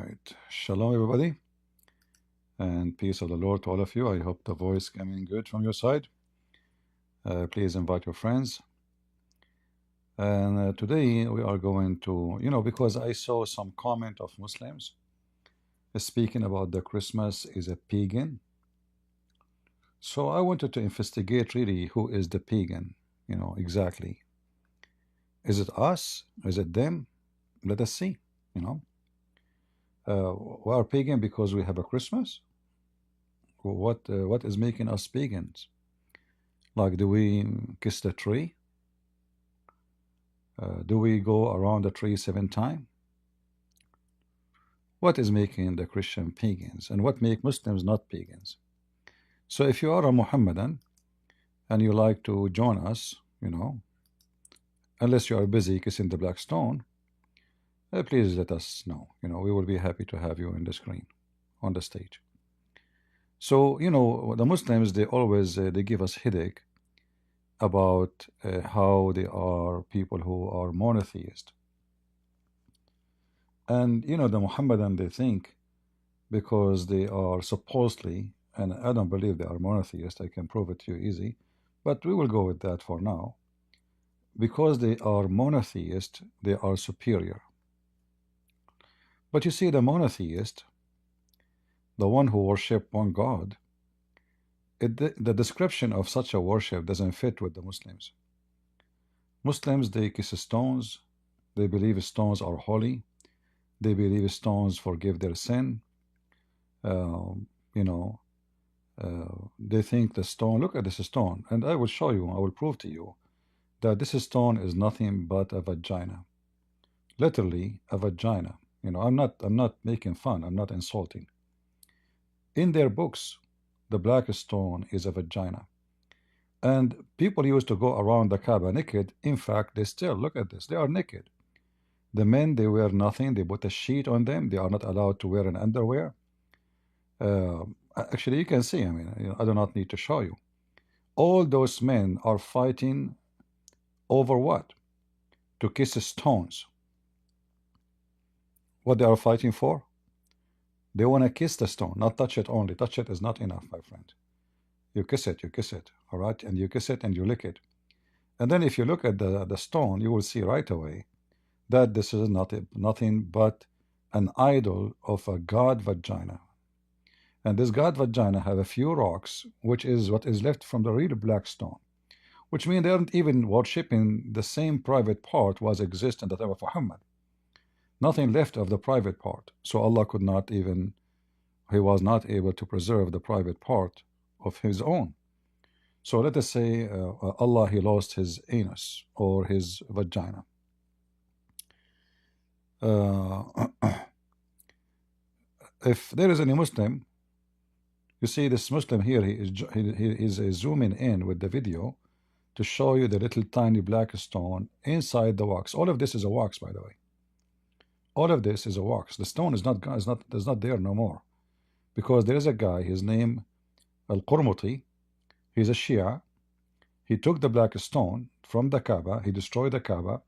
right. Shalom, everybody, and peace of the Lord to all of you. I hope the voice coming good from your side. Please invite your friends. And today we are going to, because I saw some comment of Muslims speaking about the Christmas is a pagan. So I wanted to investigate really who is the pagan, exactly. Is it us? Is it them? Let us see, you know. We are pagan because we have a Christmas. What is making us pagans? Like, do we kiss the tree? Do we go around the tree 7 times? What is making the Christian pagans, and what make Muslims not pagans? So if you are a Muhammadan and you like to join us, unless you are busy kissing the black stone, please let us know. We will be happy to have you in the screen, on the stage. So the Muslims, they always they give us headache about how they are people who are monotheist. And the Muhammadan, they think because they are supposedly, and I don't believe they are monotheist, I can prove it to you easy, but we will go with that for now. Because they are monotheist, they are superior. But you see, the monotheist, the one who worship one God, the description of such a worship doesn't fit with the Muslims. Muslims, they kiss stones, they believe stones are holy, they believe stones forgive their sin. They think the stone, look at this stone, and I will show you, I will prove to you that this stone is nothing but a vagina. Literally a vagina. I'm not making fun, I'm not insulting. In their books, the black stone is a vagina. And people used to go around the Kaaba naked. In fact, they still, look at this, they are naked. The men, they wear nothing, they put a sheet on them, they are not allowed to wear an underwear. Actually, you can see, I do not need to show you. All those men are fighting over what? To kiss stones. What they are fighting for? They want to kiss the stone, not touch it only. Touch it is not enough, my friend. You kiss it, all right? And you kiss it and you lick it. And then if you look at the stone, you will see right away that this is nothing but an idol of a god vagina. And this god vagina have a few rocks, which is what is left from the real black stone, which means they aren't even worshipping the same private part was exist in the time of Muhammad. Nothing left of the private part. So Allah could not even, he was not able to preserve the private part of his own. So let us say Allah, he lost his anus or his vagina. If there is any Muslim, you see this Muslim here, he is zooming in with the video to show you the little tiny black stone inside the wax. All of this is a wax, by the way. All of this is a wax. The stone is not there no more, because there is a guy, his name Al-Qurmuti, he's a Shia. He took the black stone from the Kaaba, he destroyed the Kaaba,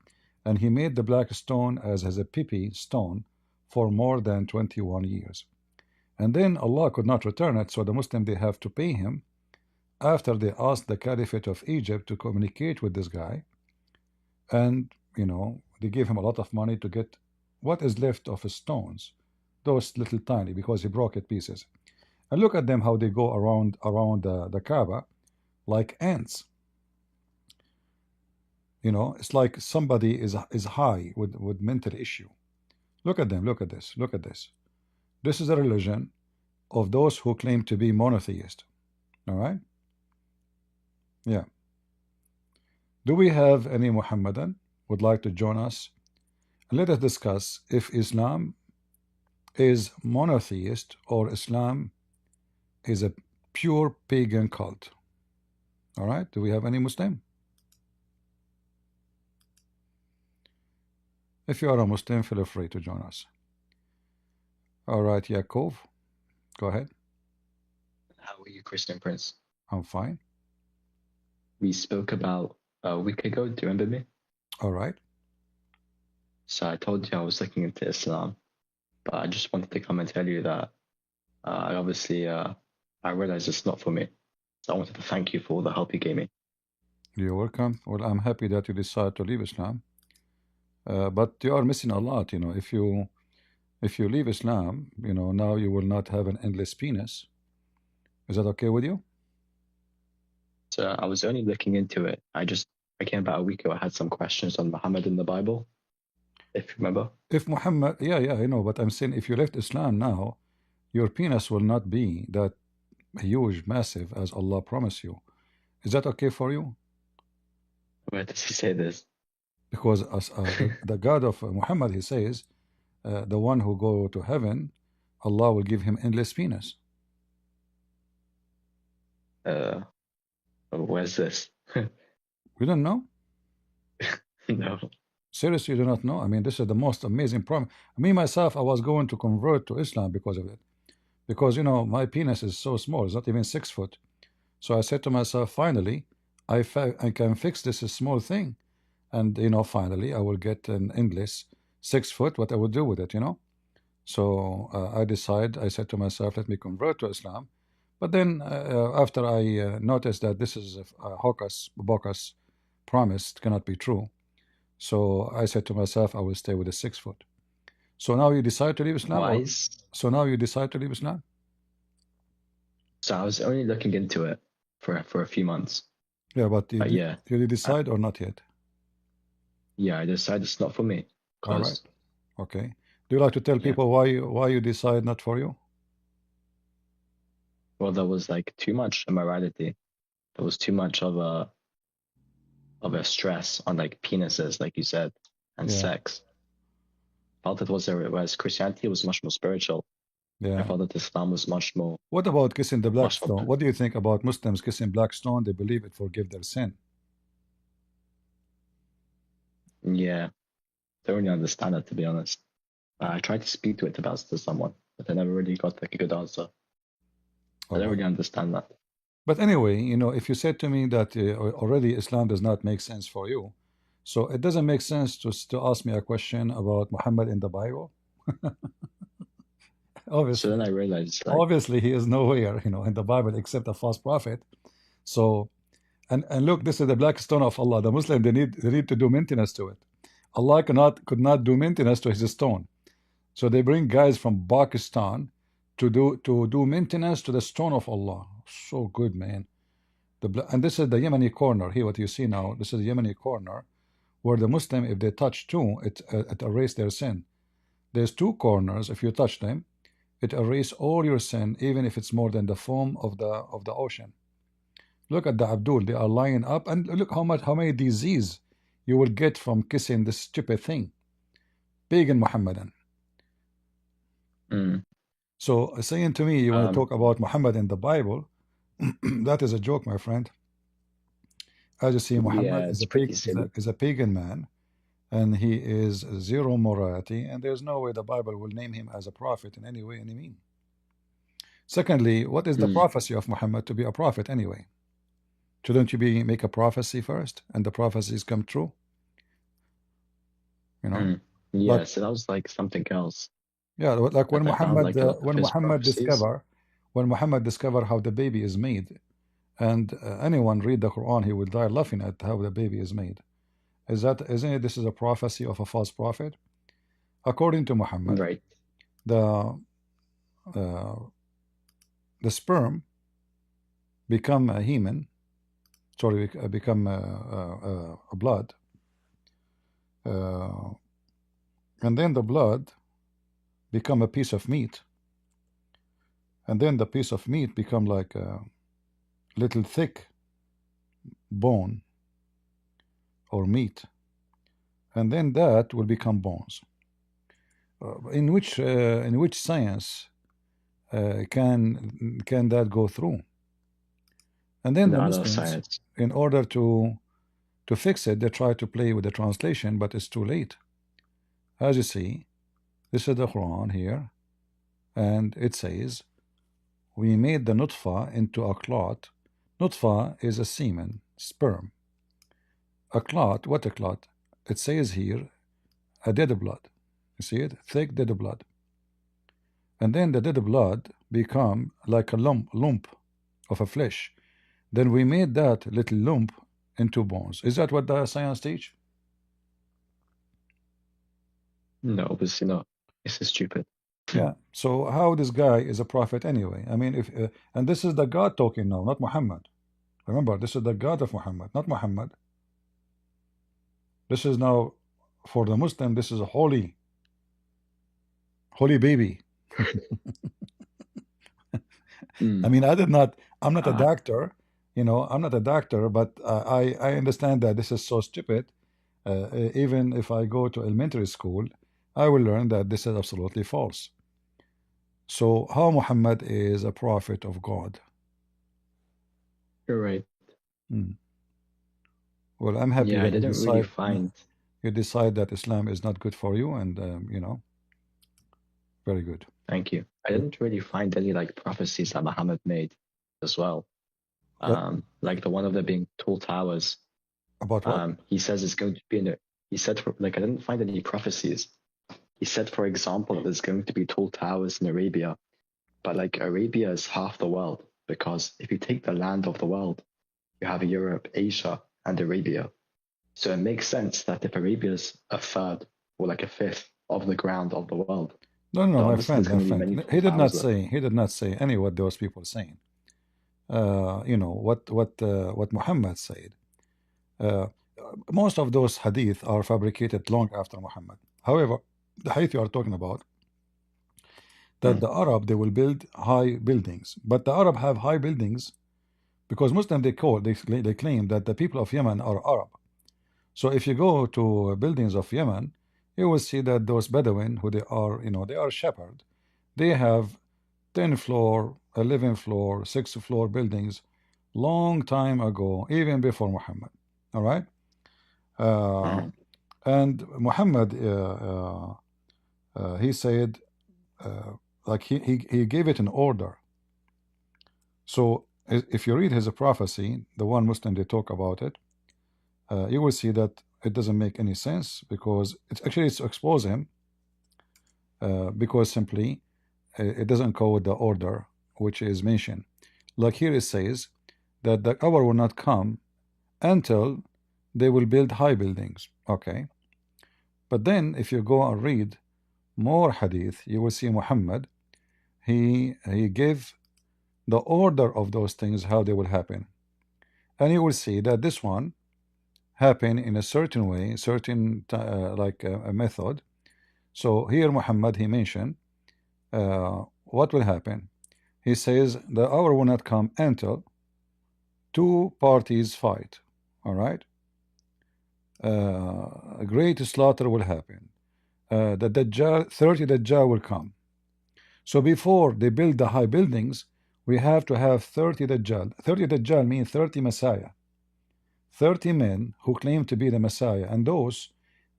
and he made the black stone as a pipi stone for more than 21 years. And then Allah could not return it, so the Muslim, they have to pay him after they asked the Caliphate of Egypt to communicate with this guy. And, they gave him a lot of money to get what is left of his stones, those little tiny, because he broke it pieces. And look at them, how they go around the Kaaba like ants. It's like somebody is high with mental issue. Look at them, look at this, look at this. This is a religion of those who claim to be monotheist. All right? Yeah. Do we have any Muhammadan would like to join us? Let us discuss if Islam is monotheist or Islam is a pure pagan cult. All right? Do we have any Muslim? If you are a Muslim, feel free to join us. All right, Yaakov, go ahead. How are you, Christian Prince? I'm fine. We spoke about a week ago. Do you remember me? All right. So I told you I was looking into Islam. but I just wanted to come and tell you that I obviously I realize it's not for me. So I wanted to thank you for all the help you gave me. You're welcome. Well, I'm happy that you decide to leave Islam. But you are missing a lot, you know. If you leave Islam, you know, now you will not have an endless penis. Is that okay with you? So I was only looking into it. I came about a week ago. I had some questions on Muhammad in the Bible, if you remember. If Muhammad, yeah, yeah, I know, but I'm saying if you left Islam now, your penis will not be that huge, massive as Allah promised you. Is that okay for you? Where does he say this? Because as the God of Muhammad, he says, the one who go to heaven, Allah will give him endless penis. Uh, where's this? You don't know? No. Seriously, you do not know? I mean, this is the most amazing promise. Me, myself, I was going to convert to Islam because of it. Because, you know, my penis is so small, it's not even 6 foot. So I said to myself, finally, I can fix this small thing. And, you know, finally, I will get an endless 6 foot, what I will do with it, you know? So I said to myself, let me convert to Islam. But then after I noticed that this is a hocus pocus promise, it cannot be true. So I said to myself, I will stay with the 6 foot. So now you decide to leave Islam, or Wise. so now you decide to leave Islam? So I was only looking into it for a few months. Yeah, but But yeah, you I, decide or not yet? yeah, I decided it's not for me All right. because Okay. Do you like to tell yeah, people why you decide not for you? well, there was like too much immorality. There was too much of a stress on like penises, like you said, and Yeah, sex. I felt it was there, whereas Christianity was much more spiritual. I yeah. felt that Islam was What about kissing the black much more. stone? What do you think about Muslims kissing black stone? They believe it forgive their sin. Yeah, don't really understand it to be honest. I tried to speak to it about to someone, but I never really got like a good answer. I All don't right. really understand that. But anyway, you know, if you said to me that already Islam does not make sense for you, so it doesn't make sense to ask me a question about Muhammad in the Bible. So then Obviously, I realized like, obviously he is nowhere, you know, in the Bible except a false prophet. So and look, this is the black stone of Allah. The Muslim they need to do maintenance to it. Allah could not do maintenance to his stone. So they bring guys from Pakistan to do maintenance to the stone of Allah. So good, man. And this is the Yemeni corner here. What you see now, this is the Yemeni corner where the Muslim, if they touch two, it erase their sin. There's two corners. If you touch them, it erases all your sin, even if it's more than the foam of the ocean. Look at the Abdul. They are lying up, and look how many disease you will get from kissing this stupid thing. Pagan Muhammadan. mm, So saying to me, you want to um, talk about Muhammad in the Bible? That is a joke, my friend. As you see, yeah, Muhammad is it's a pretty pig, silly. is a pagan man, and he is zero morality, and there's no way the Bible will name him as a prophet in any way, any mean. Secondly, what is the Mm, prophecy of Muhammad to be a prophet anyway? Shouldn't you make a prophecy first, and the prophecies come true? You know, mm. Yeah, like so that was like something else yeah, like that I found like a lot of his prophecies. When Muhammad discover how the baby is made, and anyone read the Quran, he will die laughing at how the baby is made. Isn't it? This is a prophecy of a false prophet. According to Muhammad, Right. the uh, the sperm become a human, sorry, become a blood, uh, and then the blood become a piece of meat, and then the piece of meat become like a little thick bone or meat, and then that will become bones. In which science can that go through? And then In the other Muslims, science. in order to fix it, they try to play with the translation, but it's too late. As you see, this is the Quran here, and it says, "We made the nutfa into a clot." Nutfa is a semen, sperm. A clot, what a clot? It says here, a dead blood. You see it? Thick dead blood. and then the dead blood become like a lump of a flesh. Then we made that little lump into bones. Is that what the science teach? No, obviously not. This is stupid. Yeah. So how this guy is a prophet anyway? I mean, if and this is the God talking now, not Muhammad. Remember, this is the God of Muhammad, not Muhammad. This is now for the Muslim. This is a holy, holy baby. I mean, I did not. I'm not a Uh, doctor. I'm not a doctor, but I understand that this is so stupid. Even if I go to elementary school, I will learn that this is absolutely false. So how Muhammad is a prophet of God? you're right. Hmm. Well, I'm happy Yeah, I that didn't really find. you decide that Islam is not good for you, and very good. Thank you. I didn't really find any like prophecies that Muhammad made as well. That Like the one of there being tall towers. about what? He says it's going to be in a. He said for like I didn't find any prophecies. He said, for example, that there's going to be tall towers in Arabia, but like Arabia is half the world because if you take the land of the world, you have Europe, Asia, and Arabia. So it makes sense that if Arabia is a third or like a fifth of the ground of the world, No, no, no, so my obviously friend, there's my going to be friend. many tall He did not towers there. say. He did not say any what those people are saying. What Muhammad said. Uh, most of those hadith are fabricated long after Muhammad. However, the hadith you are talking about, that Mm. the Arab they will build high buildings, but the Arab have high buildings because Muslim they claim that the people of Yemen are Arab. So if you go to buildings of Yemen, you will see that those Bedouin who they are, they are shepherd. They have 10 floor, 11 floor, 6 floor buildings long time ago, even before Muhammad. All right. Uh, Mm. and Muhammad, he said, like he gave it an order. So if you read his prophecy, the one Muslim they talk about it, you will see that it doesn't make any sense because it's to expose him because simply it doesn't go with the order which is mentioned. Like here it says that the hour will not come until they will build high buildings. Okay. But then if you go and read more hadith, you will see Muhammad, he gave the order of those things, how they will happen. And you will see that this one happen in a certain way, certain like a method. So here Muhammad, he mentioned what will happen. He says the hour will not come until two parties fight. All right. A great slaughter will happen. The Dajjal, 30 Dajjal will come. So before they build the high buildings, we have to have 30 Dajjal. 30 Dajjal means 30 Messiah. 30 men who claim to be the Messiah. And those,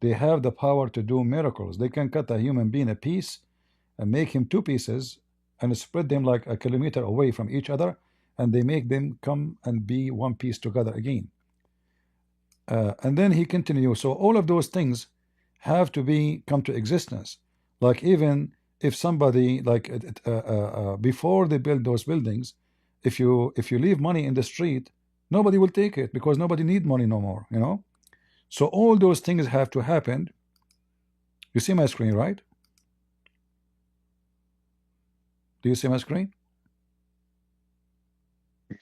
they have the power to do miracles. They can cut a human being a piece and make him two pieces and spread them like a kilometer away from each other. And they make them come and be one piece together again. And then he continues. So all of those things have to be come to existence. Like even if somebody like before they build those buildings, if you leave money in the street, nobody will take it because nobody need money no more. So all those things have to happen. You see my screen, right? Do you see my screen?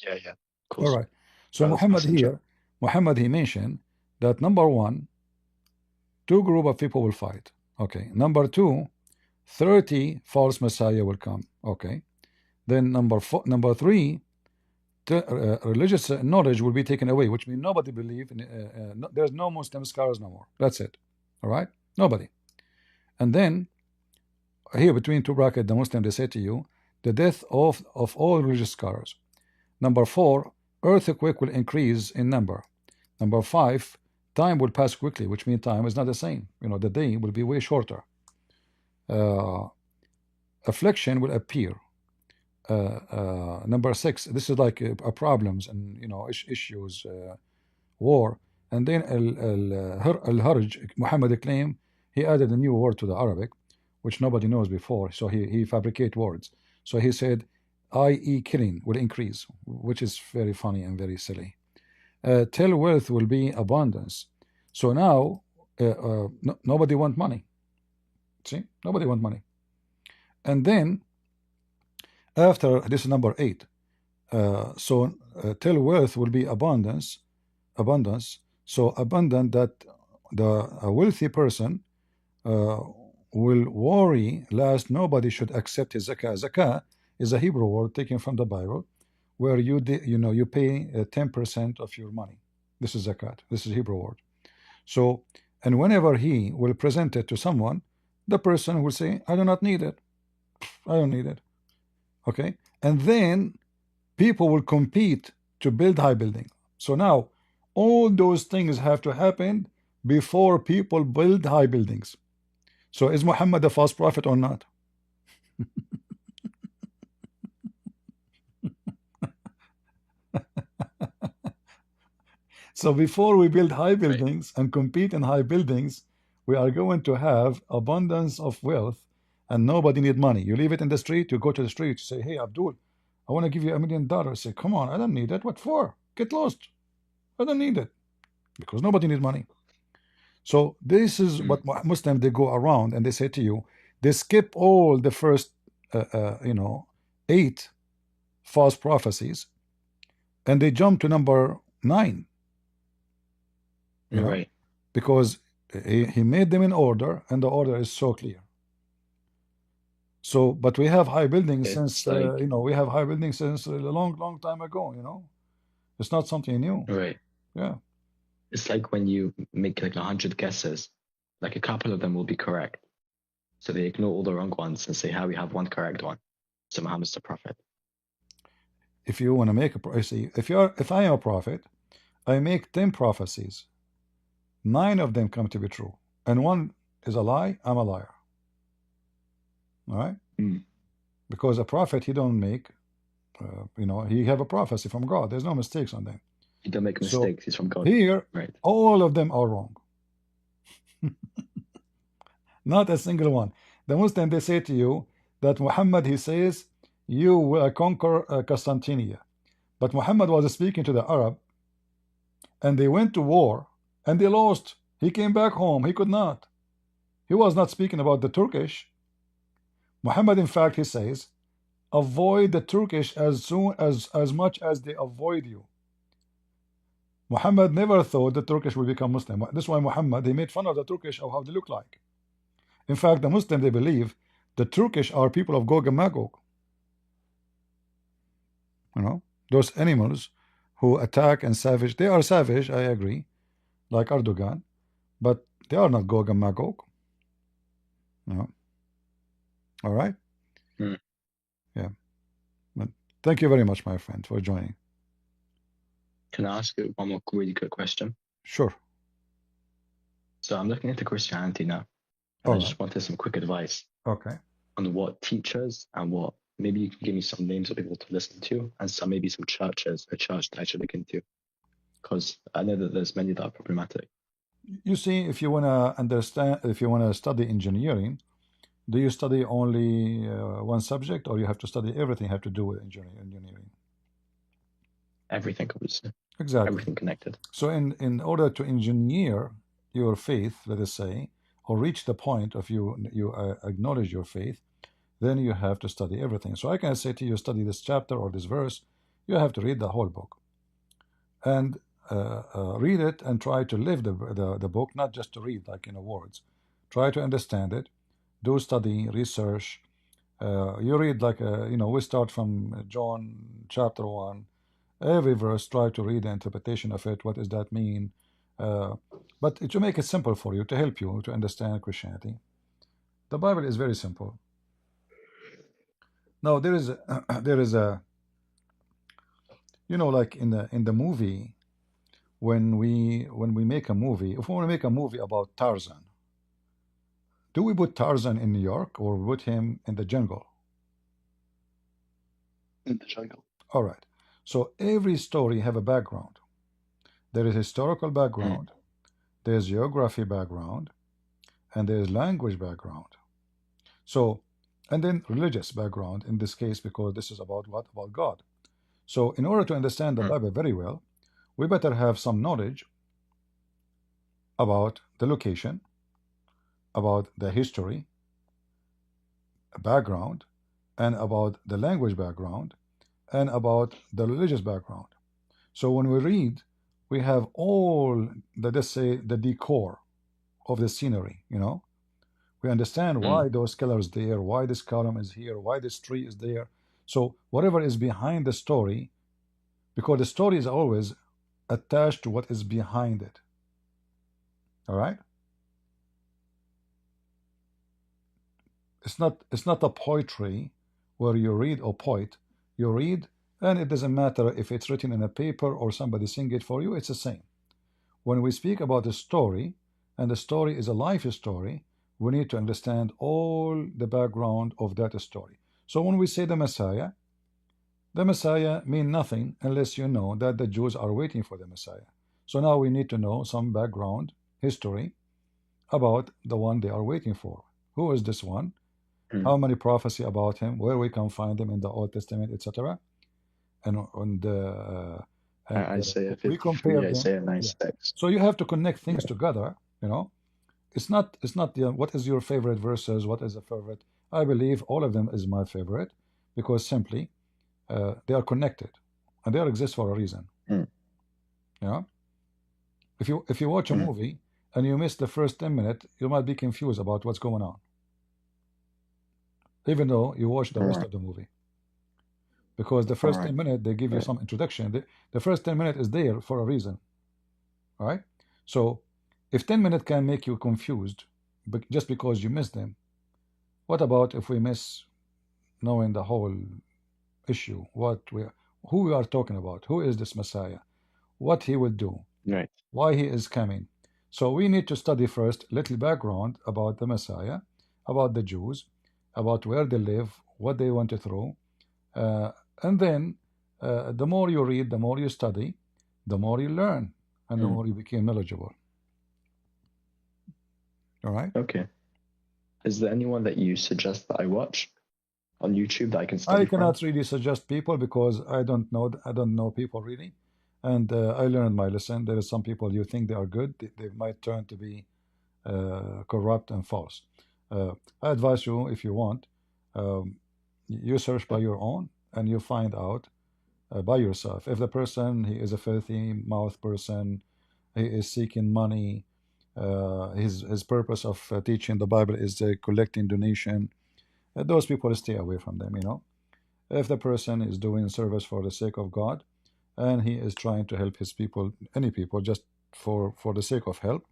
Yeah, yeah, of All course. right. So Brother's Muhammad messenger. here, Muhammad he mentioned that number one, two group of people will fight. Okay. Number two, 30 false messiah will come. Okay. Then number three, religious knowledge will be taken away, which means nobody believe in. There's no Muslim scholars no more. That's it. All right. Nobody. And then here between two brackets, the Muslim they say to you, the death of all religious scholars. Number four, earthquake will increase in number. Number five, time will pass quickly, which means time is not the same. The day will be way shorter. Uh, affliction will appear. Number six, this is like problems and issues, war. And then al-harj, Muhammad claimed he added a new word to the Arabic, which nobody knows before. So he fabricate words. So he said, i.e. killing will increase, which is very funny and very silly. Till wealth will be abundance. So now nobody want money. See, nobody want money. And then after this is number 8. Till wealth will be abundance. So abundant that the a wealthy person uh, will worry lest nobody should accept his zakah. Zakah is a Hebrew word taken from the Bible, where you pay 10% of your money. This is zakat. This is Hebrew word. So, and whenever he will present it to someone, the person will say, "I do not need it. I don't need it." Okay, and then people will compete to build high building. So now all those things have to happen before people build high buildings. So is Muhammad a false prophet or not? So before we build high Right. buildings and compete in high buildings, we are going to have abundance of wealth and nobody need money. You leave it in the street, you go to the street, you say, "Hey, Abdul, I want to give you $1 million." Say, "Come on, I don't need it. What for? Get lost. I don't need it." Because nobody needs money. So this is what Muslims they go around and they say to you, they skip all the first, 8 false prophecies, and they jump to number 9. Right. Because he made them in order, and the order is so clear. So, but we have high buildings since It's like we have high buildings since a long time ago. It's not something new. right. Yeah. It's like when you make like 100 guesses, like a couple of them will be correct. So they ignore all the wrong ones and say, "How we have one correct one." So Muhammad's the prophet. If you want to make see, if I am a prophet, I make 10 prophecies. 9 of them come to be true, and one is a lie. I'm a liar. All right. Because a prophet, he don't make, he have a prophecy from God. There's no mistakes on them. He don't make So mistakes. He's from God. here, Right. all of them are wrong. Not a single one. The Muslim, they say to you that Muhammad, he says, you will conquer Constantinia. But Muhammad was speaking to the Arab, and they went to war, and they lost. He came back home. He could not. He was not speaking about the Turkish. Muhammad, in fact, he says, avoid the Turkish as much as they avoid you. Muhammad never thought the Turkish will become Muslim. That's why Muhammad, he made fun of the Turkish of how they look like. In fact, the Muslim, they believe the Turkish are people of Gog and Magog. Those animals who attack and savage. They are savage, I agree, like Erdogan, but they are not Gog and Magog. All right? Yeah. But thank you very much, my friend, for joining. Can I ask you one more really quick question? Sure. So I'm looking into Christianity now, and I just wanted some quick advice. Okay. On what teachers and what, maybe you can give me some names of people to listen to, and maybe some churches, a church that I should look into, because I know that there's many that are problematic. You see, if you want to understand, if you want to study engineering, do you study only one subject, or you have to study everything have to do with engineering? Everything, obviously. Exactly. Everything connected. So in order to engineer your faith, let us say, or reach the point of you acknowledge your faith, then you have to study everything. So I can say to you, study this chapter or this verse. You have to read the whole book, and read it and try to live the book, not just to read like in words. Try to understand it. Do study, research. You read like we start from John chapter 1. Every verse, try to read the interpretation of it. What does that mean? But to make it simple for you, to help you to understand Christianity, the Bible is very simple. Now there is a like in the movie, when we make a movie, if we want to make a movie about Tarzan, do we put Tarzan in New York or put him in the jungle? In the jungle. All right. So every story have a background. There is historical background, there's geography background, and there's language background. So, and then religious background in this case, because this is about what? About God. So, in order to understand the Mm, Bible very well, we better have some knowledge about the location, about the history, background, and about the language background, and about the religious background. So when we read, we have all the, let's say, the decor of the scenery, you know. We understand mm, why those colors there, why this column is here, why this tree is there. So whatever is behind the story, because the story is always attached to what is behind it. All right? It's not a poetry where you read a poet, you read, and it doesn't matter if it's written in a paper or somebody sing it for you, it's the same. When we speak about a story, and the story is a life story, we need to understand all the background of that story. So when we say the Messiah mean nothing unless you know that the Jews are waiting for the Messiah. So now we need to know some background history about the one they are waiting for. Who is this one? mm. How many prophecy about him? Where we can find him in the Old Testament, etc. And Isaiah we 53, compare them. Isaiah Yeah. 96. So you have to connect things together. You know, it's not what is your favorite verses, what is a favorite. I believe all of them is my favorite because simply they are connected and they exist for a reason. Mm, You know, if you watch a mm. movie and you miss the first 10 minutes, you might be confused about what's going on, even though you watch the All rest right, of the movie. Because the all first right, 10 minutes they give you right. some introduction. The first 10 minutes is there for a reason. All right. So if 10 minutes can make you confused just because you missed them, what about if we miss knowing the whole issue? Who we are talking about? Who is this Messiah? What he will do? Right. Why he is coming? So we need to study first little background about the Messiah, about the Jews, about where they live, what they went through, uh, and then the more you read, the more you study, the more you learn, and the Mm. more you become knowledgeable. All right. Okay. Is there anyone that you suggest that I watch on YouTube that I can I study from? cannot really suggest people because I don't know people really, and I learned my lesson. There is some people you think they are good, they might turn to be corrupt and false. I advise you if you want, um, you search by your own and you find out by yourself if the person he is a filthy mouth person, he is seeking money. His purpose of teaching the Bible is collecting donation. Those people stay away from them. You know, if the person is doing service for the sake of God and he is trying to help his people, any people, just for the sake of help,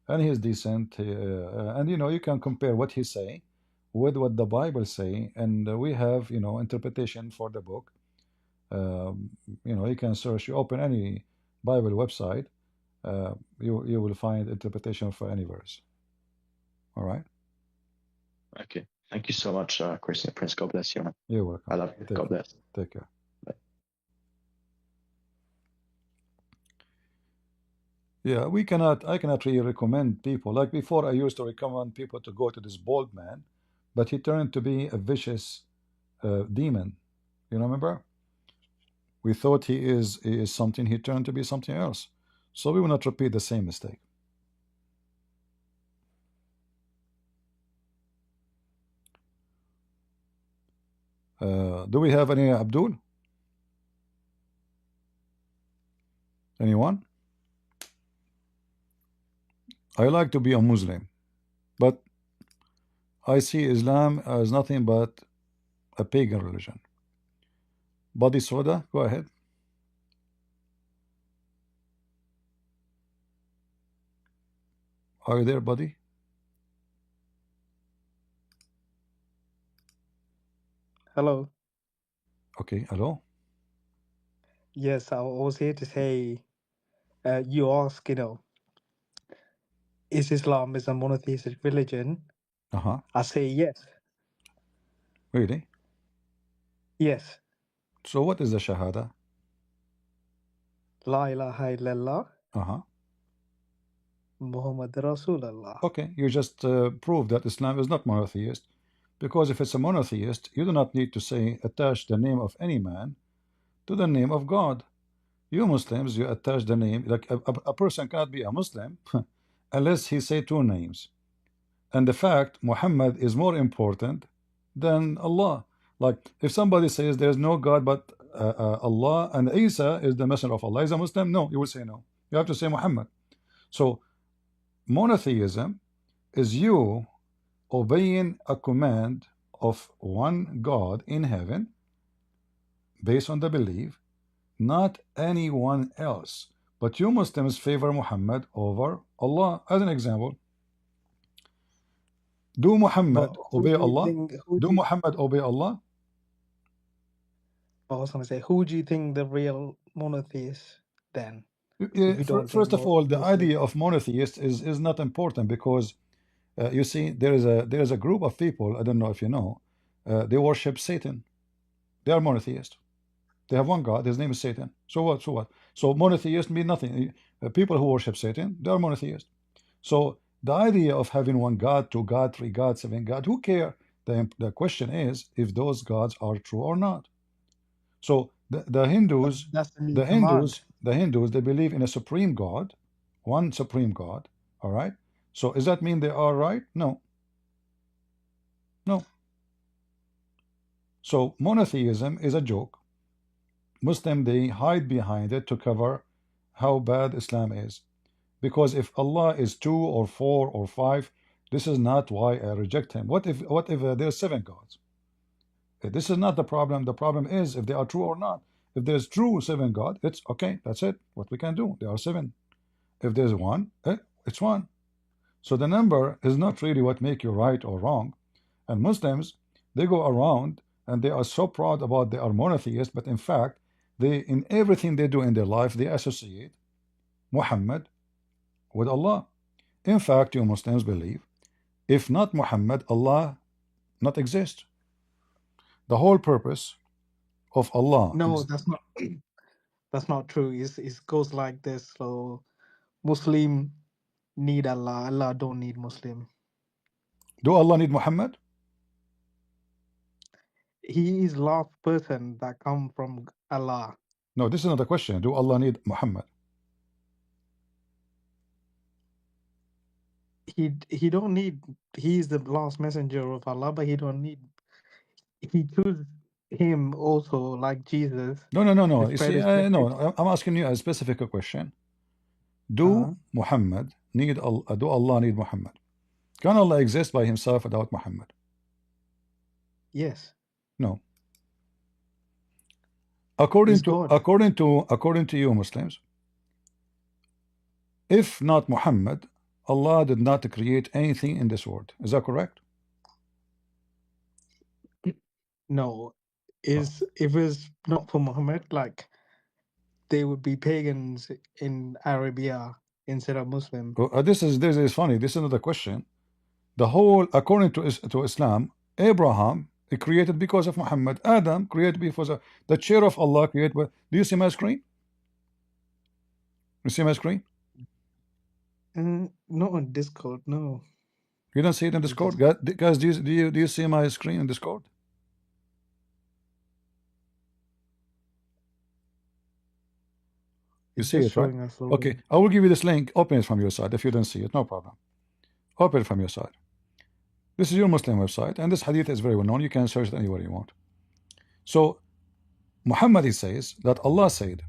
and he is decent, and you can compare what he say with what the Bible say, and we have interpretation for the book. Um, you can search. You open any Bible website, you will find interpretation for any verse. All right, Okay. Thank you so much, Christian Prince. God bless you, man. you're I welcome. love you. Take God care. bless. Take care. Bye. Yeah, we cannot. I cannot really recommend people. Like before, I used to recommend people to go to this bald man, but he turned to be a vicious demon. You remember? We thought he is something. He turned to be something else. So we will not repeat the same mistake. Do we have any Abdul? Anyone? I like to be a Muslim, but I see Islam as nothing but a pagan religion. Body soda, go ahead. Are you there, buddy? Hello. Okay, hello. Yes, I was here to say, you ask, is Islam is a monotheistic religion? Uh-huh. I say yes, Really? yes. So what is the Shahada? La ilaha illallah, Uh-huh. Muhammad Rasulullah. Okay, you just prove that Islam is not monotheist. Because if it's a monotheist, you do not need to say attach the name of any man to the name of God. You Muslims, you attach the name, like a person cannot be a Muslim unless he say two names. And the fact Muhammad is more important than Allah. Like if somebody says there's no God but Allah and Isa is the messenger of Allah, is a Muslim? No, you will say no. You have to say Muhammad. So monotheism is you obeying a command of one God in heaven based on the belief, not anyone else. But you Muslims favor Muhammad over Allah. As an example, do But Muhammad who obey do you Allah? think? Do Muhammad obey Allah? I was gonna say, who do you think the real monotheist then? If you don't think First of all, the Muslim. idea of monotheist is not important because you see there is a group of people, I don't know if you know, they worship Satan. They are monotheist. They have one God. His name is Satan. So what? So what? So monotheist mean nothing. People who worship Satan, they are monotheist. So the idea of having one God, two God, three God, seven God, who care? The question is if those gods are true or not. So the But Hindus, that's the new command. they believe in a supreme God, one supreme God. All right. So does that mean they are right? No, no. So monotheism is a joke. Muslim, they hide behind it to cover how bad Islam is. Because if Allah is two or four or five, this is not why I reject him. What if there are seven gods? This is not the problem. The problem is if they are true or not. If there's true seven God, it's okay. That's it. What we can do. There are seven. If there's one, it's one. So the number is not really what make you right or wrong. And Muslims, they go around and they are so proud about they are monotheists, but in fact, they in everything they do in their life, they associate Muhammad with Allah. In fact, you Muslims believe if not Muhammad, Allah not exist. The whole purpose of Allah No, that's not true. It goes like this. So Muslim need Allah. Allah don't need Muslim. do Allah need Muhammad? He is last person that come from Allah. No, this is not a question. Do Allah need Muhammad? He don't need. He is the last messenger of Allah, but he don't need. He choose him also like Jesus No, no, no, to no. You spread see, his message. no, I'm asking you a specific question. Do Uh-huh. Muhammad need Allah? Do Allah need Muhammad? Can Allah exist by himself without Muhammad? Yes, No. he's God. According to you Muslims, if not Muhammad, Allah did not create anything in this world. Is that correct? No, Oh. is if it's not for Muhammad, like they would be pagans in Arabia instead of Muslim. This is funny. This is not a question. The whole, according to Islam, Abraham created because of Muhammad. Adam created because of the chair of Allah created. Do you see my screen? You see my screen? Not on Discord. No, You don't see it in it Discord, doesn't. guys? Do you see my screen in Discord? You It's see just it, right? showing us Okay, loading. I will give you this link. Open it from your side if you don't see it. No problem. Open it from your side. This is your Muslim website, and this hadith is very well known. You can search it anywhere you want. So Muhammad, he says that Allah said,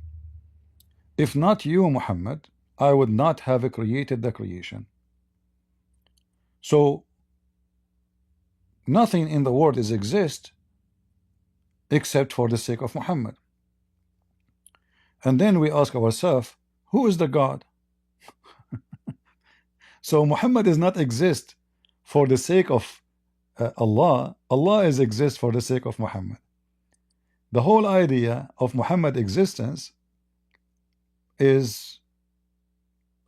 if not you, Muhammad, I would not have created the creation. So nothing in the world is exist except for the sake of Muhammad. And then we ask ourselves, who is the God? So Muhammad does not exist for the sake of Allah. Allah is exist for the sake of Muhammad. The whole idea of Muhammad existence is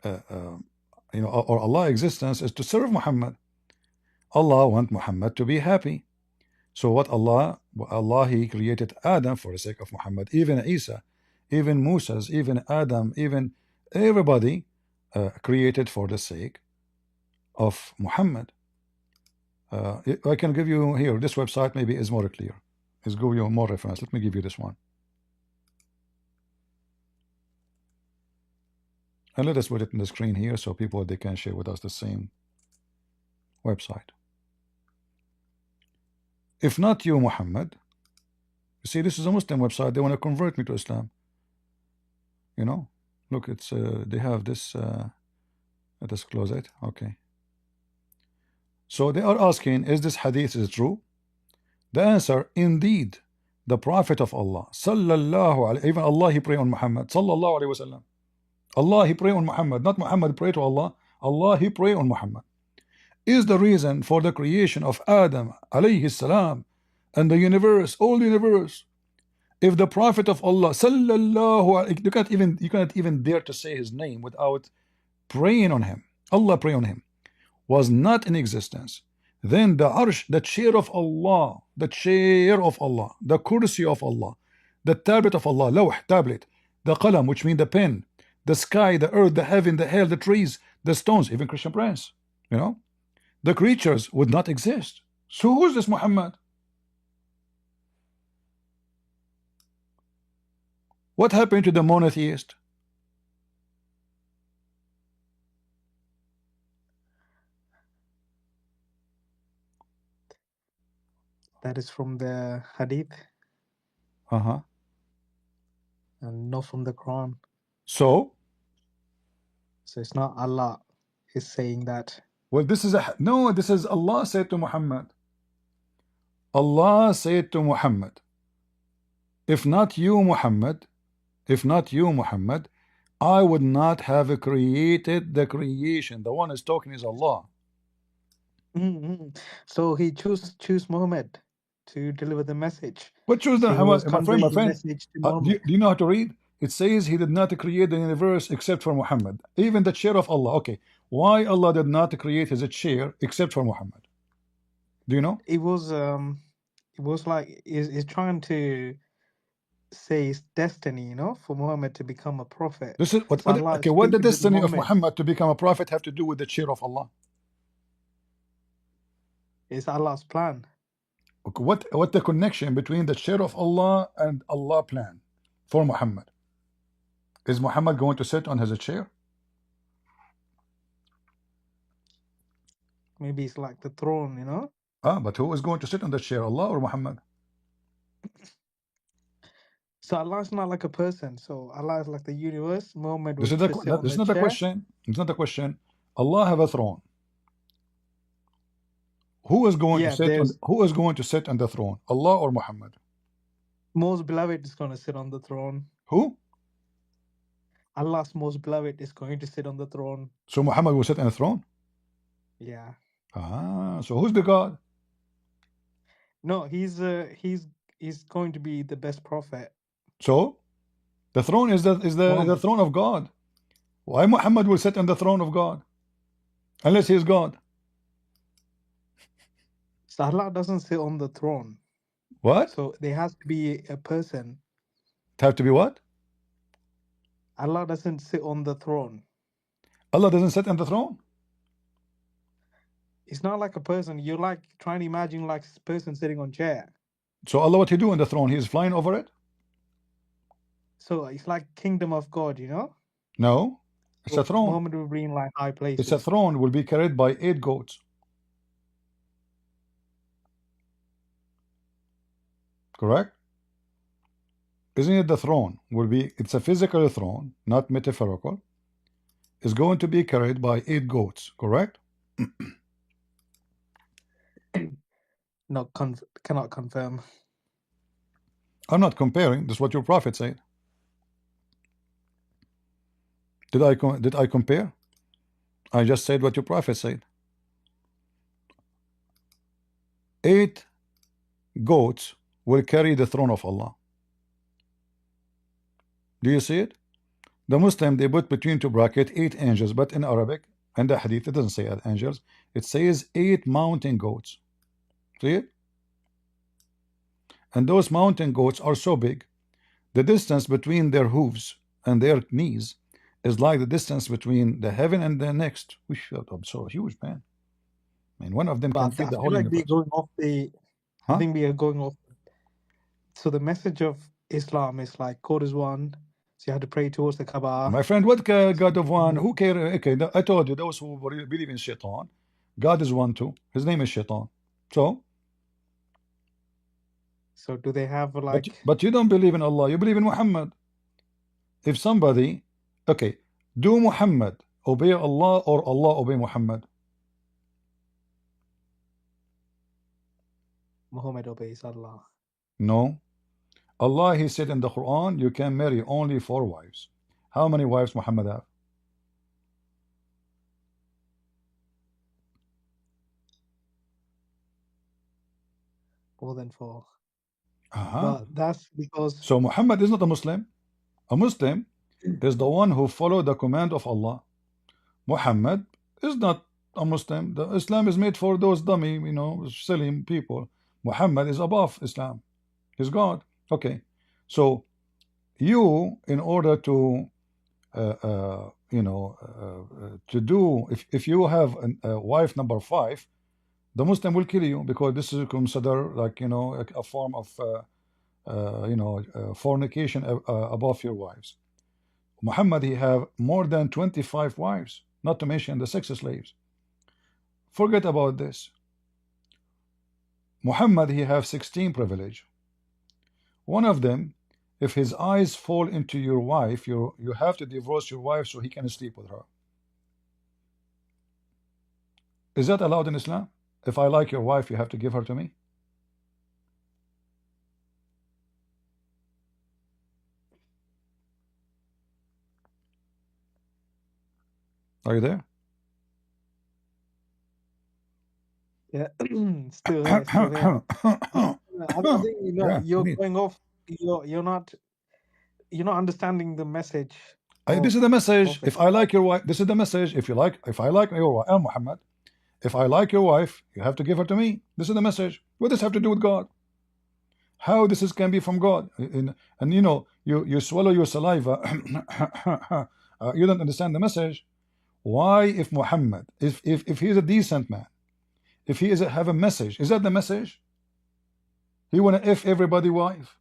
or Allah existence is to serve Muhammad. Allah want Muhammad to be happy. So what Allah he created Adam for the sake of Muhammad, even Isa, even Moses, even Adam, even everybody created for the sake of Muhammad. I can give you here, this website maybe is more clear. Let's give you more reference. Let me give you this one. And let us put it in the screen here so people, they can share with us the same website. If not you, Muhammad, you see, this is a Muslim website. They want to convert me to Islam. You know, look, it's they have this. Let us close it. Okay. So they are asking, is this hadith is true? The answer, indeed, the Prophet of Allah, sallallahu alayhi, even Allah, he pray on Muhammad, sallallahu alayhi wasallam. Allah, he pray on Muhammad, not Muhammad pray to Allah. Allah, he pray on Muhammad. Is the reason for the creation of Adam alayhi salam and the universe, all the universe. If the Prophet of Allah, sallallahu alayhi, you cannot even dare to say his name without praying on him. Allah pray on him. Was not in existence, then the arsh, the chair of Allah, the chair of Allah, the kursi of Allah, the tablet of Allah, lawh, tablet, the qalam, which means the pen, the sky, the earth, the heaven, the hell, the trees, the stones, even Christian Prince, you know, the creatures would not exist. So who is this Muhammad? What happened to the monotheist? That is from the Hadith Uh-huh. and not from the Quran. So, it's not Allah is saying that. well, this is no, this is Allah said to Muhammad. Allah said to Muhammad, if not you, Muhammad, if not you, Muhammad, I would not have created the creation. The one is talking is Allah. So he choose Muhammad to deliver the message. But choose the So my friend, the message to Muhammad. do you know how to read? It says he did not create the universe except for Muhammad. Even the chair of Allah. Okay, why Allah did not create his chair except for Muhammad? Do you know? It was like is trying to say it's destiny, you know, for Muhammad to become a prophet. This is what, So Allah okay. What the speaking with destiny of Muhammad. Muhammad to become a prophet have to do with the chair of Allah? It's Allah's plan. Okay, what the connection between the chair of Allah and Allah plan for Muhammad? Is Muhammad going to sit on his chair? Maybe it's like the throne, you know. But who is going to sit on the chair, Allah or Muhammad? So Allah is not like a person. So Allah is like the universe. Muhammad This would is sit on this is the not a chair. question. It's not a question. Allah have a throne. Who is going to sit on? Who is going to sit on the throne? Allah or Muhammad? Most beloved is going to sit on the throne. Who? Allah's most beloved is going to sit on the throne. So Muhammad will sit on the throne? Yeah. So who's the God? No, he's going to be the best prophet. So the throne is the throne of God. Why Muhammad will sit on the throne of God? Unless he is God. So Allah doesn't sit on the throne. What? So there has to be a person. It have to be what? Allah doesn't sit on the throne. Allah doesn't sit on the throne? It's not like a person. You're like trying to imagine like a person sitting on chair. So Allah, what he do on the throne? He's flying over it? So it's like kingdom of God, you know? No. It's a throne. Muhammad will be in like high places. It's a throne, will be carried by 8 goats. Correct? Isn't it the throne? It's a physical throne, not metaphorical. It's going to be carried by 8 goats, correct? Cannot confirm. I'm not comparing. This is what your prophet said. Did I compare? I just said what your prophet said. 8 goats will carry the throne of Allah. Do you see it? The Muslim, they put between 2 brackets 8 angels, but in Arabic and the Hadith it doesn't say angels. It says 8 mountain goats. See it? And those mountain goats are so big, the distance between their hooves and their knees is like the distance between the heaven and the next. We shut up, so huge, man. I mean, one of them can But feed I the feel whole like we're universe. going off the. I Huh? think we are going off. So the message of Islam is like God is one. So you have to pray towards the Kaaba. My friend, what God of one? Who care? Okay, I told you, those who believe in Shaitan, God is one too. His name is Shaitan. So, So do they have like but you don't believe in Allah. You believe in Muhammad. If somebody, okay, do Muhammad obey Allah or Allah obey Muhammad? Muhammad obeys Allah? No. Allah, He said in the Quran, you can marry only 4 wives. How many wives Muhammad have? More than 4. Uh-huh. But that's because So Muhammad is not a Muslim. A Muslim is the one who followed the command of Allah. Muhammad is not a Muslim. The Islam is made for those dummy, silly people. Muhammad is above Islam. He's God. Okay. So you, in order to, to do, if you have a wife number 5, the Muslim will kill you because this is considered like, a form of, fornication above your wives. Muhammad, he have more than 25 wives, not to mention the sex slaves. Forget about this. Muhammad, he have 16 privilege. One of them, if his eyes fall into your wife, you have to divorce your wife so he can sleep with her. Is that allowed in Islam? If I like your wife, you have to give her to me? Are you there? yeah, still here, still here. I think Yeah, you you're need. going off. You're not understanding the message of This is the message. Prophet. If I like your wife, this is the message. If I like your wife, Muhammad, if I like your wife, you have to give her to me. This is the message. What does this have to do with God? How this can be from God? And you swallow your saliva. You don't understand the message. Why, if Muhammad, if he's a decent man, if he have a message, is that the message? He wanna f everybody wife.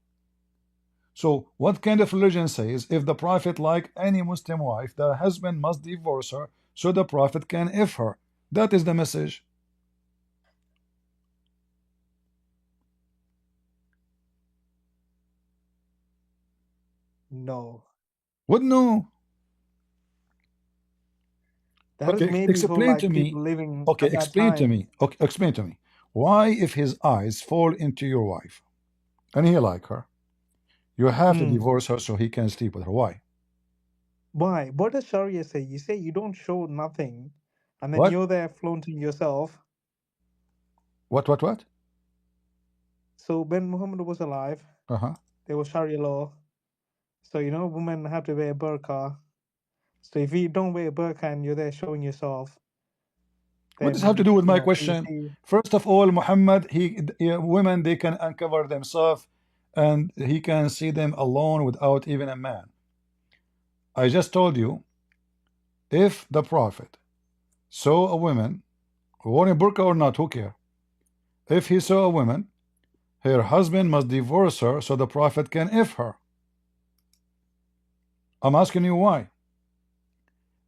So what kind of religion says if the Prophet like any Muslim wife, the husband must divorce her so the Prophet can f her? That is the message. No, What? No. that is Okay, maybe for explain to like me. people living Okay, at that explain to time. me. Okay, explain to me. Why, if his eyes fall into your wife and he like her, you have to divorce her so he can sleep with her? Why? Why? What does Sharia say? You say you don't show nothing, and then What? you're there flaunting yourself. What? So when Muhammad was alive, Uh-huh. there was Sharia law. So women have to wear a burqa. So if you don't wear a burqa and you're there showing yourself, What does it have to then do with my you question? see. First of all, Muhammad, women, they can uncover themselves and he can see them alone without even a man. I just told you, if the Prophet saw a woman wearing burqa or not, who care? If he saw a woman, her husband must divorce her so the Prophet can if her. I'm asking you why.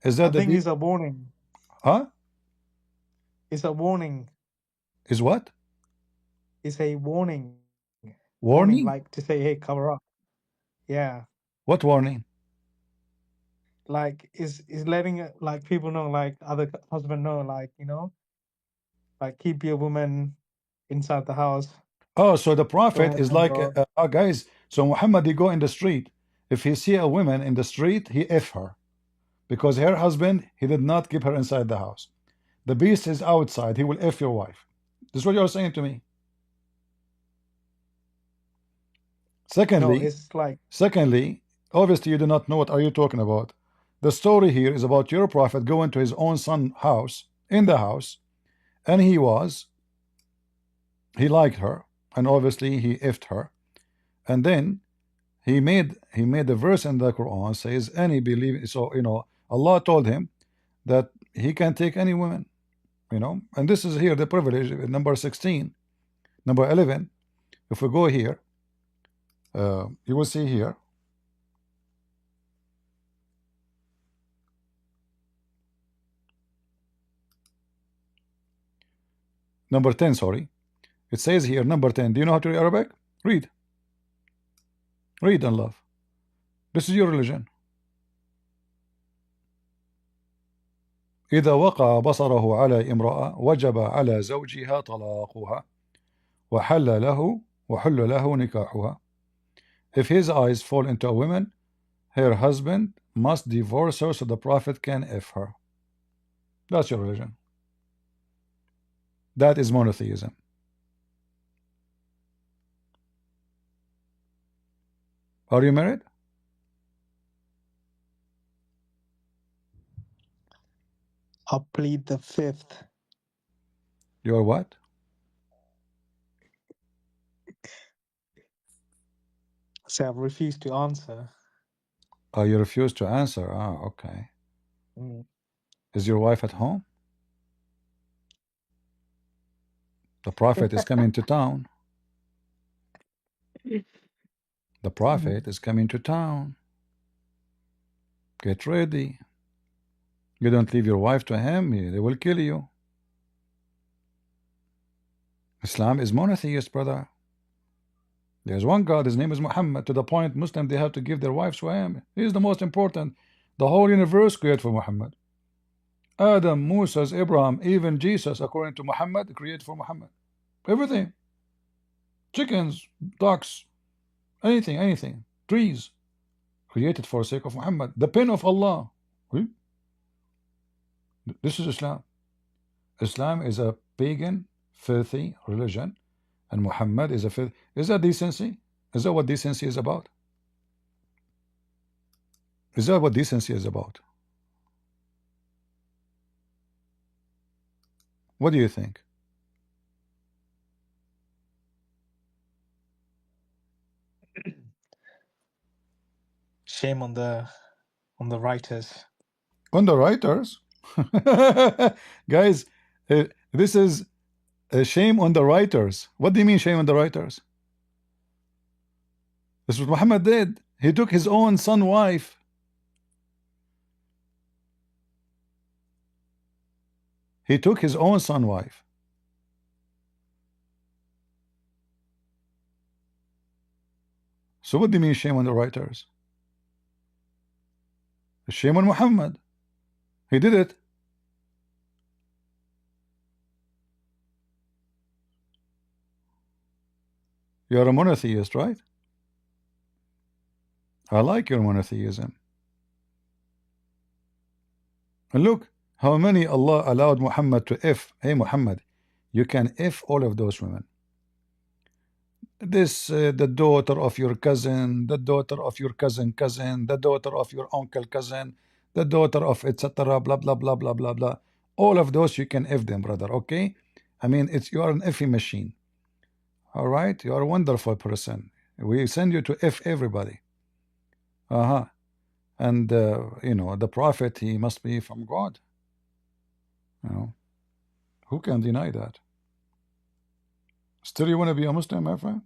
Is I that the think deal? it's a warning. Huh? It's a warning. Is what? It's a warning. Warning, Warning? like to say, hey, cover up. Yeah. What warning? Like is letting like people know, like other husband know, like like keep your woman inside the house. Oh, so the Don't Prophet let is them like, go. guys, so Muhammad, he go in the street. If he see a woman in the street, he F her. Because her husband, he did not keep her inside the house. The beast is outside. He will F your wife. This is what you're saying to me. No, Secondly, it's like obviously you do not know what are you talking about. The story here is about your Prophet going to his own son house, in the house, and he liked her, and obviously he F'd her. And then he made the verse in the Quran says any believe, so Allah told him that he can take any woman, you know, and this is here the privilege, number 16, number 11. If we go here, you will see here. Number 10, sorry. It says here, number 10. Do you know how to read Arabic? Read. Read and love. This is your religion. إذا وقع بصره على امرأة وجب على زوجها طلاقها وحل له نكاحها. If his eyes fall into a woman, her husband must divorce her so the Prophet can F her. That's your religion. That is monotheism. Are you married? I'll plead the fifth. You're what? So I've refused to answer. Oh, you refuse to answer. Ah, okay. Mm. Is your wife at home? The Prophet is coming to town. The Prophet is coming to town. Get ready. You don't leave your wife to him, they will kill you. Islam is monotheist, brother. There's one God, his name is Muhammad. To the point Muslims, they have to give their wives to him. He is the most important. The whole universe created for Muhammad. Adam, Moses, Abraham, even Jesus, according to Muhammad, created for Muhammad. Everything. Chickens, ducks, anything. Trees, created for the sake of Muhammad. The pen of Allah. This is Islam. Islam is a pagan, filthy religion, and Muhammad is a filth. Is that decency? Is that what decency is about? Is that what decency is about? What do you think? Shame on the writers. On the writers? Guys, this is a shame on the writers. What do you mean shame on the writers? This is what Muhammad did. He took his own son wife. He took his own son wife. So what do you mean shame on the writers? Shame on Muhammad. He did it. You're a monotheist, right? I like your monotheism. And look how many Allah allowed Muhammad to F. Hey Muhammad, you can F all of those women. This, the daughter of your cousin, the daughter of your cousin, the daughter of your uncle cousin, the daughter of etc. Blah blah blah blah blah blah. All of those you can F them, brother. Okay? I mean, you are an F machine. All right? You are a wonderful person. We send you to F everybody. And you know, the Prophet, he must be from God. You know, who can deny that? Still, you want to be a Muslim, my friend?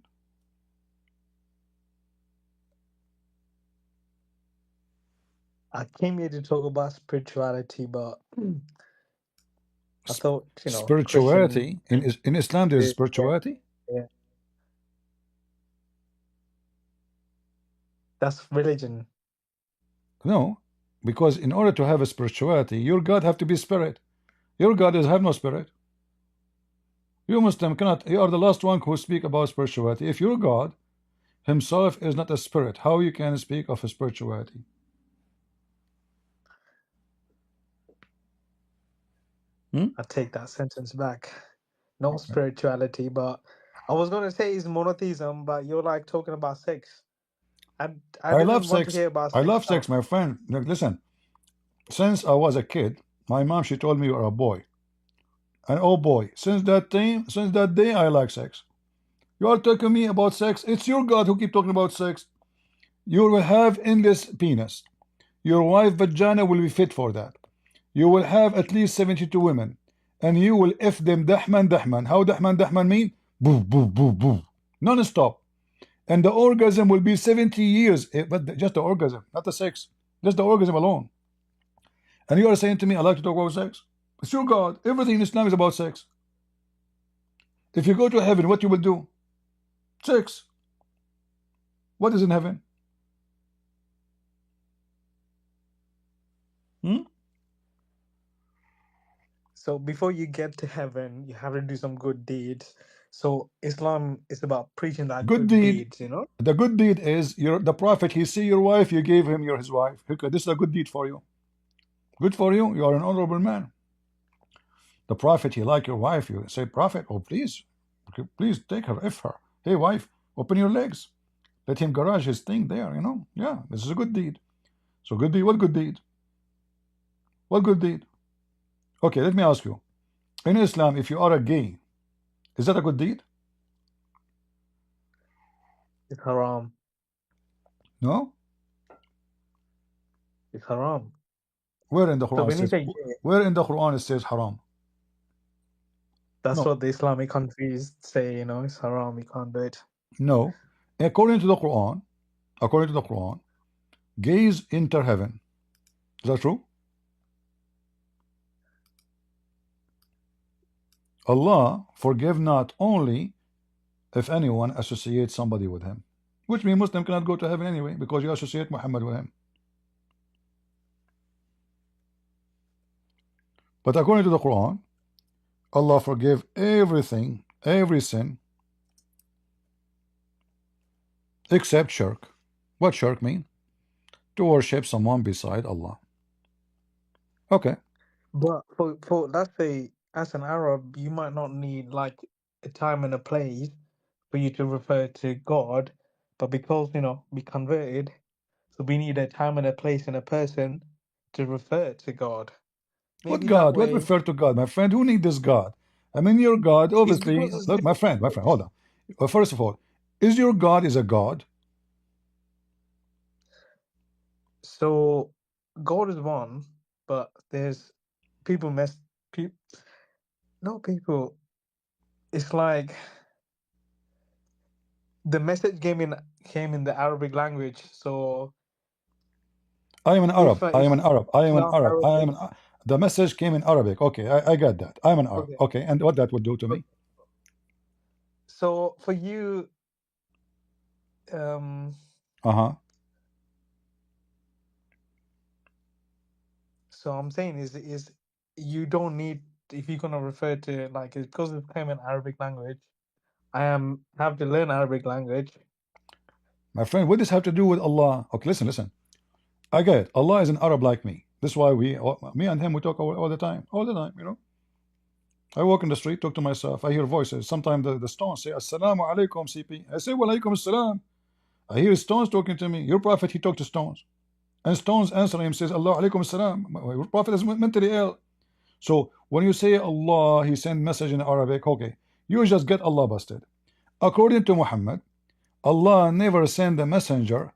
I came here to talk about spirituality, but I thought, you know, spirituality Christian, in Islam, there's spirituality. Yeah. That's religion. No, because in order to have a spirituality, your God have to be spirit. Your God is have no spirit. You Muslim cannot. You are the last one who speak about spirituality. If your God himself is not a spirit, how you can speak of a spirituality? I take that sentence back. Not spirituality, but I was going to say it's monotheism, but you're like talking about sex. I didn't love want sex. to hear about I sex love stuff. sex, my friend. Look, listen. Since I was a kid, my mom, she told me you're a boy. And oh boy, since that day, I like sex. You are talking me about sex. It's your God who keep talking about sex. You will have endless penis. Your wife vagina will be fit for that. You will have at least 72 women. and you will F them dahman dahman. How dahman dahman mean? Boo, boo, boo, boo. Non-stop. And the orgasm will be 70 years. But just the orgasm, not the sex. Just the orgasm alone. And you are saying to me, I like to talk about sex. It's your God. Everything in Islam is about sex. If you go to heaven, what you will do? Sex. What is in heaven? Hmm? So before you get to heaven, you have to do some good deeds. So Islam is about preaching that Good good deed. deeds, you know? The good deed is the prophet. He see your wife, you gave him his wife. Okay, this is a good deed for you. Good for you. You are an honorable man. The prophet, he like your wife. You say, prophet, oh please, okay, please take her, if her. Hey wife, open your legs. Let him garage his thing there. You know, yeah, this is a good deed. So good deed. What good deed? What good deed? Okay, let me ask you. In Islam, if you are a gay, is that a good deed? It's haram. No. It's haram. Where in the So Quran it when you says? say gay, Where in the Quran it says haram? that's No, what the Islamic countries say, you know, it's haram, you can't do it. no. According to the Quran, gays enter heaven. Is that true? Allah forgive not only if anyone associates somebody with him, which means Muslim cannot go to heaven anyway because you associate Muhammad with him. But according to the Quran, Allah forgive everything, every sin, except shirk. What shirk mean? To worship someone beside Allah. Okay. But for let's say as an Arab, you might not need like a time and a place for you to refer to God, but because you know we converted, so we need a time and a place and a person to refer to God. What Maybe that God? What way, refer to God? My friend, who need this God? I mean, your God, it's obviously, because it's look, different my friend, language. hold on. First of all, is your God is a God? So God is one, but there's people mess people no people. It's like the message came in the Arabic language. So I am an if Arab. I am an Arab. I am an Islam Arab. I Arabic, am an, the message came in Arabic. Okay, I got that. I'm an Arab. okay. Okay, and what that would do to me? So for you, um, Uh-huh. so I'm saying is you don't need if you're gonna refer to like it's because it came in Arabic language. I am have to learn Arabic language. My friend, what does this have to do with Allah? Okay, listen, listen. I get it. Allah is an Arab like me. This is why me and him, we talk all the time. All the time, you know. I walk in the street, talk to myself. I hear voices. Sometimes the stones say, Assalamu alaikum, CP. I say, Wa alaikum assalam. I hear stones talking to me. Your prophet, he talked to stones. And stones answer him, says, Allah alaikum assalam. Your prophet is mentally ill. So when you say Allah, he sent message in Arabic, okay, you just get Allah busted. According to Muhammad, Allah never sent a messenger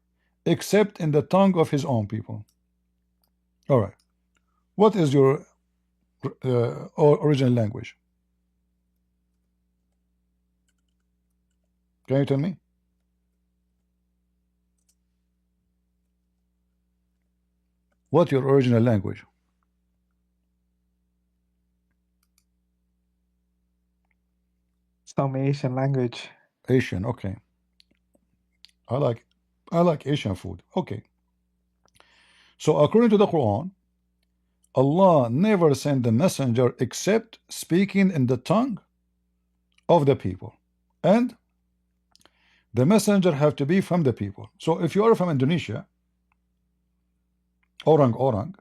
except in the tongue of his own people. All right. What is your original language? Can you tell me? What's your original language? Some Asian language. Asian. Okay. I like I like Asian food. Okay. So according to the Quran, Allah never sent the messenger except speaking in the tongue of the people. And the messenger have to be from the people. So if you are from Indonesia, orang,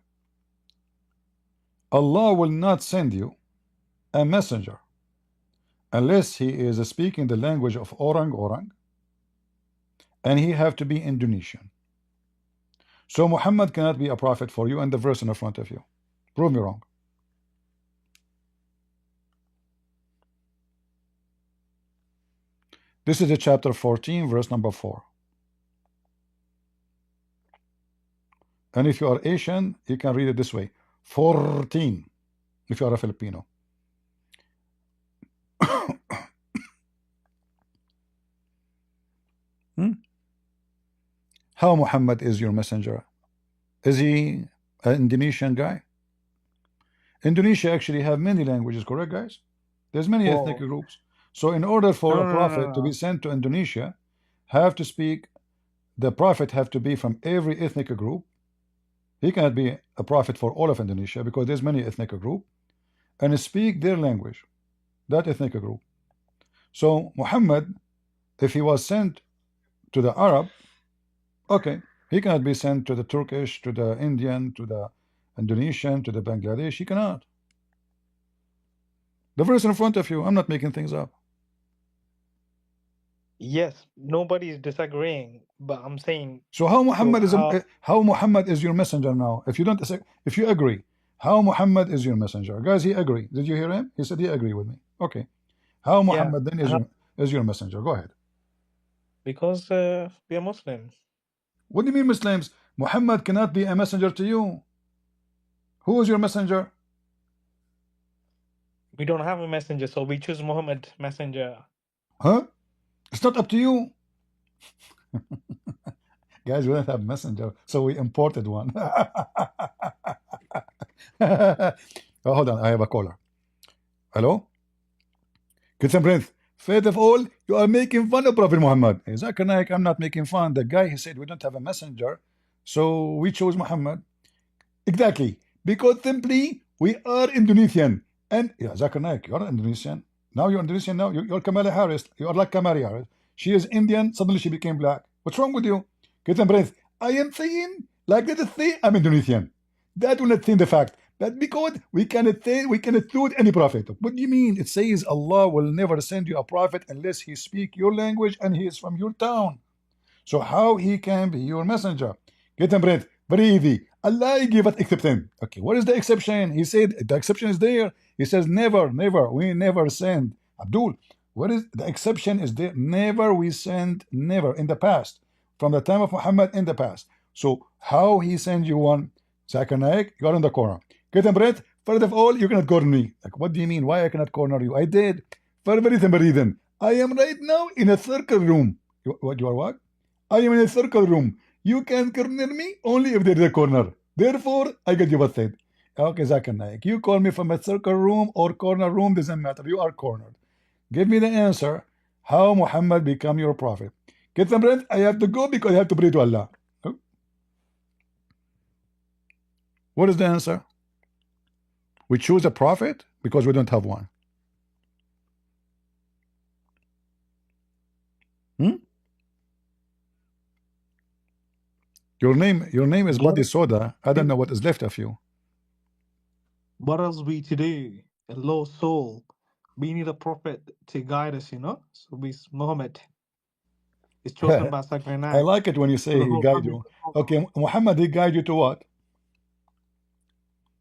Allah will not send you a messenger unless he is speaking the language of orang, and he have to be Indonesian. So Muhammad cannot be a prophet for you and the verse in the front of you. Prove me wrong. This is the chapter 14, verse number 4. And if you are Asian, you can read it this way. 14, if you are a Filipino. Hmm? How Muhammad is your messenger? Is he an Indonesian guy? Indonesia actually have many languages, correct, guys? There's many ethnic Whoa. groups. So in order for No, a no, no, prophet no, to be no. sent to Indonesia, have to speak, the prophet have to be from every ethnic group. He cannot be a prophet for all of Indonesia because there's many ethnic group and speak their language, that ethnic group. So Muhammad, if he was sent to the Arab, okay, he cannot be sent to the Turkish, to the Indian, to the Indonesian, to the Bangladesh. He cannot. The verse in front of you, I'm not making things up. Yes, nobody's disagreeing, but I'm saying, So how so Muhammad is how? how Muhammad is your messenger now? If you don't, if you agree, how Muhammad is your messenger, guys? He agree. Did you hear him? He said he agree with me. Okay. How Yeah, Muhammad then how, is your messenger? Go ahead. because we are Muslim. What do you mean, Muslims? Muhammad cannot be a messenger to you. Who is your messenger? We don't have a messenger, so we choose Muhammad messenger. Huh? It's not up to you, guys. We don't have messenger, so we imported one. Oh, hold on, I have a caller. Hello. Kids and Prince, first of all, you are making fun of Prophet Muhammad. Zakir Naik, I'm not making fun. The guy, he said we don't have a messenger, so we chose Muhammad. Exactly. Because simply we are Indonesian. And yeah, Zakir Naik, you're Indonesian. Now you're Indonesian now. You're Kamala Harris. You are like Kamala Harris. She is Indian, suddenly she became black. What's wrong with you? Kids and Prince, I am saying, like let us say I'm Indonesian. That will not change the fact. But because we cannot say, we cannot choose any prophet. What do you mean? It says Allah will never send you a prophet unless he speak your language and he is from your town. So how he can be your messenger? Get him bread. Very easy. Allah give us exception. Okay, what is the exception? He said the exception is there. He says never, never. We never send. Abdul, what is the exception is there? Never we send, never in the past. From the time of Muhammad in the past. So how he send you one? Zakir Naik, you are in the corner. Get him bread. First of all, you cannot corner me. Like, what do you mean? Why I cannot corner you? I did. For very simple reason. I am right now in a circle room. What you are what? I am in a circle room. You can corner me only if there is a corner. Therefore, I get you what said. Okay, Zakir Naik. You call me from a circle room or corner room, doesn't matter. You are cornered. Give me the answer. How Muhammad become your prophet? Get some friends. I have to go because I have to pray to Allah. Oh, what is the answer? We choose a prophet because we don't have one. Hmm? Your name is What, Bloody Soda. I don't know what is left of you. what else we to do? A lost soul. We need a prophet to guide us, you know? So we Muhammad is chosen by I Sakranag. like it when you So say the he whole guide family you. could follow. Okay, Muhammad, he guide you to what?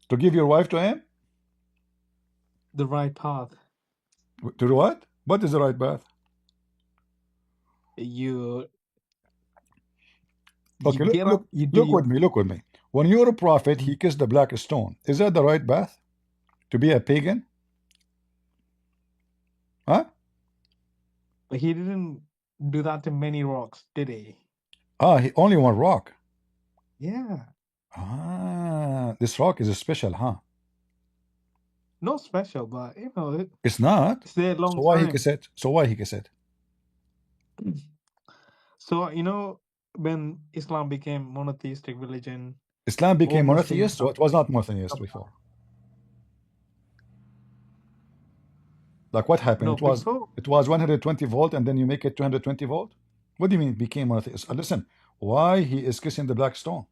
To give your wife to him? The right path. To do what? What is the right path? You Okay, get up, you do look your with me, look with me. When you're a prophet, he kissed the black stone. Is that the right path? To be a pagan? Huh? but he didn't do that to many rocks, did he? Ah, he only one rock. Yeah. Ah, this rock is special, huh? Not special, but It's not. it's there a So long why he time. kiss it? So why he kiss it? So when Islam became monotheistic religion, Islam all became Muslims monotheist, so it was not monotheist before. Like what happened? no before It was 120 volt and then you make it 220 volt? What do you mean it became monotheist? Listen, why he is kissing the black stone?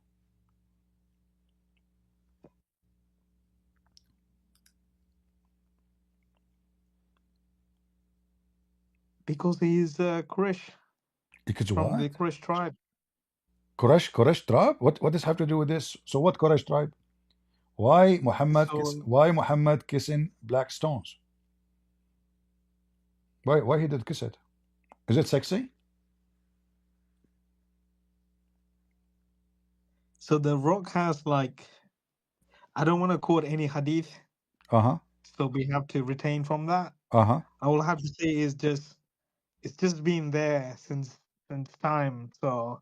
because he's Quraysh Because from what? the Quraysh tribe. Quraysh tribe? What does have to do with this? So what Quraysh tribe? So Why Muhammad kissing black stones? Why he did kiss it? Is it sexy? so the rock has like I don't want to quote any hadith. Uh-huh. so we have to retain from that. Uh-huh. I will have to say it's just been there since time. So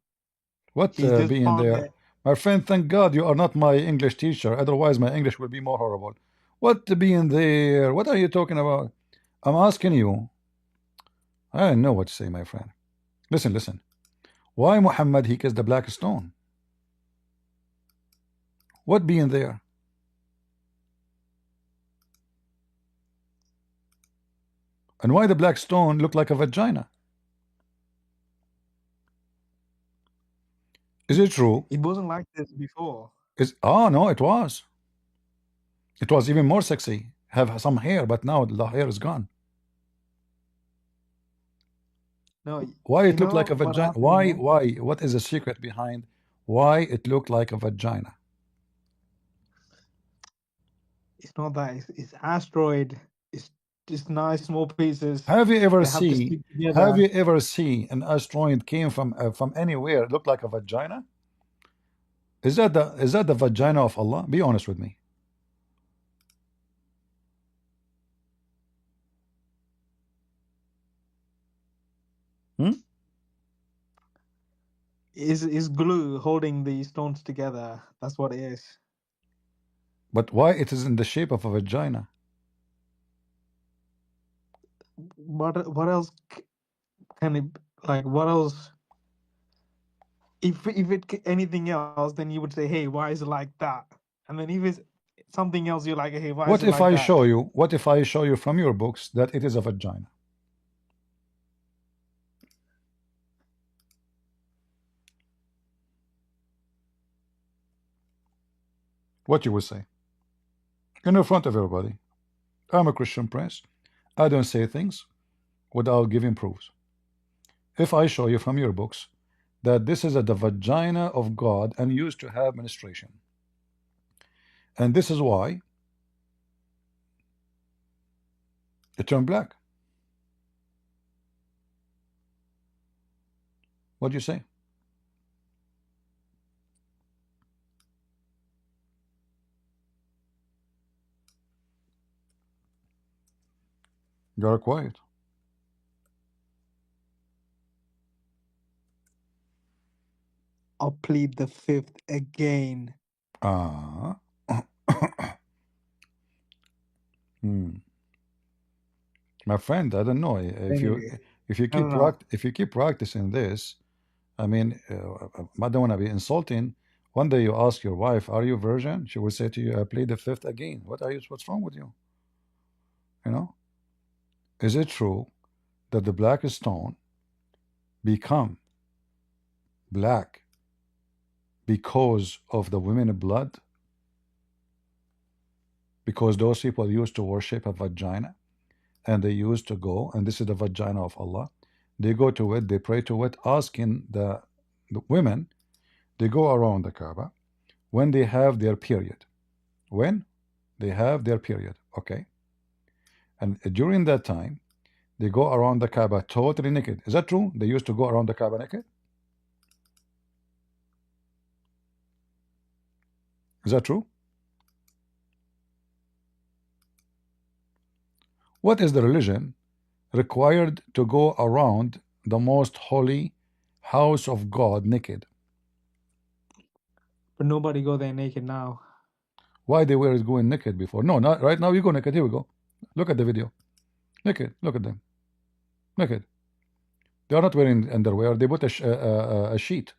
What he just being found there? it. My friend, thank God you are not my English teacher. Otherwise, my English will be more horrible. What being there? What are you talking about? I'm asking you. I don't know what to say, my friend. Listen, listen. Why Muhammad he kissed the black stone? What being there? And why the black stone look like a vagina? Is it true? It wasn't like this before. Is no, it was. It was even more sexy. Have some hair, but now the hair is gone. No, Why you it looked like know a what vagina? happened, Why? yeah? Why? What is the secret behind why it looked like a vagina? It's not that. It's asteroid. It's just nice small pieces. Have you ever They have to see? stick Have together. you ever seen an asteroid came from anywhere? It looked like a vagina. Is that the vagina of Allah? Be honest with me. Hmm? Is glue holding the stones together. That's what it is. But why it is in the shape of a vagina? What else can it like? What else? If anything else, then you would say, hey, why is it like that? And then if it's something else, you're like, hey, why is What it if like I that? show you? What if I show you from your books that it is a vagina? What you would say in front of everybody? I'm a Christian prince. I don't say things without giving proofs. If I show you from your books that this is the vagina of God and used to have menstruation, and this is why it turned black, what do you say? You're quiet. I'll plead the fifth again. Ah. Hmm. My friend, I don't know if you Anyway, if you I don't keep know. if you keep practicing this. I mean, I don't want to be insulting. One day you ask your wife, "Are you virgin?" She will say to you, "I plead the fifth again." What are you? What's wrong with you? You know? Is it true that the black stone become black because of the women blood? Because those people used to worship a vagina, and they used to go, and this is the vagina of Allah. They go to it, they pray to it, asking the women. They go around the Kaaba when they have their period. When they have their period, okay? And during that time, they go around the Kaaba totally naked. Is that true? They used to go around the Kaaba naked? Is that true? What is the religion required to go around the most holy house of God naked? But nobody go there naked now. Why they were going naked before? No, not right now. You go naked. Here we go. Look at the video. Naked. Look at them. Naked. They are not wearing underwear. They put a sheet.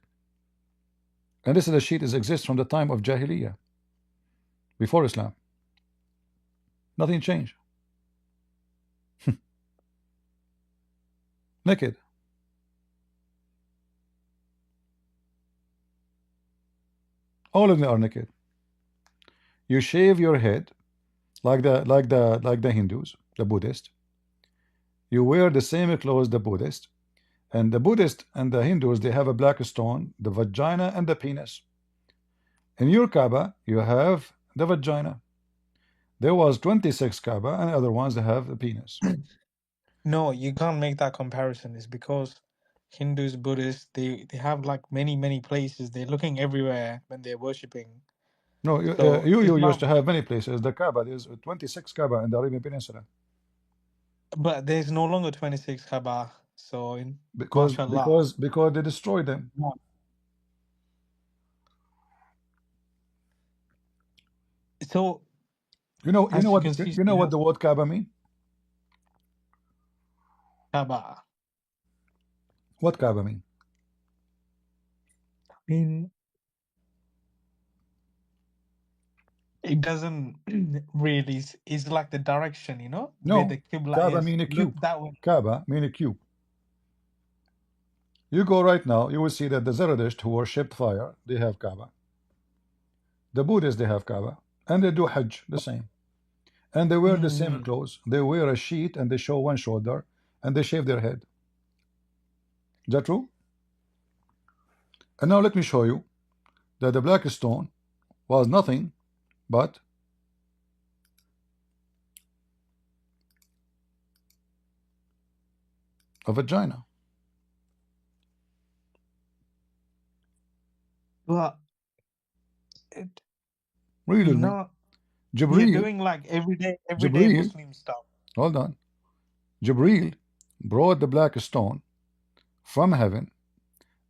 And this is a sheet that exists from the time of Jahiliyyah, before Islam. Nothing changed. Naked. All of them are naked. You shave your head like the Hindus, the Buddhists. You wear the same clothes the Buddhist. And the Buddhist and the Hindus, they have a black stone, the vagina and the penis. In your Kaaba, you have the vagina. There was 26 Kaaba, and other ones that have the penis. No, you can't make that comparison. It's because Hindus, Buddhists, they have like many places. They're looking everywhere when they're worshiping. No, So you used to Islam, have many places. The Kaaba, there's 26 Kaaba in the Arabian Peninsula but there's no longer 26 Kaaba. So in because mashallah. because because they destroyed them. Yeah. So You know as you what can see, you know what the word Kaaba mean? Kaaba. What Kaaba mean? In it doesn't really it's like the direction, where No, the Qibla Kaaba is. mean a Look cube. that way. Kaaba mean a cube. You go right now, you will see that the Zoroastrians who worship fire, they have Kaaba. The Buddhists, they have Kaaba, and they do Hajj the same. And they wear the same Mm. clothes. They wear a sheet and they show one shoulder, and they shave their head. Is that true? And now let me show you that the black stone was nothing but a vagina. But it, Read with me. you're Jibreel, doing like everyday Jibreel, Muslim stuff. hold on. Jibreel brought the black stone from heaven,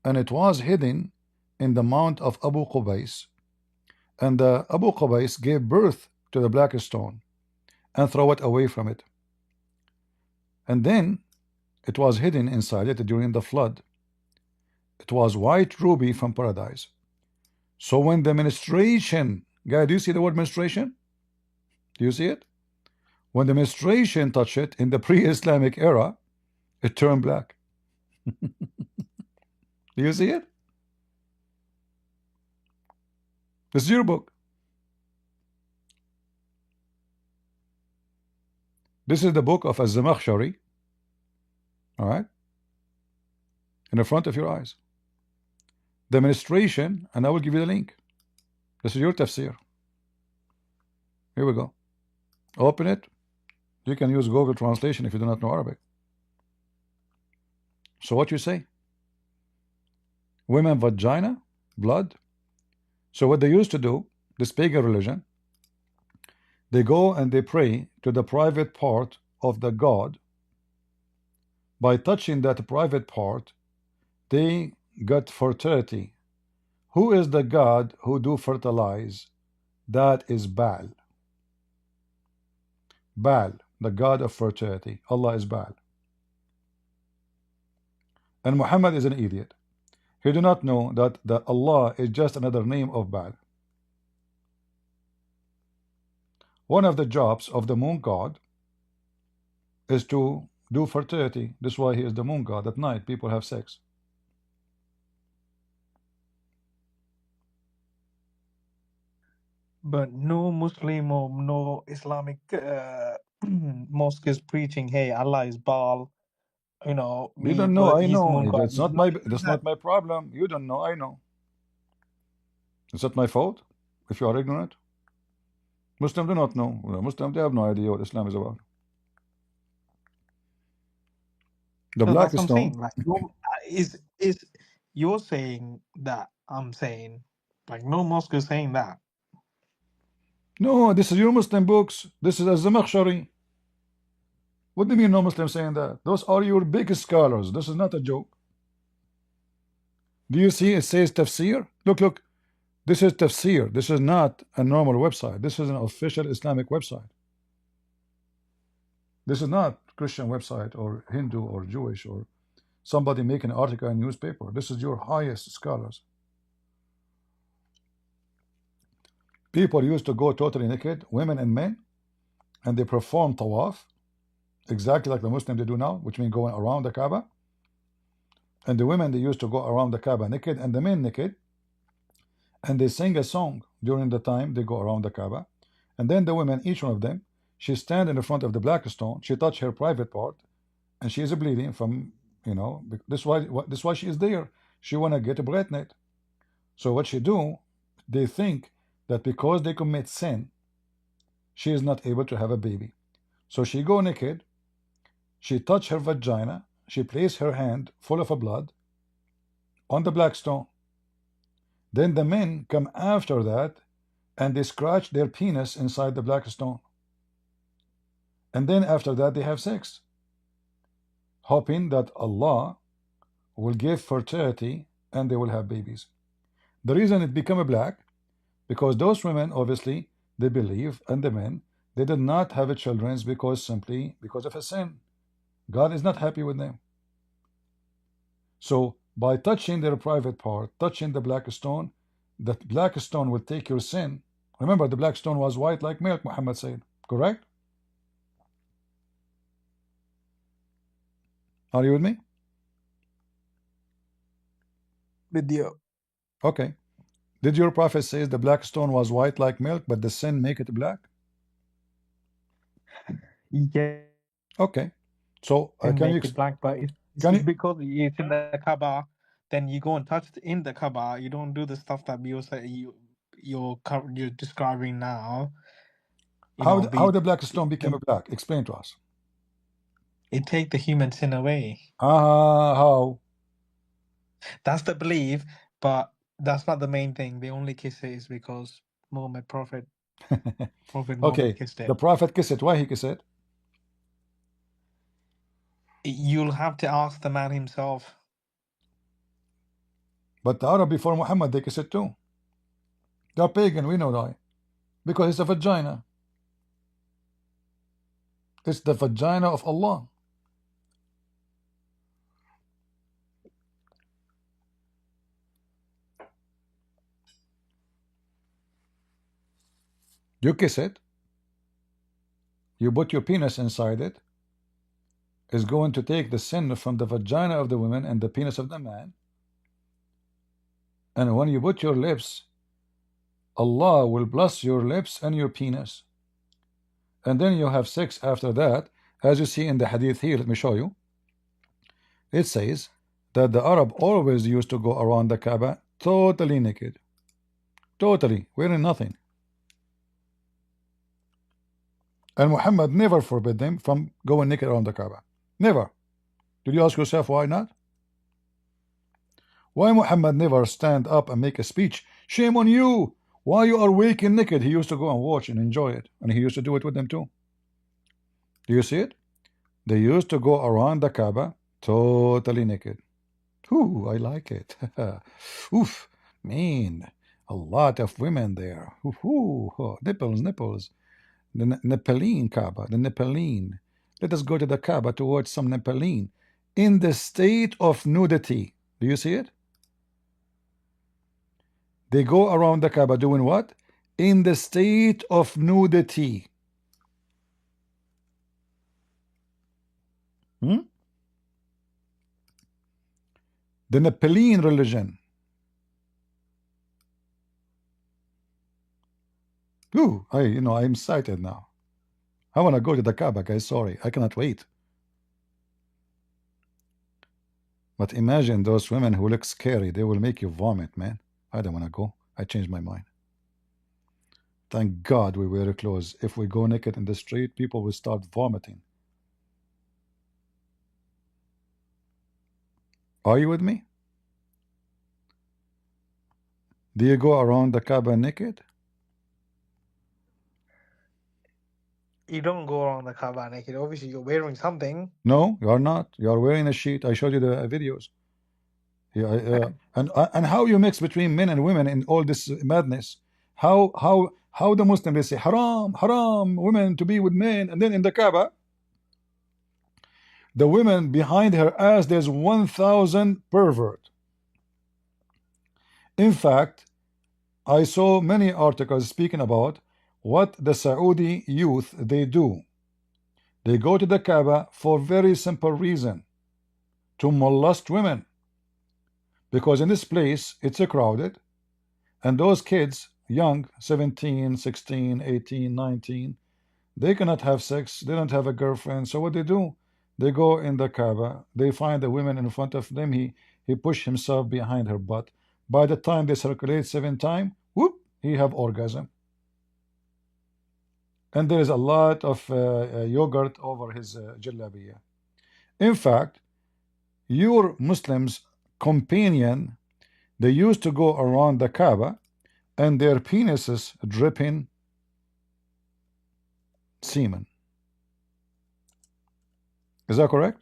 and it was hidden in the mount of Abu Qubais. And the Abu Qubais gave birth to the black stone and throw it away from it. And then it was hidden inside it during the flood. It was white ruby from paradise. So when the menstruation, guy, do you see the word menstruation? Do you see it? When the menstruation touched it in the pre-Islamic era, it turned black. Do you see it? This is your book. This is the book of Az-Zamakhshari, all right, in the front of your eyes. The menstruation, and I will give you the link. This is your tafsir. Here we go. Open it. You can use Google Translation if you do not know Arabic. So what you say? Women vagina, blood. So what they used to do, this pagan religion, they go and they pray to the private part of the god. By touching that private part, they got fertility. Who is the god who do fertilize? That is Baal. Baal, the god of fertility. Allah is Baal. And Muhammad is an idiot. He do not know that the Allah is just another name of Baal. One of the jobs of the moon god is to do fertility. That's why he is the moon god. At night, people have sex. But no Muslim or no Islamic mosque is preaching, hey, Allah is Baal, You don't know, but I he's know. moon god. Nobody says That's that. not my problem. You don't know, I know. Is that my fault if you are ignorant? Muslims do not know. Muslims, they have no idea what Islam is about. The So black that's what I'm stone. saying. Like, is you're saying that I'm saying, like, no mosque is saying that. No, this is your Muslim books. This is Az-Zamakhshari. What do you mean no Muslim saying that? Those are your biggest scholars. This is not a joke. Do you see it says tafsir? Look, look. This is tafsir. This is not a normal website. This is an official Islamic website. This is not Christian website or Hindu or Jewish or somebody making an article in newspaper. This is your highest scholars. People used to go totally naked, women and men, and they perform tawaf, exactly like the Muslims they do now, which means going around the Kaaba. And the women, they used to go around the Kaaba naked, and the men naked, and they sing a song during the time they go around the Kaaba. And then the women, each one of them, she stand in the front of the black stone, she touch her private part, and she is bleeding from, this is why she is there. She want to get pregnant. So what she do, they think that because they commit sin, she is not able to have a baby. So she go naked, she touch her vagina, she place her hand full of blood on the black stone. Then the men come after that and they scratch their penis inside the black stone. And then after that, they have sex, hoping that Allah will give fertility and they will have babies. The reason it became a black, because those women, obviously, they believe, and the men, they did not have a children because simply because of a sin. God is not happy with them. So by touching their private part, touching the black stone, that black stone will take your sin. Remember, the black stone was white like milk, Muhammad said. Correct? Are you with me? With you. Okay. Did your prophet say the black stone was white like milk, but the sin make it black? Yeah. Okay. So Can can you make it black, but can it's you because it's in the Kaaba. Then you go and touch it in the Kaaba. You don't do the stuff that you're describing now. You know, how the black stone became a black? Explain to us. it take the human sin away. How? That's the belief, but that's not the main thing. They only kiss it is because Prophet Muhammad Okay. kissed The it. prophet kissed it. Why he kissed it? You'll have to ask the man himself. But the Arab before Muhammad, they kissed it too. They're pagan, we know why. Because it's a vagina. It's the vagina of Allah. You kiss it, you put your penis inside it, is going to take the sin from the vagina of the woman and the penis of the man. And when you put your lips, Allah will bless your lips and your penis. And then you have sex after that. As you see in the hadith here, let me show you. It says that the Arab always used to go around the Kaaba totally naked. Totally, wearing nothing. And Muhammad never forbid them from going naked around the Kaaba. Never. Did you ask yourself why not? Why Muhammad never stand up and make a speech? Shame on you! Why you are waking naked? He used to go and watch and enjoy it. And he used to do it with them too. Do you see it? They used to go around the Kaaba totally naked. Ooh, I like it. Oof, man. A lot of women there. Ooh, oh, nipples, nipples. The Nepalese Kaaba, the Nepalese. Let us go to the Kaaba to watch some Nepalese in the state of nudity. Do you see it? They go around the Kaaba doing what? In the state of nudity. The Nepalese religion. Ooh, I'm excited now. I want to go to the Kaaba, guys. Sorry, I cannot wait. But imagine those women who look scary. They will make you vomit, man. I don't want to go. I changed my mind. Thank God we wear clothes. If we go naked in the street, people will start vomiting. Are you with me? Do you go around the Kaaba naked? You don't go around the Kaaba naked. Obviously, you're wearing something. No, you are not. You are wearing a sheet. I showed you the videos. Yeah, and how you mix between men and women in all this madness? How the Muslim they say haram, haram, women to be with men, and then in the Kaaba, the women behind her ass there's 1,000 pervert. In fact, I saw many articles speaking about what the Saudi youth they do. They go to the Kaaba for very simple reason, to molest women. Because in this place, it's a crowded, and those kids, young, 17, 16, 18, 19, they cannot have sex, they don't have a girlfriend, so what they do? They go in the Kaaba, they find the women in front of them, he push himself behind her butt. By the time they circulate 7 times, whoop, he have orgasm. And there is a lot of yogurt over his jalabiya. In fact, your Muslims companion, they used to go around the Kaaba and their penises dripping semen. Is that correct?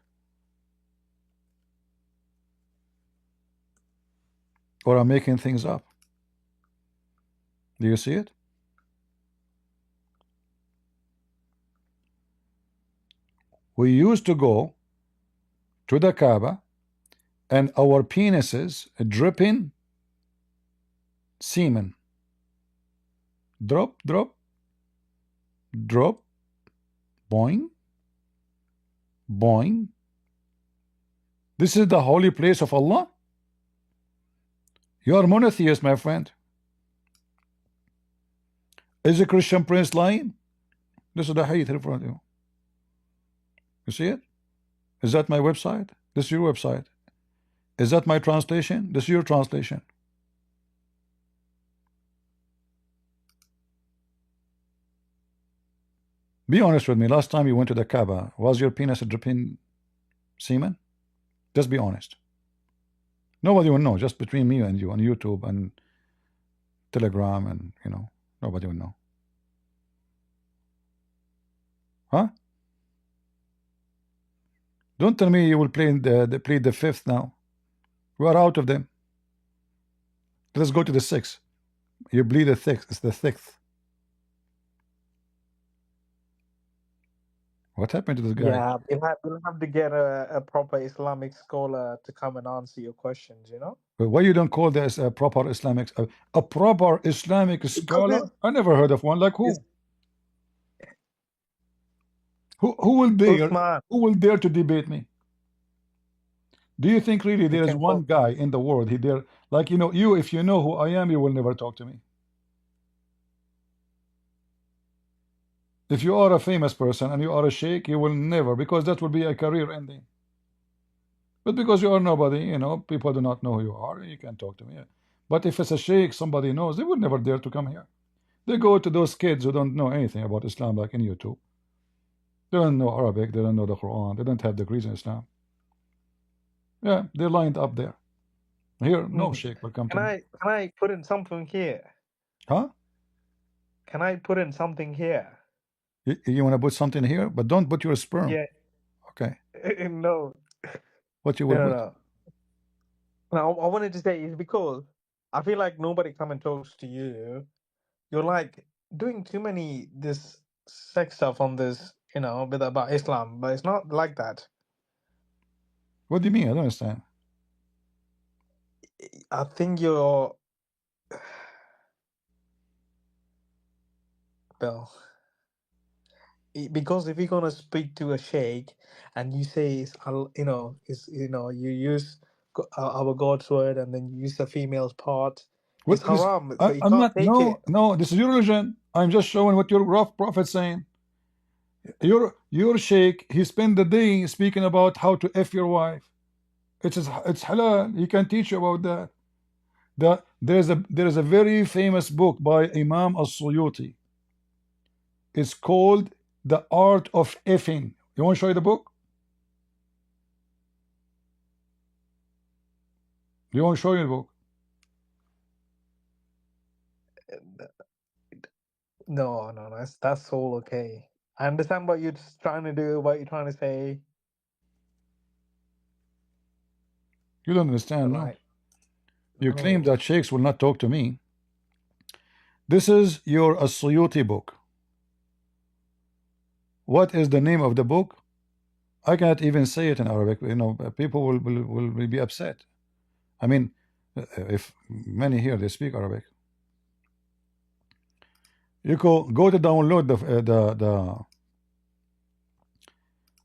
Or I'm making things up? Do you see it? We used to go to the Kaaba and our penises dripping semen. Drop, drop, drop, boing, boing. This is the holy place of Allah? You are monotheist, my friend. Is a Christian prince lying? This is the hadith in front of you. You see it? Is that my website? This is your website. Is that my translation? This is your translation. Be honest with me. Last time you went to the Kaaba, was your penis dripping semen? Just be honest. Nobody will know. Just between me and you on YouTube and Telegram, and nobody will know. Huh? Don't tell me you will plead the fifth now. We are out of them. Let's go to the sixth. You bleed the sixth. It's the sixth. What happened to this guy? Yeah, we'll have to get a proper Islamic scholar to come and answer your questions, But why you don't call this a proper Islamic scholar? I never heard of one. Like who? Who will dare? Usman. Who will dare to debate me? Do you think really there is one guy in the world he dare? Like you, if you know who I am, you will never talk to me. If you are a famous person and you are a sheikh, you will never, because that will be a career ending. But because you are nobody, people do not know who you are, you can talk to me. But if it's a sheikh, somebody knows, they would never dare to come here. They go to those kids who don't know anything about Islam, like in YouTube. They don't know Arabic, they don't know the Quran, they don't have degrees in Islam. Yeah, they're lined up there. Here, no sheikh will come to me. Can I put in something here? Huh? Can I put in something here? You want to put something here, but don't put your sperm. Yeah. Okay. No. What you will put? No. No, I wanted to say is because I feel like nobody come and talks to you. You're like doing too many this sex stuff on this, about Islam, but it's not like that. What do you mean? I don't understand. I think you're well, because if you're gonna speak to a sheikh and you say you use our God's word and then you use the female's part, it's haram. So you I'm can't not. take it. No. This is your religion. I'm just showing what your rough prophet's saying. Your sheikh, he spent the day speaking about how to f your wife. It's halal. He can teach you about that. There is a very famous book by Imam As-Suyuti. It's called The Art of Effing. You want to show you the book? You want to show you the book? No, that's all okay. I understand what you're trying to do, what you're trying to say. You don't understand, no? You claim that sheikhs will not talk to me. This is your As-Suyuti book. What is the name of the book? I cannot even say it in Arabic. People will be upset. I mean, if many here they speak Arabic. You go to download the.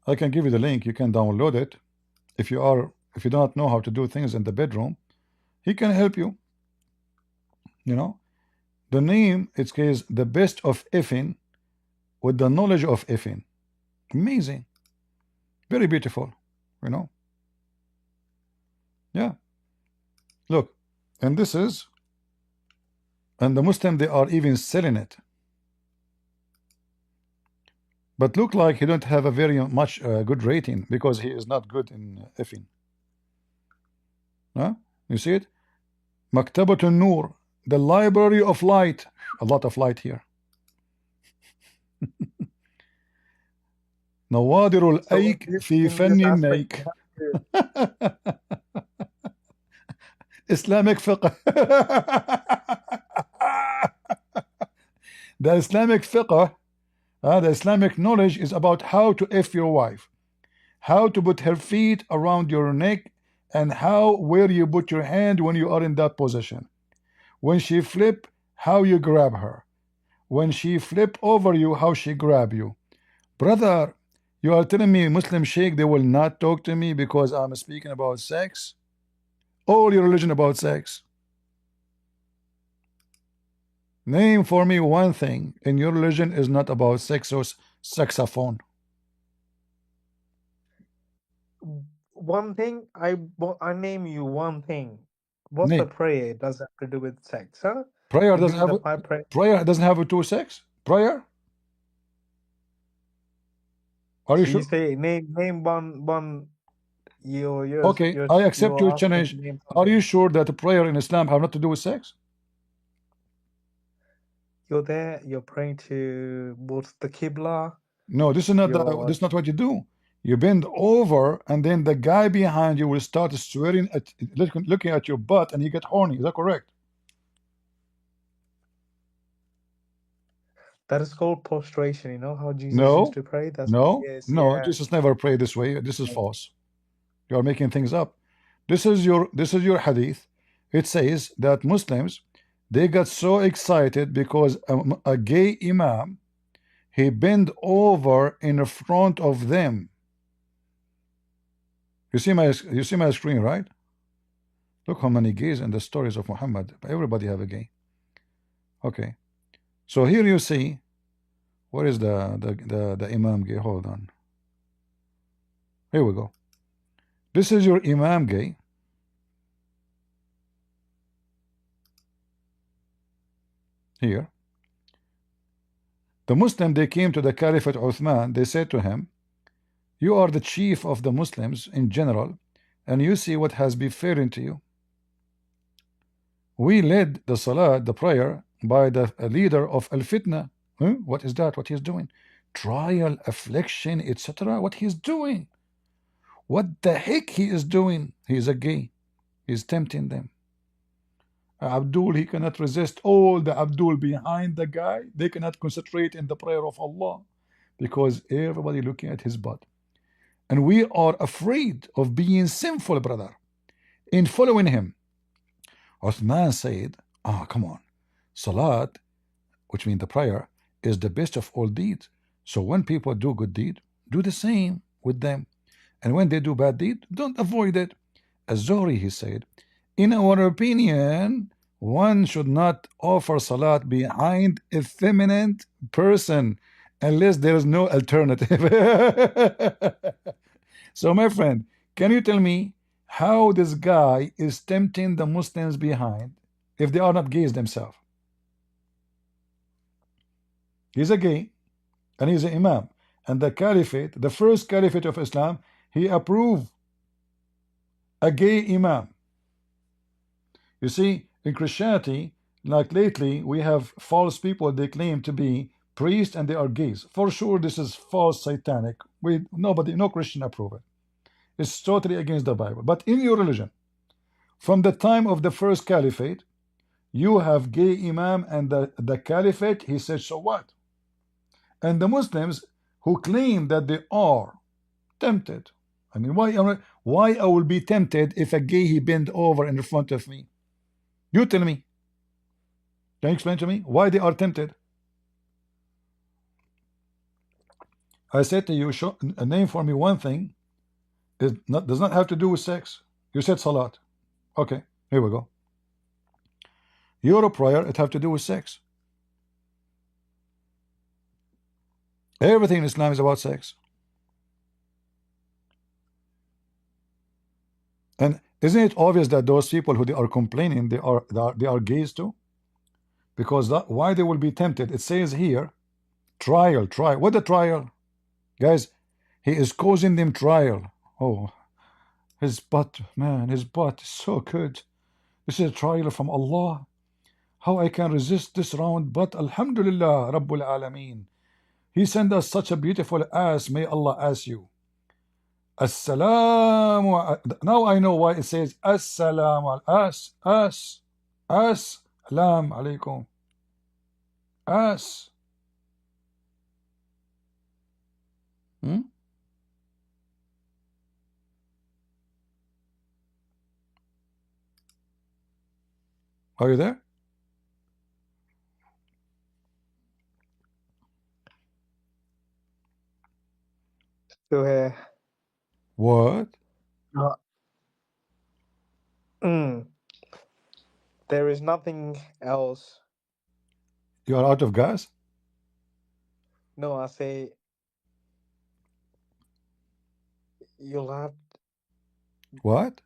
I can give you the link. You can download it. If you do not know how to do things in the bedroom, he can help you. The name, it says The Best of Effing with the Knowledge of Effing. Amazing. Very beautiful. Yeah. Look, and this is, and the Muslim, they are even selling it. But look like he don't have a very much good rating because he is not good in effing. Huh? You see it? Maktabatun Nur, the library of light. A lot of light here. نوادر So الأيك في in this فن aspect, النيك. you have to, Islamic fiqh. The Islamic fiqh, the Islamic knowledge is about how to F your wife, how to put her feet around your neck, and how where you put your hand when you are in that position. When she flip, how you grab her. When she flip over you, how she grab you. Brother, you are telling me Muslim sheikh they will not talk to me because I'm speaking about sex? All your religion about sex. Name for me one thing in your religion is not about sex or saxophone. one thing, I name you one thing. What's the Name. prayer? Does it have to do with sex, huh? Prayer You doesn't give me have the five prayer. prayer doesn't have a two sex. Prayer? Are you So you sure? say name one. Okay, I accept You're your asking challenge. name Are you something. sure that prayer in Islam have not to do with sex? You're there. You're praying to towards the Qibla. No, this is not You're this is not what you do. You bend over, and then the guy behind you will start swearing at looking at your butt, and you get horny. Is that correct? that is called prostration. You know how Jesus used No, to pray. That's what no, it is. no. Yeah. Jesus never prayed this way. This is Yeah. false. You are making things up. This is your hadith. It says that Muslims they got so excited because a gay imam he bent over in front of them. You see my screen, right? Look how many gays in the stories of Muhammad. Everybody have a gay. Okay. So here you see what is the imam gay. Hold on. Here we go. This is your imam gay. Here. The Muslim they came to the Caliphate Uthman, they said to him, you are the chief of the Muslims in general, and you see what has befallen to you. We led the Salat, the prayer, by the leader of Al-Fitna. What is that? What he's doing? Trial, affliction, etc. What he's doing? What the heck he is doing? He is a gay. He's tempting them. Abdul, he cannot resist. All the Abdul behind the guy, they cannot concentrate in the prayer of Allah because everybody looking at his butt. And we are afraid of being sinful, brother, in following him. Uthman said, come on. Salat, which means the prayer, is the best of all deeds. So when people do good deed, do the same with them. And when they do bad deed, don't avoid it. As Zohri, he said, in our opinion, one should not offer salat behind a feminine person unless there is no alternative. So my friend, can you tell me how this guy is tempting the Muslims behind if they are not gays themselves? He's a gay and he's an imam. And the caliphate, the first caliphate of Islam, he approved a gay imam. You see, in Christianity, like lately, we have false people, they claim to be priests and they are gays. For sure, this is false, satanic. No Christian approve it. It's totally against the Bible. But in your religion, from the time of the first caliphate, you have gay imam and the caliphate, he said, so what? And the Muslims who claim that they are tempted. I mean, why I will be tempted if a gay he bend over in front of me? You tell me. Can you explain to me why they are tempted? I said to you, show a name for me one thing. It does not have to do with sex. You said salat. Okay, here we go. Your prayer, it have to do with sex. Everything in Islam is about sex. And isn't it obvious that those people who they are complaining, they are gays too? Because why they will be tempted? It says here, trial. What the trial? Guys, he is causing them trial. Oh, his butt, man, his butt is so good. This is a trial from Allah. how I can resist this round, but Alhamdulillah, Rabbul Alameen. He sent us such a beautiful ass. May Allah ask you. Assalamu. Now I know why it says Assalamu. As. Salam alaikum. As. Hmm? Are you there? Still here. What? Mm. There is nothing else. You are out of gas? No, I say you'll have. What?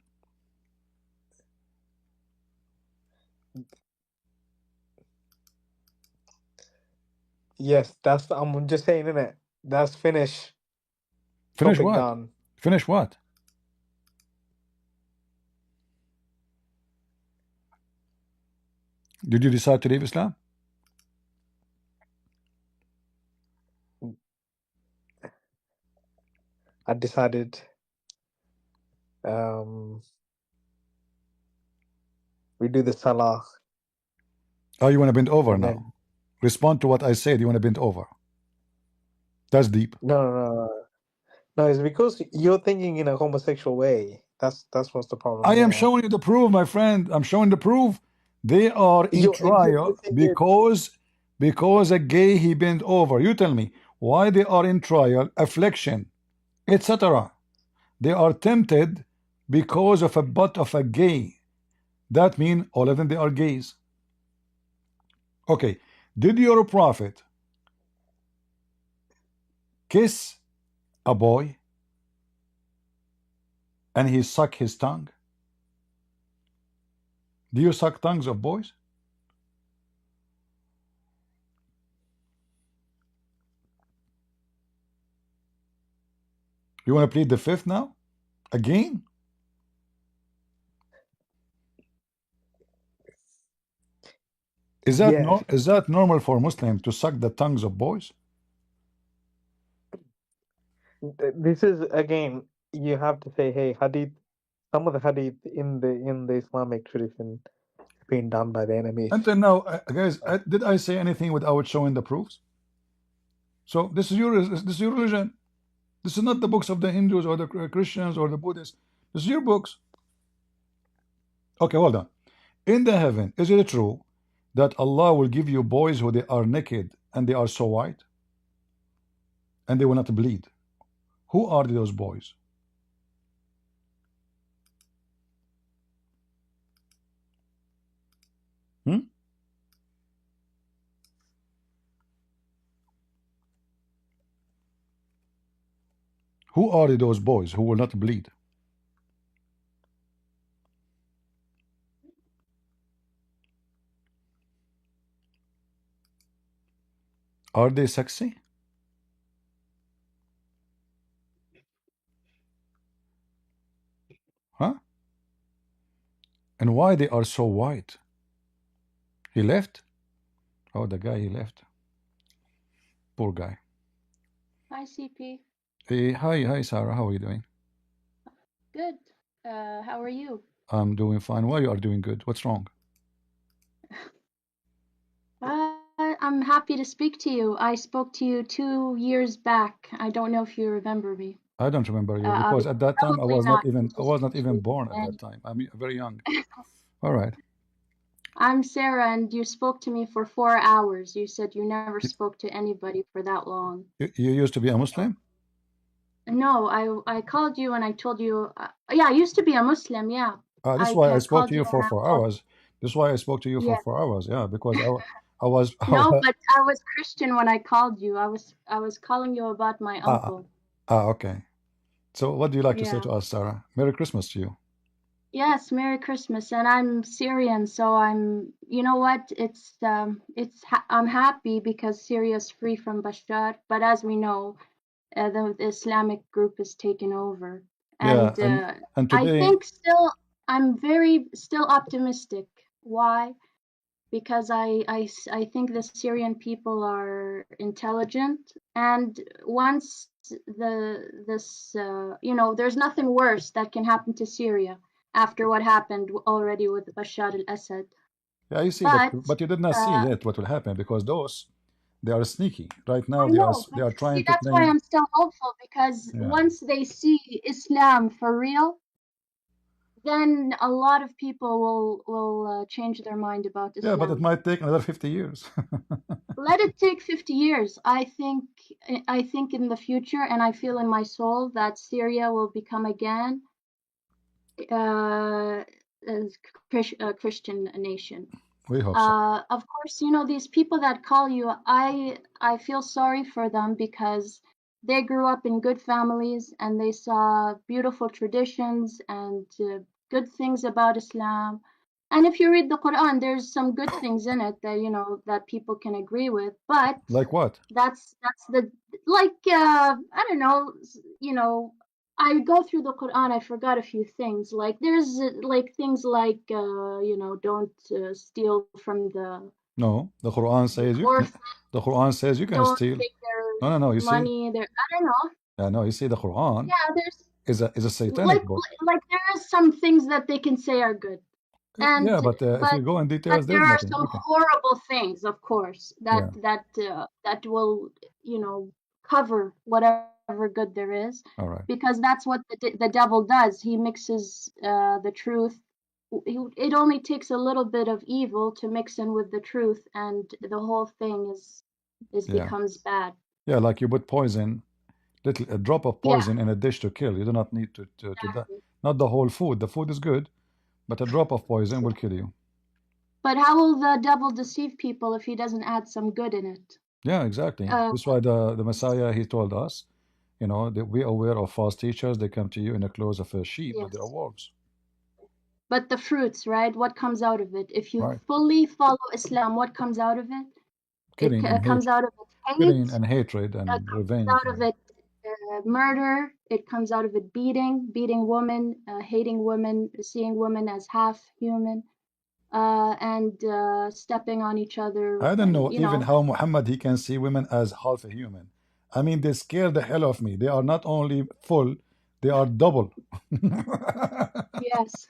Yes, that's. I'm just saying, innit? That's finish. Finish Topic what? done. Finish what? Did you decide to leave Islam? I decided. We do the salah, Oh, you want to bend over and now? then Respond to what I said. You want to bend over? That's deep. no. It's because you're thinking in a homosexual way. That's what's the problem I am there. showing you the proof, my friend. I'm showing the proof. They are in You're trial introducing it. because a gay he bent over. You tell me why they are in trial, affliction, etc. They are tempted because of a butt of a gay. That means all of them they are gays. Okay. Did your prophet kiss a boy and he suck his tongue? Do you suck tongues of boys? You want to plead the fifth now? Again? Is Yeah, that normal for Muslim to suck the tongues of boys? this is again. You have to say, hey, hadith. Some of the hadith in the Islamic tradition is being done by the enemies. Until now, guys, did I say anything without showing the proofs? So this is your religion. This is not the books of the Hindus or the Christians or the Buddhists. This is your books. Okay, hold on. In the heaven, is it true that Allah will give you boys who they are naked and they are so white and they will not bleed? Who are those boys? Hmm? Who are those boys who will not bleed? Are they sexy? Huh? And why they are so white? He left? Oh, the guy he left. Poor guy. Hi, CP. Hey, hi, Sarah. How are you doing? Good. How are you? I'm doing fine. Why you are doing good? What's wrong? I'm happy to speak to you. I spoke to you 2 years back. I don't know if you remember me. I don't remember you because at that time Probably not. I was not even born at that time. I'm very young. All right. I'm Sarah, and you spoke to me for 4 hours. You said you never spoke to anybody for that long. You used to be a Muslim? No, I called you and I told you. Yeah, I used to be a Muslim. Yeah, That's I why I spoke called to you you and for I four told. hours. That's why I spoke to you for Yeah. 4 hours. Yeah, because I was No, but I was Christian when I called you. I was calling you about my uncle. okay. So what do you like to say Yeah. to us, Sarah? Merry Christmas to you. Yes, Merry Christmas. And I'm Syrian, so you know what? I'm happy because Syria's free from Bashar. But as we know, the Islamic group is taken over. Yeah, And and I today, think still, I'm very still optimistic. Why? because I think the Syrian people are intelligent, and once there's nothing worse that can happen to Syria after what happened already with Bashar al-Assad. Yeah, you see that, But but you did not see yet what will happen, because those, they are sneaky. Right now I know, they but are see, trying to that's why claim. I'm still hopeful, because Yeah, once they see Islam for real, then a lot of people will change their mind about yeah, but it Islam. might take another 50 years. Let it take 50 years. I think in the future, and I feel in my soul that Syria will become again uh, a Christian nation. We hope so. Of course, these people that call you, I feel sorry for them, because they grew up in good families and they saw beautiful traditions and good things about Islam. And if you read the Quran, there's some good things in it that that people can agree with. But Like what? that's the like I don't know, I go through the Quran, I forgot a few things. Like there's like things like don't steal from No, the Quran the says you can. orphan, The Quran says you can don't steal. take their No, no, no. You see, money. Their I don't know. no. You see, the Quran Yeah, there's is a satanic like book. like there are some things that they can say are good, and Yeah, but if but you go in but details, there there's are nothing. some Okay. horrible things, of course, Yeah. that will cover whatever good there is, All right. because that's what the devil does. He mixes the truth. It only takes a little bit of evil to mix in with the truth, and the whole thing is Yeah. becomes bad. Yeah, like you put poison, a drop of Yeah, poison in a dish to kill. You do not need to die. exactly. Not the whole food. The food is good, but a drop of poison will kill you. But how will the devil deceive people if he doesn't add some good in it? Yeah, exactly. Uh, That's why the Messiah, he told us, that we are aware of false teachers. They come to you in the clothes of a sheep, but they are yes. wolves. But the fruits, right? What comes out of it? If you Right. fully follow Islam, what comes out of it? It Killing and hate, comes out of it killing hate, and hatred and comes revenge. out of it murder, it comes out of it beating women, hating women, seeing women as half human, and stepping on each other, I don't and know even how Muhammad, he can see women as half a human. I mean, they scare the hell of me. They are not only full, they are double. yes,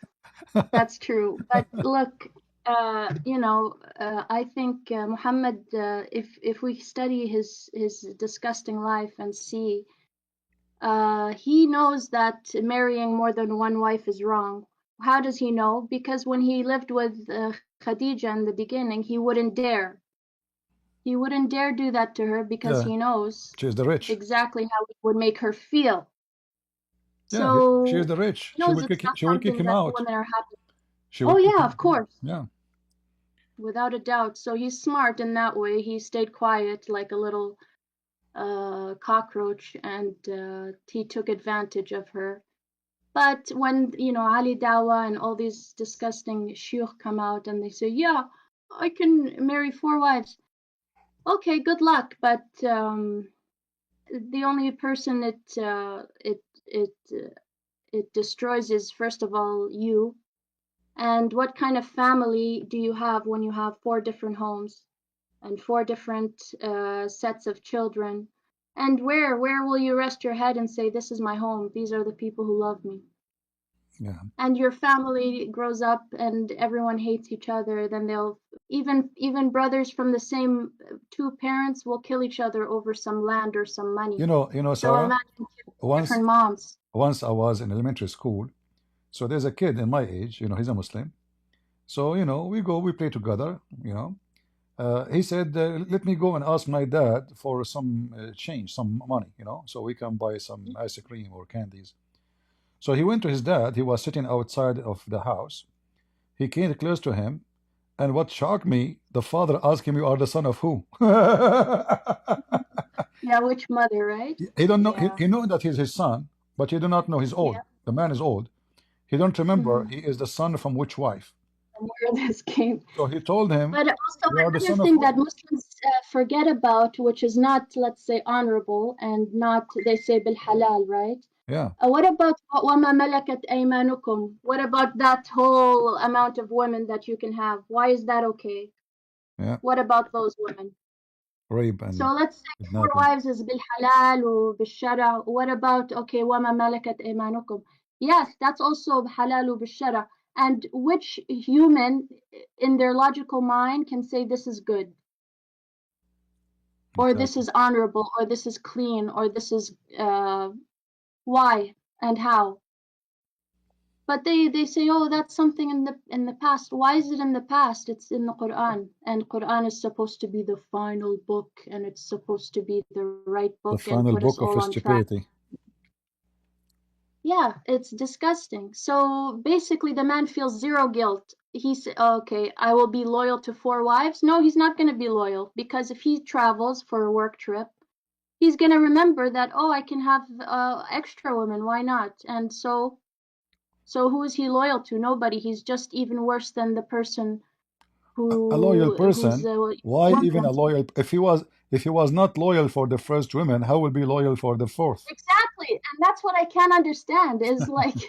that's true. But look, I think Muhammad, if we study his disgusting life and see, he knows that marrying more than one wife is wrong. How does he know? Because when he lived with Khadija in the beginning, he wouldn't dare. He wouldn't dare do that to her, because Yeah, he knows she is the rich. exactly how it would make her feel. Yeah, she is So the rich. he knows it's not She will kick something him that out. women are happy. She will Oh kick yeah, him. of course. Yeah. Without a doubt. So he's smart in that way. He stayed quiet like a little cockroach, and he took advantage of her. But when Ali Dawa and all these disgusting shuyukh come out and they say, "Yeah, I can marry 4 wives," okay, good luck. But the only person it destroys is, first of all, you. And what kind of family do you have when you have 4 different homes and 4 different sets of children? And where will you rest your head and say, "This is my home. These are the people who love me"? Yeah. And your family grows up and everyone hates each other, then they'll even brothers from the same 2 parents will kill each other over some land or some money. So Sarah, imagine once different moms. once I was in elementary school. So there's a kid in my age, he's a Muslim. So, we play together. He said, let me go and ask my dad for some change, some money, so we can buy some ice cream or candies. So he went to his dad. He was sitting outside of the house. He came close to him, and what shocked me, the father asked him, "You are the son of who?" Yeah, which mother, right? He don't know. He, Yeah. he know that he's his son, but he do not know he's old. Yeah. The man is old. He don't remember Mm-hmm. he is the son from which wife. Where this came. So he told him, But also "You are the another son of thing who?" that Muslims forget about, which is not, let's say, honorable, and not, they say bil halal, right? Yeah. What about وَمَا مَلَكَتْ أَيْمَانُكُمْ? What about that whole amount of women that you can have? Why is that okay? Yeah, What about those women? rape So and let's say 4 kidnapping. wives is بالحلال وبالشرع. What about, okay, وما ملكت أيمانكم? Yes, that's also halal وبالشرع. And which human in their logical mind can say this is good, or this Exactly. is honorable, or this is clean, or this is why and how? But they say, oh, that's something in the past. Why is it in the past? It's in the Quran, and Quran is supposed to be the final book, and it's supposed to be the right The book and final put us book of all on track. stupidity. Yeah, it's disgusting. So basically, the man feels zero guilt. He's okay, I will be loyal to 4 wives. No, he's not going to be loyal, because if he travels for a work trip, he's going to remember that, oh, I can have extra women. Why not? And so who is he loyal to? Nobody. He's just even worse than the person A loyal who's person. Why even a woman. loyal? If he was not loyal for the first woman, how will be loyal for the fourth? Exactly. And that's what I can't understand is like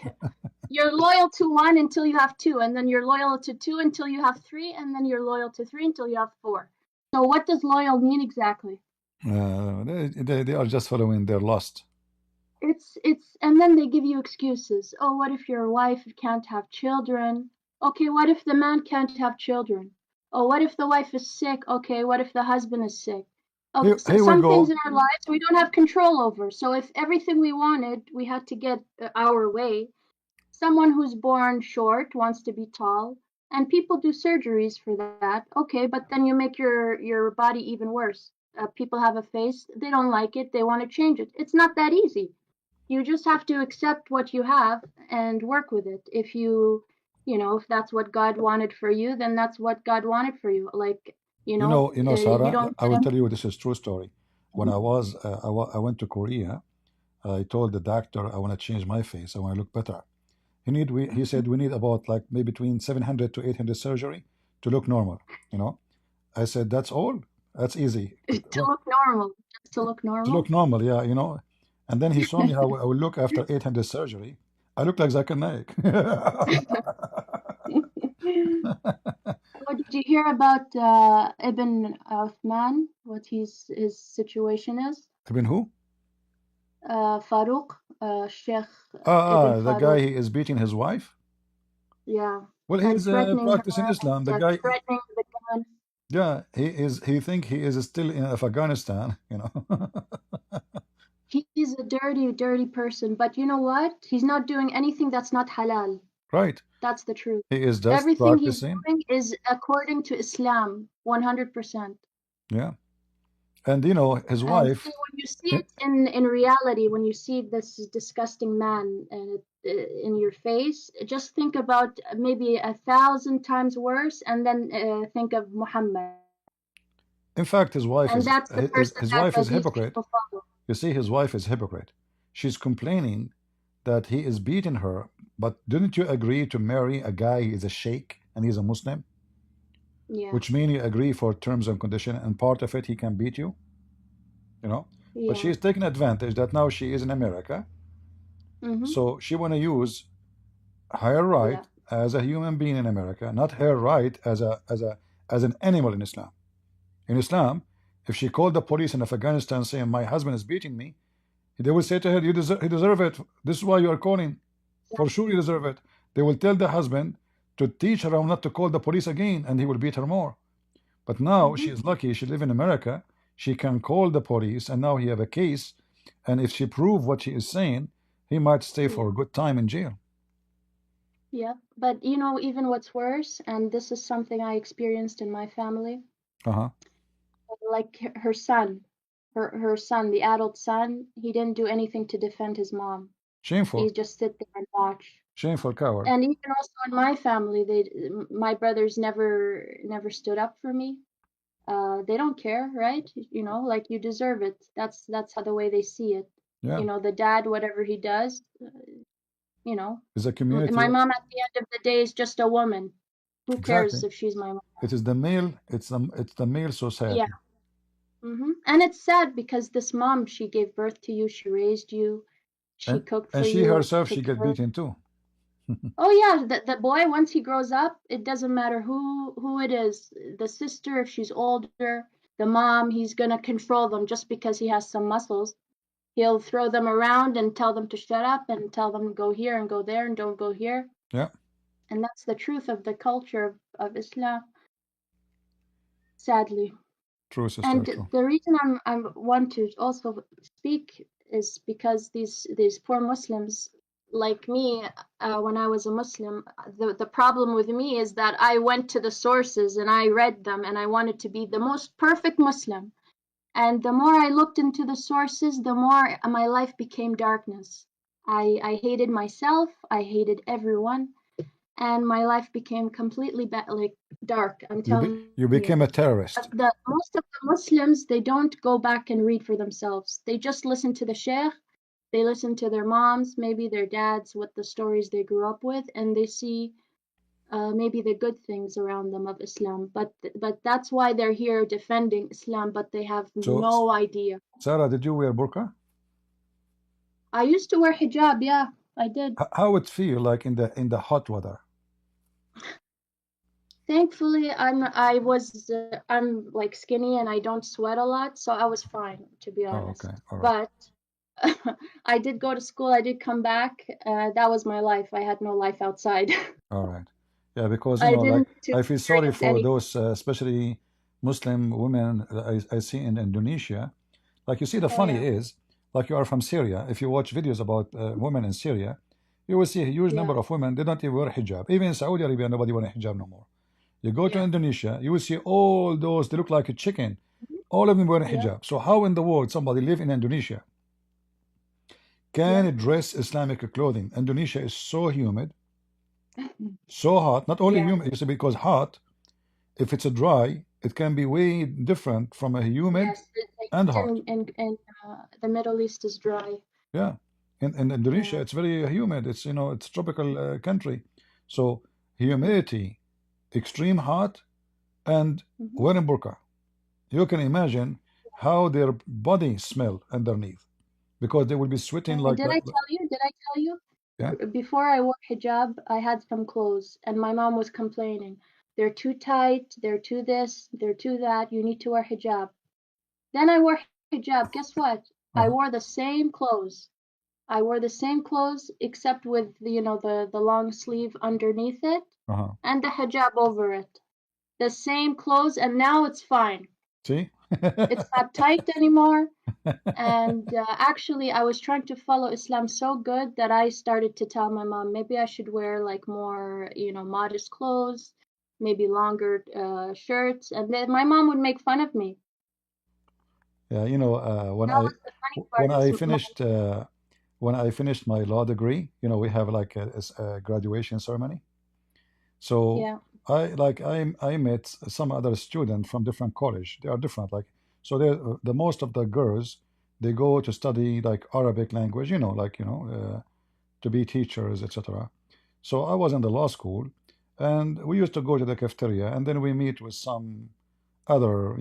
you're loyal to one until you have two, and then you're loyal to two until you have three, and then you're loyal to three until you have four. So what does loyal mean exactly? They are just following their lust. It's and then they give you excuses. Oh, what if your wife can't have children? Okay, what if the man can't have children? Oh, what if the wife is sick? Okay, what if the husband is sick? Oh, so Here we some things go. in our lives we don't have control over. So if everything we wanted, we had to get our way. Someone who's born short wants to be tall, and people do surgeries for that. Okay, but then you make your body even worse. People have a face, they don't like it, they want to change it. It's not that easy. You just have to accept what you have and work with it. If if that's what God wanted for you, then that's what God wanted for you. Like, you Sarah, don't I get will him. tell you this is true story. When I went to Korea, I told the doctor I want to change my face. I want to look better. He said we need about like maybe between 700 to 800 surgery to look normal. You know, I said that's all. That's easy. To look normal, just to look To look normal. normal, yeah, And then he showed me how I will look after 800 surgery. I look like Zakir Naik. Oh, did you hear about Ibn Uthman? What his situation is? Ibn who? Farouk, Sheikh Ibn The guy Farouk. he is beating his wife. Yeah, Well, and he's threatening her, practicing Islam. The and guy, threatening the gun. yeah, he is. He think he is still in Afghanistan. He's a dirty, dirty person. But you know what? He's not doing anything that's not halal. Right? That's the truth. He is just Everything he's practicing. doing is according to Islam, 100%. Yeah, and his And wife. see, when you see eh, it in reality, when you see this disgusting man and in your face, just think about maybe 1,000 times worse, and then think of Muhammad. In fact, his wife And is that's the person his that wife is these hypocrite. people follow. You see, his wife is hypocrite. She's complaining that he is beating her, but didn't you agree to marry a guy? He's a sheikh and he's a Muslim, Yeah, which means you agree for terms and condition, and part of it he can beat you, you know. But yeah. she's taking advantage that now she is in America, Mm-hmm. so she want to use her Yeah. right as a human being in America, not her right as an animal in Islam. In Islam, if she called the police in Afghanistan saying my husband is beating me, they will say to her, you deserve it. This is why you are calling. For sure you deserve it. They will tell the husband to teach her how not to call the police again, and he will beat her more. But now Mm-hmm. she is lucky. She live in America. She can call the police, and now he have a case. And if she prove what she is saying, he might stay for Yeah. a good time in jail. Yeah. But even what's worse, and this is something I experienced in my family, Uh-huh. like her son, her son, the adult son, he didn't do anything to defend his mom. He Shameful. just sit there and watch. Shameful coward. And even also in my family, my brothers never stood up for me. They don't care, right? Like you deserve it. That's how the way they see it. Yeah. The dad, whatever he does, you know, Is a community. my mom at the end of the day is just a woman. Who cares Exactly. if she's my mom? It is the male. It's the male Yeah. society. And it's sad because this mom, she gave birth to you, she raised you, she And cooked and for she you, herself she took get care of beaten too. Oh yeah, the boy, once he grows up, it doesn't matter who it is, the sister if she's older, the mom, he's gonna control them just because he has some muscles. He'll throw them around and tell them to shut up and tell them go here and go there and don't go here. Yeah, And that's the truth of the culture of Islam, sadly. true, sister, And true. the reason I want to also speak is because these poor Muslims, like me, when I was a Muslim, the problem with me is that I went to the sources and I read them and I wanted to be the most perfect Muslim. And the more I looked into the sources, the more my life became darkness. I hated myself, I hated everyone, and my life became completely like dark. I'm telling You you. became a terrorist. The most of the Muslims, they don't go back and read for themselves. They just listen to the sheikh. They listen to their moms, maybe their dads, what the stories they grew up with, and they see maybe the good things around them of Islam. But that's why they're here defending Islam, but they have So, no idea. Sarah, did you wear burqa? I used to wear hijab, yeah, I did. How it feel like in the hot weather? Thankfully, I'm like skinny and I don't sweat a lot, so I was fine, to be Oh, honest. okay, all right, But I did go to school, I did come back. That was my life. I had no life outside. all right. Yeah, because I like didn't I feel sorry experience for anything. those, especially Muslim women I see in Indonesia. Like you see, the Oh funny yeah, is, like you are from Syria. If you watch videos about women in Syria, you will see a huge yeah, number of women. They don't even wear hijab. Even in Saudi Arabia, nobody wear hijab no more. You go to yeah, Indonesia, you will see all those. They look like a chicken. All of them wearing yeah. hijab. So how in the world somebody live in Indonesia Yeah. can dress Islamic clothing? Indonesia is so humid, so hot. Not only Yeah. humid, it's because hot. If it's a dry, it can be way different from a humid Yes, the and heat hot. in the Middle East is dry. Yeah, in Indonesia, Yeah. it's very humid. It's it's tropical country, so humidity, extreme hot, and Mm-hmm. wearing burqa. You can imagine how their body smell underneath because they will be sweating And like did I tell you? Did I tell you? yeah. Before I wore hijab, I had some clothes, and my mom was complaining. They're too tight, they're too this, they're too that, you need to wear hijab. Then I wore hijab. Guess what? I Uh-huh, wore the same clothes. I wore the same clothes except with the long sleeve underneath it uh-huh. and the hijab over it. The same clothes, and now it's fine. See? It's not tight anymore. And actually, I was trying to follow Islam so good that I started to tell my mom maybe I should wear like more, modest clothes, maybe longer shirts. And then my mom would make fun of me. Yeah, That was the funny part. when Is I finished my law degree, we have like a graduation ceremony. So yeah, I met some other student from different college. They are different. Like so, they the most of the girls they go to study like Arabic language. To be teachers, etc. So I was in the law school, and we used to go to the cafeteria, and then we meet with some other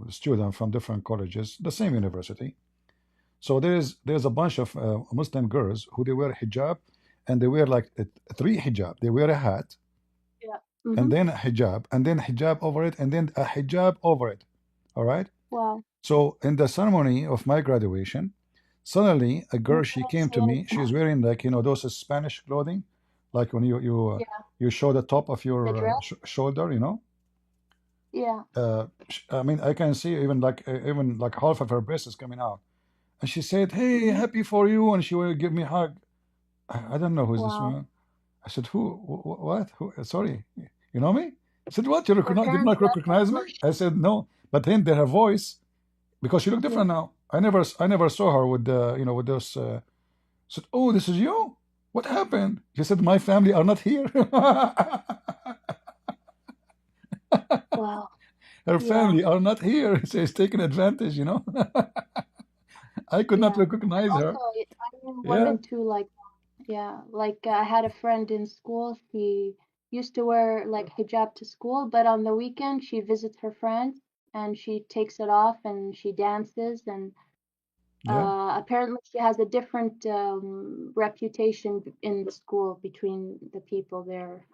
student from different colleges, the same university. So there's a bunch of Muslim girls who they wear hijab, and they wear like three hijab. They wear a hat, yeah. and Mm-hmm. then a hijab, and then hijab over it, and then a hijab over it. All right. Wow. So in the ceremony of my graduation, suddenly a You girl she can't came to say, me. She's wearing like those Spanish clothing, like when yeah, you show the top of the your dress. shoulder. Yeah. I mean I can see even like half of her breast is coming out. And she said, "Hey, Mm-hmm. happy for you," and she will give me a hug. I don't know who's this Wow. woman. I said, "Who? What? Who? Sorry, you know me?" I said, "What? You Her did parents not left her recognize me?" clothes. I said, "No," but then her voice, because she looked Yeah. different now. I never saw her with with those. I said, "Oh, this is you. What happened?" She said, "My family are not here." Wow. Her Yeah. family are not here. She's taking advantage. I could not Yeah. And recognize also, her. I knew Yeah. women too, like, yeah, like I had a friend in school. She used to wear like hijab to school, but on the weekend she visits her friends and she takes it off and she dances and Yeah. Apparently, she has a different reputation in the school between the people there,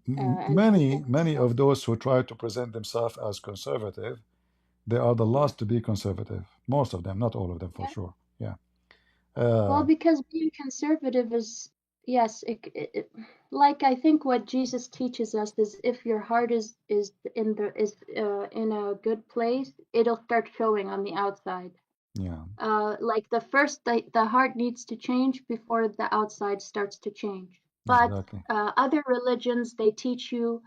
and people. Many of those who try to present themselves as conservative, they are the Yeah. last to be conservative. Most of them, not all of them for Yeah. sure. Yeah. Well, Uh, because being conservative is, yes, like I think what Jesus teaches us is if your heart is in a good place, it'll start showing on the outside. yeah, Like the heart needs to change before the outside starts to change. But exactly. other religions, they teach you,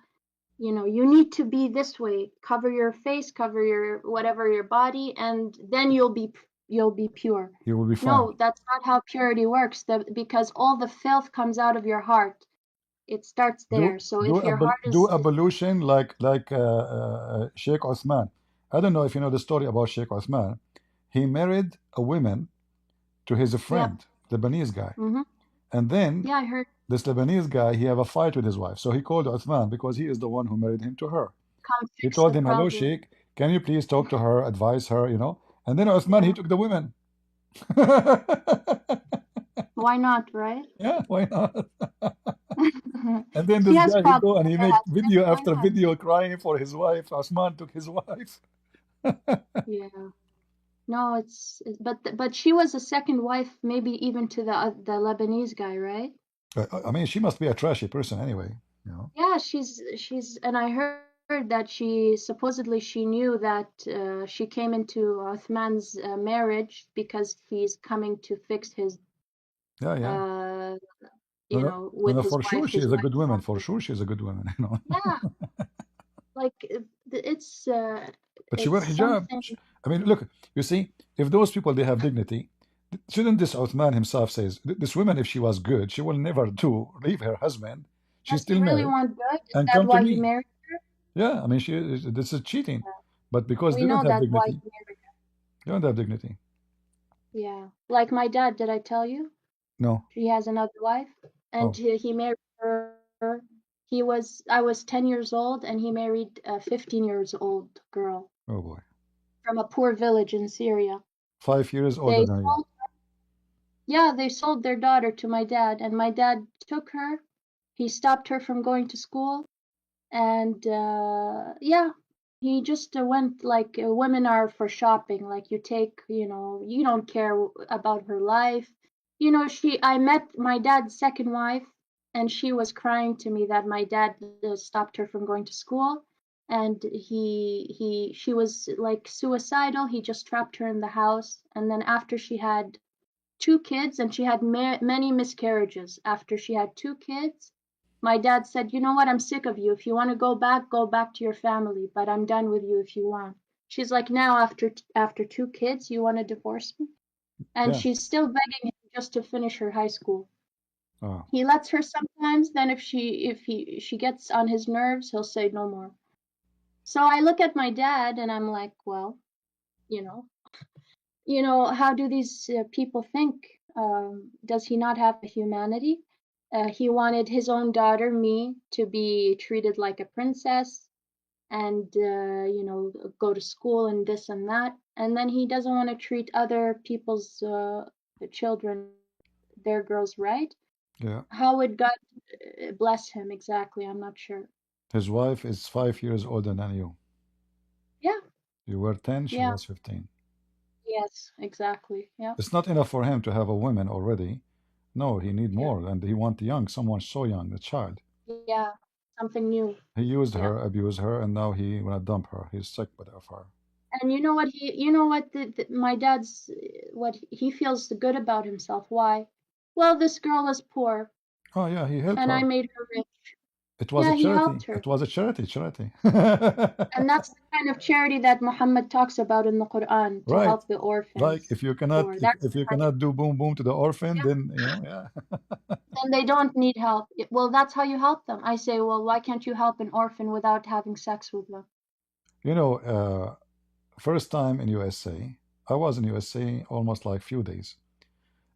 you need to be this way, cover your face, cover your whatever your body, and then you'll be pure. You will be fine. No, that's not how purity works. Because all the filth comes out of your heart. It starts there. So if your heart Do is, ablution like Sheikh Othman. I don't know if you know the story about Sheikh Othman. He married a woman to his yeah, friend, Lebanese guy, mm-hmm, and then yeah, I heard. this Lebanese guy he have a fight with his wife. So he called Othman because he is the one who married him to her. Come He fix told the him, "Hello, problem. Sheikh, can you please talk to her, advise her, And then Othman he Yeah, took the women. why not, right? Yeah, why not? And then She this has guy he problems go and with he her make husband. video Why after not? video crying for his wife. Osman took his wife. Yeah. No, but she was a second wife, maybe even to the Lebanese guy, right? I mean, she must be a trashy person anyway. Yeah, and I heard that she knew that she came into Uthman's marriage because he's coming to fix his, Yeah, yeah. uh, No, no, no, with no, his for sure wife. she His is a wife good is woman. not For good. sure she's a good woman. Yeah, like it's But she wear it's hijab. something. I mean, look, you see, if those people they have dignity, shouldn't this Uthman himself says this woman, if she was good, she will never do leave her husband. She's Does he still really married want good? Is and that come to why he me. married? Yeah, I mean, this is cheating, but because We they don't know have that's why dignity, he married. they don't have dignity. Yeah, like my dad. Did I tell you? No. He has another wife, and Oh, he married her. I was 10 years old, and he married a 15 years old girl oh boy. from a poor village in Syria. 5 years older They than you. sold, yeah, they sold their daughter to my dad, and my dad took her. He stopped her from going to school, and yeah, he just went like women are for shopping. Like you don't care about her life. I met my dad's second wife, and she was crying to me that my dad stopped her from going to school, and she was like suicidal. He just trapped her in the house, and then after she had two kids, and she had many miscarriages. After she had two kids, my dad said, "You know what? I'm sick of you. If you want to go back to your family, but I'm done with you if you want." She's like, "Now after two kids, you want to divorce me?" And Yeah. she's still begging him just to finish her high school. Oh, He lets her sometimes, then if she gets on his nerves, he'll say no more. So I look at my dad and I'm like, well, you know, how do these people think? Does he not have humanity? He wanted his own daughter, me, to be treated like a princess and, go to school and this and that. And then he doesn't want to treat other people's children, their girls, right. yeah. How would God bless him exactly? I'm not sure. His wife is 5 years older than you. Yeah, You were 10, she yeah, was 15. yes, exactly. Yeah, It's not enough for him to have a woman already. No, he need yeah, more, and he want young, someone so young, a child. yeah, something new. He used Yeah. her, abused her, and now he wanna dump her. He's sick of her. And you know what my dad's, what he feels good about himself. Why? Well, this girl is poor Oh yeah, he helped and I her. made her rich. It was a Yeah, he charity. helped her. It was a charity. And that's the kind of charity that Muhammad talks about in the Quran, to Right. help the Like orphans, if you the cannot poor. if, That's if the you kind of, cannot do boom boom to the orphan, yeah, then yeah. then they don't need help. Well, that's how you help them. I say, well, why can't you help an orphan without having sex with them? You know, first time in USA, I was in USA almost like few days.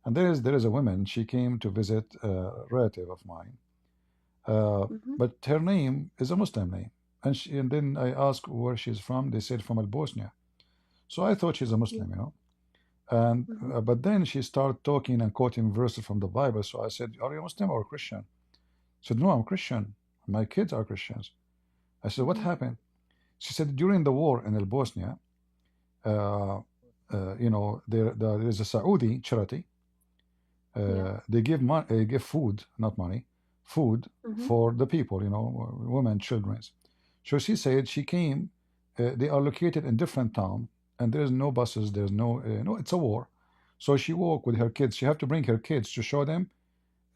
And there is a woman, she came to visit a relative of mine. Hmm. But her name is a Muslim name. And then I asked where she's from. They said from Al Bosnia. So I thought she's a Yeah. Muslim. And Mhm. but then she started talking and quoting verses from the Bible. So I said, "Are you Muslim or Christian?" She said, "No, I'm Christian. My kids are Christians." I said, "What Mhm. happened?" She said, "During the war in El Bosnia, uh, there is a Saudi charity. Yeah. They give money, give food, not money, food Mhm. for the people, women, children." So she said she came. They are located in different town, and there is no buses. There's no. It's a war. So she walked with her kids. She have to bring her kids to show them.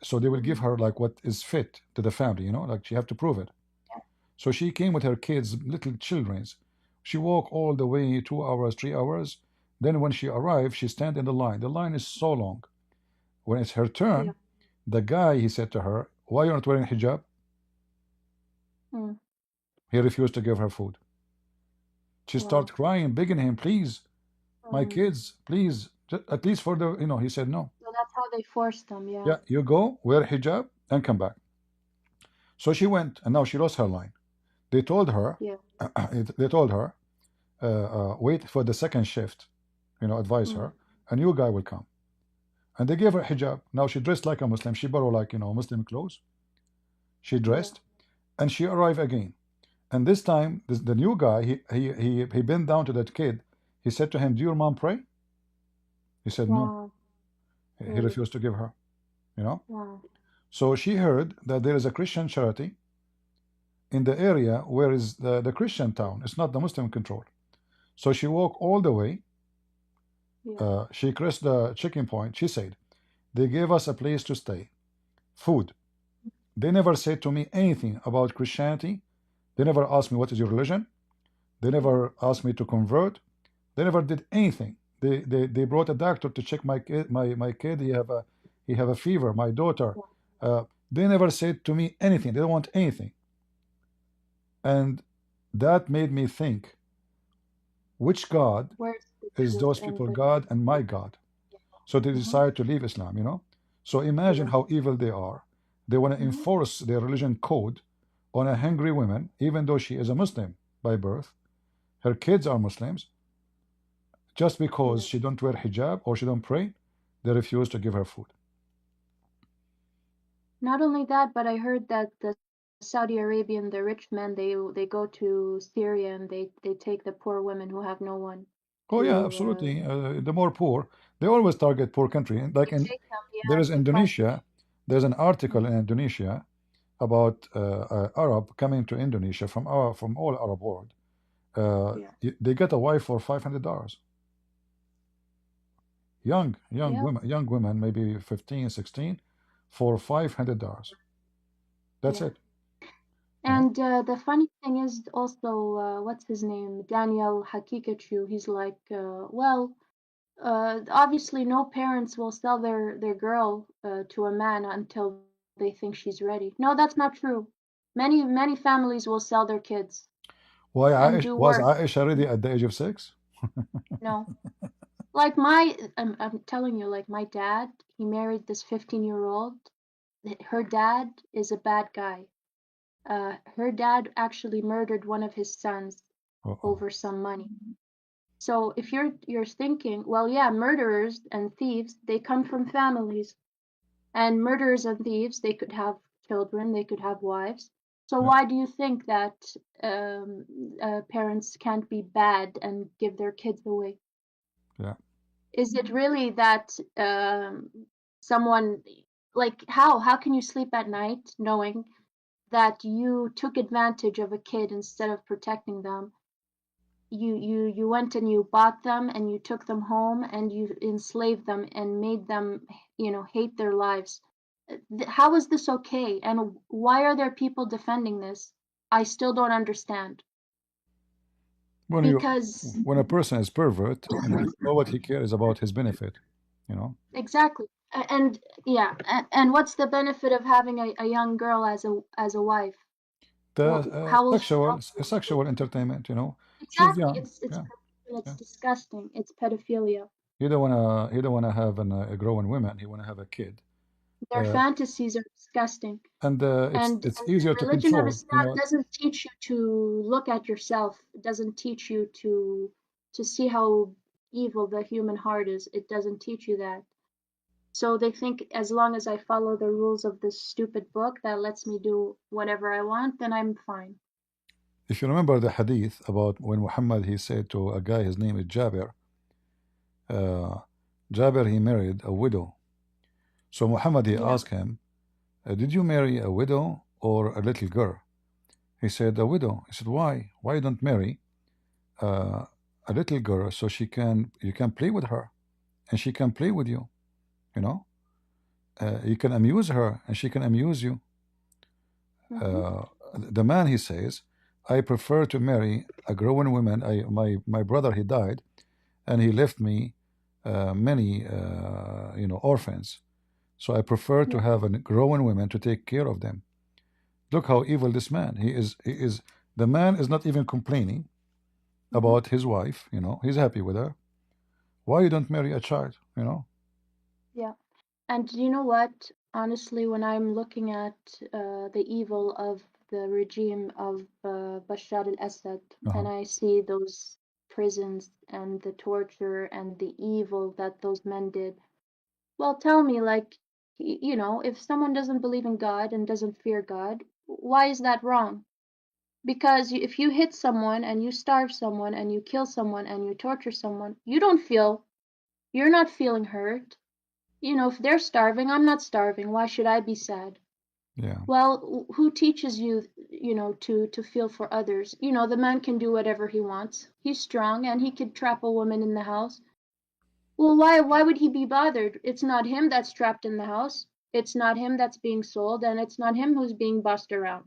So they will give Mhm. her like what is fit to the family. Like she have to prove it. Yeah. So she came with her kids, little childrens. She walked all the way 2 hours, 3 hours. Then when she arrived, she stand in the line. The line is so long. When it's her Yeah. turn, the guy, he said to her, "Why you're not wearing hijab?" Mm. He refused to give her food. She started Wow. crying, begging him, "Please, my Mm. kids, please, at least for the. He said, "No. So that's how they force them. Yeah. Yeah, you go, wear hijab, and come back." So she went, and now she lost her line. They told her, Yeah. they told her, wait for the second shift, advise Mm. her, a new guy will come. And they gave her hijab. Now she dressed like a Muslim. She borrowed like, Muslim clothes. She Yeah. dressed, and she arrived again. And this time, the new guy, he bent down to that kid. He said to him, "Do your mom pray?" He said no. Wow. He Really. refused to give her, you know. Wow. So she heard that there is a Christian charity in the area where is the Christian town. It's not the Muslim control. So she walked all the way. Yeah. She crossed the checking point. She said, "They gave us a place to stay, food. They never said to me anything about Christianity. They never asked me what is your religion. They Yeah. never asked me to convert. They never did anything. They brought a doctor to check my kid. My kid. He have a fever. My daughter. Wow. They never said to me anything. They don't want anything." And that made me think, which God Where's the is truth those and people the God and my God? So they Mhm. decide to leave Islam. So imagine Yeah. how evil they are. They want to Mhm. enforce their religion code on a hungry woman, even though she is a Muslim by birth. Her kids are Muslims. Just because Yeah. she don't wear hijab or she don't pray, they refuse to give her food. Not only that, but I heard that the Saudi Arabian, the rich men, they go to Syria and they take the poor women who have no one Oh yeah, to. absolutely. The more poor, they always target poor country. Like They take them, there yeah, is to fight. Indonesia. There's an article Mhm. in Indonesia about Arab coming to Indonesia from all Arab world. Yeah. They get a wife for $500. Young Yeah. women, maybe 15, 16, for $500. That's Yeah. it. You know. And the funny thing is also, what's his name? Daniel Hakikachu. He's like, well, obviously no parents will sell their girl to a man until they think she's ready. No, that's not true. Many families will sell their kids Why and Aish, do was work. Aisha ready at the age of 6? No, I'm telling you, like my dad, he married this 15-year-old. Her dad is a bad guy. Her dad actually murdered one of his sons Uh-oh. over some money. So if you're thinking, well, yeah, murderers and thieves, they come from families, and murderers and thieves, they could have children, they could have wives. So Yeah, why do you think that parents can't be bad and give their kids away? yeah. Is it really that someone like how can you sleep at night knowing that you took advantage of a kid instead of protecting them? You went and you bought them and you took them home and you enslaved them and made them, hate their lives. How is this okay? And why are there people defending this? I still don't understand. When you Because when a person is pervert, all what he cares about his benefit. exactly. And yeah, and what's the benefit of having a young girl as a wife? The How will she sexual help you? sexual entertainment. She's Exactly. young. It's Yeah, it's yeah. disgusting. It's pedophilia. He don't wanna have a growing woman. He wanna have a kid. Their Uh, fantasies are disgusting. and it's And it's and easier the to religion of control. Islam doesn't teach you to look at yourself. It doesn't teach you to see how evil the human heart is. It doesn't teach you that. So they think as long as I follow the rules of this stupid book that lets me do whatever I want, then I'm fine. If you remember the hadith about when Muhammad he said to a guy, his name is Jabir. Uh, Jabir he married a widow. So Muhammad he Yeah. asked him, "Did you marry a widow or a little girl?" He said, "A widow." He said, "Why? Why you don't marry uh, a little girl so you can play with her and she can play with you? You know, you can amuse her and she can amuse you." Mm-hmm. Uh, the man he says, "I prefer to marry a grown woman. My brother he died and he left me many orphans. So I prefer to Yeah. have a grown woman to take care of them." Look how evil this man. He is the man is not even complaining Mm-hmm. about his wife, he's happy with her. Why you don't marry a child? Yeah. And you know what? Honestly, when I'm looking at the evil of the regime of Bashar al-Assad, Uh-huh. and I see those prisons and the torture and the evil that those men did, well, tell me, like, if someone doesn't believe in God and doesn't fear God, why is that wrong? Because if you hit someone and you starve someone and you kill someone and you torture someone, you're not feeling hurt. If they're starving, I'm not starving. Why should I be sad? Yeah. Well, who teaches you, to feel for others? The man can do whatever he wants. He's strong and he could trap a woman in the house. Well, why would he be bothered? It's not him that's trapped in the house. It's not him that's being sold, and it's not him who's being bossed around.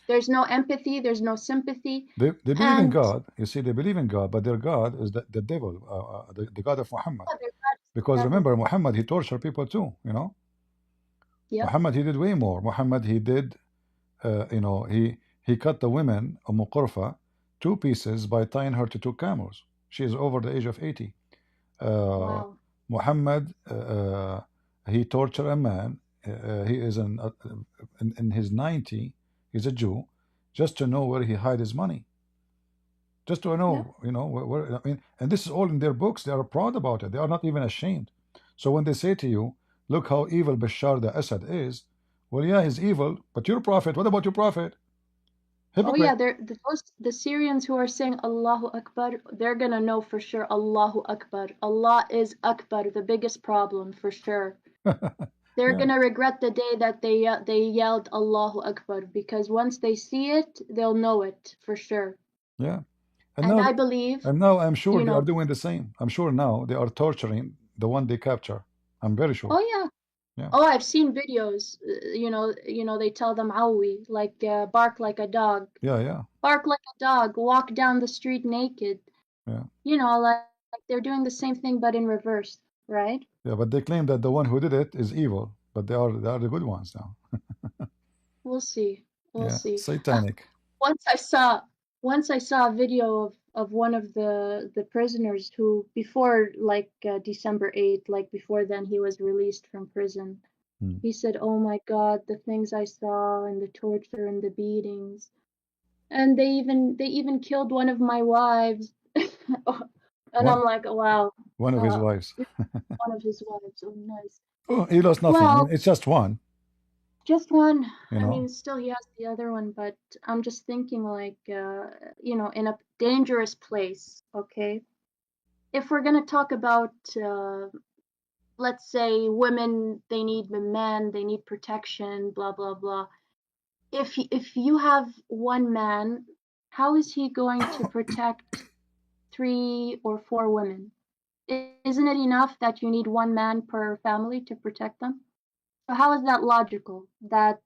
There's no empathy, there's no sympathy, They believe in and God. You see, they believe in God, but their God is the devil, the God of Muhammad. oh, their God is the Because devil. remember, Muhammad he tortured people too. Yep. Muhammad he did way more. Muhammad he did, he cut the women Qurfa two pieces by tying her to two camels. She is over the age of 80. Uh, Wow. Muhammad he tortured a man. He is in his 90. He's a Jew, just to know where he hide his money. Just to Yeah. know, where I mean, and this is all in their books. They are proud about it. They are not even ashamed. So when they say to you, "Look how evil Bashar the Assad is," well, yeah, he's evil, but your prophet. What about your prophet? Oh yeah, Hypocrite. the Syrians who are saying Allahu Akbar, they're gonna know for sure Allahu Akbar. Allah is Akbar, the biggest problem for sure. They're Yeah, gonna regret the day that they yelled Allahu Akbar, because once they see it, they'll know it for sure. yeah. And And now, I believe, and now I'm sure you they are know, doing the same. I'm sure now they are torturing the one they capture. I'm very sure. oh yeah, Yeah, oh I've seen videos. They tell them Awi, like bark like a dog, yeah, yeah, bark like a dog, walk down the street naked. yeah, Like they're doing the same thing but in reverse, right? yeah. But they claim that the one who did it is evil, but they are the good ones now. We'll see. We'll Yeah, see. satanic. Once I saw once I saw a video of one of the prisoners who before like December 8th, like before then he was released from prison. Hmm. He said, "Oh my God, the things I saw and the torture and the beatings, and they even killed one of my wives." And I'm One like, "Wow, one of his uh, wives. one of his wives. Oh, nice." Oh, he lost nothing. I Well, mean, it's just one. just one. You I know. mean, still he has the other one, but I'm just thinking like, in a dangerous place, okay? If we're gonna talk about, let's say women, they need men, they need protection, blah blah blah. If you have one man, how is he going to protect 3 or 4 women? Isn't it enough that you need one man per family to protect them? So how is that logical? That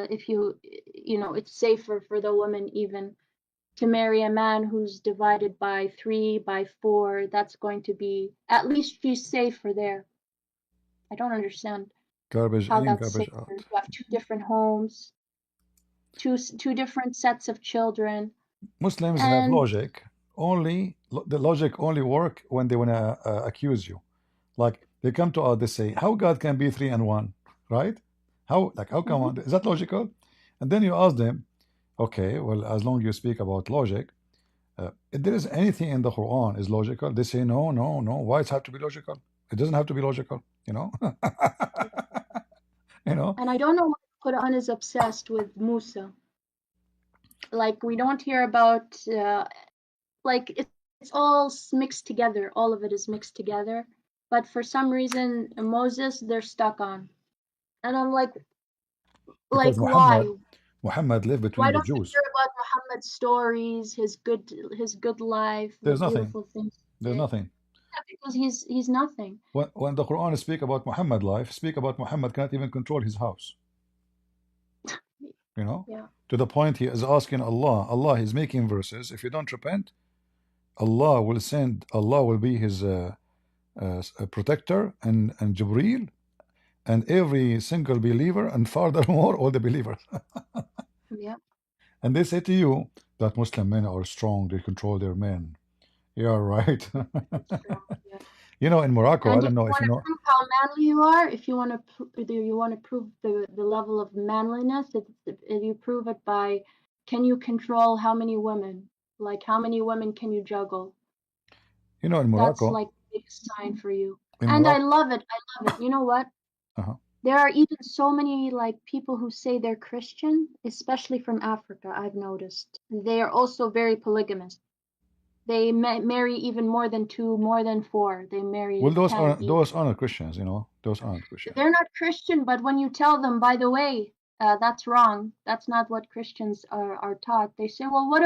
if it's safer for the woman even to marry a man who's divided by 3 by 4. That's going to be, at least she's safer there. I don't understand Garbage how in, that's garbage safer. out. You have 2 different homes, two different sets of children, Muslims have and logic. The logic only work when they wanna accuse you. Like they come to us, they say, "How God can be three and one?" Right? How come mhm, on? Is that logical? And then you ask them, "Okay, well, as long you speak about logic, If there is anything in the Quran is logical, they say no, no, no. Why it have to be logical? It doesn't have to be logical, you know. You know. And I don't know why Quran is obsessed with Musa. Like we don't hear about like it's all mixed together. All of it is mixed together. But for some reason, Moses they're stuck on, and I'm Because like why? Muhammad lived Why between the don't you Jews. hear about Muhammad's stories, his good life, the There's nothing. beautiful things he There's did? nothing. Yeah, because he's nothing. When the Quran speak about Muhammad life, speak about Muhammad cannot even control his house. You know, Yeah. to the point he is asking Allah. Allah is making verses. If you don't repent, Allah will be his protector and Jibreel and every single believer and furthermore all the believers. Yeah. And they say to you that Muslim men are strong, they control their men. You are right. It's true. Yeah. You know, in Morocco, I And if don't you know if want you to know. prove how manly you are, if you want to prove the level of manliness, you prove it by can you control how many women? Like how many women can you juggle? You know, in That's Morocco, like a big sign for you. in And I Morocco, love it. I love it. You know what? uh-huh. There are even so many like people who say they're Christian, especially from Africa, I've noticed. They are also very polygamous. They marry even more than two, more than four. They Well, marry those 10 are even. those aren't Christians. You know, those aren't Christians. They're not Christian, but when you tell them, by the way, that's wrong. That's not what Christians are taught. They say, well, what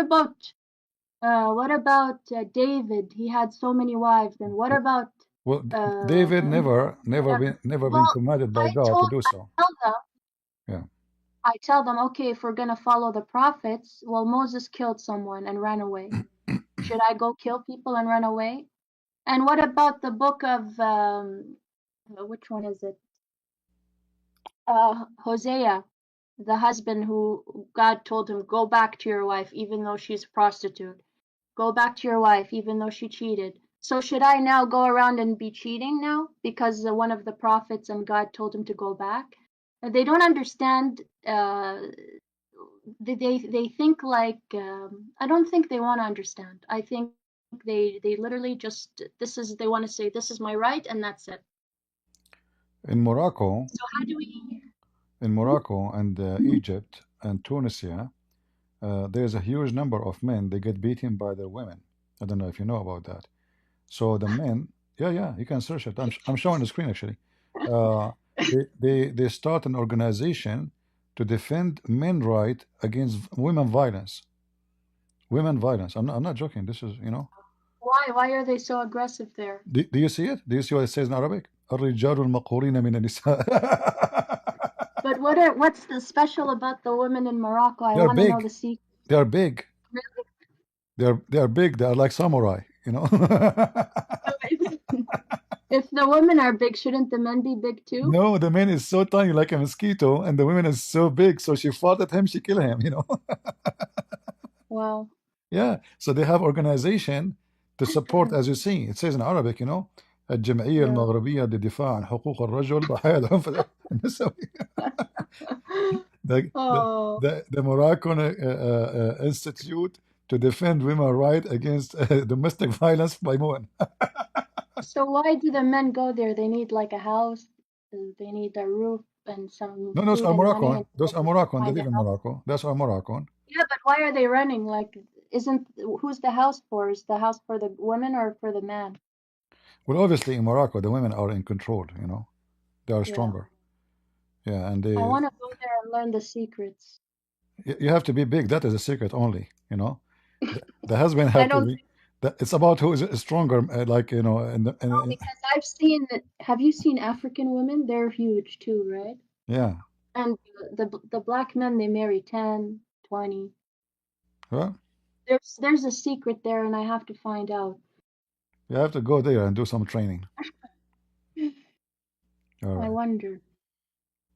about David? He had so many wives. And what about Well, uh, David whatever? never been Well, commanded by I God to do I so. tell them, Yeah. okay, if we're gonna follow the prophets, well, Moses killed someone and ran away. Should I go kill people and run away? And what about the book of which one is it? Hosea, the husband who God told him, go back to your wife, even though she's a prostitute. Go back to your wife, even though she cheated. So should I now go around and be cheating now because one of the prophets and God told him to go back? They don't understand. They think like I don't think they want to understand. I think they literally just they want to say this is my right and that's it. In Morocco, So how do we? and Egypt and Tunisia, there's a huge number of men. They get beaten by their women. I don't know if you know about that. So the men, yeah, you can search it. I'm showing the screen actually. Uh, they start an organization to defend men right against women violence. Women violence. I'm not joking. This is, you know. Why are they so aggressive there? Do you see it? Do you see what it says in Arabic? الرجال المقهورين من النساء. But what's the special about the women in Morocco? I They're want to know big. the secret. They are big. They are big. They are like samurai. You know. If the women are big, shouldn't the men be big too? No, the man is so tiny like a mosquito, and the woman is so big. So she fought at him. She killed him. You know. Wow. Yeah. So they have organization to support, as you see. It says in Arabic, you know. الجمعية Yeah. المغربية للدفاع عن حقوق الرجل ضحايا العنف النسوي. Oh. The Moroccan Institute to defend women's right against domestic violence by women. So why do the men go there? They need like a house, they need a roof and some No, those food are and money, Moroccan. and Those are Moroccan. They find live in a house. Morocco. Those are Moroccan. Yeah, but why are they running? Like, who's the house for? Is the house for the women or for the man? Well, obviously in Morocco, the women are in control. You know, they are Yeah. stronger. Yeah, and I they. want to go there and learn the secrets. You have to be big. That is a secret only. You know, the husband I have to don't be. It's about who is stronger. Like you know, know because I've seen. Have you seen African women? They're huge too, right? yeah. And the black men, they marry 10, 20. Well, There's a secret there, and I have to find out. you have to go there and do some training. All I right. wonder.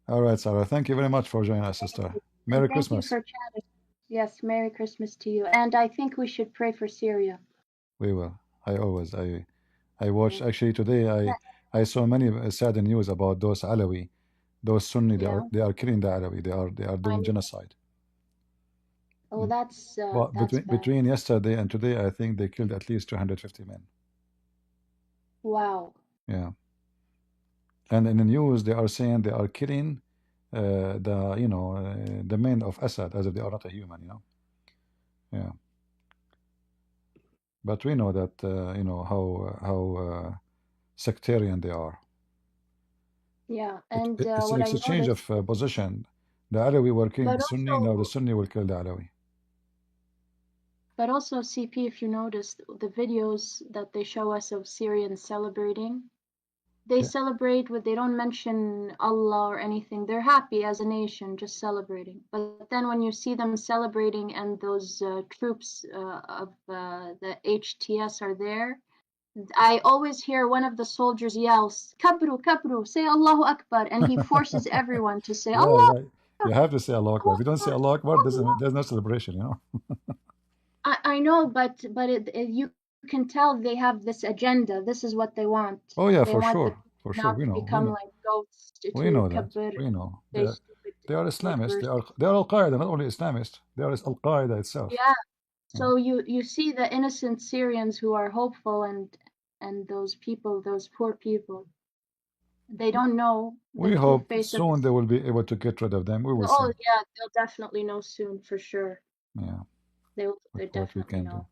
All right, Sarah. Thank you very much for joining us, sister. Merry And thank you Christmas. for chatting. Yes, Merry Christmas to you. And I think we should pray for Syria. We will. I watched actually today. I saw many sad news about those Alawi, those Sunni. Yeah. They are killing the Alawi. They are doing genocide. Oh, that's Well, bad. between yesterday and today, I think they killed at least 250 men. Wow. Yeah. And in the news, they are saying they are killing the men of Assad as if they are not a human, you know. Yeah. But we know that, how sectarian they are. Yeah, and It's an what I exchange noticed, of position. The Alawi were killing but the Sunni, now the also, Sunni will kill the Alawi. but also, CP, if you noticed the videos that they show us of Syrians celebrating, they Yeah. celebrate with, they don't mention Allah or anything. They're happy as a nation, just celebrating. But then when you see them celebrating and those troops of the HTS are there, I always hear one of the soldiers yells, Kabru, Kabru, say Allahu Akbar, and he forces everyone to say Yeah, Allah yeah. You have to say Allah Akbar. If you don't say Akbar, Allah Akbar, Allah. there's no celebration, you know. I know, but you can tell they have this agenda. This is what they want. Oh yeah, They for want the sure. people For sure. now We to know. We become know. like goats We to know that. kabir, We know. say stupid They are Islamists. takbirs. They are Al Qaeda, not only Islamists. They are Al Qaeda itself. Yeah. Yeah. So you see the innocent Syrians who are hopeful and those people, those poor people, they don't know the We true hope face of soon this. they will be able to get rid of them. We will see. Oh yeah, they'll definitely know soon for sure. Yeah. They What we definitely can do. know.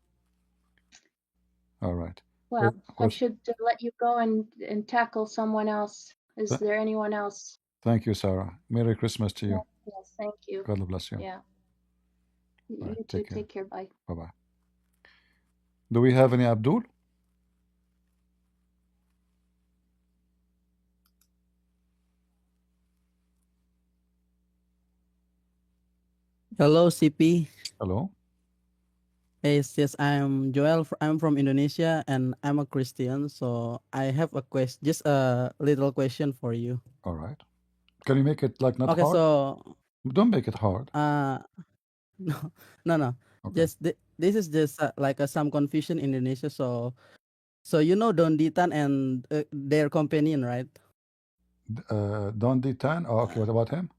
All right. Well, I should let you go and tackle someone else. Is there anyone else? Thank you, Sarah. Merry Christmas to you. Yes, thank you. God bless you. Yeah. All right, You too. Take care. Bye. Bye-bye. Do we have any Abdul? Hello, CP. Hello. Yes, I'm Joel. I'm from Indonesia and I'm a Christian. So I have a question, just a little question for you. All right. Can you make it like not Okay, hard? so Don't make it hard. no, no. Okay. Just this is just like some confusion in Indonesia. So you know Don Ditan and their companion, right? Don D10. Oh, okay. What about him?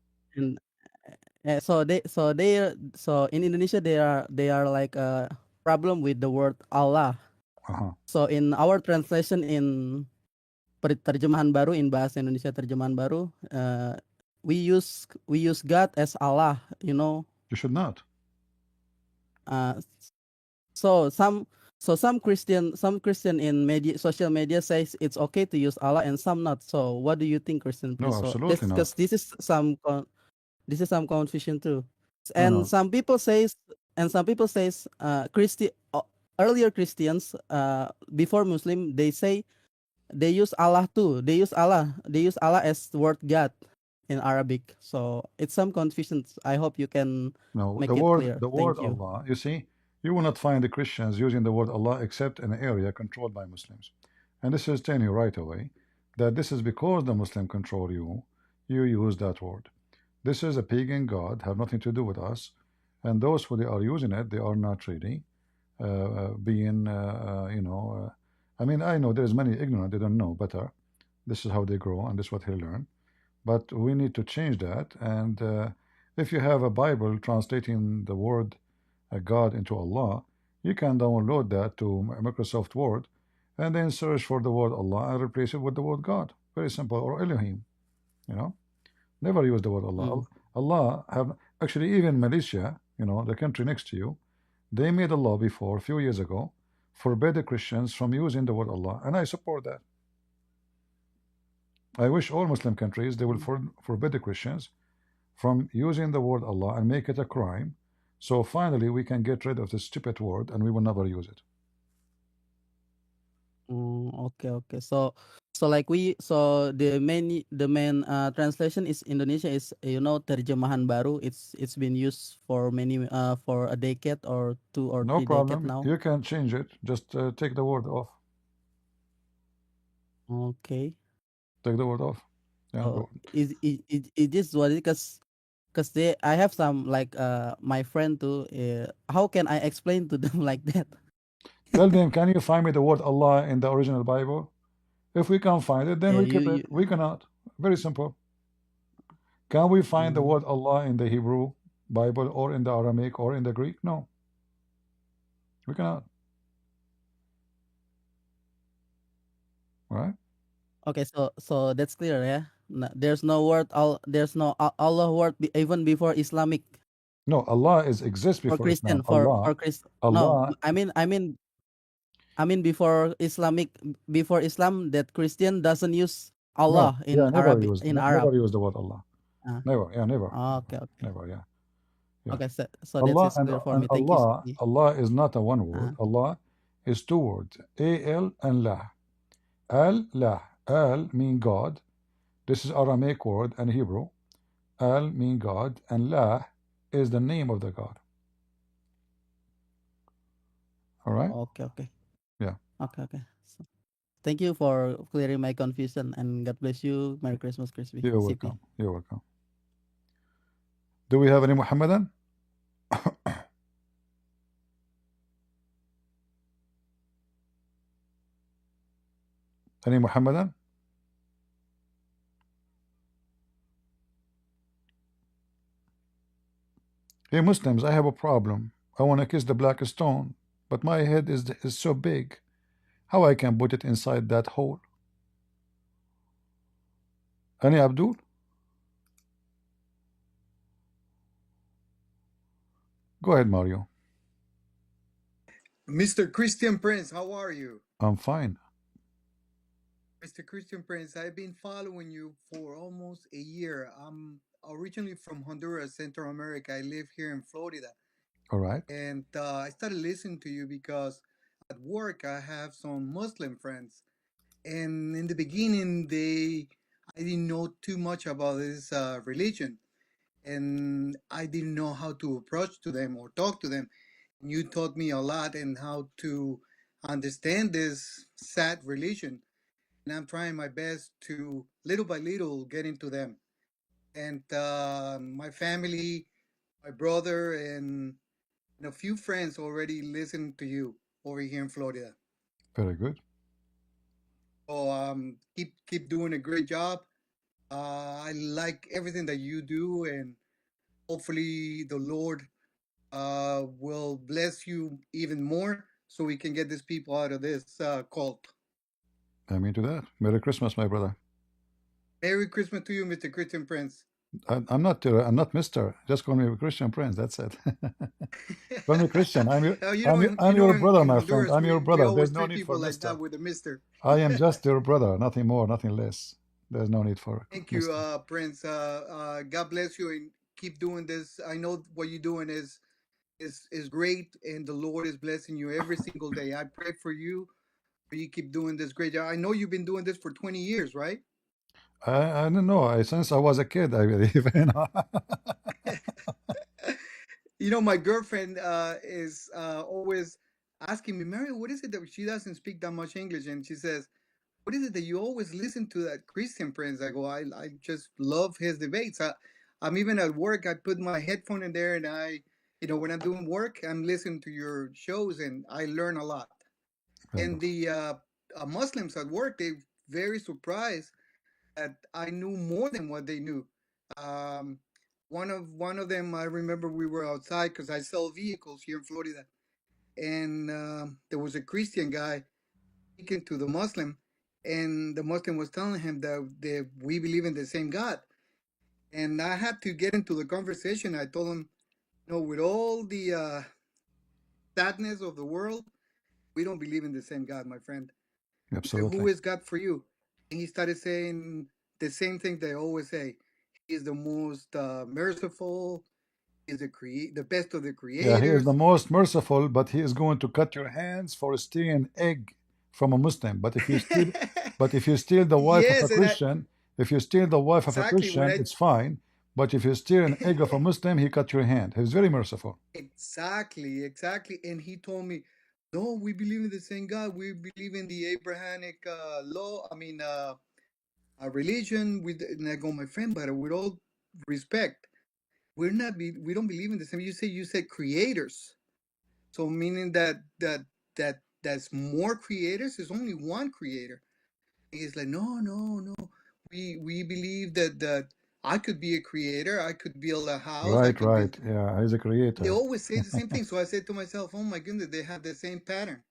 And so in Indonesia they are like a problem with the word Allah. So in our translation in terjemahan baru, in bahasa Indonesia terjemahan baru, we use God as Allah, you know. You should not. So some Christian in social media says it's okay to use Allah and some not. So what do you think, Christian? Please? No, So absolutely not. because this is some confusion too. No. And some people says earlier Christians before Muslim, they say they use Allah too. They use Allah as the word God in Arabic. So it's some confusion. I hope you can make it clear. The word Thank you. Allah, you see, you will not find the Christians using the word Allah except in an area controlled by Muslims. And this is telling you right away that this is because the Muslim control you, you use that word. This is a pagan god, have nothing to do with us. And those who they are using it, they are not really being, I mean, I know there's many ignorant, they don't know better. This is how they grow, and this is what they learn. But we need to change that. And if you have a Bible translating the word God into Allah, you can download that to Microsoft Word and then search for the word Allah and replace it with the word God. Very simple. Or Elohim. You know, never use the word Allah. Allah have actually, even Malaysia, you know, the country next to you, they made a law before a few years ago, forbid the Christians from using the word Allah, and I support that. I wish all Muslim countries they will forbid the Christians from using the word Allah and make it a crime. So finally we can get rid of this stupid word and we will never use it. Okay. So the main translation is Indonesia is terjemahan baru. It's been used for many for a decade or 2 or 3 decades now. You can change it. Just take the word off. Okay. Take the word off. Yeah. Is this what it because I have some like my friend too. How can I explain to them like that? Tell them, can you find me the word Allah in the original Bible? If we can't find it, then we keep it. We cannot. Very simple. Can we find the word Allah in the Hebrew? Bible or in the Aramaic or in the Greek? No, we cannot. Right? Okay, so that's clear, yeah. There's no word there's no Allah word even before Islamic No, Allah exists for before Christian Islam. Allah, No, Allah. I mean before before Islam that Christian doesn't use No, Allah yeah, in Arabic in never Arab. used the word Allah. Never, yeah, never, Okay, okay. never, yeah, yeah. Okay, so that's Allah clear for and me. Thank you. Allah is not a one word. Allah is two words, al and lah. Al, lah. Al mean God. This is Aramaic word and Hebrew. Al mean God, and lah is the name of the God. All right? Okay. Yeah. Okay. So, thank you for clearing my confusion, and God bless you. Merry Christmas, Crispy. You're welcome. You're welcome. Do we have any Muhammadan? Any Muhammadan? Hey Muslims, I have a problem. I want to kiss the black stone, but my head is so big. How I can put it inside that hole? Any Abdul? Go ahead, Mario. Mr. Christian Prince, how are you? I'm fine. Mr. Christian Prince, I've been following you for almost a year. I'm originally from Honduras, Central America. I live here in Florida. All right. And I started listening to you because at work I have some Muslim friends. And in the beginning, I didn't know too much about this religion. And I didn't know how to approach to them or talk to them. You taught me a lot and how to understand this sad religion. And I'm trying my best to, little by little, get into them. And my family, my brother, and a few friends already listen to you over here in Florida. Very good. So keep doing a great job. I like everything that you do, and hopefully the Lord will bless you even more so we can get these people out of this cult. I'm into that. Merry Christmas, my brother. Merry Christmas to you, Mr. Christian Prince. I'm not Mr. Just call me Christian Prince. That's it. Call me Christian. I'm your brother, my friend. I'm your brother. There's no need for like Mister. that with a Mister. I am just your brother. Nothing more, nothing less. There's no need for. Thank you, Prince. God bless you and keep doing this. I know what you're doing is great, and the Lord is blessing you every single day. I pray for you. You keep doing this great job. I know you've been doing this for 20 years, right? I don't know. Since I was a kid, I believe. You know, my girlfriend is always asking me, Mario, what is it that she doesn't speak that much English? And she says, what is it that you always listen to that Christian Prince? I go, I just love his debates. I'm even at work. I put my headphone in there, and when I'm doing work, I'm listening to your shows, and I learn a lot. And the Muslims at work, they're very surprised that I knew more than what they knew. One of them, I remember we were outside because I sell vehicles here in Florida, and there was a Christian guy speaking to the Muslim, and the Muslim was telling him that we believe in the same God. And I had to get into the conversation. I told him, with all the sadness of the world, we don't believe in the same God, my friend. Absolutely. Who is God for you? And he started saying the same thing they always say. He is the most merciful. He is the best of the creators. Yeah, he is the most merciful, but he is going to cut your hands for stealing an egg from a Muslim. But if you steal the wife of a Christian, it's fine. But if you steal an egg of a Muslim, he cut your hand. He's very merciful. Exactly. And he told me, no, we believe in the same God. We believe in the Abrahamic law. I mean, religion. And I go, my friend, but with all respect, we don't believe in the same. You said creators, so meaning that's more creators. There's only one creator. And he's like, no. We believe that I could be a creator. I could build a house. I Right, could build. right. Yeah, he's a They creator. always say the same thing. So I said to myself, "Oh my goodness, they have the same pattern."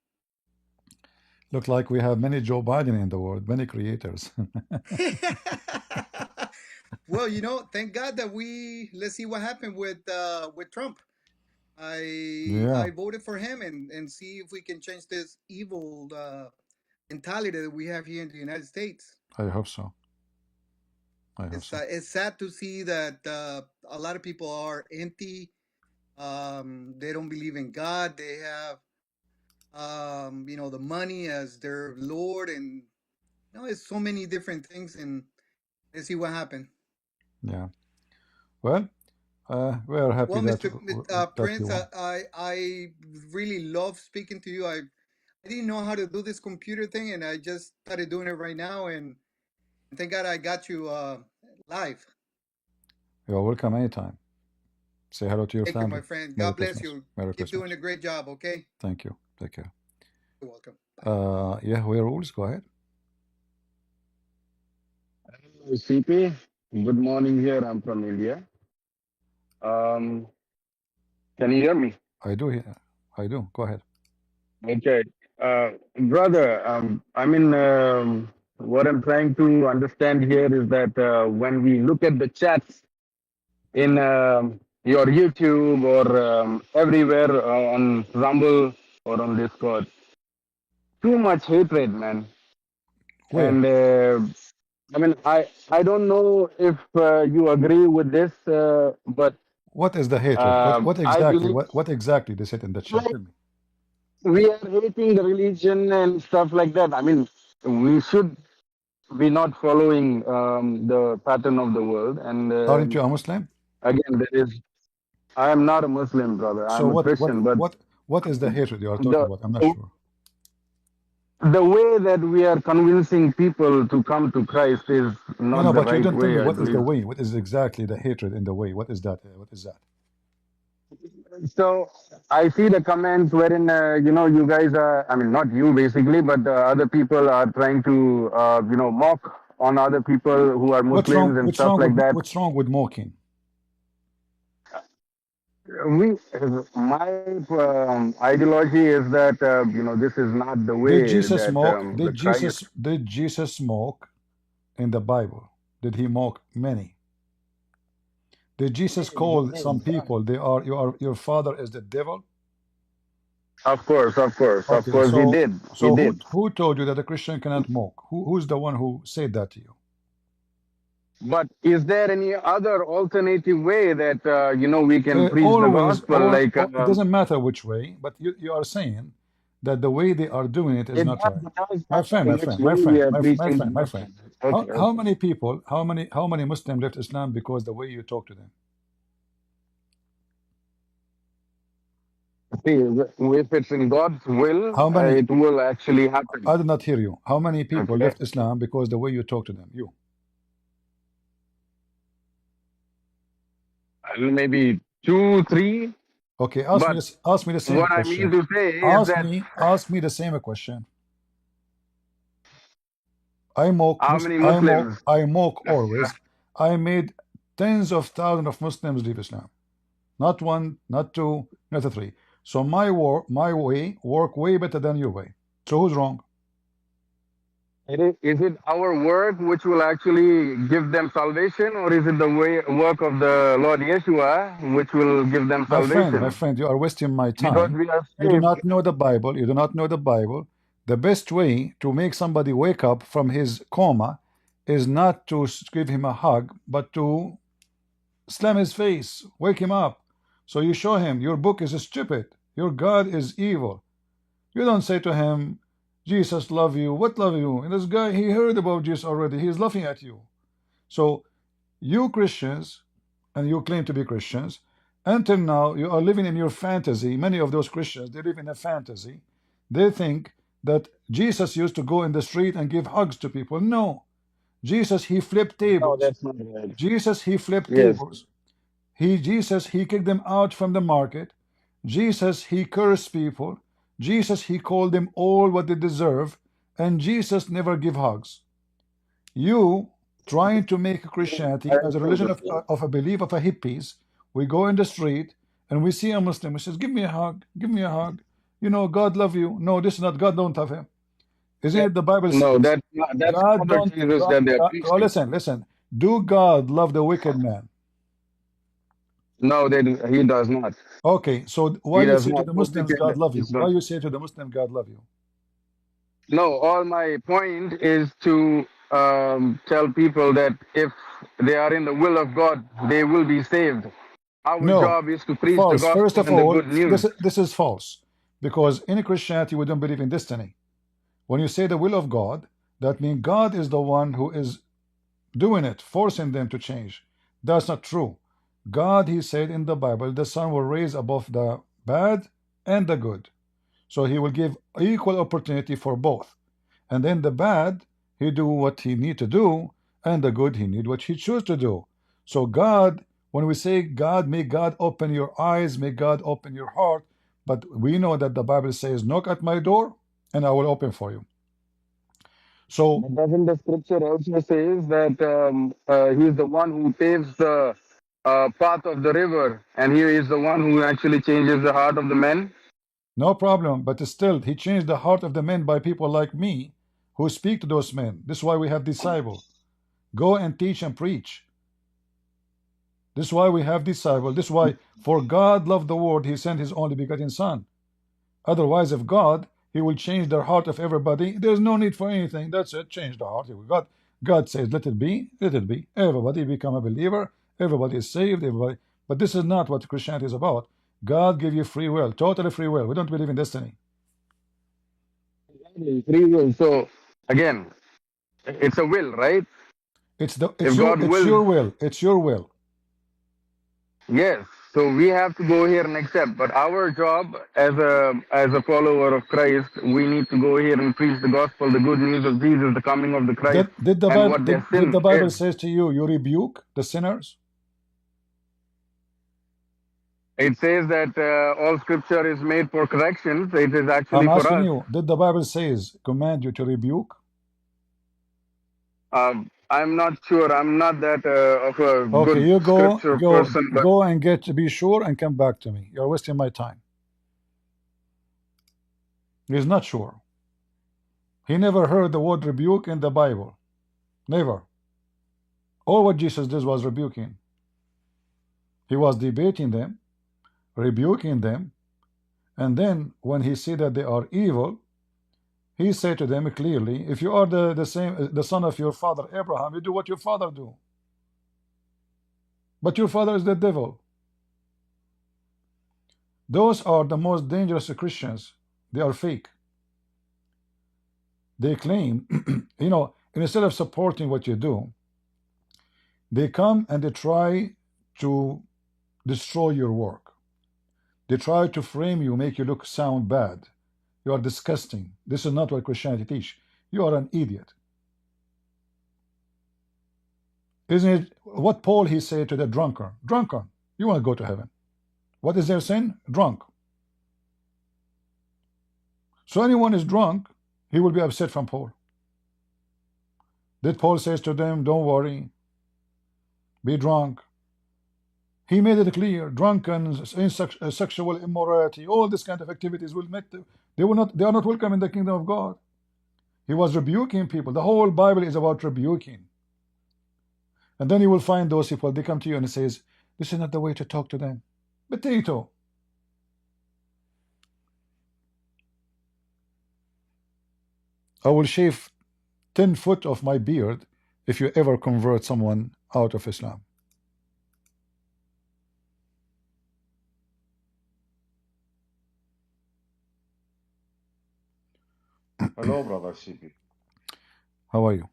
Look like we have many Joe Biden in the world, many creators. Well, you know, thank God that let's see what happened with Trump. Yeah, I voted for him and see if we can change this evil mentality that we have here in the United States. I hope so. I hope so. It's sad to see that a lot of people are empty. They don't believe in God. They have you know, the money as their Lord, and you know, it's so many different things. And let's see what happened. Yeah. Well, we are happy Well, that Mr. that you Prince, won. I really love speaking to you. I didn't know how to do this computer thing, and I just started doing it right now. And thank God I got you live. You are welcome anytime. Say hello to your Thank you, family. my friend. Merry God bless Christmas. you. Merry Keep Christmas. doing a great job, okay? Thank you. Take care. You're welcome. Yahweh rules. Go ahead. CP, good morning here. I'm from India. Can you hear me? I do. I do. Go ahead. Okay. Brother, I mean, what I'm trying to understand here is that when we look at the chats in your YouTube or everywhere on Rumble or on Discord, too much hatred, man. Where? And I mean, I don't know if you agree with this, but What is the hatred? What I exactly? believe What exactly they said in the chat? like Tell me. we are hating the religion and stuff like that. I mean, we should be not following the pattern of the world. And Aren't you a Muslim? again, there is. I am not a Muslim, brother. So I'm a Christian, but what is the hatred you are talking the about? I'm not sure. the way that we are convincing people to come to Christ is No, not no, the but you right don't tell me way, I what is the believe. way. What is exactly the hatred in the way? What is that? What is that? So I see the comments wherein you guys are. I mean, not you basically, but other people are trying to mock on other people who are What's wrong? Muslims and stuff like that. What's wrong with mocking? We My ideology is that this is not the Did way Jesus that mock? the Christ. Did Jesus mock in the Bible? Did he mock many? Did Jesus call some people your father is the devil? Of course, Okay, he did. He so did. who told you that a Christian cannot mock? Who's the one who said that to you? But is there any other alternative way that we can preach the gospel? Like It doesn't matter which way, but you are saying that the way they are doing it is it not right. does My friend, matter my which friend, way my we friend, are my, my preaching the friend, my friend. gospel. Okay, How okay. many people, how many Muslims left Islam because the way you talk to them? See, if it's in God's will, How many? it will actually happen. I did not hear you. How many people Okay. left Islam because the way you talk to them? You. Maybe 2, 3. Okay, But ask me the same what I mean question. to say is that Ask me the same question. I mock how many Muslims? I mock always. I made tens of thousands of Muslims leave Islam. Not one, not two, not three. So my way work way better than your way. So who's wrong? Is it our work which will actually give them salvation, or is it the work of the Lord Yeshua which will give them My salvation? friend, you are wasting my Because time. we are You do saved. not know the Bible. You do not know the Bible. The best way to make somebody wake up from his coma is not to give him a hug, but to slam his face, wake him up. So you show him your book is stupid. Your God is evil. You don't say to him, Jesus love you. What love you? And this guy, he heard about Jesus already. He's laughing at you. So you Christians, and you claim to be Christians, until now you are living in your fantasy. Many of those Christians, they live in a fantasy. They think that Jesus used to go in the street and give hugs to people. No. Jesus, he flipped No, tables. that's not right. Jesus, he flipped Yes. tables. Jesus, he kicked them out from the market. Jesus, he cursed people. Jesus, he called them all what they deserve. And Jesus never give hugs. You trying to make Christianity as a religion of a belief of a hippies. We go in the street and we see a Muslim who says, "Give me a hug, give me a hug. You know, God love you." No, this is not God. Don't have him. Isn't it? The Bible No, says, that's God not the don't. Jesus God, that they are oh, preaching. listen, listen. Do God love the wicked man? No, he does not. Okay, so why He you does say to not. the So Muslims God love you? it's Why not. you say to the Muslim God love you? No, all my point is to tell people that if they are in the will of God, they will be saved. Our No, job is to preach the false. First gospel of and the all, good news. this is false, because in Christianity we don't believe in destiny. When you say the will of God, that means God is the one who is doing it, forcing them to change. That's not true. God, he said in the Bible, the sun will rise above the bad and the good. So he will give equal opportunity for both. And then the bad, he do what he need to do, and the good, he need what he choose to do. So God, when we say God, may God open your eyes, may God open your heart, but we know that the Bible says, knock at my door, and I will open for you. So But doesn't the scripture also says that he is the one who paves the path of the river, and he is the one who actually changes the heart of the men? no problem, but still, he changed the heart of the men by people like me who speak to those men. This is why we have disciple. Go and teach and preach. This is why we have disciple. This is why, for God loved the world, he sent his only begotten Son. Otherwise, if God, he will change the heart of everybody. There's no need for anything. That's it. Change the heart. God says, let it be. Let it be. Everybody become a believer. Everybody is saved. Everybody. But this is not what Christianity is about. God give you free will, totally free will. We don't believe in destiny. Free will. So again, it's a will, right? It's If God wills, your will. It's your will. yes. So we have to go here and accept. But our job as a follower of Christ, we need to go here and preach the gospel, the good news of Jesus, the coming of the Christ, Did the and Bible what their did sin the Bible is. says to you, you rebuke the sinners? It says that all scripture is made for corrections. It is I'm actually for asking us. you, did the Bible says command you to rebuke? I'm not sure. I'm not that of a Okay, good you scripture person, but go and get to be sure and come back to me. You're wasting my time. He's not sure. He never heard the word rebuke in the Bible. Never. All what Jesus did was rebuking. He was debating them, rebuking them, and then when he see that they are evil, he said to them clearly, if you are the son of your father Abraham, you do what your father do. But your father is the devil. Those are the most dangerous Christians. They are fake. They claim, you know, instead of supporting what you do, they come and they try to destroy your work. They try to frame you, make you look sound bad. You are disgusting. This is not what Christianity teach. You are an idiot. Isn't it what Paul he said to the drunkard? Drunkard, you want to go to heaven. What is their sin? Drunk. So anyone is drunk, he will be upset from Paul. Did Paul says to them, don't worry, be drunk? He made it clear, drunken, sexual immorality, all this kind of activities will make them, they are not welcome in the kingdom of God. He was rebuking people. The whole Bible is about rebuking. And then you will find those people, they come to you and it says, this is not the way to talk to them. Potato. I will shave 10 foot of my beard if you ever convert someone out of Islam. Hello, brother CP. How are you?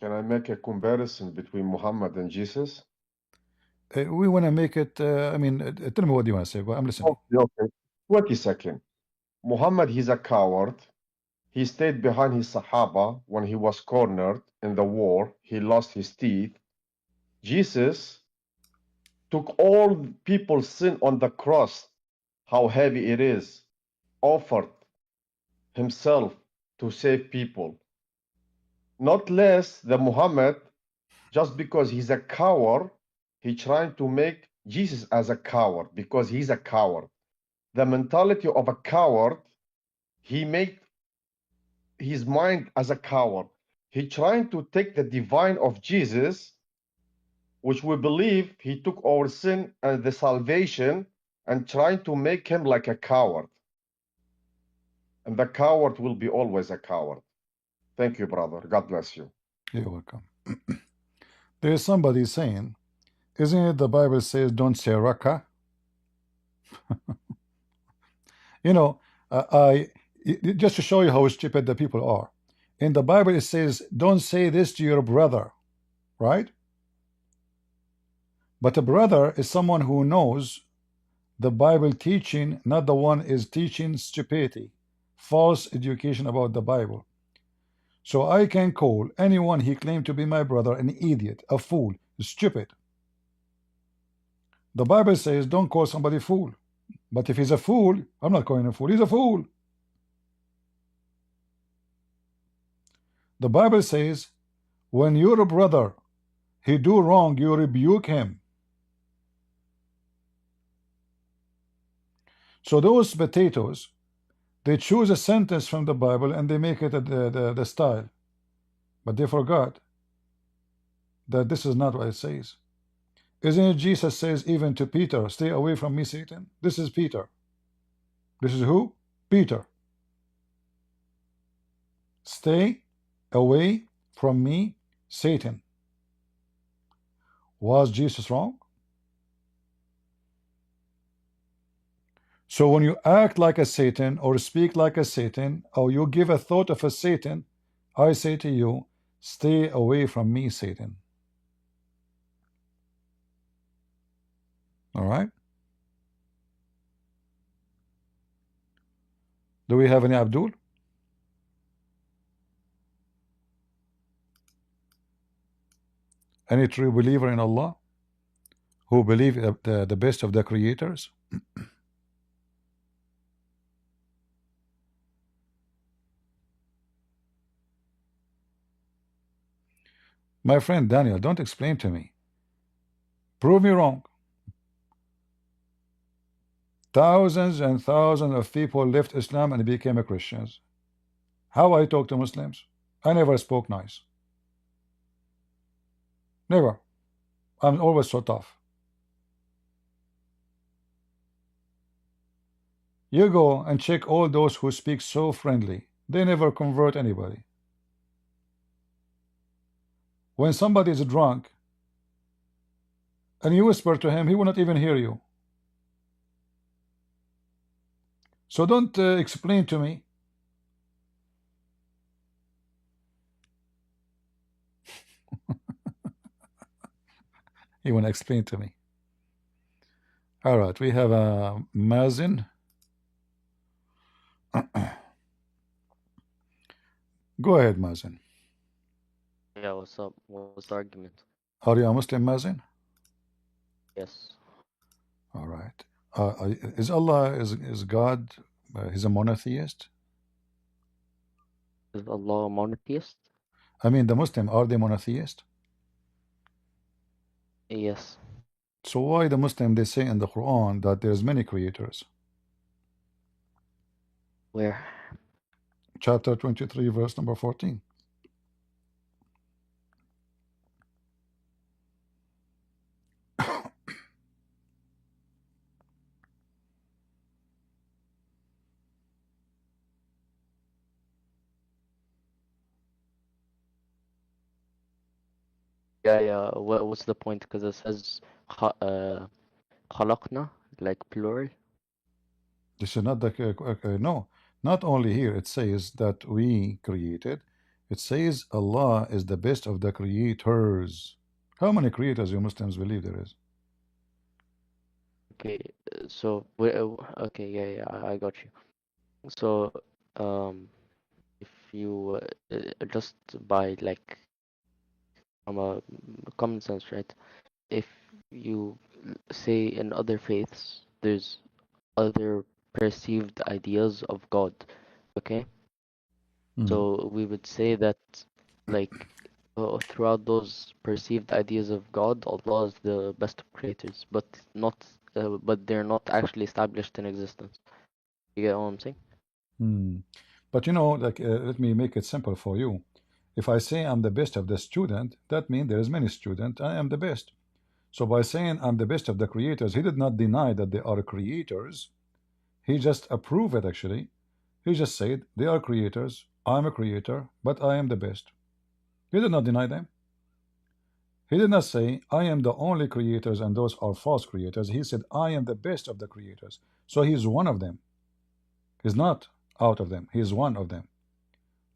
Can I make a comparison between Muhammad and Jesus? We want to make it, tell me what you want to say, but I'm listening. Okay. 20 seconds. Muhammad, he's a coward. He stayed behind his Sahaba when he was cornered in the war. He lost his teeth. Jesus took all people's sin on the cross, how heavy it is, offered himself to save people. not less than Muhammad. Just because he's a coward, he trying to make Jesus as a coward because he's a coward. The mentality of a coward, he made his mind as a coward. He trying to take the divine of Jesus, which we believe he took our sin and the salvation, and trying to make him like a coward. And the coward will be always a coward. Thank you, brother. God bless you. You're welcome. There is somebody saying, isn't it the Bible says don't say raka? You know, just to show you how stupid the people are. In the Bible it says don't say this to your brother, right? But a brother is someone who knows the Bible teaching, not the one is teaching stupidity, false education about the Bible. So I can call anyone he claimed to be my brother an idiot, a fool, stupid. The Bible says don't call somebody fool. But if he's a fool, I'm not calling him a fool. He's a fool. The Bible says when your brother he do wrong, you rebuke him. So those potatoes, they choose a sentence from the Bible and they make it the style. But they forgot that this is not what it says. Isn't it Jesus says even to Peter, stay away from me, Satan? This is Peter. This is who? Peter. Stay away from me, Satan. Was Jesus wrong? So when you act like a Satan or speak like a Satan or you give a thought of a Satan, I say to you, stay away from me, Satan. All right? Do we have any Abdul? Any true believer in Allah who believe the best of the creators? My friend Daniel, don't explain to me. Prove me wrong. Thousands and thousands of people left Islam and became Christians. How I talk to Muslims? I never spoke nice. Never. I'm always so tough. You go and check all those who speak so friendly. They never convert anybody. When somebody is drunk and you whisper to him, he will not even hear you. So don't explain to me. You want to explain to me. All right, we have a Mazin. Go ahead, Mazin. Yeah, what's up? What's the argument? Are you a Muslim, Mazin? Yes. All right. Is Allah, is God, he's a monotheist? Is Allah a monotheist? I mean, the Muslim, are they monotheist? Yes. So why the Muslim, they say in the Quran that there's many creators? Where? Chapter 23, verse number 14. Yeah. What's the point? Because it says خلقنا, like plural. This is not the no, not only here. It says that we created. It says Allah is the best of the creators. How many creators you Muslims believe there is? Okay, so okay, yeah, I got you. So, if you just by like from a common sense, right? If you say in other faiths, there's other perceived ideas of God, okay? Mhm. So we would say that like throughout those perceived ideas of God, Allah is the best of creators, but they're not actually established in existence. You get what I'm saying? But you know, like, let me make it simple for you. If I say I'm the best of the student, that means there is many students. I am the best. So by saying I'm the best of the creators, he did not deny that they are creators. He just approved it. Actually, he just said they are creators. I'm a creator, but I am the best. He did not deny them. He did not say I am the only creators and those are false creators. He said I am the best of the creators. So he's one of them. He's not out of them. He is one of them.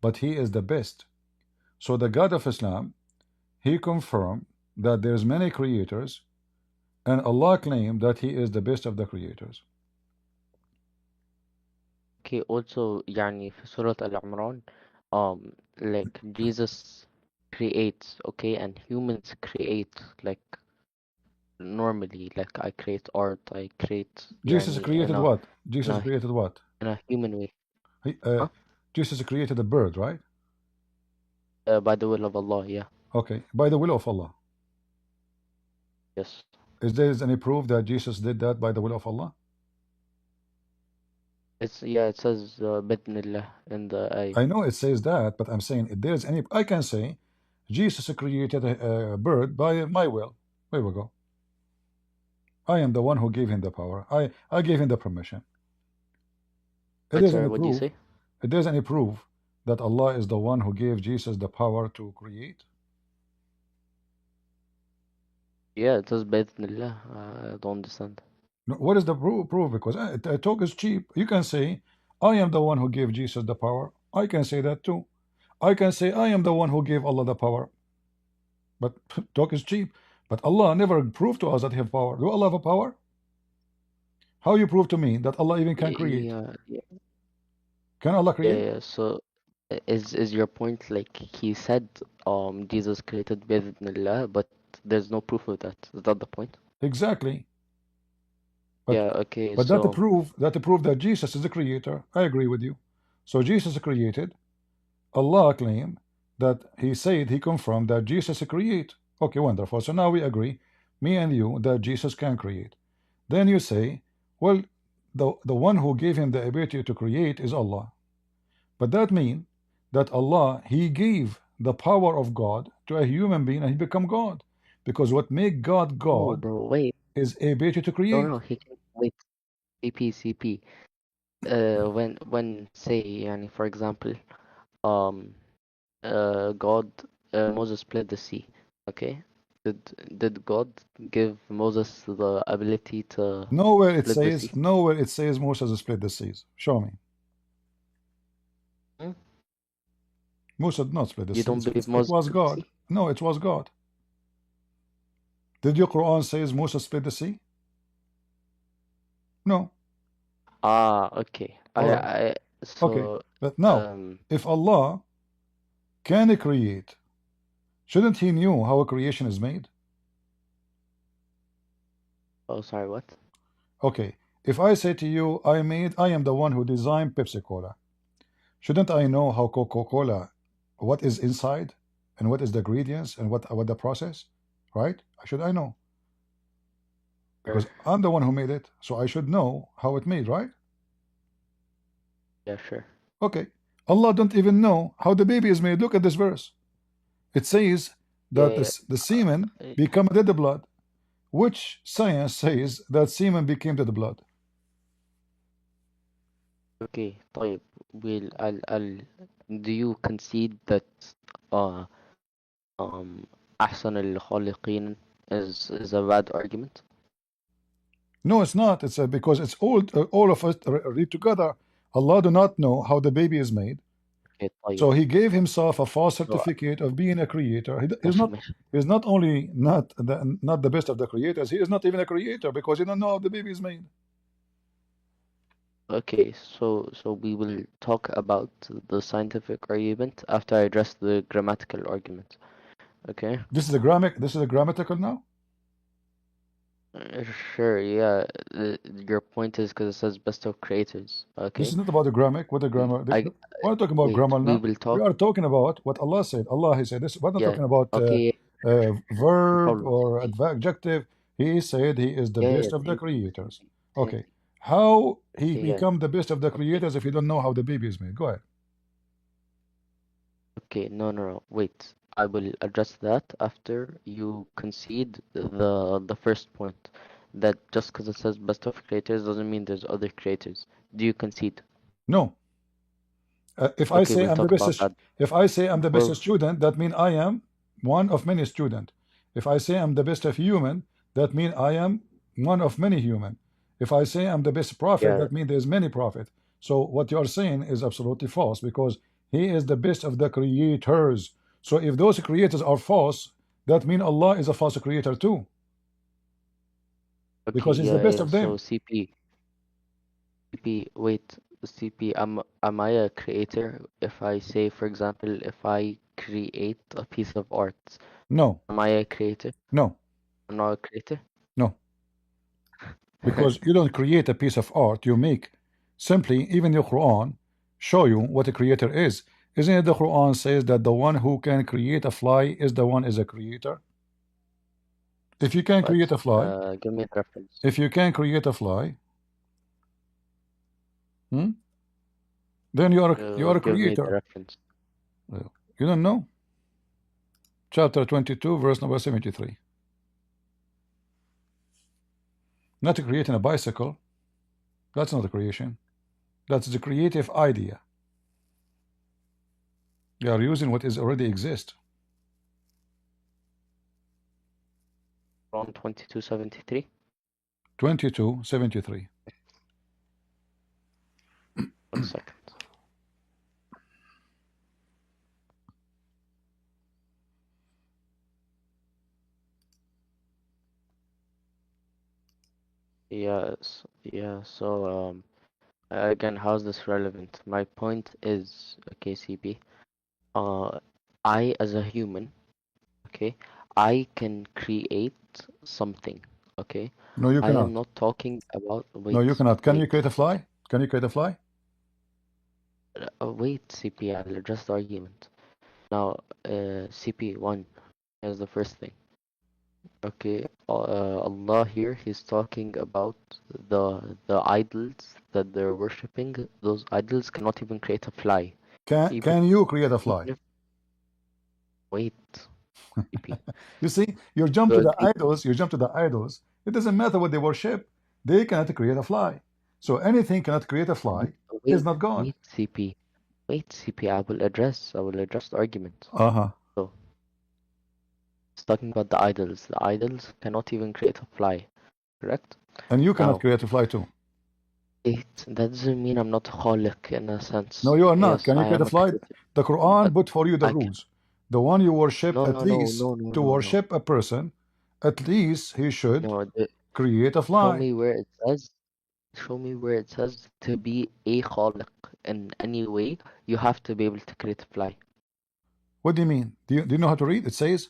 But he is the best. So the God of Islam, he confirmed that there's many creators, and Allah claimed that he is the best of the creators. Okay, also يعني في سورة Al-Imran, like Jesus creates, okay, and humans create like normally, like I create art, I create Jesus يعني created what? in Jesus a created what? in a human way. He, Huh? Jesus created a bird, right? By the will of Allah, yeah. Okay, by the will of Allah. Yes. Is there any proof that Jesus did that by the will of Allah? It says بإذن in the ayah. I know it says that, but I'm saying if there's any, I can say Jesus created a bird by my will. There we go. I am the one who gave him the power. I gave him the permission. If Wait, there's sorry, any what do you proof, say? if there's any proof that Allah is the one who gave Jesus the power to create, Yeah, it says بإذن I don't understand. what is the proof? Because talk is cheap. You can say, I am the one who gave Jesus the power. I can say that too. I can say, I am the one who gave Allah the power. But talk is cheap. But Allah never proved to us that He have power. Do Allah have a power? How you prove to me that Allah even can create? Yeah. Can Allah create? Yeah. So is your point like he said Jesus created بإذن but there's no proof of that. Is that the point? Exactly. But Yeah, okay, but so that prove that Jesus is the creator. I agree with you. So Jesus created. Allah claimed that he said, he confirmed that Jesus create. Okay, wonderful. So now we agree, me and you, that Jesus can create. Then you say, well, the one who gave him the ability to create is Allah. But that means that Allah, he gave the power of God to a human being and he become God. Because what make God oh God bro, wait. is ability to create. No, he can wait. CP. When say يعني for example God Moses split the sea, okay? Did God give Moses the ability to split the sea? Nowhere it says Moses split the seas. Show me. Hmm? Musa did not split the You don't seas. believe It Moses was split the God. sea? No, it was God. Did your Quran says Musa split the sea? No. Okay. All right. I Okay. so But now, if Allah can create, shouldn't He knew how a creation is made? oh sorry, what? Okay. If I say to you, I am the one who designed Pepsi Cola. Shouldn't I know how Coca-Cola, what is inside, and what is the ingredients, and what the process, right? I know because Sure. I'm the one who made it, so I should know how it made, right? Yeah, sure. Okay. Allah don't even know how the baby is made. Look at this verse. It says that Yeah. the semen Uh, become dead blood. Which science says that semen became dead blood? Okay, طيب. I'll do you concede that uh أحسن الخالقين is a bad argument? No, it's not. It's because it's all of us read together. Allah do not know how the baby is made. Okay, طيب. So he gave himself a false So, certificate of being a creator. ماشي. He's not only not the best of the creators, he is not even a creator because he don't know how the baby is made. Okay, so we will talk about the scientific argument after I address the grammatical argument. Okay? This is a grammatical now? Sure, yeah. Your point is because it says best of creators. This Okay. is not about the grammar. What the grammar? I We're not talking about wait. grammar We now. will We talk. are talking about what Allah said. Allah, He said this. We're not Yeah. talking about Okay. No verb problem. or adjective. He said He is the Yeah, yeah. best of the creators. Same Okay. How He thing. Yeah. become the best of the Okay. creators if you don't know how the baby is made? Go ahead. Okay. No, no, no. Wait. I will address that after you concede the first point. That just because it says best of creators doesn't mean there's other creators. Do you concede? No. If I Okay, say we'll I'm the talk about best, that. if I say I'm the best Well, student, that means I am one of many student. If I say I'm the best of human, that means I am one of many human. If I say I'm the best prophet, yeah. that means there's many prophet. So what you are saying is absolutely false because He is the best of the creators. So if those creators are false, that means Allah is a false creator too, Okay, because He's the yeah, best yeah. of So them. CP, wait, CP, am I a creator? If I say, for example, if I create a piece of art, No, am I a creator? no, I'm not a creator? no. Because you don't create a piece of art, you make. Simply, even the Quran show you what a creator is. Isn't it the Quran says that the one who can create a fly is the one is a creator? If you can create What? a fly, Give me a reference. if you can create a fly, hmm, then you are a Give me the creator. reference. You don't know? Chapter 22, verse number 73. Not creating a bicycle, that's not a creation. That's the creative idea. You are using what is already exist. Quran 22:73. 22:73. 1 second. Yes, yeah, so, again, how's this relevant? My point is, okay, CP, I as a human, okay, I can create something, okay? No, you I am cannot. not talking about, No, you wait, cannot. Can you wait, create a fly? Can you create a fly? wait, CP, I'll address the argument. Now, CP1 is the first thing, okay? Allah here, he's talking about the idols that they're worshipping. Those idols cannot even create a fly. Even, Can you create a even fly? if, wait, CP. You see, you jump You to the agree? idols, you jump to the idols. It doesn't matter what they worship. They cannot create a fly. So anything cannot create a fly is Wait, not God. wait, CP. Wait, CP, I will address the argument. Uh-huh. So, it's talking about the idols. The idols cannot even create a fly, correct? And you cannot Now, create a fly too. that doesn't mean I'm not khaliq in a No, sense. you are not. Yes, Can you I create a am a fly? creator, The Quran but put for you the I can. rules. The one you worship, No, at no, no, least no, no, to no, no. worship a person, at least he should No, create a show fly. me where it says. Show me where it says to be a khaliq in any way. You have to be able to create a fly. What do you mean? Do you know how to read? It says,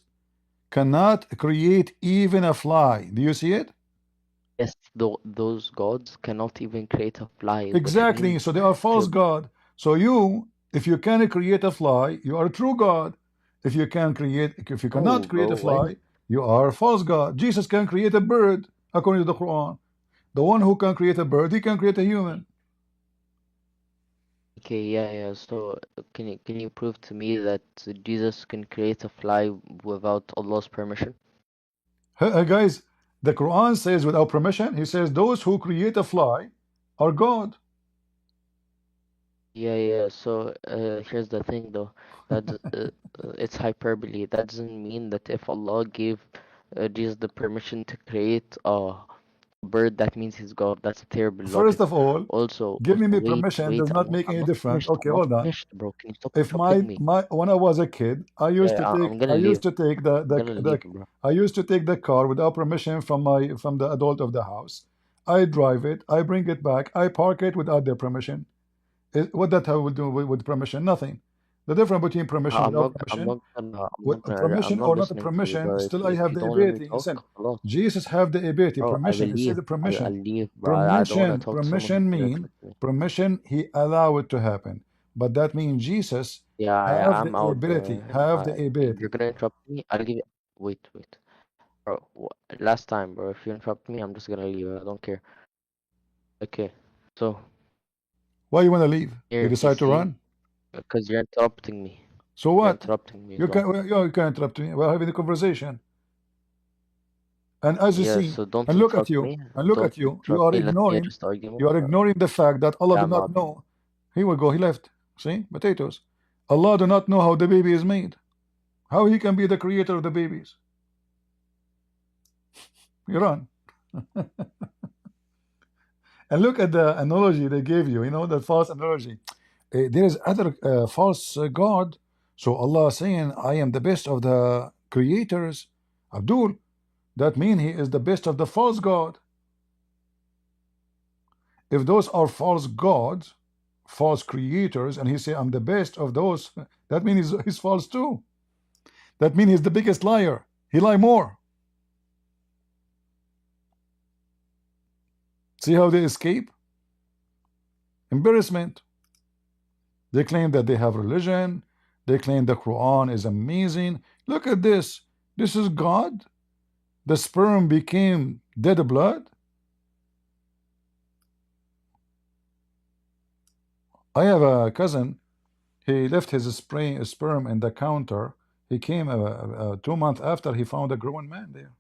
cannot create even a fly. Do you see it? Yes, those gods cannot even create a fly, which Exactly. means So they are false to God. So you, if you can create a fly, you are a true God. If you cannot no, create bro. a When fly, you are a false God. Jesus can create a bird, according to the Quran. The one who can create a bird, he can create a human. okay, yeah, yeah. So can you prove to me that Jesus can create a fly without Allah's permission? Hey, guys, the Quran says without permission, he says those who create a fly are God. Yeah, yeah. So here's the thing, though. It's hyperbole. That doesn't mean that if Allah gave Jesus the permission to create a bird, that means he's God. That's a terrible First logic. of all, Also, giving me wait, permission wait. does not make I'm any not difference. finished. Okay, I'm not hold on. finished, bro. Can you stop If interrupting me? when I was a kid, I used Yeah, to I'm take gonna I leave. used to take I'm gonna leave, bro. I used to take the car without permission from the adult of the house. I drive it, I bring it back, I park it without their permission. What that I will do with permission? Nothing. The difference between permission I'm without not. permission, with I'm permission not or not a listening to you, permission, bro. still I If have you the don't let me ability. talk, Listen, خلاص. Jesus have the ability. Bro, I will Permission instead leave. of permission. I'll leave, bro. I don't want to talk to someone who's gonna Permission interrupt me. permission. He allow it to happen, but that means Jesus Yeah, have I'm the out, ability. bro. Have the If you're ability. gonna interrupt me, I'll give you. Wait, wait, bro. Last time, bro. If you interrupt me, I'm just gonna leave. I don't care. Okay. So Why you want to leave? You here, you decide to see, run. because you're interrupting me. So You're what? interrupting me as You well. can you can interrupt me. We're having a conversation. And as you Yeah. see, So don't and look at interrupt you, me. and look Don't at you, interrupt me. Let me just argue you are more. ignoring the fact that Allah Yeah, do I'm not out. know. Here we go, he left. See, potatoes. Allah do not know how the baby is made. How he can be the creator of the babies? You run. And look at the analogy they gave you, you know, the false analogy. There is other false God. So Allah saying, I am the best of the creators. Abdul, that means he is the best of the false God. If those are false gods, false creators, and he say, I'm the best of those, that means he's false too. That means he's the biggest liar. He lie more. See how they escape? Embarrassment. They claim that they have religion. They claim the Quran is amazing. Look at this. This is God. The sperm became dead blood. I have a cousin. He left his sperm in the counter. He came 2 months after he found a growing man there.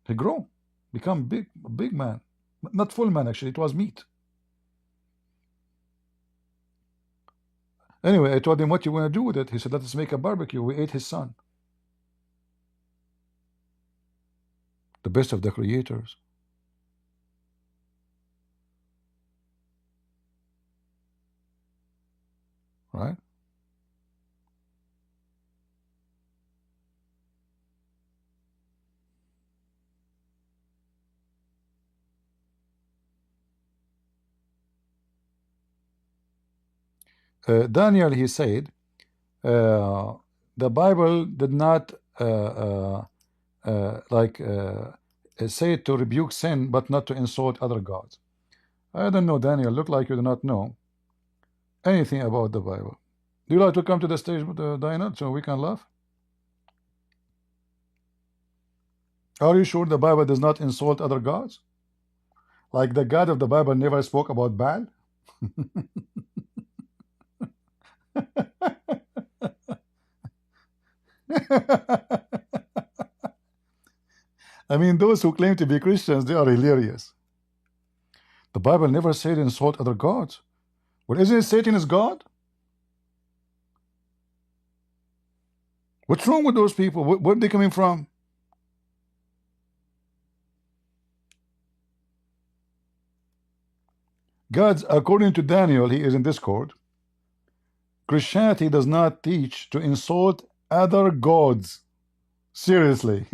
He grew, become big man. Not full man, actually. It was meat. Anyway, I told him, what you want to do with it? He said, let's make a barbecue. We ate his son. The best of the creators. Right? Daniel, he said, the Bible did not say to rebuke sin, but not to insult other gods. I don't know, Daniel. Look like you do not know anything about the Bible. Do you like to come to the stage, Diana, so we can laugh? Are you sure the Bible does not insult other gods? Like the God of the Bible never spoke about Baal? I mean, those who claim to be Christians, they are hilarious. The Bible never said insult other gods. Well, isn't it Satan is God? What's wrong with those people? Where are they coming from? God's, according to Daniel, he is in Discord. Christianity does not teach to insult other gods. Seriously.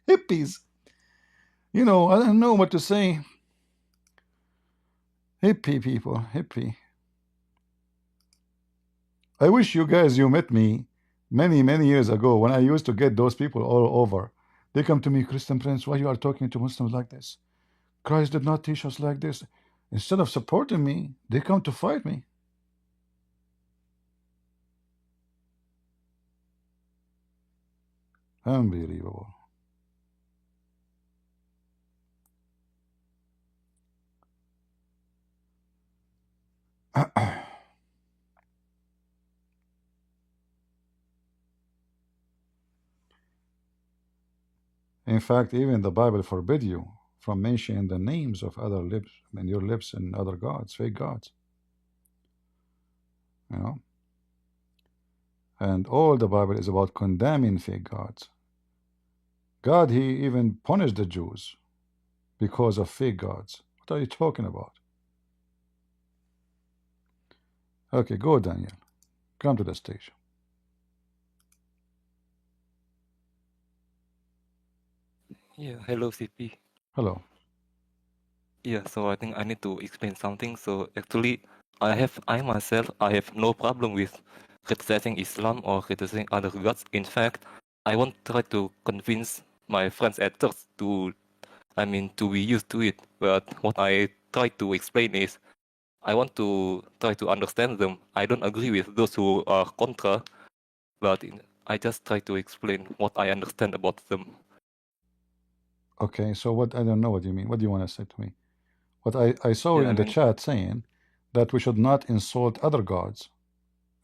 Hippies. You know, I don't know what to say. Hippie people, hippie. I wish you guys, you met me many years ago when I used to get those people all over. They come to me, Christian Prince, why you are talking to Muslims like this? Christ did not teach us like this. Instead of supporting me, they come to fight me. Unbelievable. In fact, even the Bible forbid you from mentioning the names of other lips, I mean your lips and other gods, fake gods. You know? And all the Bible is about condemning fake gods. God, he even punished the Jews because of fake gods. What are you talking about? Okay, go Daniel. Come to the stage. Yeah, hello CP. Hello. Yeah, so I think I need to explain something. So actually, I myself, I have no problem with criticizing Islam or criticizing other gods. In fact, I won't try to convince my friends at church to be used to it. But what I try to explain is, I want to try to understand them. I don't agree with those who are contra, but I just try to explain what I understand about them. Okay, so what, I don't know what you mean. What do you want to say to me? What I saw you Yeah, I in the mean, chat saying that we should not insult other gods.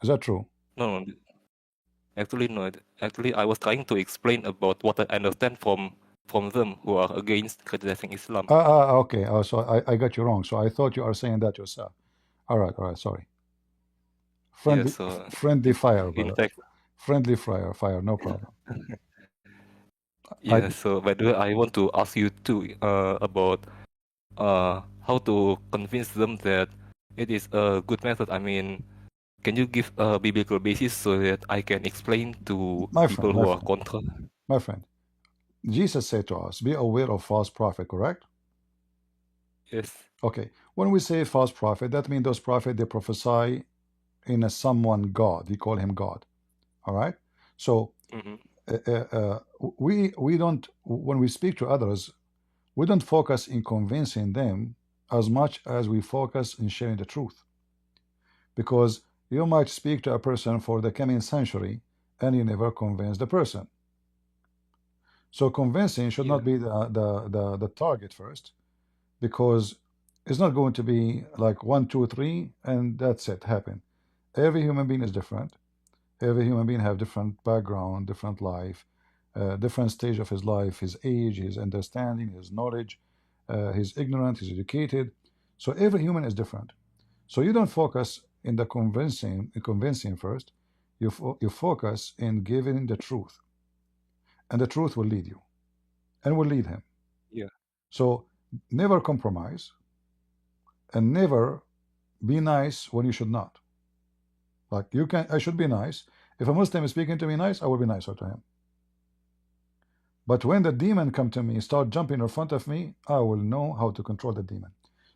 Is that true? no, actually no. Actually, I was trying to explain about what I understand from them who are against criticizing Islam. Okay. Oh, so I got you wrong. So I thought you are saying that yourself. All right. Sorry. Yeah, Friendly, so friendly fire, in brother. fact, Friendly fire. No problem. I yeah. So by the way, I want to ask you too about how to convince them that it is a good method. I mean, can you give a biblical basis so that I can explain to my people friend, who are contra? my friend. Jesus said to us, "Be aware of false prophet." Correct? Yes. Okay. When we say false prophet, that means those prophets they prophesy in a someone God. They call him God. All right. So Mm-hmm. we don't, when we speak to others, we don't focus in convincing them as much as we focus in sharing the truth, because you might speak to a person for the coming century and you never convince the person. So convincing should Yeah. not be the target first, because it's not going to be like 1 2 3 and that's it happen. Every human being is different. Every human being have different background, different life, different stage of his life, his age, his understanding, his knowledge, his ignorant, his educated. So every human is different. So you don't focus in the convincing first. You focus in giving the truth, and the truth will lead you and will lead him. Yeah. So never compromise and never be nice when you should not. Like I should be nice. If a Muslim is speaking to me nice, I will be nicer to him. But when the demon come to me, start jumping in front of me, I will know how to control the demon.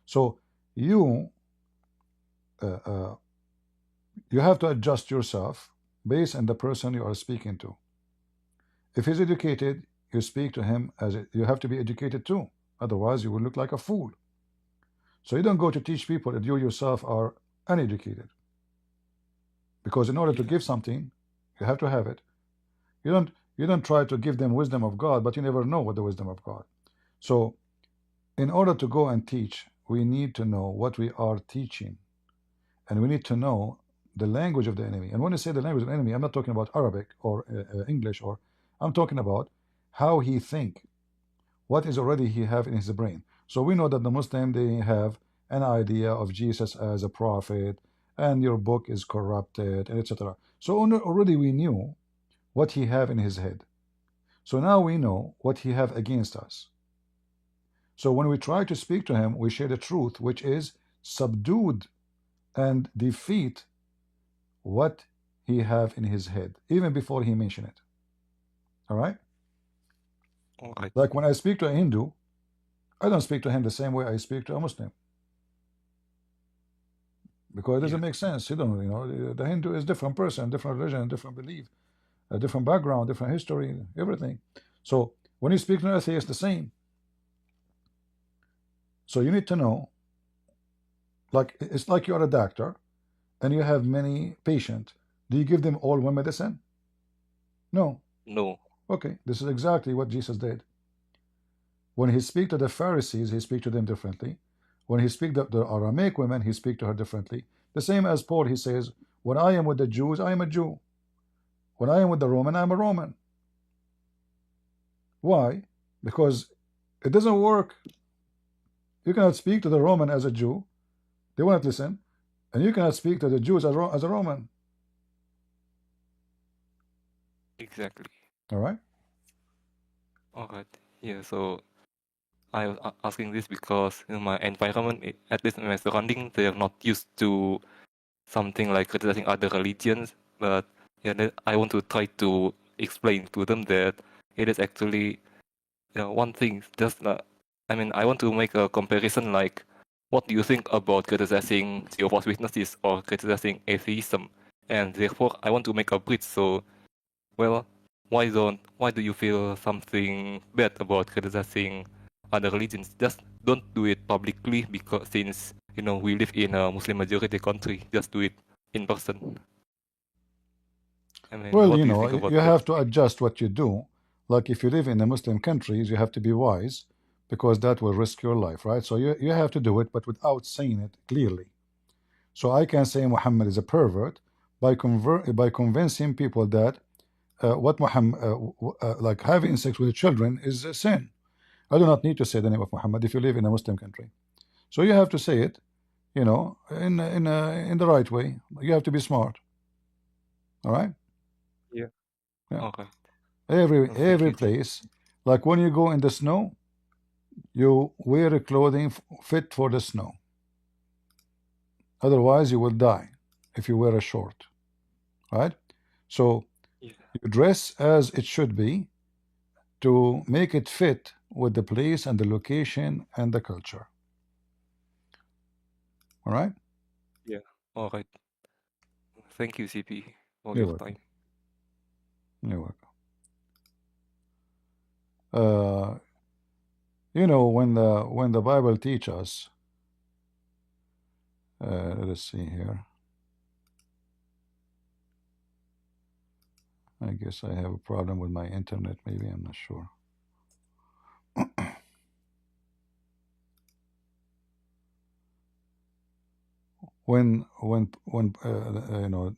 So you uh, uh, you have to adjust yourself based on the person you are speaking to. If he's educated, you speak to him as you have to be educated too. Otherwise, you will look like a fool. So you don't go to teach people that you yourself are uneducated. Because in order to Yeah. give something, you have to have it. You don't try to give them wisdom of God, but you never know what the wisdom of God. So in order to go and teach, we need to know what we are teaching, and we need to know the language of the enemy. And when I say the language of the enemy, I'm not talking about Arabic or English, or I'm talking about how he think, what is already he have in his brain. So we know that the Muslim, they have an idea of Jesus as a prophet, and your book is corrupted, and etc. So already we knew what he have in his head. So now we know what he have against us. So when we try to speak to him, we share the truth, which is subdued and defeat what he have in his head, even before he mention it. All right? All right. Like when I speak to a Hindu, I don't speak to him the same way I speak to a Muslim, because it doesn't Yeah. make sense. You don't, the Hindu is different person, different religion, different belief, a different background, different history, everything. So when you speak to an atheist, the same. So you need to know, like it's like you are a doctor and you have many patients. Do you give them all one medicine? No. No. Okay, this is exactly what Jesus did. When he speak to the Pharisees, he speak to them differently. When he speak to the Aramaic women, he speak to her differently. The same as Paul, he says, when I am with the Jews, I am a Jew. When I am with the Roman, I am a Roman. Why? Because it doesn't work. You cannot speak to the Roman as a Jew. They won't listen. And you cannot speak to the Jews as a Roman. Exactly. All right? All right. Yeah. So I was asking this because in my environment, at least in my surrounding, they are not used to something like criticizing other religions. But yeah, I want to try to explain to them that it is actually one thing. Just I mean, I want to make a comparison like, what do you think about criticizing Jehovah's Witnesses or criticizing atheism? And therefore, I want to make a bridge. So, well, why do you feel something bad about criticizing other religions? Just don't do it publicly, because since we live in a Muslim majority country, just do it in person. I mean, Well, what you do you know, think about you that? have to adjust what you do. Like if you live in the Muslim countries, you have to be wise because that will risk your life, right? So you have to do it, but without saying it clearly. So I can say Muhammad is a pervert by convincing people that what Muhammad like having sex with children is a sin. I do not need to say the name of Muhammad if you live in a Muslim country. So you have to say it, you know, in the right way. You have to be smart. All right? Yeah. Yeah. Okay. Every Thank you, G. place, like when you go in the snow, you wear clothing fit for the snow. Otherwise, you will die if you wear a short. Right? So Yeah. you dress as it should be to make it fit with the place and the location and the culture. All right? Yeah. All right. Thank you, CP, for You're your welcome. time. You're welcome. You know, when the Bible teach us, let's see here. I guess I have a problem with my internet. Maybe I'm not sure. When you know,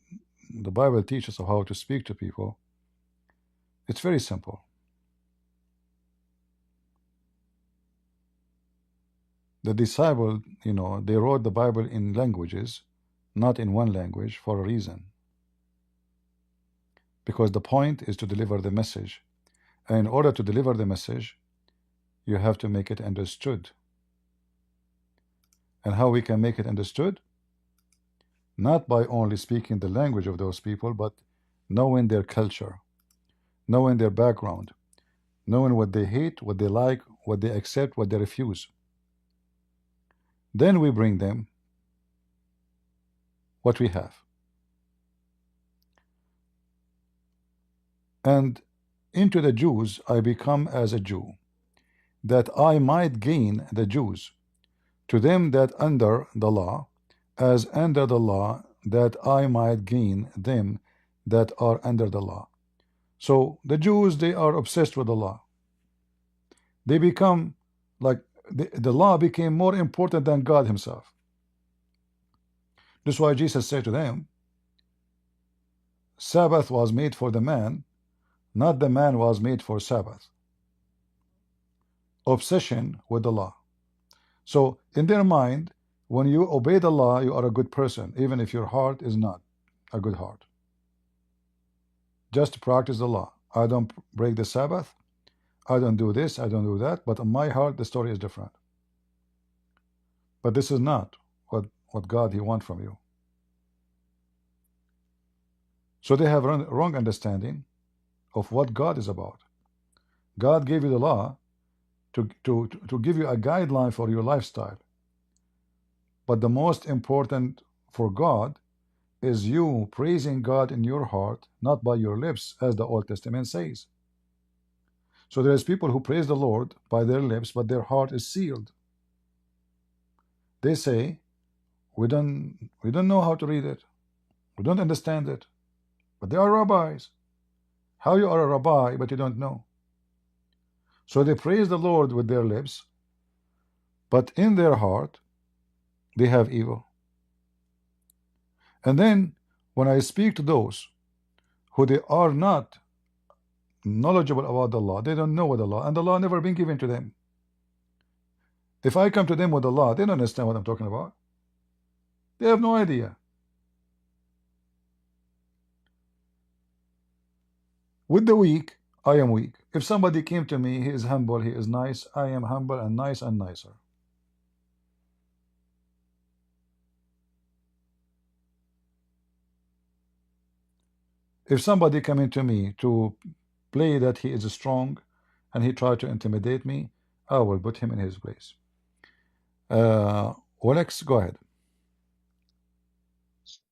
the Bible teaches us how to speak to people, it's very simple. The disciple, you know, they wrote the Bible in languages, not in one language, for a reason. Because the point is to deliver the message. And in order to deliver the message, you have to make it understood. And how we can make it understood? Not by only speaking the language of those people, but knowing their culture, knowing their background, knowing what they hate, what they like, what they accept, what they refuse. Then we bring them what we have. And into the Jews I become as a Jew, that I might gain the Jews. To them that under the law, as under the law, that I might gain them that are under the law. So the Jews, they are obsessed with the law. They become like the law became more important than God himself. That's why Jesus said to them, Sabbath was made for the man, not the man was made for Sabbath. Obsession with the law. So in their mind, when you obey the law, you are a good person, even if your heart is not a good heart. Just practice the law. I don't break the Sabbath. I don't do this. I don't do that. But in my heart, the story is different. But this is not what God he wants from you. So they have wrong understanding of what God is about. God gave you the law to give you a guideline for your lifestyle. But the most important for God is you praising God in your heart, not by your lips, as the Old Testament says. So there's people who praise the Lord by their lips, but their heart is sealed. They say, we don't know how to read it. We don't understand it. But they are rabbis. How you are a rabbi, but you don't know? So they praise the Lord with their lips, but in their heart, they have evil. And then when I speak to those who they are not knowledgeable about the law, they don't know what the law, and the law never been given to them. If I come to them with the law, they don't understand what I'm talking about. They have no idea. With the weak, I am weak. If somebody came to me, he is humble, he is nice, I am humble and nice and nicer. If somebody coming to me to play that he is strong and he tried to intimidate me, I will put him in his place. Alex, go ahead.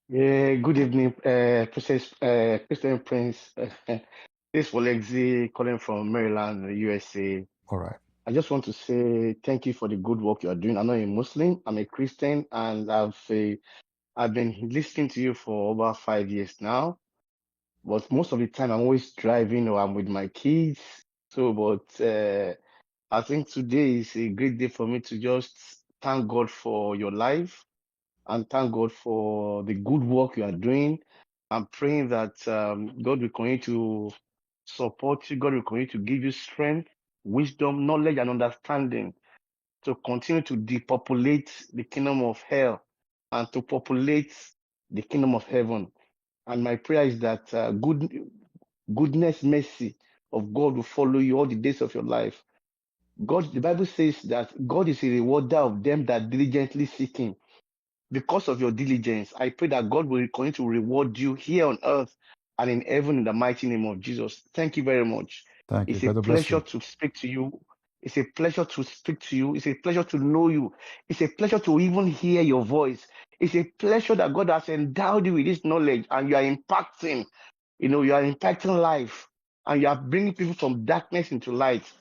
Yeah, good evening, Princess, Christian Prince. This is Walexi calling from Maryland, USA. All right. I just want to say thank you for the good work you are doing. I'm not a Muslim, I'm a Christian, and I've been listening to you for over 5 years now. But most of the time, I'm always driving or I'm with my kids. I think today is a great day for me to just thank God for your life and thank God for the good work you are doing. I'm praying that God will continue to support you. God will continue to give you strength, wisdom, knowledge, and understanding to continue to depopulate the kingdom of hell and to populate the kingdom of heaven. And my prayer is that goodness, mercy of God will follow you all the days of your life. God, the Bible says that God is a rewarder of them that diligently seek Him. Because of your diligence, I pray that God will continue to reward you here on earth and in heaven in the mighty name of Jesus. Thank you very much. Thank you. It's a God bless pleasure you. to speak to you. It's a pleasure to speak to you. It's a pleasure to know you. It's a pleasure to even hear your voice. It's a pleasure that God has endowed you with this knowledge and you are impacting, you are impacting life and you are bringing people from darkness into light.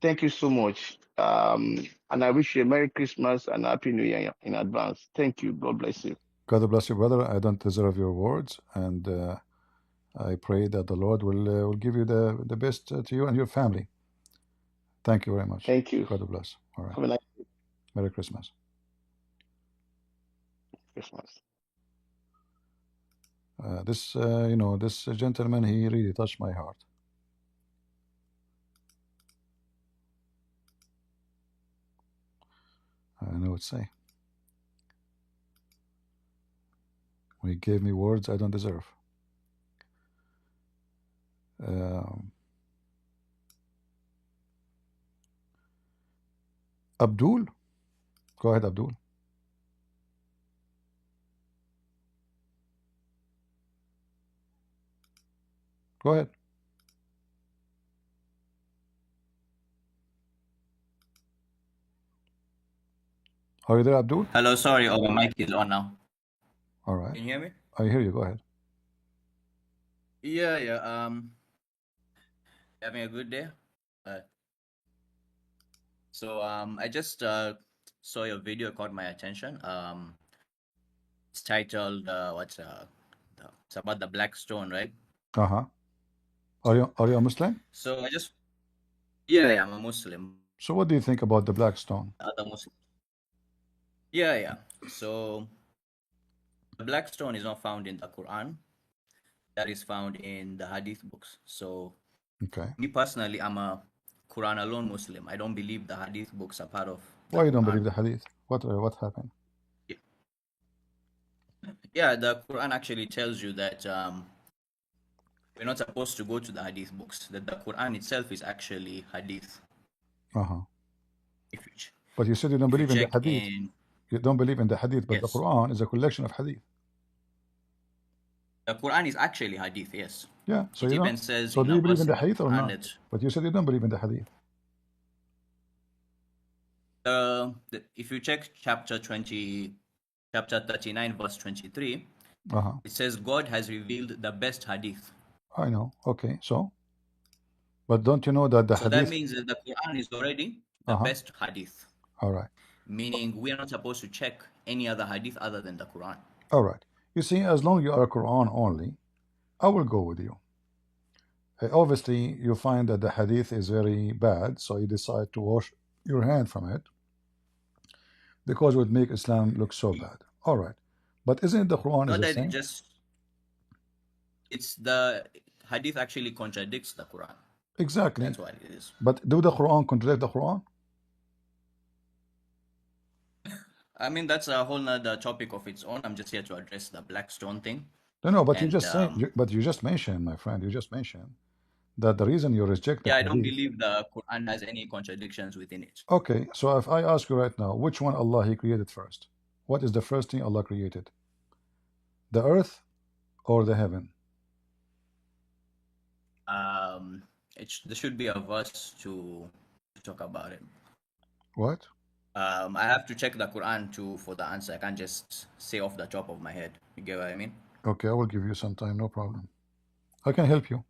Thank you so much. And I wish you a Merry Christmas and Happy New Year in advance. Thank you. God bless you. God bless you, brother. I don't deserve your words, and I pray that the Lord will give you the best to you and your family. Thank you very much. Thank you. God bless. All right. Have a nice Merry Christmas. Christmas. This gentleman, he really touched my heart. I know what to say. He gave me words I don't deserve. Abdul, go ahead, Abdul. Go ahead. Are you there, Abdul? Hello, sorry, my mic is on now. All right. Can you hear me? I hear you. Go ahead. Yeah. Having a good day. I just saw your video, caught my attention. It's titled it's about the black stone, right? Uh-huh. Are you a Muslim? So I'm a Muslim. So what do you think about the black stone? Other Muslim. Yeah. So the black stone is not found in the Quran. That is found in the Hadith books. So Okay. me personally, I'm a Quran alone Muslim. I don't believe the Hadith books are part of the Why you don't Quran. believe the Hadith? What happened? Yeah, the Quran actually tells you that we're not supposed to go to the Hadith books. That the Quran itself is actually Hadith. Uh-huh. But you said you don't believe in the Hadith. You don't believe in the Hadith, but yes, the Quran is a collection of Hadith. The Quran is actually Hadith, yes. Yeah, so it you even don't. says So in do a you believe verse in the in the Hadith or Quran not? that But you said you don't believe in the Hadith. if you check chapter 39, verse 23, Uh-huh. it says God has revealed the best Hadith. I know. Okay, so. But don't you know that the So Hadith? that means that the Quran is already the best Hadith. All right. Meaning we are not supposed to check any other Hadith other than the Quran. All right. You see, as long as you are Quran only, I will go with you. Obviously, you find that the Hadith is very bad, so you decide to wash your hand from it because it would make Islam look so bad. All right. But isn't the Quran Not is the that same? it's the Hadith actually contradicts the Quran. Exactly. That's what it is. But do the Quran contradict the Quran? I mean, that's a whole nother topic of its own. I'm just here to address the black stone thing. No, but you just mentioned, my friend, you just mentioned that the reason you reject the Yeah, I Hadith. don't believe the Quran has any contradictions within it. Okay, so if I ask you right now, which one Allah He created first? What is the first thing Allah created? The earth or the heaven? There should be a verse to talk about it. What? I have to check the Quran for the answer. I can't just say off the top of my head. You get what I mean? Okay, I will give you some time, no problem. I can help you.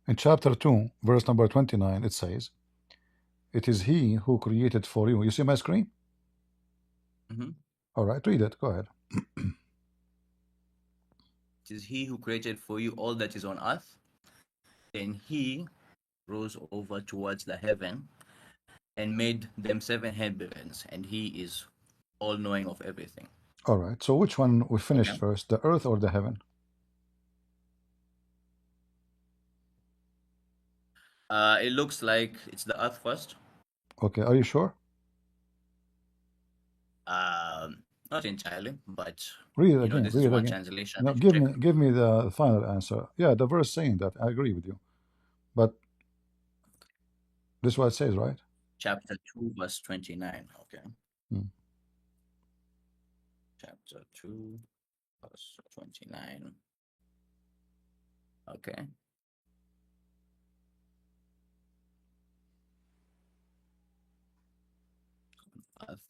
In chapter 2, verse number 29, it says, "It is He who created for you." You see my screen? Mm-hmm. All right, read it. Go ahead. It is He who created for you all that is on earth. Then He rose over towards the heaven and made them 7 heavens, and He is all-knowing of everything. All right, so which one we finished Okay. first, the earth or the heaven? It looks like it's the earth first. Okay, are you sure? Not entirely, but Read it you know, again. this Read is it one again. translation. No, I should check. give me the final answer. Yeah, the verse saying that. I agree with you, but this is what it says, right? Chapter 2, verse 29. Okay. Hmm. Chapter 2, verse 29. Okay. Earth.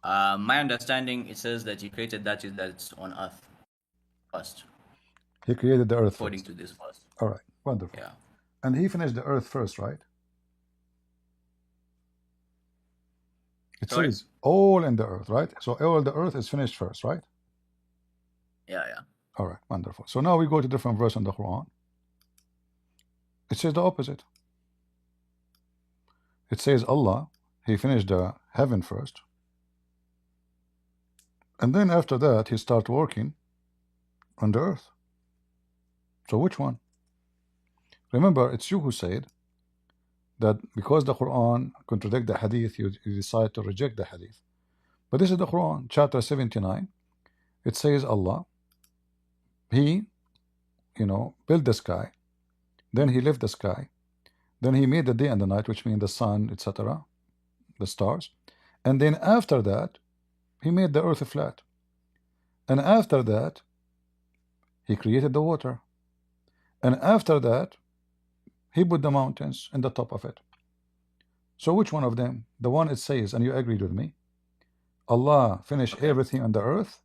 My understanding, it says that He created that's on earth first, He created the earth according first. to this verse. All right, wonderful. Yeah. And He finished the earth first, right? It Sorry? says all in the earth, right? So all the earth is finished first, right? Yeah, yeah. All right, wonderful. So now we go to different verse in the Quran. It says the opposite. It says Allah, He finished the heaven first, and then after that He start working on the earth. So which one? Remember, it's you who said that because the Quran contradict the Hadith, you decide to reject the Hadith. But this is the Quran, chapter 79. It says Allah, He, built the sky, then He left the sky, then He made the day and the night, which means the sun, etc., the stars, and then after that He made the earth flat, and after that He created the water, and after that He put the mountains in the top of it. So which one of them? The one it says, and you agreed with me, Allah finished everything on the earth,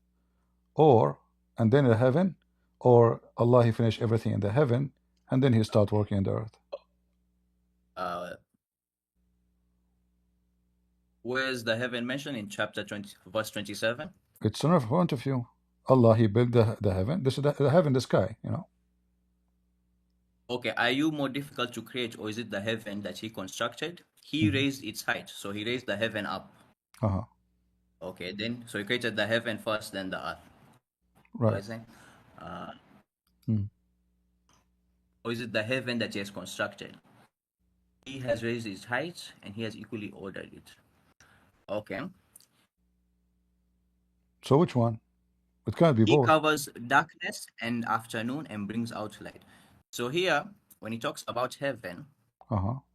and then in heaven, or Allah He finished everything in the heaven and then He start working in the earth. Where's the heaven mentioned in chapter 20, verse 27? It's in front of you. Allah He built the heaven. This is the heaven, the sky, Okay, are you more difficult to create, or is it the heaven that He constructed? He raised its height, so He raised the heaven up. Okay, then so He created the heaven first, then the earth. Right. Or is it the heaven that He has constructed? He has raised its height, and He has equally ordered it. Okay. So which one? It can't be He both. covers darkness and afternoon and brings out light. So here, when He talks about heaven,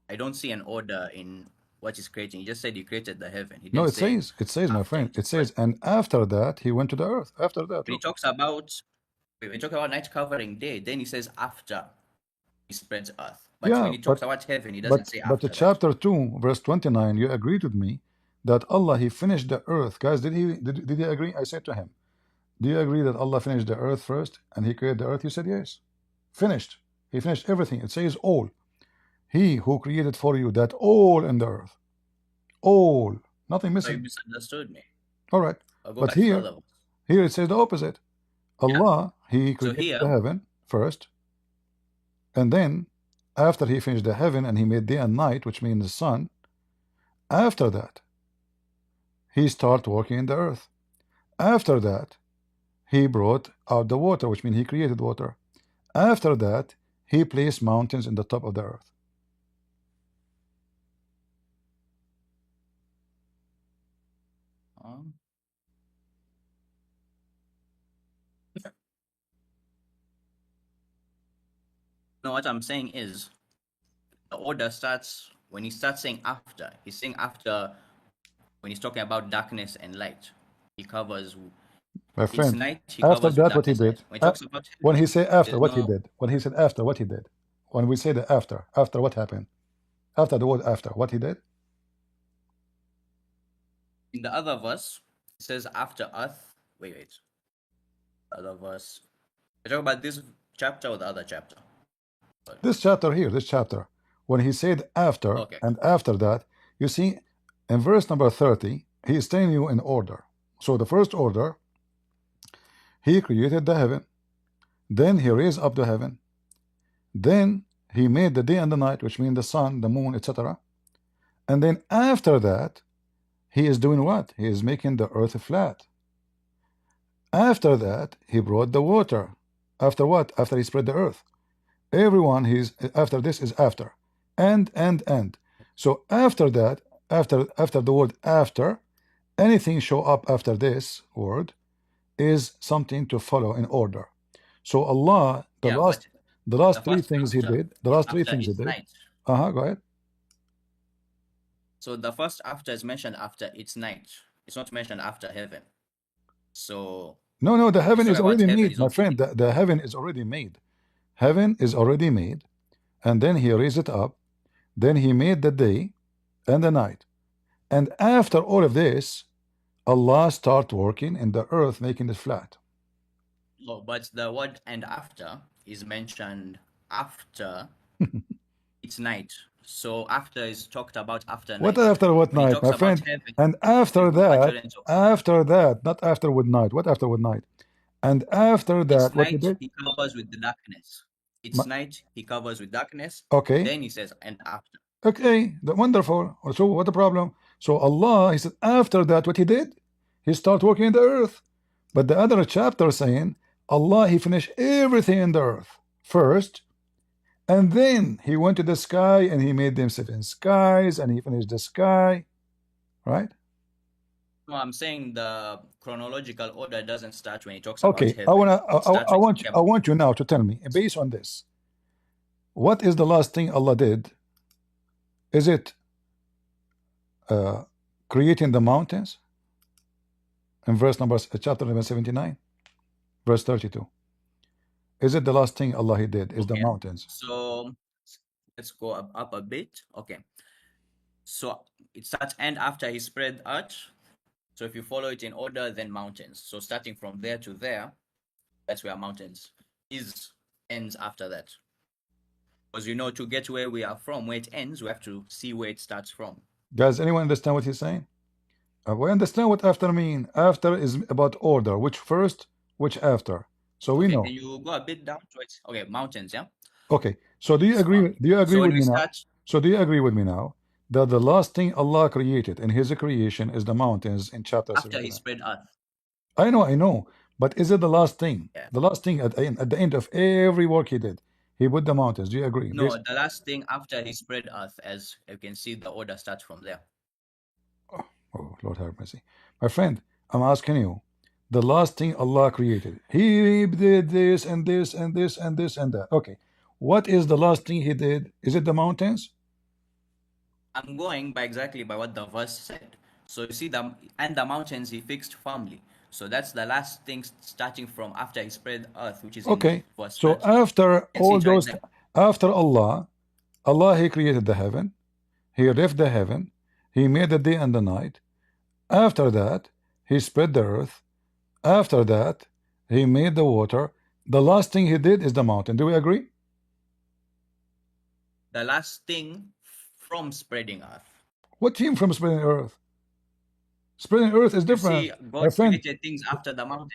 I don't see an order in what He's creating. He just said He created the heaven. He No, didn't it says, my friend, it says, and after that He went to the earth. After that, when He talks about night covering day, then He says after He spreads earth. But when He talks about heaven, He doesn't say after. But the chapter 2, verse 29, you agreed with me that Allah He finished the earth. Guys, did He agree? I said to him, do you agree that Allah finished the earth first and He created the earth? You said yes. Finished. He finished everything. It says all. He who created for you that all in the earth. All. Nothing missing. So you misunderstood me. All right. But here it says the opposite. Allah, He created the heaven first, and then after He finished the heaven and He made day and night, which means the sun, after that He started working in the earth. After that He brought out the water, which means He created water. After that He placed mountains in the top of the earth. No, what I'm saying is the order starts when He starts saying after. He's saying after when He's talking about darkness and light. He covers my friend. night, after that, what He did? When He talks about when He said after, what He did? When He said after, what He did? When we say the after what happened? After the word after, what He did? In the other verse, it says after earth. Wait. The other verse. You're talking about this chapter or the other chapter? This chapter here, this chapter, when he said after Okay. and after that, you see, in verse number 30, he is telling you in order. So the first order, he created the heaven, then he raised up the heaven, then he made the day and the night, which means the sun, the moon, etc. And then after that, he is doing what? He is making the earth flat. After that, he brought the water. After what? After he spread the earth. Everyone, he's after this is after. And. So after that, after the word after, anything show up after this word is something to follow in order. So Allah, the last three things he did, the last three things he did. Night. Go ahead. So the first after is mentioned after it's night. It's not mentioned after heaven. So no, the heaven is already made, my friend. The heaven is already made. Heaven is already made, and then he raised it up. Then he made the day and the night. And after all of this, Allah start working in the earth, making it flat. No, but the word and after is mentioned after it's night. So after is talked about after What night. after what When he night, talks my about friend? heaven, And after that, not after with night. What after with night? And after that, it's what he night, did? he covers with the darkness. It's night, he covers with darkness. Okay. Then he says, and after. Okay, wonderful. So what the problem? So Allah, he said, after that, what he did? He start working in the earth. But the other chapter saying, Allah, he finished everything in the earth first, and then he went to the sky and he made them 7 skies and he finished the sky, right? No, I'm saying the chronological order doesn't start when he talks about Okay, heaven. I want you now to tell me, based on this, what is the last thing Allah did? Is it creating the mountains? In verse number chapter number 79, verse 32. Is it the last thing Allah he did? Is the mountains? So let's go up a bit. Okay. So it starts and after he spread earth. So if you follow it in order, then mountains. So starting from there to there, that's where mountains ends after that. Because you know, to get where we are from, where it ends, we have to see where it starts from. Guys, anyone understand what he's saying? We understand what after mean. After is about order. Which first, which after. So we know. Can you go a bit down to it? Okay, mountains, yeah. Okay. So do you agree? Do you agree with me now? So do you agree with me now that the last thing Allah created in His creation is the mountains in chapter 7? After he spread earth. I know. But is it the last thing? Yeah. The last thing at the end of every work He did, He put the mountains. Do you agree? No, the last thing after he spread earth, as you can see, the order starts from there. Oh, Lord have mercy. My friend, I'm asking you, the last thing Allah created, He did this and this and this and this and that. Okay. What is the last thing He did? Is it the mountains? I'm going by exactly by what the verse said. So you see, the mountains He fixed firmly. So that's the last thing starting from after He spread earth, which is okay. In verse so 30. After all those, after Allah He created the heaven, He left the heaven, He made the day and the night. After that, He spread the earth. After that, He made the water. The last thing He did is the mountain. Do we agree? The last thing from spreading earth. What came from spreading earth? Spreading earth is different. You see, God created things after the mountains.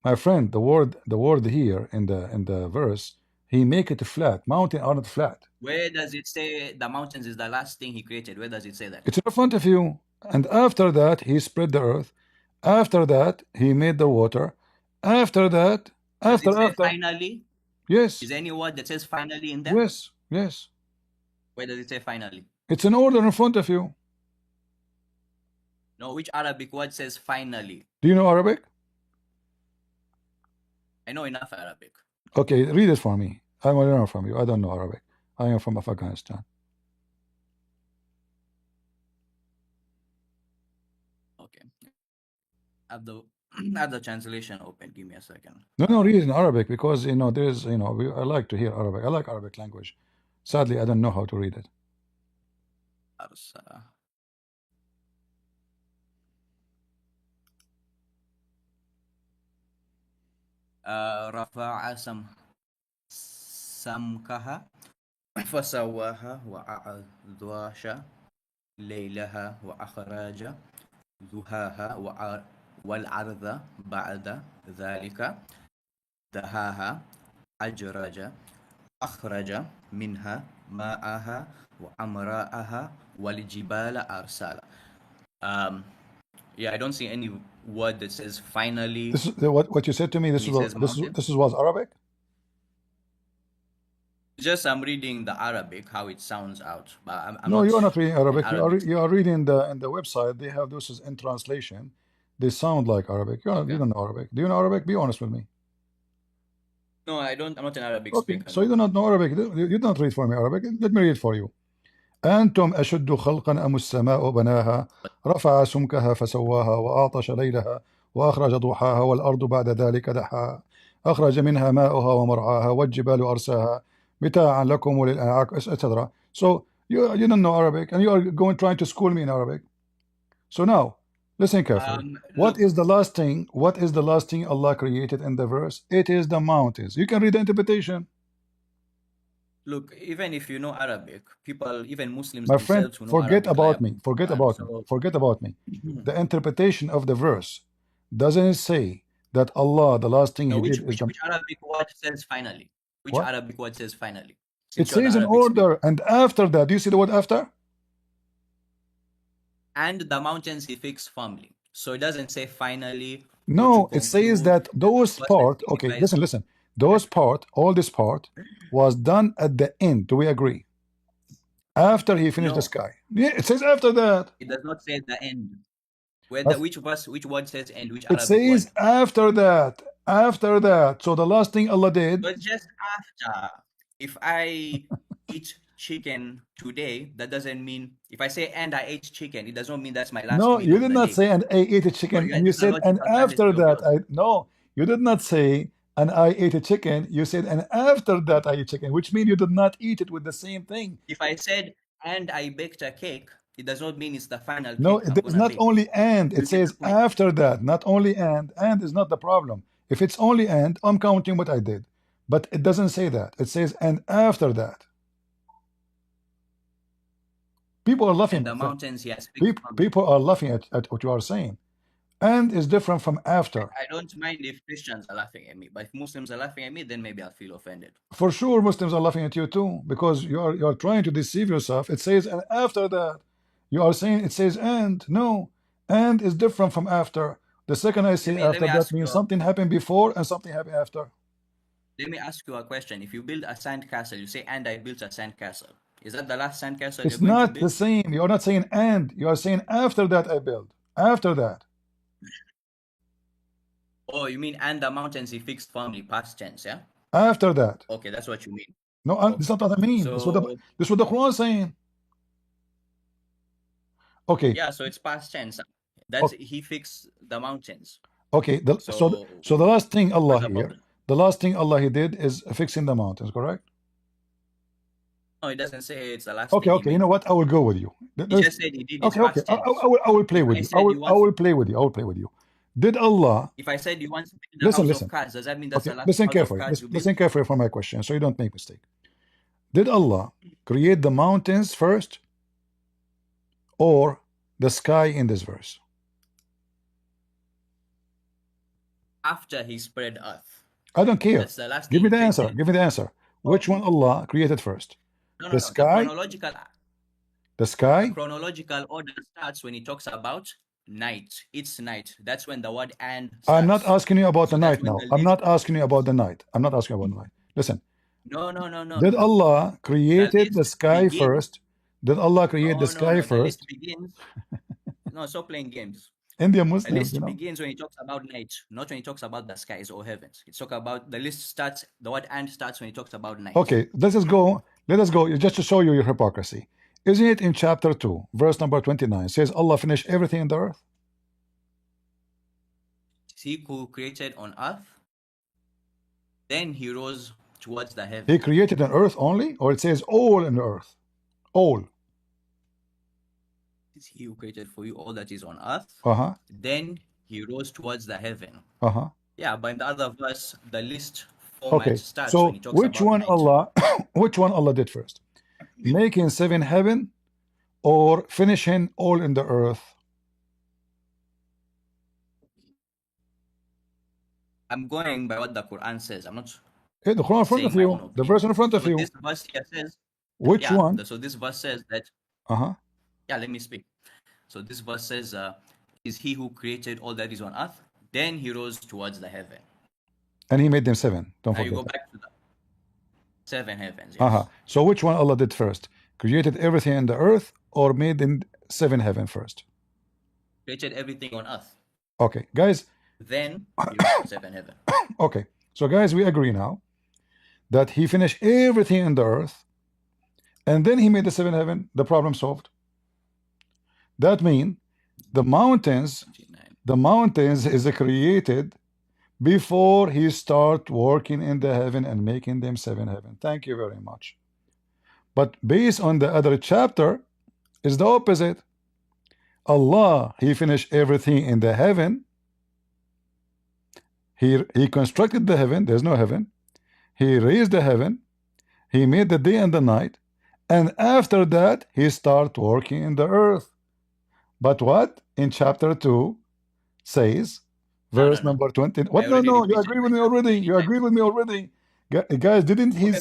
My friend, the word here in the verse, He make it flat. Mountain are not flat. Where does it say the mountains is the last thing He created? Where does it say that? It's in front of you. And after that, He spread the earth. After that, He made the water. After that, after finally. Yes. Is there any word that says finally in there? Yes. Where does it say finally? It's an order in front of you. No, which Arabic word says finally? Do you know Arabic? I know enough Arabic. Okay, read it for me. I want to learn from you. I don't know Arabic. I am from Afghanistan. Okay. Have the translation open. Give me a second. No, read it in Arabic because there's I like to hear Arabic. I like Arabic language. Sadly, I don't know how to read it. رفع سمكها فسواها وأغطش ليلها وأخرج ضحاها والأرض بعد ذلك دهاها أخرج منها ماءها وأمراءها والجبال أرسالا. Yeah, I don't see any word that says finally. This is what you said to me. This was Arabic. Just I'm reading the Arabic, how it sounds out. But I'm no, not you are not reading Arabic. Arabic. You are reading in the website. They have this in translation. They sound like Arabic. You don't know Arabic. Do you know Arabic? Be honest with me. No, I don't. I'm not an Arabic Okay, speaker. so you do not know Arabic. You don't read for me Arabic. Let me read for you. أنتم أشد خلقا أم السماء بناها رفع سمكها فسواها وأعطش ليلها وأخرج ضحاها والأرض بعد ذلك دحاها أخرج منها ماؤها ومرعاها والجبال أرساها متاعا لكم وللأنعام etc. So you don't know Arabic and you are going trying to school me in Arabic. So now listen carefully. What is the last thing Allah created in the verse? It is the mountains. You can read the interpretation. Look, even if you know Arabic, people, even Muslims My friend, themselves who know forget Arabic, about me. Forget about me. Forget about me. The interpretation of the verse doesn't say that Allah, the last thing He did is which Arabic word says finally? Which what? Arabic word says finally? It says in order, and after that, do you see the word after? And the mountains He fixed firmly. So it doesn't say finally. No, it says that those part. Okay, listen. Those part, all this part, was done at the end. Do we agree? After He finished the sky. Yeah, it says after that. It does not say the end. Which word says end? Which It Arabic says word? after that. After that. So the last thing Allah did. But just after. If I eat chicken today, that doesn't mean if I say and I ate chicken, it does not mean that's my last No, meal you of did the not day. say and I ate a chicken. You said and after that no, you did not say and I ate a chicken. You said and after that I ate chicken, which means you did not eat it with the same thing. If I said and I baked a cake, it does not mean it's the final No, cake I'm it is gonna not bake. only and. It says after that, not only and. And is not the problem. If it's only and, I'm counting what I did. But it doesn't say that. It says and after that. People are laughing. And the mountains, yes. People are laughing at what you are saying. And is different from after. I don't mind if Christians are laughing at me, but if Muslims are laughing at me, then maybe I'll feel offended. For sure, Muslims are laughing at you too, because you are trying to deceive yourself. It says and after that. You are saying it says and. No, and is different from after. The second I say after that means something happened before and something happened after. Let me ask you a question. If you build a sand castle, you say and I built a sand castle. Is that the last sand castle It's you're going to not build? the same. You are not saying and. You are saying after that I build. After that. Oh, you mean and the mountains He fixed firmly, past tense, yeah? After that. Okay, that's what you mean. No, that's not what I mean. So, this is what the Quran is saying. Okay. Yeah, so it's past tense. That's He fixed the mountains. Okay. So the last thing Allah here, the last thing Allah He did is fixing the mountains, correct? No, it doesn't say it's the last okay, thing okay. You know what? I will go with you. He just said He did. Okay, okay. I will play with you. I will play with you. I will play with you. Did Allah? If I said you want to build a house of cards, does that mean that's the last listen house carefully. of cards you build? Listen carefully for my question, so you don't make mistake. Did Allah create the mountains first, or the sky in this verse? After He spread earth. I don't care. That's the last Give me thing the answer. Give me the answer. Which one Allah created first? The sky. The sky. The chronological order starts when He talks about night. It's night. That's when the word and starts. I'm not asking you about the night now. I'm not asking you about the night. I'm not asking you about the night. Listen. No. Did Allah created the sky first? Did Allah create the sky first? The list begins. No, stop playing games. Indian Muslims, the list begins when He talks about night, not when He talks about the skies or heavens. It's talk about the list starts. The word and starts when He talks about night. Okay, let us go. Let us go. Just to show you your hypocrisy. Isn't it in chapter 2, verse number 29? Says Allah finished everything in the earth. He who created on earth. Then He rose towards the heaven. He created an earth only, or it says all in the earth, all. It's He who created for you all that is on earth. Uh-huh. Then He rose towards the heaven. Uh-huh. Yeah, but in the other verse, the list Okay, format starts when so he talks which about one night. Allah, which one Allah did first? Making 7 heaven or finishing all in the earth? I'm going by what the Quran says. I'm not Okay, the Quran in front of saying my own you, the verse opinion. in front of So you. this verse here says, Which yeah. one? So this verse says that. Uh-huh. Yeah, let me speak. So this verse says, "Is He who created all that is on earth? Then He rose towards the heaven." And he made them 7. Don't Now you forget go that. back to the 7 heavens. Uh-huh. Yes. So which one Allah did first? Created everything in the earth or made in 7 heaven first? Created everything on earth. Okay, guys. Then He rose to 7 heaven. Okay, so guys, we agree now that he finished everything in the earth and then he made the 7 heaven. The problem solved. That means the mountains is created before he start working in the heaven and making them 7 heaven. Thank you very much. But based on the other chapter is the opposite. Allah, he finished everything in the heaven. He constructed the heaven. There's no heaven. He raised the heaven. He made the day and the night. And after that, he start working in the earth. But what? In chapter 2 says, verse number 20. What? No, no, you agree with me already. You agree with me already. Guys, didn't he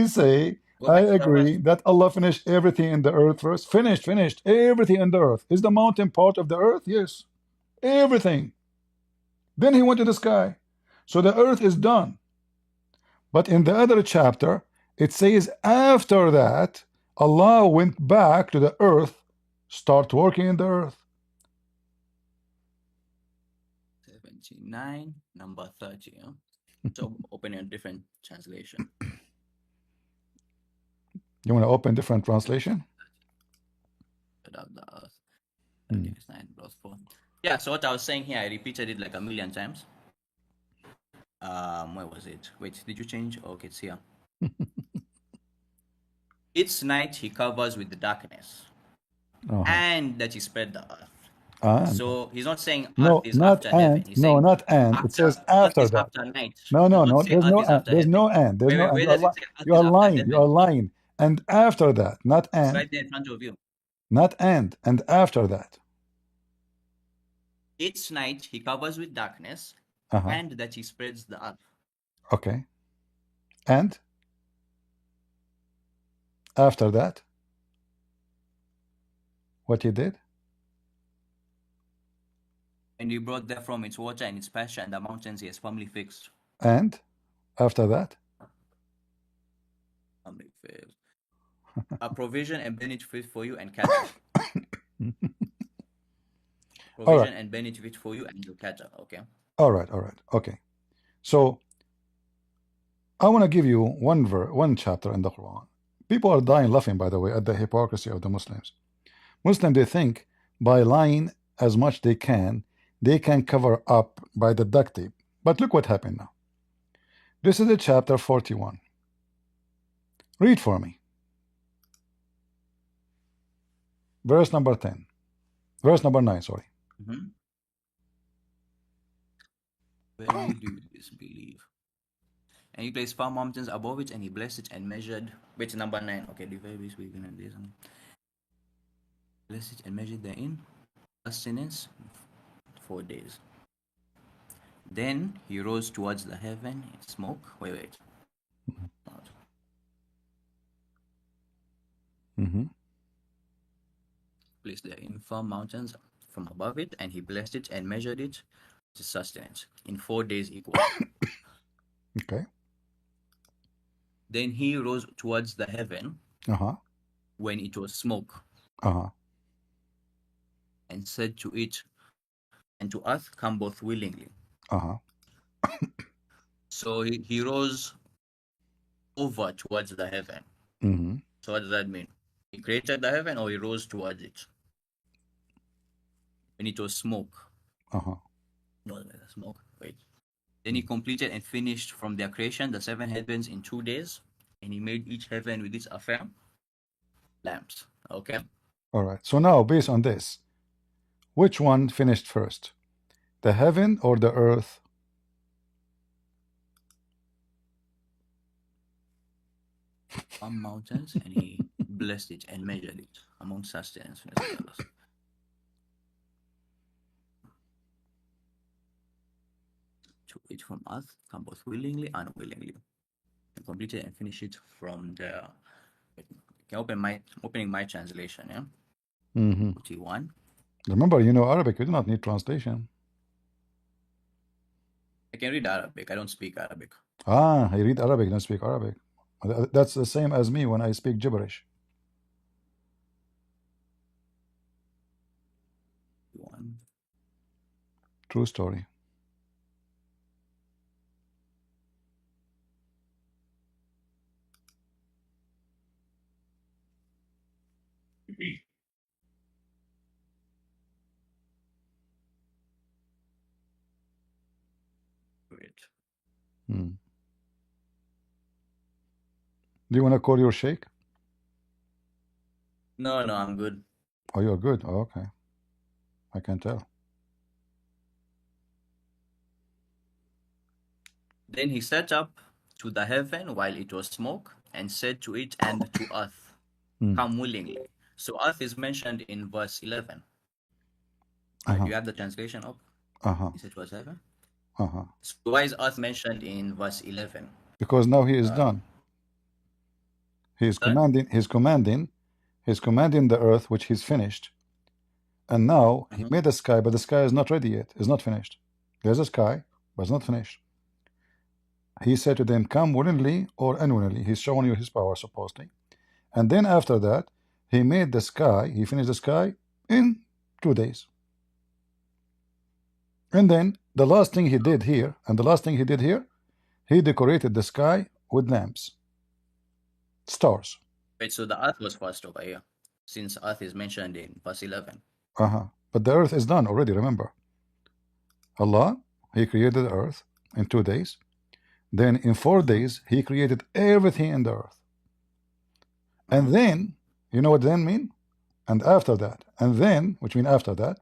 say, I agree that Allah finished everything in the earth first? Finished everything in the earth. Is the mountain part of the earth? Yes. Everything. Then he went to the sky. So the earth is done. But in the other chapter, it says after that, Allah went back to the earth, start working in the earth. 79, number 30. Huh? So opening a different translation. You want to open different translation? Without the earth. 39 plus 4. Yeah, so what I was saying here, I repeated it like a million times. Where was it? Wait, did you change? Okay, it's here. Each night he covers with the darkness, and that he spread the earth. So he's not saying earth is after heaven. He's saying not and. It says after earth is that. after night. No. Say There's earth no is and. after There's heaven. no and. There's no and. Where does it say earth You is are after lying. heaven? You are lying. And after that, not It's and. right there in front of you. Not and after that. Each night he covers with darkness, and that he spreads the earth. Okay. And after that, what he did? And he brought therefrom its water and its pasture, and the mountains he has firmly fixed. And after that? Firmly fixed. A provision and benefit for you and cattle. Provision and benefit for you and your cattle. Okay. All right. Okay. So I want to give you one chapter in the Quran. People are dying laughing, by the way, at the hypocrisy of the Muslims. Muslims, they think by lying as much they can cover up by the duct tape. But look what happened now. This is the chapter 41. Read for me. Verse number 10. Verse number 9, sorry. Where do you disbelieve? And he placed far mountains above it, and he blessed it and measured. Wait, number 9. Okay, the very least we're gonna do something. Blessed it and measured therein sustenance 4 days. Then he rose towards the heaven in smoke. Wait. Placed there in firm mountains from above it, and he blessed it and measured it to sustenance in 4 days equal. Okay. Then he rose towards the heaven when it was smoke, and said to it and to earth, come both willingly. So he rose over towards the heaven. So what does that mean? He created the heaven, or he rose towards it when it was smoke? No, smoke. Wait. Then he completed and finished from their creation the 7 heavens in 2 days, and he made each heaven with its affair lamps. Okay. All right. So now, based on this, which one finished first? The heaven or the earth? Mountains, and he blessed it and measured it among sustenance. To it from earth come both willingly and unwillingly, and complete it and finish it from the. Can opening my translation, yeah. 41. Remember, you know Arabic. You do not need translation. I can read Arabic. I don't speak Arabic. Ah, I read Arabic, don't speak Arabic. That's the same as me when I speak gibberish. 41. True story. Great. Do you want to call your sheikh? No, I'm good. Oh, you're good. Oh, okay. I can tell. Then he set up to the heaven while it was smoke, and said to it and to earth, come willingly. So earth is mentioned in verse 11. Right? You have the translation up? He said it was heaven? So why is earth mentioned in verse 11? Because now he is done. He is commanding the earth, which he's finished. And now he made the sky, but the sky is not ready yet. It's not finished. There's a sky, but it's not finished. He said to them, come willingly or unwillingly. He's showing you his power, supposedly. And then after that, he made the sky, he finished the sky in 2 days. And then the last thing he did here, he decorated the sky with lamps, stars. Wait, so the earth was first over here, since earth is mentioned in verse 11. But the earth is done already, remember. Allah, he created the earth in 2 days. Then in 4 days, he created everything in the earth. And then, you know what then mean? And after that, and then, which mean after that,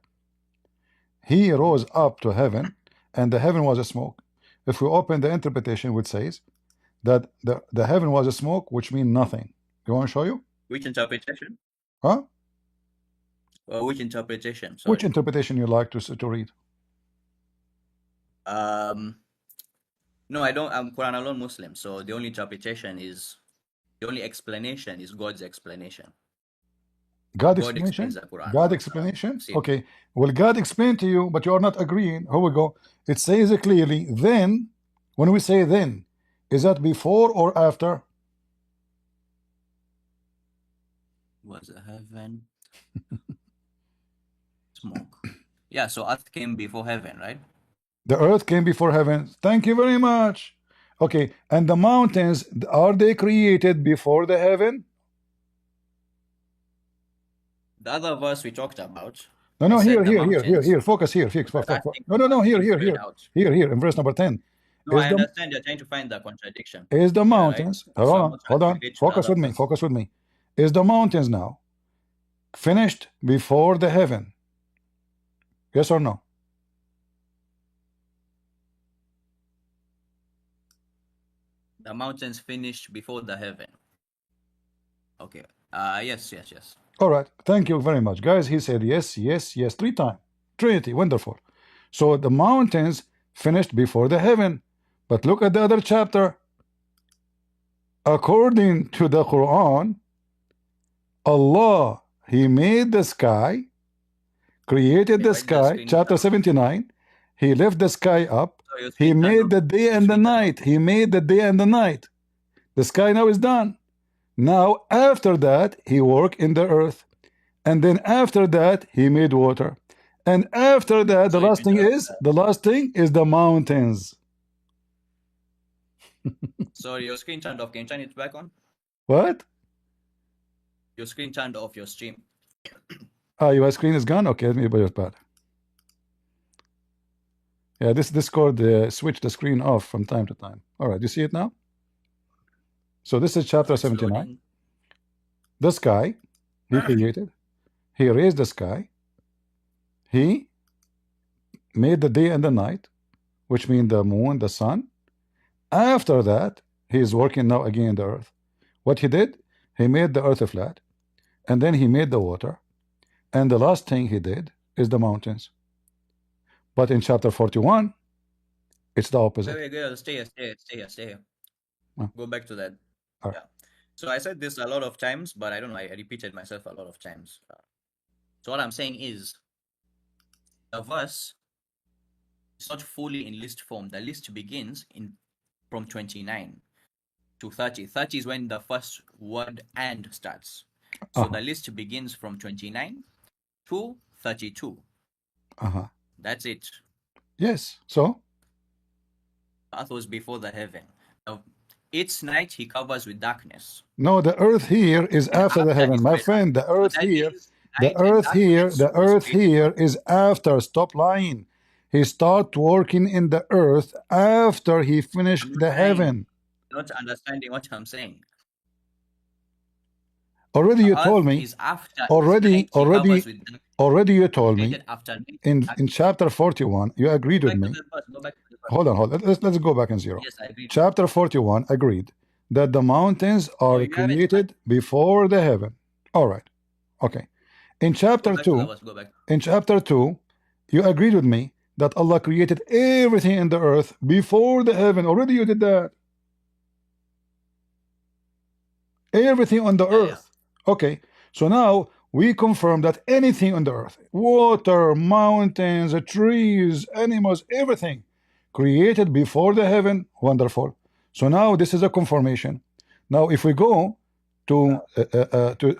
he rose up to heaven, and the heaven was a smoke. If we open the interpretation, which says that the heaven was a smoke, which mean nothing. You want to show you? Which interpretation? Huh? Which interpretation? Sorry. Which interpretation you like to read? No, I don't. I'm Quran alone Muslim, so the only explanation is God's explanation. God explanation? The Quran. God explanation? Okay. Well, God explained to you, but you are not agreeing. Here we go. It says it clearly. Then, when we say then, is that before or after? Was a heaven smoke? Yeah, so earth came before heaven, right? The earth came before heaven. Thank you very much. Okay, and the mountains, are they created before the heaven? The other verse we talked about. No, here. Focus here. No, here, in verse number 10. No, I understand you're trying to find the contradiction. Is the mountains, right? hold on, focus with me. Is the mountains now finished before the heaven? Yes or no? The mountains finished before the heaven. Okay. Yes. All right. Thank you very much, guys. He said yes, 3 times. Trinity, wonderful. So the mountains finished before the heaven. But look at the other chapter. According to the Quran, Allah, he made the sky, created the sky, chapter 79. He left the sky up. He made the day and the night. The sky now is done. Now, after that, he worked in the earth. And then after that, he made water. And after that, the last thing is the mountains. Sorry, your screen turned off. Can you turn it back on? What? Your screen turned off your stream. Your screen is gone? Okay, let me put it back. Yeah, this Discord switch the screen off from time to time. All right, you see it now? So this is chapter 79. The sky, he created. He raised the sky. He made the day and the night, which means the moon, the sun. After that, he is working now again in the earth. What he did, he made the earth flat, and then he made the water, and the last thing he did is the mountains. But in chapter 41, it's the opposite. Wait, stay here. Huh. Go back to that. All right. Yeah. So I said this a lot of times, but I don't know, I repeated myself a lot of times. So what I'm saying is, the verse is not fully in list form. The list begins from 29 to 30. 30 is when the first word "and" starts. So the list begins from 29 to 32. That's it. Yes. So Earth was before the heaven. Its night he covers with darkness. no, the earth here is after the heaven, my friend. The earth here, the earth here is after. Stop lying. He start working in the earth after he finished the heaven. Not understanding what I'm saying. Already you told me. Already you told me. In chapter 41, you agreed with me. Hold on. Let's go back in zero. Yes, I agreed. Chapter 41 agreed that the mountains are created before the heaven. All right. Okay. In chapter 2, you agreed with me that Allah created everything in the earth before the heaven. Already you did that. Everything on the earth. Okay. So now we confirm that anything on the earth, water, mountains, trees, animals, everything created before the heaven. Wonderful. So now this is a confirmation. Now if we go to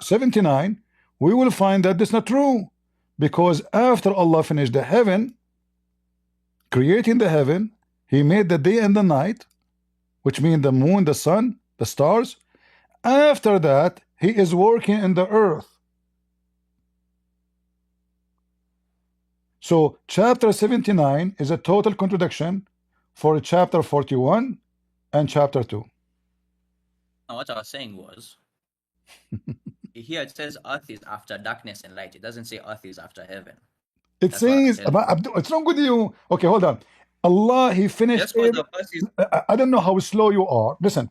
79, we will find that this is not true, because after Allah finished the heaven, creating the heaven, he made the day and the night, which means the moon, the sun, the stars. After that, he is working in the earth. So chapter 79 is a total contradiction for chapter 41 and chapter 2. Now, what I was saying was, here it says earth is after darkness and light. It doesn't say earth is after heaven. It says, what's wrong with you? Okay, hold on. Allah, he finished. I don't know how slow you are. Listen,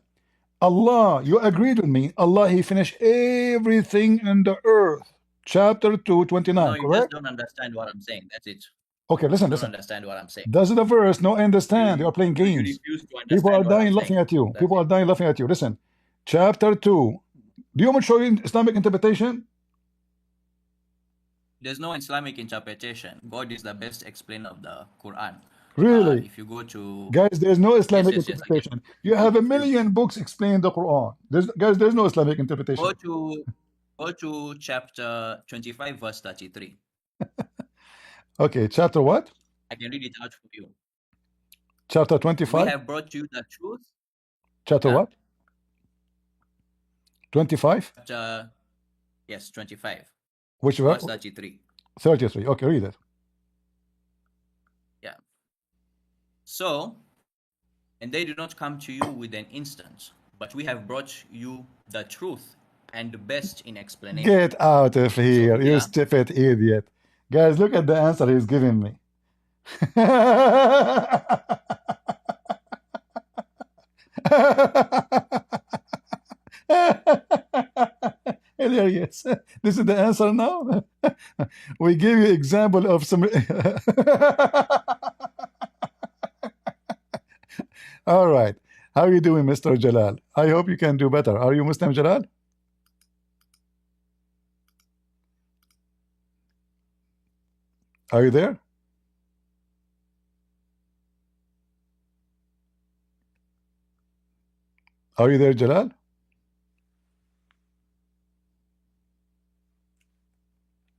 Allah, you agreed with me. Allah, he finished everything in the earth. Chapter 229, no, you correct? just don't understand what I'm saying. That's it. Okay, listen. You don't understand what I'm saying. That's the verse. No, understand. You are playing games. You refuse to understand. People are what dying I'm laughing saying. at you. People are dying laughing at you. Listen. Chapter 2. Do you want me to show you Islamic interpretation? There's no Islamic interpretation. God is the best explainer of the Quran. Really? If you go to... Guys, there's no Islamic interpretation. You have a million books explaining the Quran. Guys, there's no Islamic interpretation. Go to chapter 25, verse 33. Okay, chapter what? I can read it out for you. Chapter 25? We have brought you the truth. Chapter what? 25? Yes, 25. Which verse? 33. 33. Okay, read it. Yeah. So, and they do not come to you with an instant, but we have brought you the truth and the best in explanation. Get out of here, you stupid idiot. Guys, look at the answer he's giving me. Hilarious. This is the answer now. We give you example of some. All right. How are you doing, Mr. Jalal? I hope you can do better. Are you Muslim, Jalal? Are you there? Are you there, Jalal?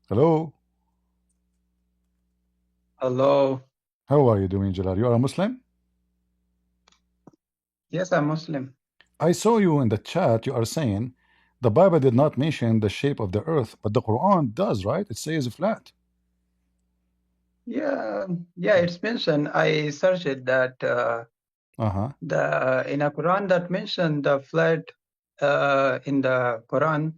Hello? Hello. How are you doing, Jalal? You are a Muslim? Yes, I'm Muslim. I saw you in the chat. You are saying the Bible did not mention the shape of the earth, but the Quran does, right? It says flat. Yeah, it's mentioned. I searched that in a Quran that mentioned the flood in the Quran.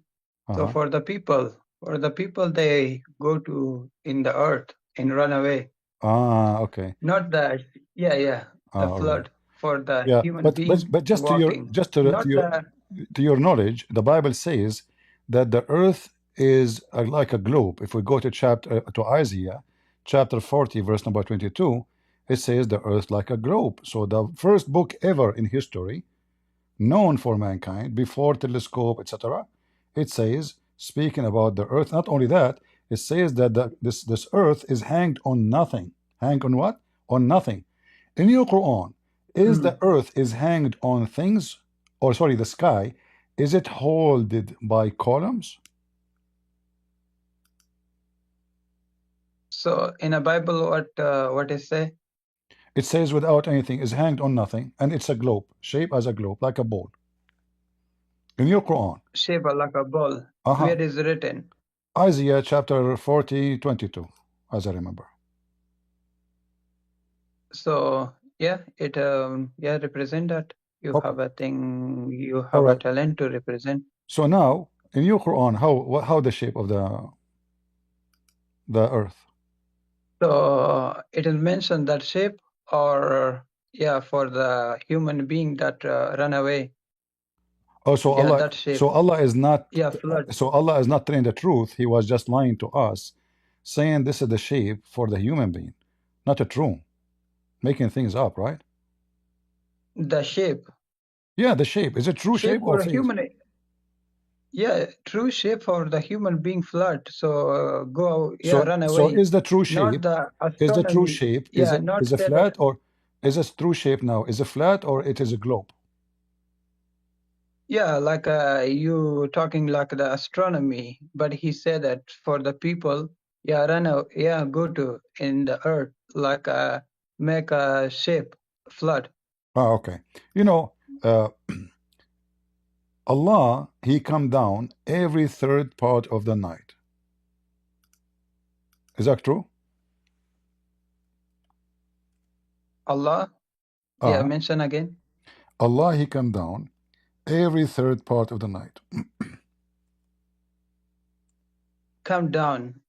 So for the people they go to in the earth and run away. Okay. Not the the All right. flood for the Yeah, human being but just to your walking. Not the to your knowledge, the Bible says that the earth is like a globe. If we go to chapter to Isaiah, chapter 40, verse number 22, it says the earth like a globe. So the first book ever in history known for mankind before telescope, etc. It says, speaking about the earth, not only that, it says that this earth is hanged on nothing. Hanged on what? On nothing. In your Quran, is the earth is hanged on things, or sorry, the sky, is it holded by columns? so in a Bible what it say? It says without anything, is hanged on nothing, and it's a globe, shaped as a globe, like a ball. In your Quran. Shape like a ball. Uh-huh. Where is written? Isaiah chapter 40, 22, as I remember. So it represent that you Okay. have a thing, you All have a right. talent to represent. So now, in your Quran, how the shape of the earth? So it is mentioned that shape or for the human being that run away. Oh, so Allah, That shape. so Allah is not, Flood. so Allah is not telling the truth. He was just lying to us, saying this is the shape for the human being, not a true, making things up, right? The shape. Yeah, the shape. Is it true shape or For a fake? human. Yeah, true shape for the human being flood. So go run away. So is the true Not shape? the Is the true astronomy. shape? Not Is it say flat that. or is it true shape now? Is it flat or it is a globe? Yeah, like you talking like the astronomy, but he said that for the people, go to in the earth, like make a shape, flood. Oh, okay. You know, Allah, He come down every third part of the night. Is that true? Allah, mention again. Allah, He come down every third part of the night. Come down.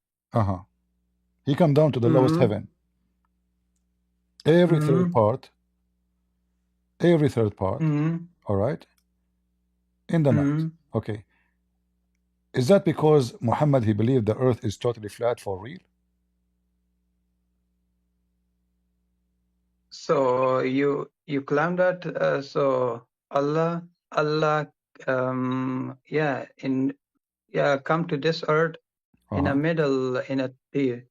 He come down to the lowest heaven. Every third part. Every third part. All right. In the night. Okay. Is that because Muhammad, he believed the earth is totally flat for real? So you claim that so Allah come to this earth in the middle in a day.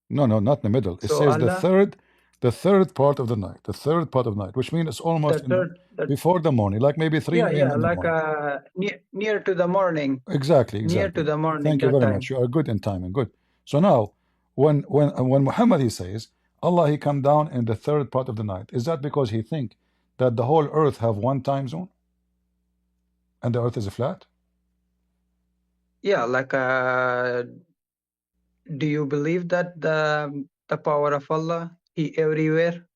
No, not in the middle. It So says Allah, the third part of the night, the third part of the night, which means it's almost before the morning, like maybe 3 a.m. in the like morning. near to the morning. Exactly. Near to the morning. Thank you that very time. much. You are good in timing. Good. So now, when Muhammad, he says, Allah, he come down in the third part of the night, is that because he think that the whole earth have one time zone and the earth is flat? Yeah, like do you believe that the power of Allah, He everywhere?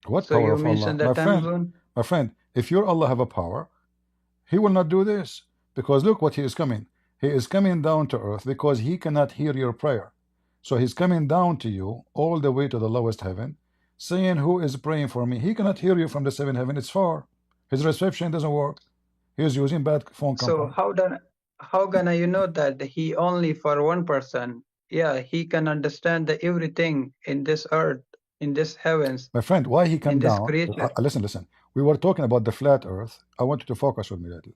What So power you of Allah? mentioned the time zone? My friend, if your Allah have a power, He will not do this. Because look what He is coming. He is coming down to earth because He cannot hear your prayer. So He's coming down to you all the way to the lowest heaven, saying, who is praying for me? He cannot hear you from the seventh heaven. It's far. His reception doesn't work. He is using bad phone company. So how gonna you know that He only for one person? Yeah, He can understand everything in this earth, in this heavens. My friend, why He come in this down? creature. Listen. We were talking about the flat earth. I want you to focus with me a little.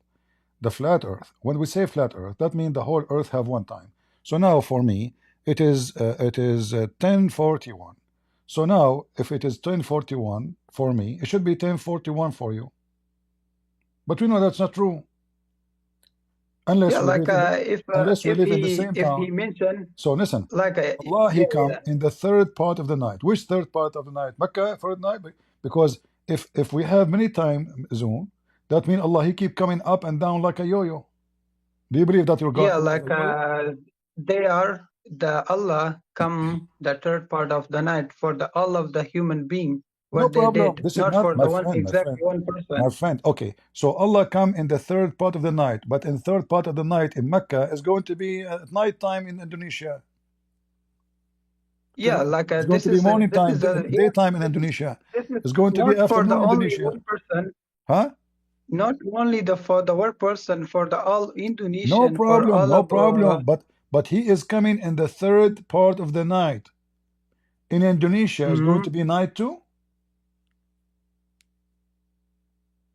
The flat earth. When we say flat earth, that means the whole earth have one time. So now for me, it is 1041. So now if it is 1041 for me, it should be 1041 for you. But we know that's not true. Unless we live in the same town. If he mentioned, so listen, like Allah, He come in the third part of the night. Which third part of the night? Mecca third night? Because if we have many time zone, that means Allah, He keep coming up and down like a yo-yo. Do you believe that your God? Yeah, like they are the Allah come the third part of the night for the all of the human being. What no they problem. did, This is not not for my the one friend, exactly one person. My friend. Okay, so Allah come in the third part of the night, but in third part of the night in Mecca is going to be at night time in Indonesia. Yeah, like It's going to be morning time, daytime in Indonesia. this is It's going to be not for the afternoon in only Indonesia. one person, Huh? not only for the one person, for the all No Indonesian, for problem, all no of problem. But he is coming in the third part of the night. In Indonesia, it's going to be night too?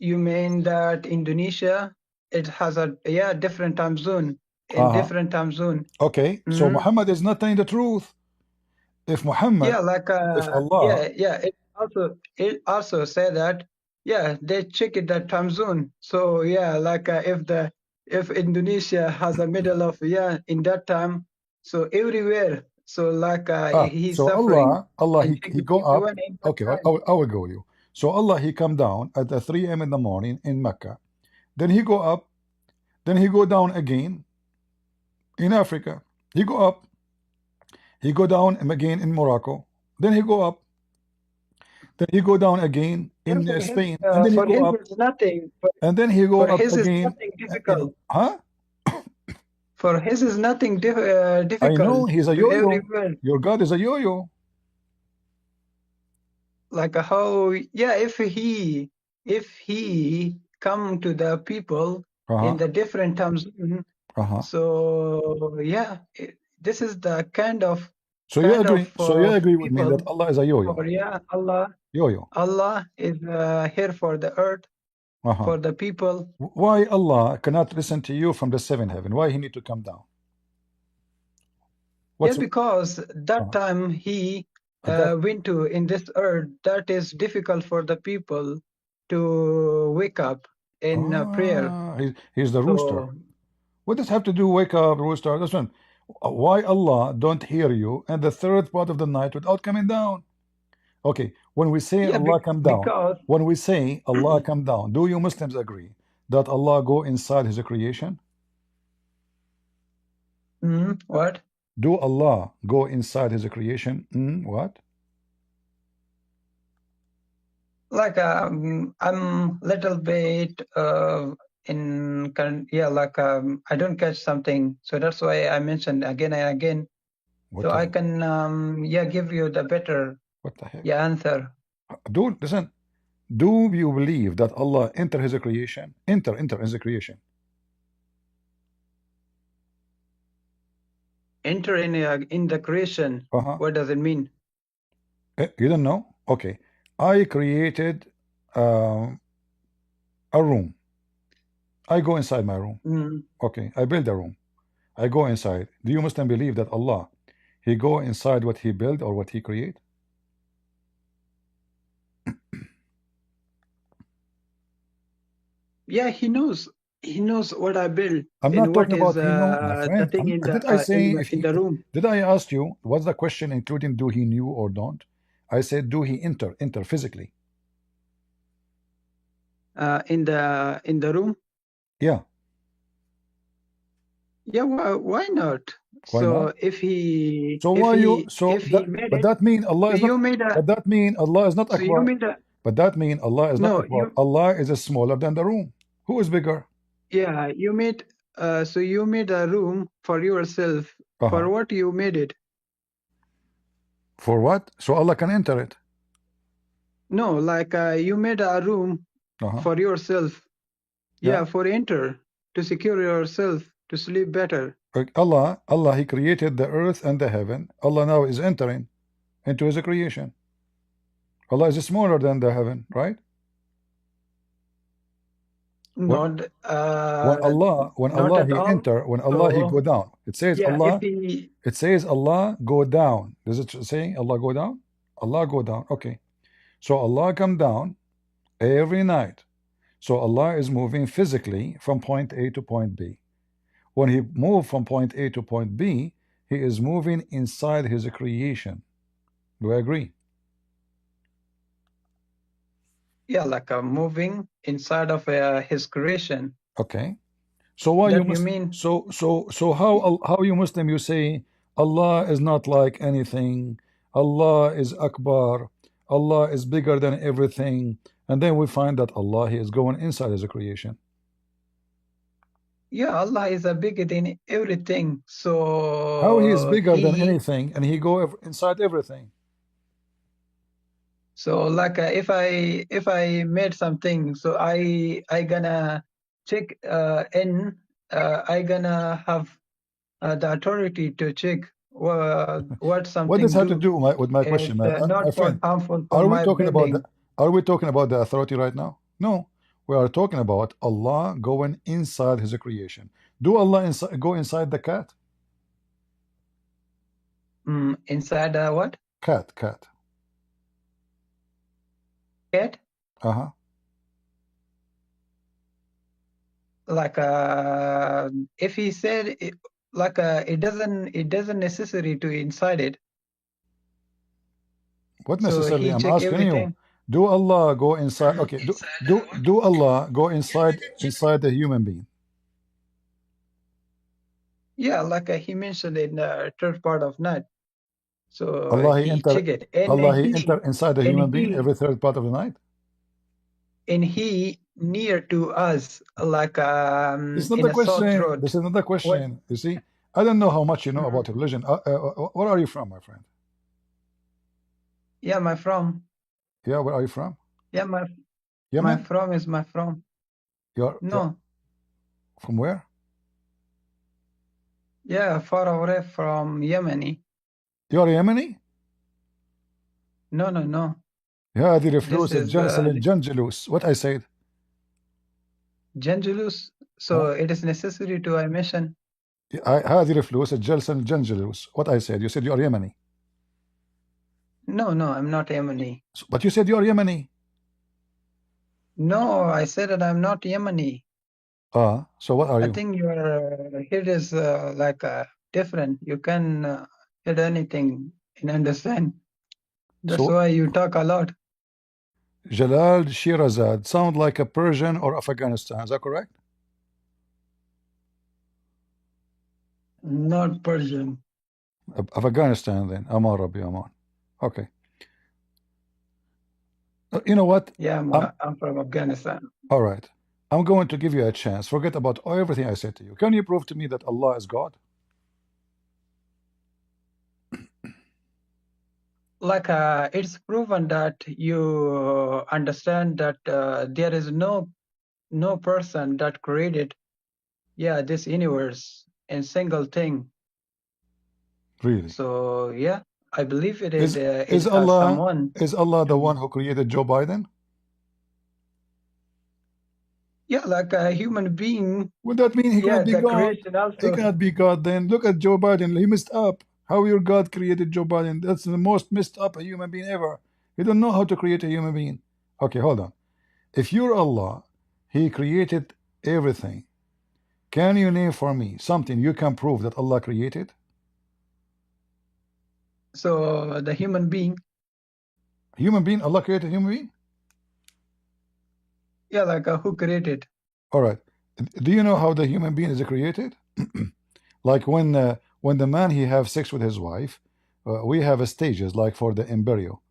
you mean that Indonesia, it has a different time zone, in different time zone. Okay, so Muhammad is not telling the truth. If Muhammad, if Allah, It also said that they check it the time zone. So if Indonesia has a middle of in that time, so everywhere, so he's so suffering Allah, and he checking go up. everyone in that Okay, time. I will go with you. So Allah, he come down at the 3 a.m. in the morning in Mecca. Then he go up. Then he go down again in Africa. He go up. He go down again in Morocco. Then he go up. Then he go down again in For him, Spain. And then he for go him up. is nothing. And then he go For up his is again. nothing difficult. Huh? For his is nothing I know difficult he's a to yo-yo. everyone. Your God is a yo-yo. Like how if he come to the people in the different time zone, so this is the kind of So you agree? So you agree with me that people. Allah is a yo-yo? Or Yo-yo. Allah is here for the earth, for the people. Why Allah cannot listen to you from the seventh heaven? Why he need to come down? Because that time he went to in this earth, that is difficult for the people to wake up in prayer. He's the rooster. What does have to do wake up, rooster? That's one. Why Allah don't hear you in the third part of the night without coming down? Okay, when we say Allah come down, when we say Allah come down, do you Muslims agree that Allah go inside His creation? What? Do Allah go inside His creation? What? Like I'm little bit I don't catch something, so that's why I mentioned again and again. So I can give you the better answer. Dude, listen. Do you believe that Allah enter His creation? Enter His creation. Enter in the creation. What does it mean? You don't know? Okay. I created a room. I go inside my room. Okay. I build a room. I go inside. Do you Muslim believe that Allah, He go inside what He build or what He create? Yeah, He knows. He knows what I build. I'm not talking about He know, my friend. The thing in did I say in the room? Did I ask you what's the question including do He knew or don't? I said do He enter physically? In the room? Yeah. Yeah, why not? Why not? If he so why you so if that, he made but it, that mean Allah is you not made a, but that mean Allah is not so Akbar. you made a, But that mean Allah is not no, Akbar. Allah is smaller than the room. Who is bigger? Yeah, you made so you made a room for yourself. For what you made it? For what? So Allah can enter it. No, like you made a room for yourself. Yeah, for enter, to secure yourself, to sleep better. Allah, He created the earth and the heaven. Allah now is entering into His creation. Allah is smaller than the heaven, right? Not when Allah He all. enter, when Allah He go down. It says Yeah, Allah. It says Allah go down. Does it say Allah go down? Allah go down. Okay. So Allah come down every night. So Allah is moving physically from point A to point B. When He move from point A to point B, He is moving inside His creation. Do I agree? Yeah, like moving inside of His creation. Okay. So why you mean? So how you Muslim you say Allah is not like anything, Allah is Akbar, Allah is bigger than everything, and then we find that Allah He is going inside His creation. yeah, Allah is a bigger than everything. How he is So bigger than anything and he go inside everything? so like if I made something, so I gonna check I gonna have the authority to check what What something does that have to do. do with my question, It's my not for friend? harmful for Are we my talking about building. the authority right now? No, we are talking about Allah going inside His creation. Do Allah go inside the cat? Inside what? Cat. Cat? Uh-huh. Like if he said it, like it doesn't necessary to inside it. What So necessarily? he I'm check asking you. everything. Do Allah go inside? Okay. Do Allah go inside the human being? Yeah, like he mentioned in the third part of night. So Allah he check it, and he enter inside the human being every third part of the night? he near to us like This is not in the a sore question. throat. This is not the What? question. You see, I don't know how much you know Mhm. about religion. Where are you from, my friend? Yeah, my from. Yeah, where are you from? Yeah, my Yemen? from is my from. You're No, from where? yeah, far away from Yemeni. You're Yemeni? No. هذه This الفلوس is الجنجلوس. What I said? Gengulus. So it is necessary to I mention. هذه الفلوس الجنجلوس. What I said? You said you are Yemeni. No, I'm not Yemeni. But you said you are Yemeni. No, I said that I'm not Yemeni. So what are I you? think your head is like different. You can hear anything and understand. That's So why you talk a lot. Jalal Shirazad sound like a Persian or Afghanistan. Is that correct? Not Persian. Afghanistan then. Aman Rabbi Aman. Okay. You know what? Yeah, I'm from Afghanistan. All right. I'm going to give you a chance. Forget about everything I said to you. Can you prove to me that Allah is God? Like it's proven that you understand that there is no person that created this universe in single thing. Really? So yeah, I believe it Is it has someone. Is Allah the one who created Joe Biden? Yeah, like a human being. Would that mean he cannot be The God? creation also. He cannot be God then. Look at Joe Biden. He messed up. How your God created Joe Biden? That's the most messed up a human being ever. You don't know how to create a human being. Okay, hold on. If you're Allah, He created everything. Can you name for me something you can prove that Allah created? So the human being. Human being? Allah created human being? Yeah, like who created? All right. Do you know how the human being is created? Like when the man he have sex with his wife, we have a stages like for the embryo.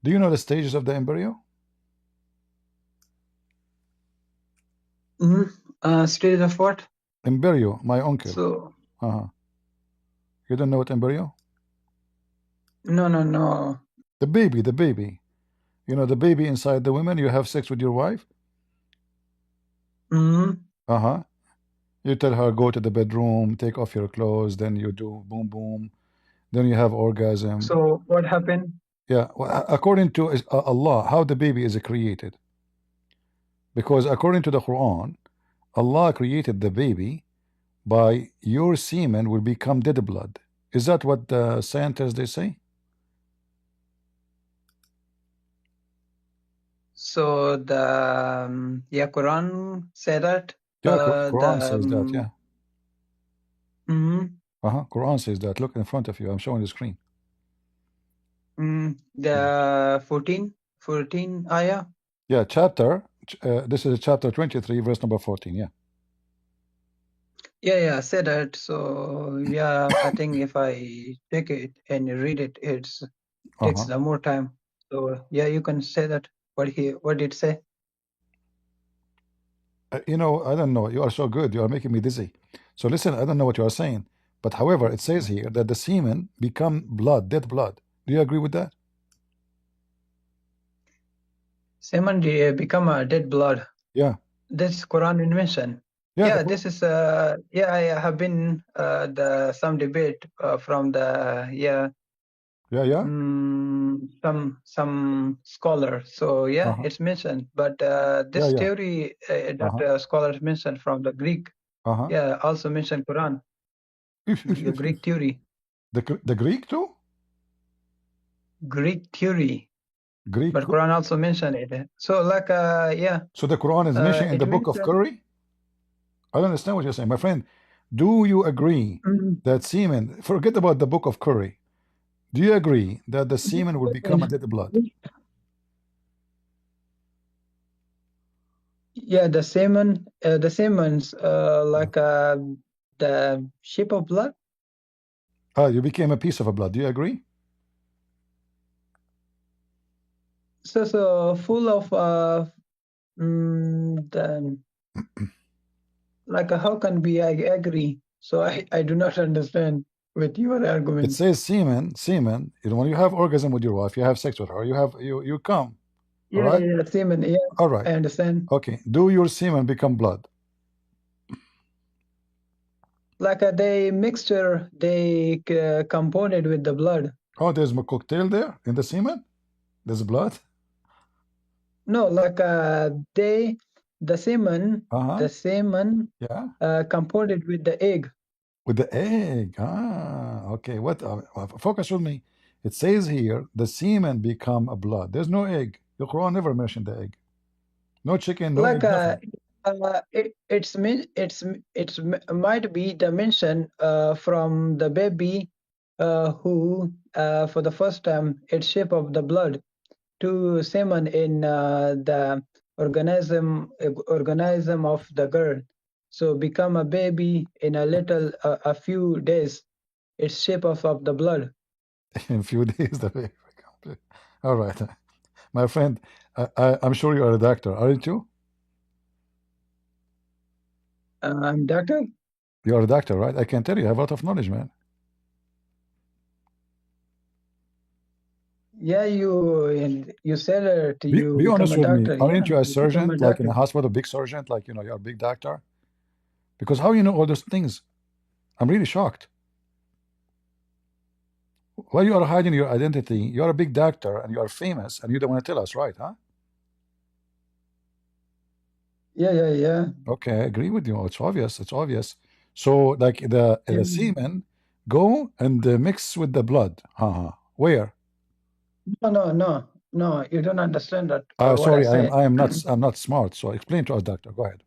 Do you know the stages of the embryo? Stage of what? Embryo, my uncle. So you don't know what embryo? No. The baby. You know the baby inside the woman. You have sex with your wife. You tell her go to the bedroom, take off your clothes, then you do boom boom, then you have orgasm. So what happened? Yeah, well, according to Allah, how the baby is created. Because according to the Quran, Allah created the baby by your semen will become dead blood. Is that what the scientists they say? So the Quran said that. Yeah, Quran says that. Yeah. Quran says that. Look in front of you. I'm showing the screen. The 14 ayah. Yeah, chapter. This is chapter 23, verse number 14. Yeah. Yeah, said that. So yeah, I think if I take it and read it, it's takes the more time. So yeah, you can say that. What did it say? You know, I don't know. You are so good. You are making me dizzy. So listen, I don't know what you are saying. But however, it says here that the semen become blood, dead blood. Do you agree with that? Semen become a dead blood. Yeah. This Quran invention. Yeah. Yeah, this is yeah, I have been some debate from the Yeah. some scholar. So yeah, Uh-huh. it's mentioned. But Yeah. this Yeah. theory Uh-huh. that scholars mentioned from the Greek, Uh-huh. yeah, also mentioned Quran, the Greek theory. The Greek too? Greek theory. Greek. But Quran also mentioned it. So like yeah. So the Quran is mentioned in it the book of mentioned Curry? I don't understand what you're saying. My friend, do you agree that semen, forget about the book of Curry. Do you agree that the semen will become a dead blood? Yeah, the semen's like the shape of blood. You became a piece of a blood. Do you agree? So full of the like how can we agree? So I do not understand with your It argument. says semen. You know, when you have orgasm with your wife, you have sex with her, you come. Yeah, all right? yeah, semen. Yeah, all right. I understand. Okay. Do your semen become blood? Like they mixture, they compounded with the blood. Oh, there's a cocktail there in the semen? There's blood? No, like the semen, Yeah. compounded with the egg. With the egg. Okay. What? Focus with me. It says here the semen become a blood. There's no egg. The Quran never mentioned the egg. No chicken, no Like egg, nothing. it's might be the mention from the baby who for the first time it's shape of the blood to semen in the organism of the girl, so become a baby in a few days, it's shape of the blood. In a few days, the baby becomes. All right. My friend, I'm sure you are a doctor, aren't you? I'm doctor. You are a doctor, right? I can tell you have a lot of knowledge, man. Yeah, you said it. You Be become honest a with me. doctor. Yeah, Aren't you a you become surgeon, a like in doctor. a hospital, big surgeon, like you're a big doctor? Because how you know all those things? I'm really shocked. Why you are hiding your identity? You are a big doctor and you are famous, and you don't want to tell us, right? Huh? Yeah. Okay, I agree with you. It's obvious. It's obvious. So, like the Yeah. semen go and mix with the blood. Where? No. You don't understand that what I Sorry, say. I'm not smart. So explain to us, doctor. Go ahead.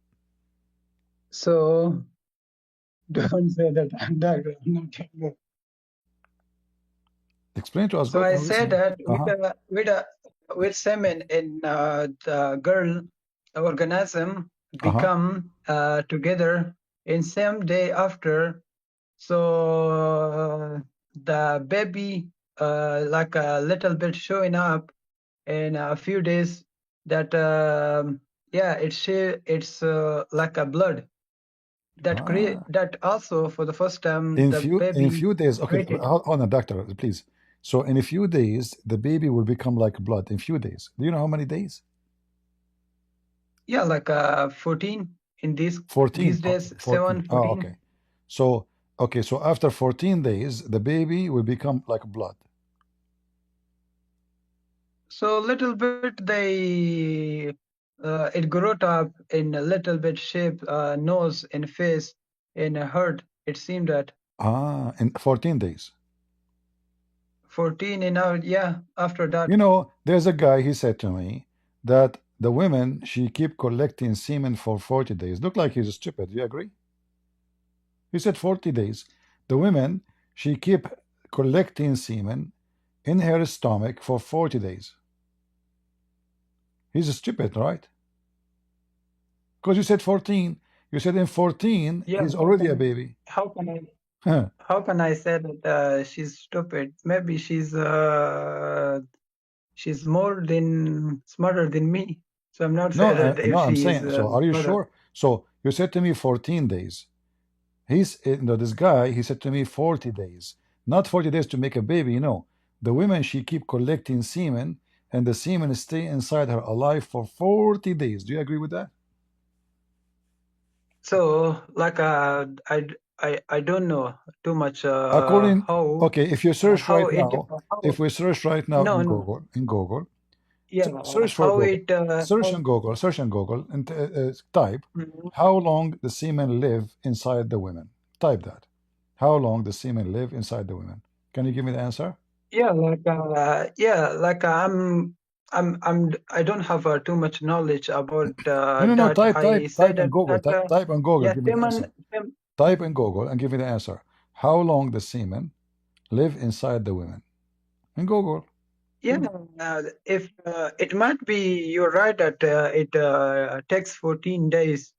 So don't say that I'm doctor. I'm not doctor. Explain to us. So Go. I I'm said listening. that with semen in the girl organism become together in same day after. So the baby like a little bit showing up in a few days. That yeah, it's like a blood that create that also for the first time the In baby few days. Okay, created. hold on, doctor, please. So in a few days, the baby will become like blood. In few days. Do you know how many days? Yeah, like 14 in these 14. days, Okay, 14. 7, Oh, 14. okay. So so after 14 days, the baby will become like blood. So little bit they it grew up in a little bit shape, nose and face in a heart. It seemed that In 14 days. 14 in our yeah after that. You know, there's a guy, he said to me that the women, she keep collecting semen for 40 days. Look like he's stupid. Do you agree? He said 40 days. The women, she keep collecting semen in her stomach for 40 days. He's stupid, right? Because you said 14. You said in 14, Yeah, he's already a baby. how can I say that she's stupid? Maybe she's more than smarter than me. So I'm not No, saying that no, if I'm she is saying, so are you smarter. sure? So you said to me 14 days. This guy, he said to me 40 days. Not 40 days to make a baby, no. The women, she keep collecting semen, and the semen stay inside her alive for 40 days. Do you agree with that? So, like, I don't know too much. According, How okay, if you search how right it now, how if we search right now no in no Google, yeah search for how Google, it how search in Google, and type Mhm. how long the semen live inside the women. Type that. How long the semen live inside the women. Can you give me the answer? yeah like I don't have too much knowledge about No. that. Type, I say type in that Google. Type in Google. yeah Give me the answer. Type in Google and give me the answer. How long the semen live inside the women? In Google. yeah if it might be you're right that it takes 14 days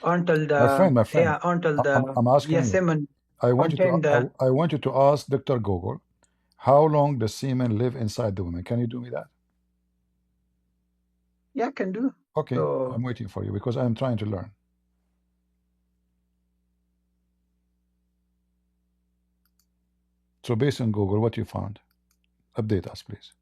until My friend. until I'm asking you. semen I want you to. contain the I want you to ask Dr. Google how long the semen live inside the women. Can you do me that? yeah can do Okay, so. I'm waiting for you because I'm trying to learn. So based on Google, what you found? Update us, please.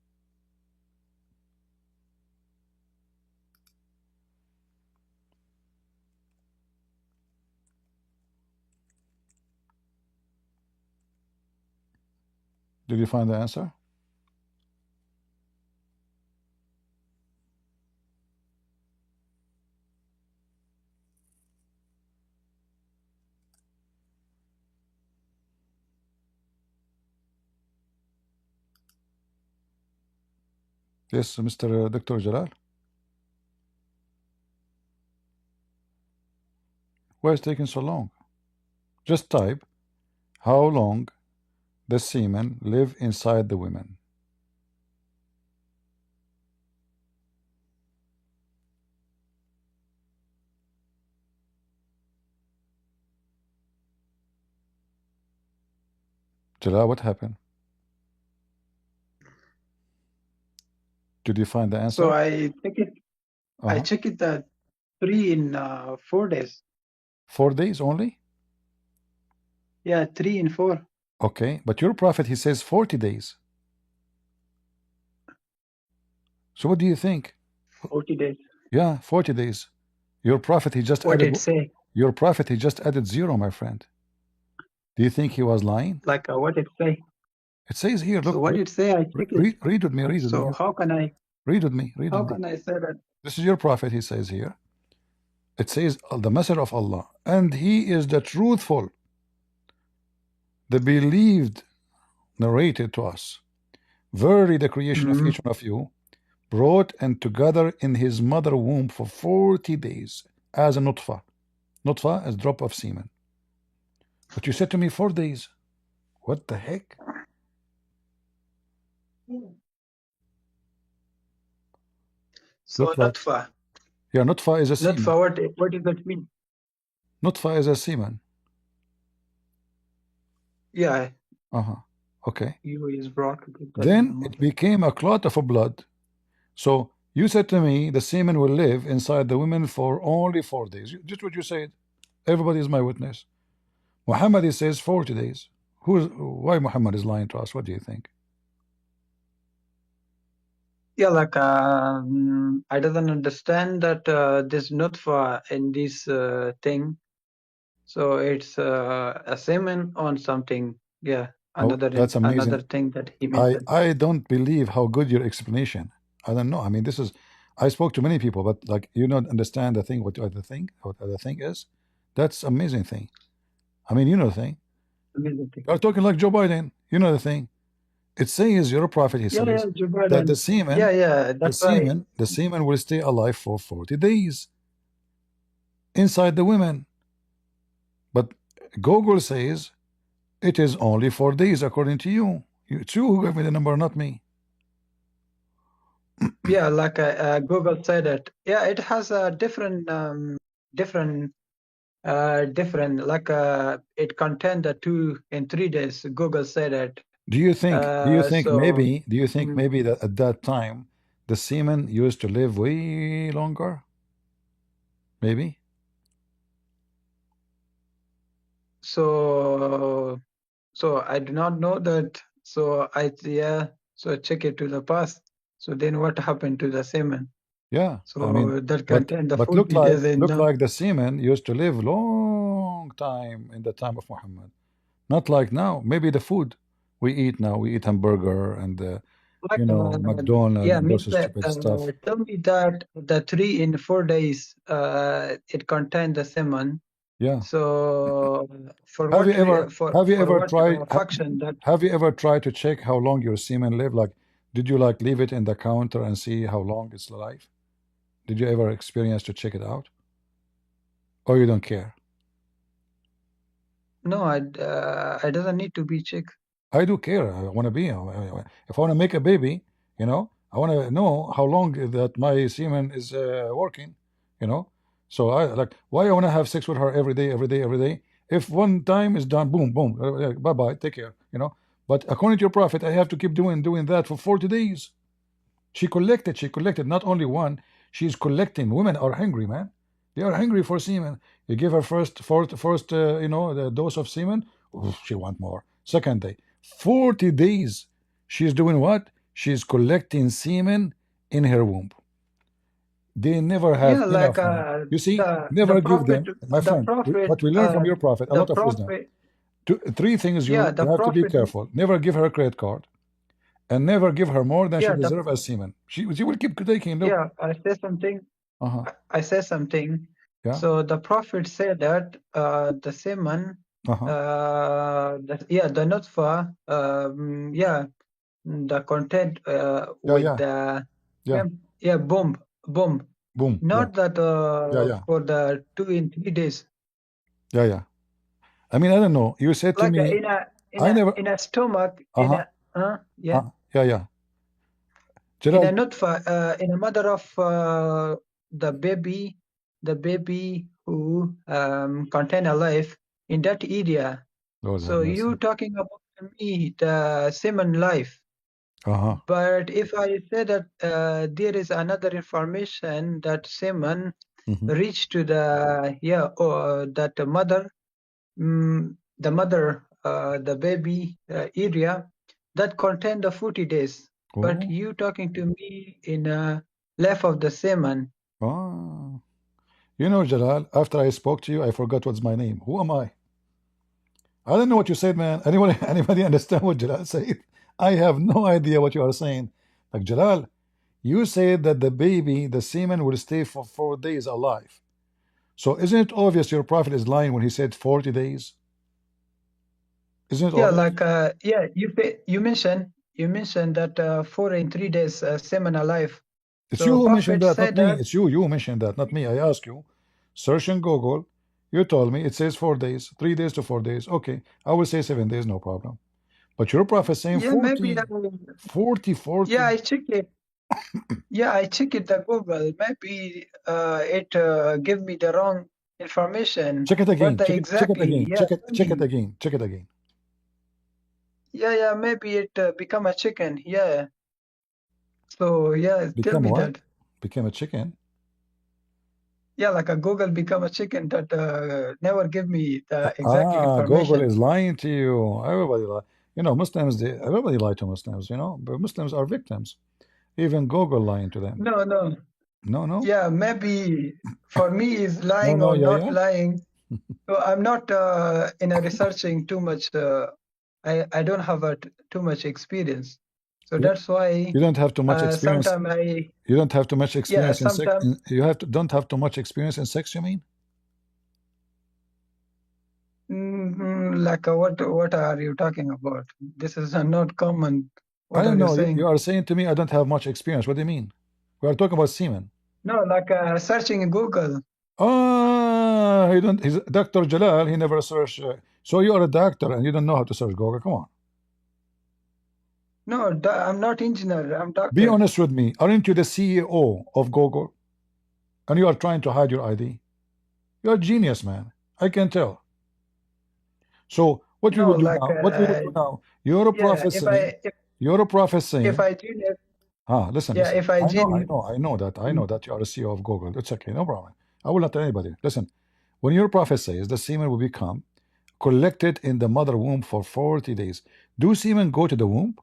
Did you find the answer? Yes, Mr. Dr. Jalal. Why is it taking so long? Just type how long the semen live inside the women. Jalal, what happened? Did you find the So answer? I check it that 3 in 4 days. 4 days only? Yeah, 3 in 4. Okay, but your prophet, he says 40 days. So what do you think? 40 days. Yeah, 40 days. Your prophet, he just What added. it say? Your prophet, he just added 0, my friend. Do you think he was lying? Like what it say? It says here, So look, what it say? I check it. read with me, read with me. So how can I Read with me, read with me. say that? This is your prophet, he says here. It says, the messenger of Allah, and he is the truthful, the believed, narrated to us. Verily, the creation of each one of you brought and together in his mother womb for 40 days as a nutfa. Nutfa is drop of semen. But you said to me 4 days. What the heck? So Look like, nutfa. yeah, nutfa is a semen. Nutfa, what does that mean? Nutfa is a semen. Yeah, Okay. you is brought together in the Then it mother. became a clot of blood. So you said to me the semen will live inside the women for only 4 days. Just what you said. Everybody is my witness. Muhammad, he says 40 days. Why Muhammad is lying to us? What do you think? Yeah, like I doesn't understand that this nutfa in this thing. So it's a semen on something. Yeah, Oh, that's another amazing. thing that he mentioned. I don't believe how good your explanation. I don't know. I mean, this is, I spoke to many people, but like you don't understand the thing. What the thing is? That's amazing thing. I mean, you know the thing. Amazing thing. You're talking like Joe Biden. You know the thing. It says your prophet. He Yeah, says Joe that the Biden. semen, Yeah, that's right. the semen will stay alive for 40 days inside the women. But Google says it is only 4 days according to you. It's you who gave me the number, not me. Yeah, like Google said it. Yeah, it has a different, like it contained the 2 in 3 days. Google said it. Do you think? Do you think So maybe? Do you think maybe that at that time the semen used to live way longer? Maybe. So I do not know that. So so check it to the past. So then what happened to the semen? Yeah, I mean, So that but contained the but 40 days in the. the semen used to live long time in the time of Muhammad. Not like now. Maybe the food we eat now, we eat hamburger and Like, McDonald yeah, and means those that stupid stuff. tell me that the 3 in 4 days it contained the semen. Yeah. So for Have what you ever what function that? have you ever tried to check how long your semen live? Like, did you like leave it in the counter and see how long it's alive? Did you ever experience to check it out? Or you don't care? No, I doesn't need to be checked. I do care. I want to be. If I want to make a baby, I want to know how long that my semen is working. You know, so I like why I want to have sex with her every day, every day, every day. If one time is done, boom, boom, bye bye, take care. But according to your prophet, I have to keep doing that for 40 days. She collected not only one. She's collecting. Women are hungry, man. They are hungry for semen. You give her first the dose of semen. Oof, she want more. Second day, 40 days. She's doing what? She's collecting semen in her womb. They never have Yeah, like enough, man. You see, the never give prophet, them, my friend. What we learn from your prophet, a the lot of wisdom. prophet, Three things yeah, you the have to be prophet, careful. Never give her a credit card, and never give her more than she yeah, deserves as semen. She will keep taking. Look. yeah. I say something. Uh-huh. I say something. Yeah. So the prophet said that the semen, Uh-huh. the nutfa, the content with the boom. Boom. Not that Yeah. for the 2 in 3 days. Yeah. I mean, I don't know. You said to Like me, I never. in a stomach, Uh-huh. yeah. Yeah. In Jalal. a nutfa, in a mother of the baby who contain a life in that area. Lord have So mercy. you talking about me the semen life. Uh-huh. But if I say that there is another information that semen reach to the that mother, the baby area that contain the 40 days. But Oh. you talking to me in life of the semen. Oh. Jalal, after I spoke to you, I forgot what's my name. Who am I? I don't know what you said, man. Anybody understand what Jalal said? I have no idea what you are saying. Like, Jalal, you said that the semen will stay for 4 days alive. So isn't it obvious your prophet is lying when he said 40 days? Isn't it obvious? Like you mentioned that 4 in 3 days semen alive. It's So you who mentioned prophet that, not said me. that. It's you. You mentioned that, not me. I ask you. Search in Google. You told me it says 4 days, 3 days to 4 days. Okay, I will say 7 days, no problem. But your prophet saying Yeah, maybe 40. Yeah, I check it. Yeah, I check it the Google. Maybe it give me the wrong information. Check it again. What the Check it exactly? again. Yeah, Check it tell me. again. Check it again. Yeah, maybe it become a chicken. Yeah. So yeah, tell Become me what? that. Became a chicken? Yeah, like a Google become a chicken that never give me the exactly Google information. is lying to you. Everybody lie. Muslims, everybody lie to Muslims, but Muslims are victims. Even Google lying to them. No. No. Yeah, maybe for me is lying No, or yeah, not yeah. lying. So I'm not in a researching too much. I don't have too much experience. So that's why You don't have too much experience. sometimes You don't have too much experience in sex. sometimes Don't have too much experience in sex. You mean? like what are you talking about? This is not common. I What don't are you know. You saying? are saying to me I don't have much experience. What do you mean? We are talking about semen. No, like searching in Google. He don't. He's Dr. Jalal. He never searched. So you are a doctor and you don't know how to search Google. Come on. No, I'm not engineer. I'm Be doctor. honest with me. Aren't you the CEO of Google? And you are trying to hide your ID? You're a genius, man. I can tell. So what we No, will do like now? What we will do now? You're a prophet saying. You're a prophet saying. if I junior, Listen. if I I junior. know that you are a CEO of Google. It's okay, no problem. I will not tell anybody. Listen, when your prophet says the semen will become collected in the mother womb for 40 days. Do semen go to the womb?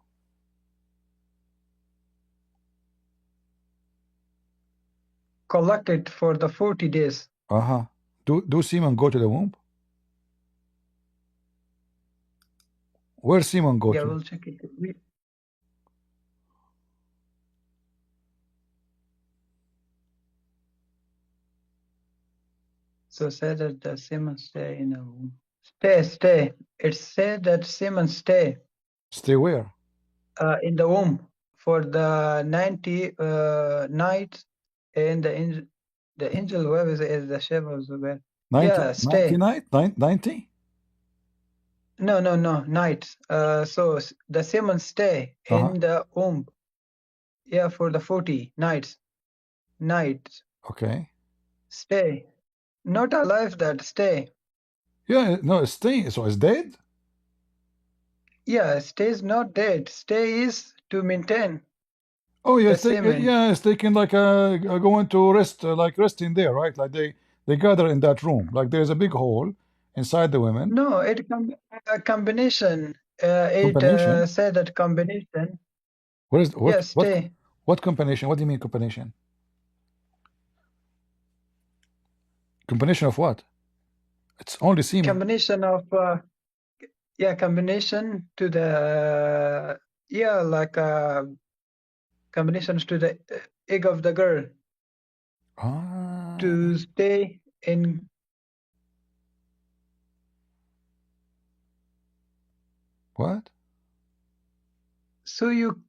Collected for the 40 days. Uh-huh. Do semen go to the womb? Where semen go Yeah, to? we'll check it. So say that the semen stay in a womb. Stay. It said that semen stay Stay where? in the womb for the 90 nights, and the angel web is the shape of the bed. 90, Yeah, stay. 90? No, nights. So the semen stay Uh-huh. in the womb. Yeah, for the 40 nights. Nights. Okay. Stay. Not alive, that stay. Yeah, no, stay. So it's dead? Yeah, stay is not dead. Stay is to maintain Oh, yeah, the semen. it's taking like going to rest, like resting there, right? Like they gather in that room. Like there's a big hole inside the women. No, it a combination. It Combination. said that combination. What is Yeah, stay. what combination? What do you mean combination? Combination of what? It's only semen. Combination of combination to the like combinations to the egg of the girl to stay in. What? So you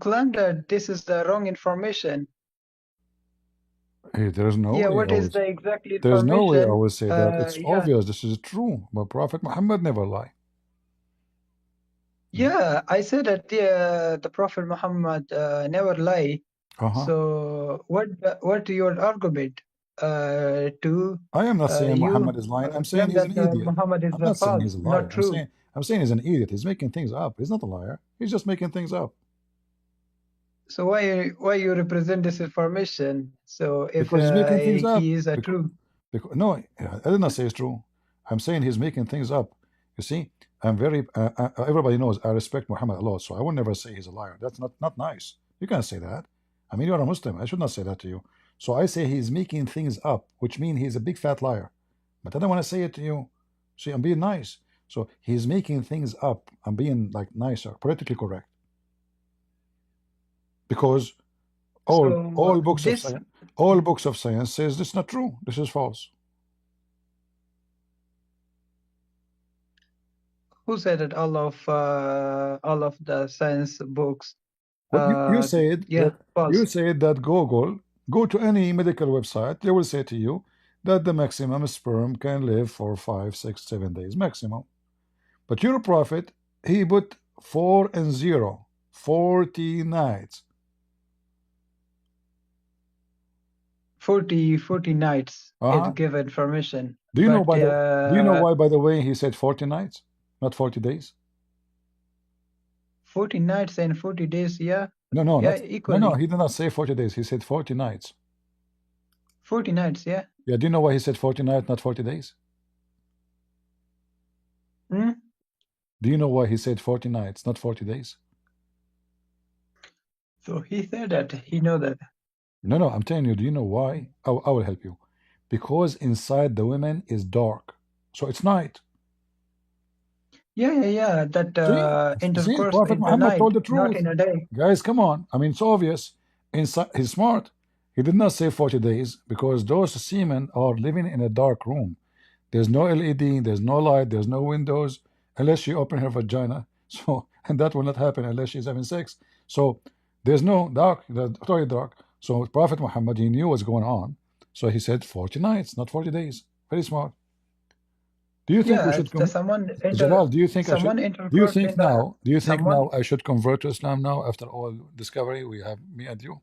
claim that this is the wrong information. Hey, there's no way What is the exact there's no way I information? would say that. It's obvious this is true. But Prophet Muhammad never lie. Yeah, I said that the Prophet Muhammad never lie. So what your argument to I am not saying you Muhammad is lying. I'm saying claim he's that an idiot. Muhammad is I'm not saying false, he's a not liar. true? I'm saying he's an idiot. He's making things up. He's not a liar. He's just making things up. So why you represent this information? So if Because he's making things up. he is a true. No, I did not say it's true. I'm saying he's making things up. You see, I'm very. Everybody knows I respect Muhammad a lot, so I would never say he's a liar. That's not nice. You can't say that. I mean, you're a Muslim. I should not say that to you. So I say he's making things up, which means he's a big fat liar. But I don't want to say it to you. See, I'm being nice. So he's making things up. I'm being like nicer, politically correct. Because all books of science says this is not true. This is false. Who said that all of the science books? What you said that false. you said that go to any medical website, they will say to you that the maximum sperm can live for 5, 6, 7 days maximum. But your prophet, he put 4 and 0, 40 nights. 40 nights it give information. Do you know why, by the way, he said 40 nights, not 40 days? 40 nights and 40 days, yeah. No, equally. No, he did not say 40 days. He said 40 nights. 40 nights, yeah. Yeah, do you know why he said 40 nights, not 40 days? Hmm? Do you know why he said 40 nights, not 40 days? So he said that, he know that. No, I'm telling you, do you know why? I will help you. Because inside the women is dark. So it's night. Yeah. That intercourse Prophet in Muhammad the night, told the truth. not in a day. Guys, come on. I mean, it's obvious. Inside, he's smart. He did not say 40 days because those semen are living in a dark room. There's no LED, there's no light, there's no windows, unless she open her vagina. So, and that will not happen unless she's having sex. So there's no dark, totally dark. So Prophet Muhammad, he knew what's going on. So he said 40 nights, not 40 days. Very smart. Do you think we should Jalal, do you think I should now I should convert to Islam now after all discovery we have, me and you?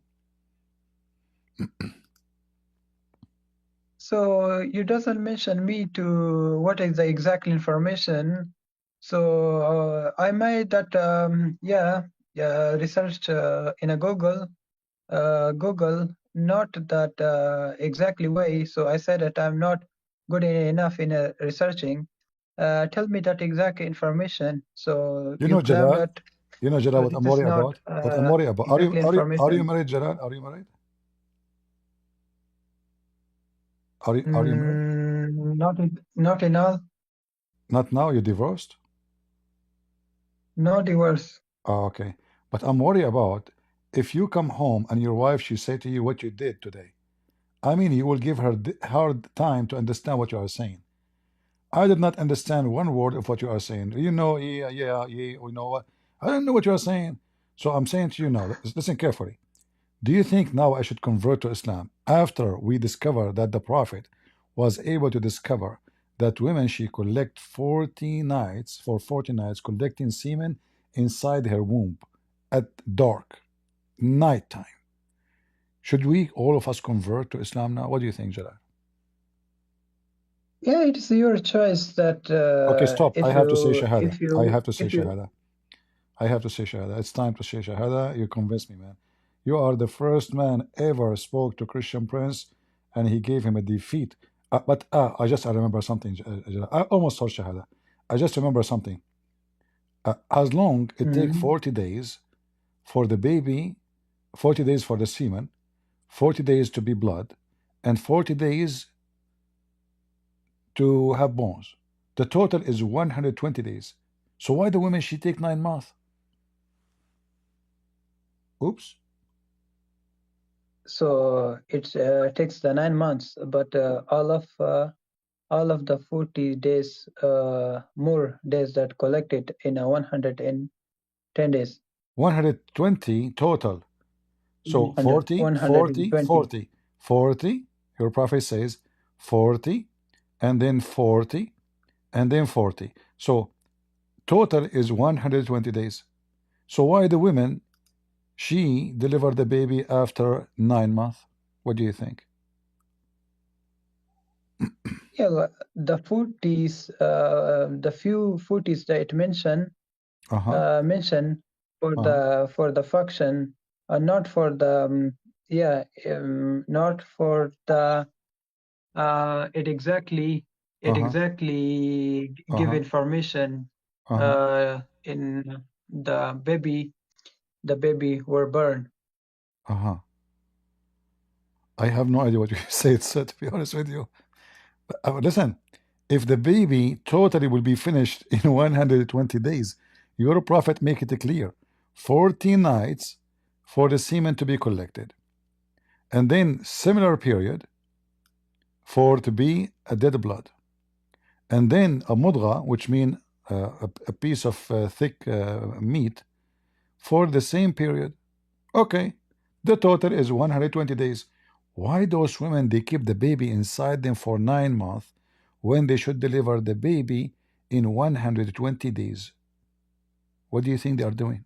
So you doesn't mention me to what is the exact information. So I made that research in a Google, not that exactly way. So I said that I'm not good enough in researching. tell me that exact information. So You you know, claim Jalal. that You know, Jalal, what I'm this is worried not about? What I'm worried about? exactly Are you information. married, Jalal? Are you married? Are you married? Not in all. Not now. You're divorced. No divorce. Oh, okay. But I'm worried about if you come home and your wife she say to you what you did today. I mean, you will give her hard time to understand what you are saying. I did not understand one word of what you are saying. You know, yeah, you know what? I don't know what you are saying. So I'm saying to you now, listen carefully. Do you think now I should convert to Islam after we discover that the Prophet was able to discover that women she collect 40 nights for 40 nights collecting semen inside her womb at dark nighttime? Should we all of us convert to Islam now? What do you think, Jalal? Yeah, it is your choice that Okay, stop. I have to say Shahada. if I you have to say if you Shahada. I have to say Shahada. It's time to say Shahada. You convinced me, man. You are the first man ever spoke to Christian Prince, and he gave him a defeat. I remember something. I almost saw Shahada. I just remember something. As long it take Mhm. 40 days for the baby, 40 days for the semen, 40 days to be blood, and 40 days to have bones. The total is 120 days. So why the women she take 9 months? Oops. So it takes the 9 months, but all of the 40 days, more days that collected in a 110 days. 120 total. So 40, 40, 120. 40, 40. Your prophet says 40, and then 40, and then 40. So total is 120 days. So why the women, she delivered the baby after 9 months? What do you think? Yeah, the 40s, the few 40s that it mentioned, mentioned for the function, not for the not for the it exactly give information in the baby were born. I have no idea what you said, so to be honest with you. But, listen, if the baby totally will be finished in 120 days, your prophet make it clear. 14 nights for the semen to be collected. And then similar period for to be a dead blood. And then a mudgha, which means a piece of thick meat for the same period. Okay, the total is 120 days. Why those women, they keep the baby inside them for 9 months when they should deliver the baby in 120 days? What do you think they are doing?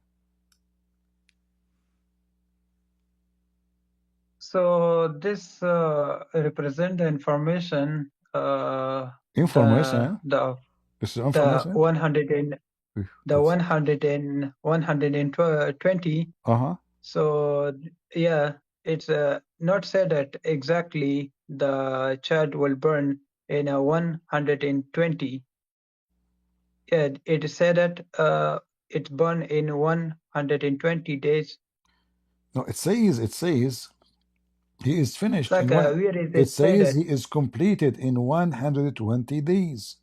So this represent the information. Information. This is The information. 100 and the 100 and 120. So yeah, it's not said that exactly the child will burn in a 120. Yeah, it is said that it's born in 120 days. No, it says he is finished Like in one. where is It it said says that? he is completed in 120 days.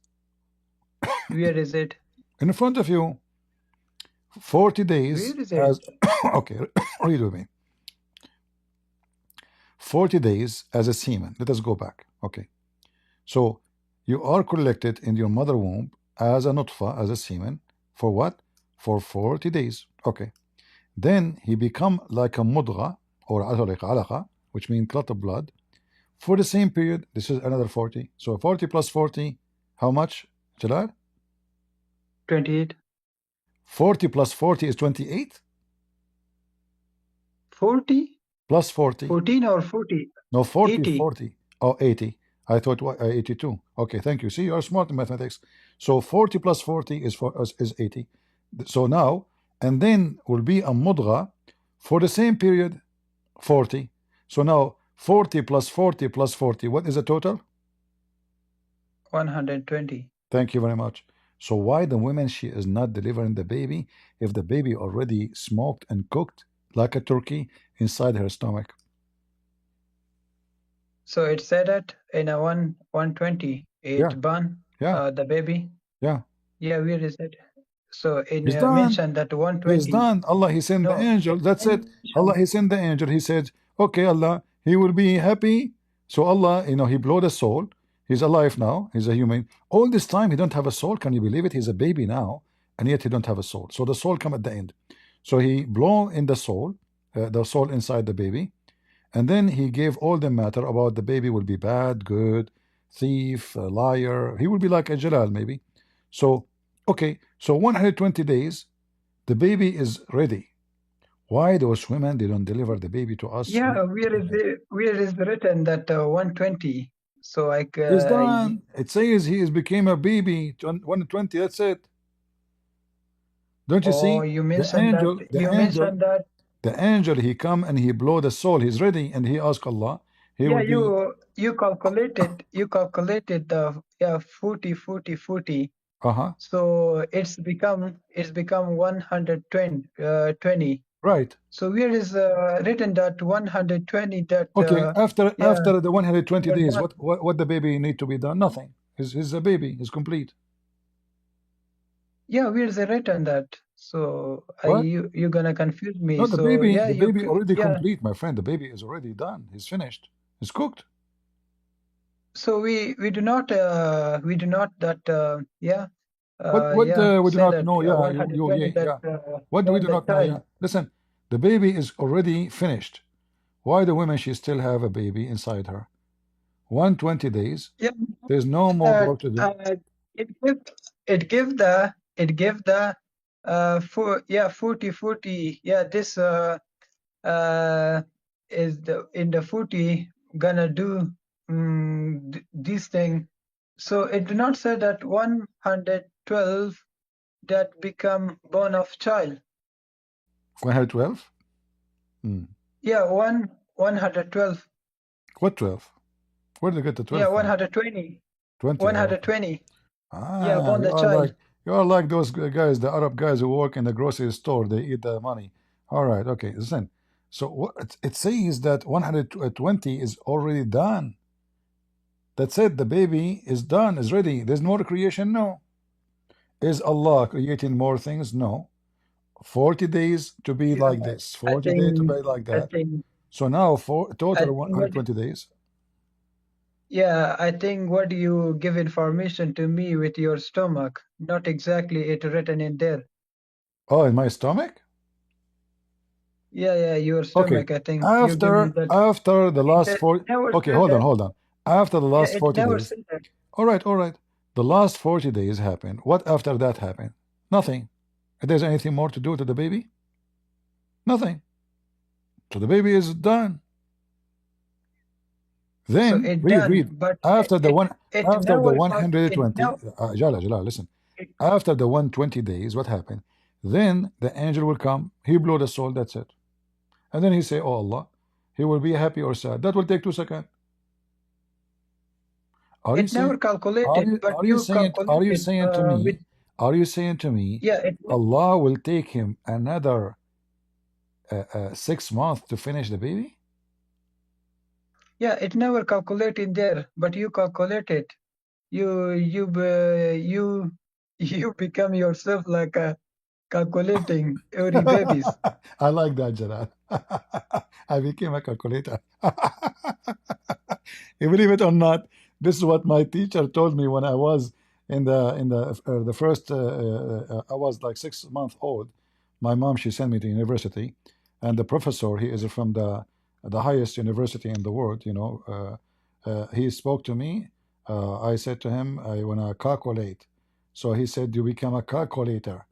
Where is it? In front of you. 40 days Where is it? as okay, read with me. 40 days as a semen. Let us go back. Okay. So you are collected in your mother womb as a nutfa, as a semen, for what? For 40 days. Okay. Then he become like a mudgha or alaqa, which means clot of blood, for the same period. This is another 40. So 40 plus 40, how much, Jalal? 28. 40 plus 40 is 28? 40? Plus 40. 14 or 40? No, 40, 80. 40. Oh, 80. I thought 82. Okay, thank you. See, you are smart in mathematics. So 40 plus 40 is for us is 80. So now, and then will be a mudgha for the same period, 40. So now 40 plus 40 plus 40, what is the total? 120. Thank you very much. So why the woman she is not delivering the baby if the baby already smoked and cooked like a turkey inside her stomach? So it said that in a 120, Yeah, it burn yeah, the baby. yeah. Yeah, where is it? So in He's done. mentioned that He's 120. done. Allah, He sent the No, angel. That's it. Allah, mentioned. He sent the angel. He said, okay, Allah, He will be happy. So Allah, He blew the soul. He's alive now. He's a human. All this time, he don't have a soul. Can you believe it? He's a baby now, and yet he don't have a soul. So the soul come at the end. So he blow in the soul inside the baby, and then he gave all the matter about the baby will be bad, good, thief, liar. He will be like a Jalal maybe. So, okay, so 120 days, the baby is ready. Why those women, they don't deliver the baby to us? Yeah, where is written that 120? So He's done. It says he is became a baby, 120, that's it. Don't you oh, see? you The mentioned that. angel, the You angel, mentioned that. the angel, he come and he blow the soul. He's ready, and he ask Allah. He Yeah, will be, you calculated the 40, 40, 40. So it's become 120. 20. Right. So where is written that 120 that Okay, after yeah, the 120 you're days, done. what the baby need to be done? Nothing. He's a baby. He's complete. Yeah, where is it written that? So What? you're gonna confuse me. No, So yeah, the baby already yeah. complete, my friend. The baby is already done. He's finished. He's cooked. So we do not that yeah What yeah we do say not that know? Yeah, $120 that yeah. What do we born do the not know? child. Yeah. Listen, the baby is already finished. Why the woman she still have a baby inside her? 120 days. Yeah, There's no more uh, work to do. it give the 40 40. Yeah, this is the in the 40 gonna do this thing. So it do not say that 112 that become born of child. 112? Yeah, 112. What 12? Where did you get the 12 Yeah, from? 120. 20. 120. Yeah, Ah, born the child. you are like those guys, the Arab guys who work in the grocery store. They eat the money. All right, okay. Listen. So what it says that 120 is already done. That's it. The baby is done, is ready. There's more creation? No. Is Allah creating more things? No. 40 days to be Yeah, like this, I 40 days to think be like I that. think So now for I total think what 120 days. yeah, I think what you give information to me with your stomach, not exactly it written in there. Oh, in my stomach? Yeah, your Okay. stomach. I think you give me that. After the last It 40, never okay, said that. hold on. After the Yeah, last it 40 never days. said that. All right. The last 40 days happened. What after that happened? Nothing. If there's anything more to do to the baby? Nothing. So the baby is done. So Then it read. done, but After the never 120, never Jala, listen. it, After the 120 days, what happened? Then the angel will come, he blow the soul, that's it. And then he say, oh Allah, he will be happy or sad. That will take 2 seconds. Are you it never saying calculated, but you are you calculated saying to with me yeah it Allah will take him another 6 months to finish the baby? yeah it never calculated there, but you calculated. You you become yourself like a calculating every babies. I like that, Jalal. I became a calculator. You believe it or not, this is what my teacher told me when I was in the first. I was like 6 months old. My mom she sent me to university, and the professor he is from the highest university in the world. He spoke to me. I said to him, I wanna calculate. So he said, you become a calculator.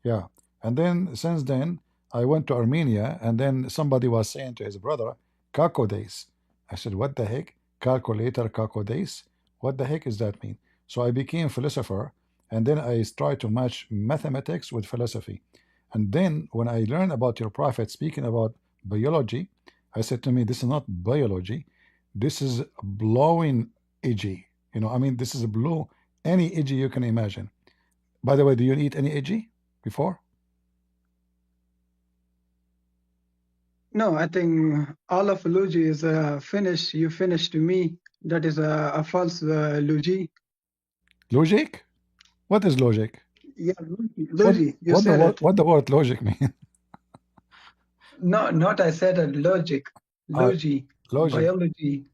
Yeah. And then since then, I went to Armenia, and then somebody was saying to his brother, Kako days. I said, what the heck? Calculator, Kako days? What the heck does that mean? So I became philosopher, and then I tried to match mathematics with philosophy. And then when I learned about your prophet speaking about biology, I said to me, this is not biology. This is blowing edgy. I mean, this is blue Any edgy you can imagine. By the way, do you eat any edgy before? No, I think all of Luigi is finished. You finished to me. That is a false Luigi. Logic? What is logic? Yeah, Luigi, you What the said word, it. what the word logic mean? No, not I said it. Logic, Luigi, Logic, biology.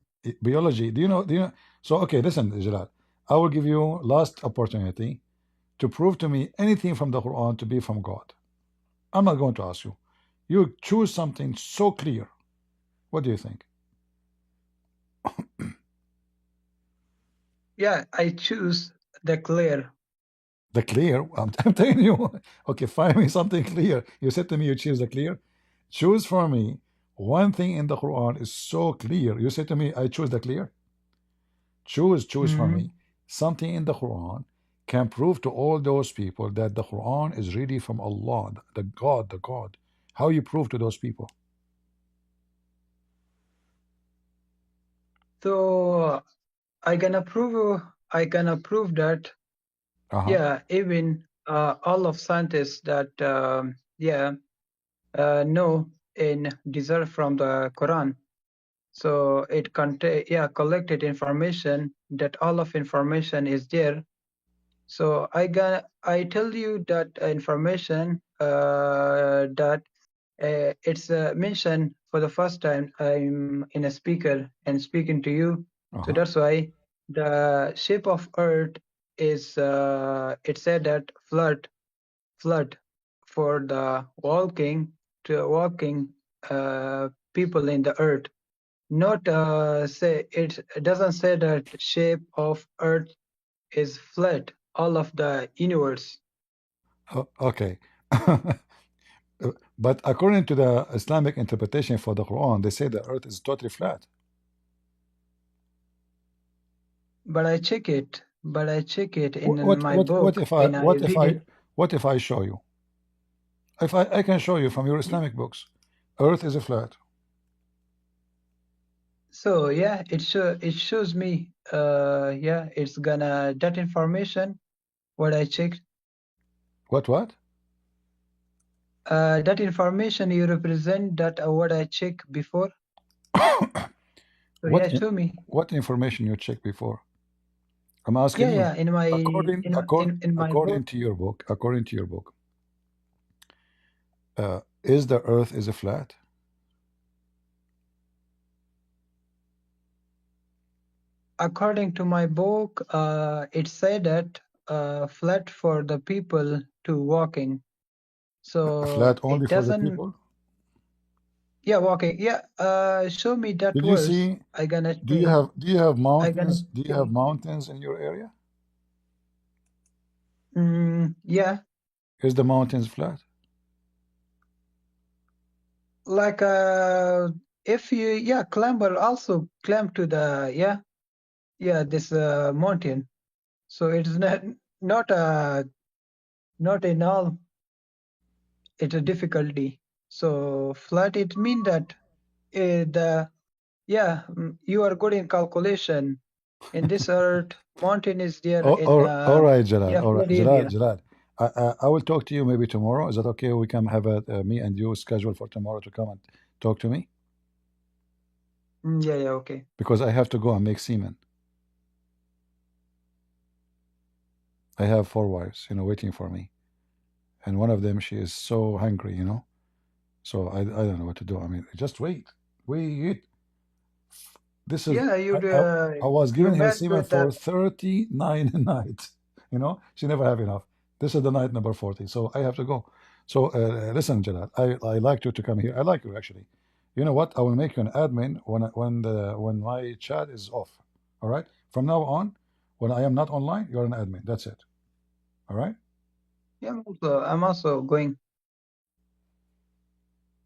biology. Do you know? So okay, listen, Jalal. I will give you last opportunity to prove to me anything from the Quran to be from God. I'm not going to ask you. You choose something so clear. What do you think? Yeah, I choose the clear. The clear? I'm telling you. Okay, find me something clear. You said to me you choose the clear. Choose for me one thing in the Quran is so clear. You said to me, I choose the clear. Choose for me something in the Quran can prove to all those people that the Quran is really from Allah, the God. How you prove to those people? So I gonna prove that. Yeah, even all of scientists that know and deserve from the Quran. So it collected information that all of information is there. So I tell you that information that it's mentioned for the first time. I'm in a speaker and speaking to you. So that's why the shape of Earth is it said that flood for the walking people in the earth. Not say it doesn't say that shape of Earth is flat. All of the universe. Okay. But according to the Islamic interpretation for the Quran, they say the earth is totally flat. But I check it. In What my what what book if I and I what if read I it. what if I show you? If I can show you from your Islamic books, earth is a flat. So yeah, it shows me. Yeah, it's gonna that information. What I checked. What? That information you represent that what I checked before. So What yeah, show me. what information you checked before? I'm asking you. Yeah, in my According book. to your book, is the earth is a flat? According to my book, it said that flat for the people to walking. A So flat only it for the doesn't. people? Yeah, walking. Yeah. Show me that Did you verse. see? I gonna Do you check. have I gonna mountains? Do you have check. mountains in your area? Yeah. Is the mountains flat? Like if you climb to the this mountain. So it's not in all it's a difficulty. So flat it mean that you are good in calculation. In this earth, mountain is there in All right, Jalal. All right, flat area. Jalal. I will talk to you maybe tomorrow. Is that okay? We can have me and you schedule for tomorrow to come and talk to me Yeah, okay. because I have to go and make semen. I have 4 wives, waiting for me, and one of them she is so hungry. So I don't know what to do. I mean, just wait. This is Yeah, I was you giving her met semen with that. for 39 nights. She never have enough. This is the night number 40, so I have to go. So listen, Jalal, I like you to come here. I like you actually. You know what? I will make you an admin when my chat is off. All right. From now on, when I am not online, you're an admin. That's it. All right. Yeah, I'm also going.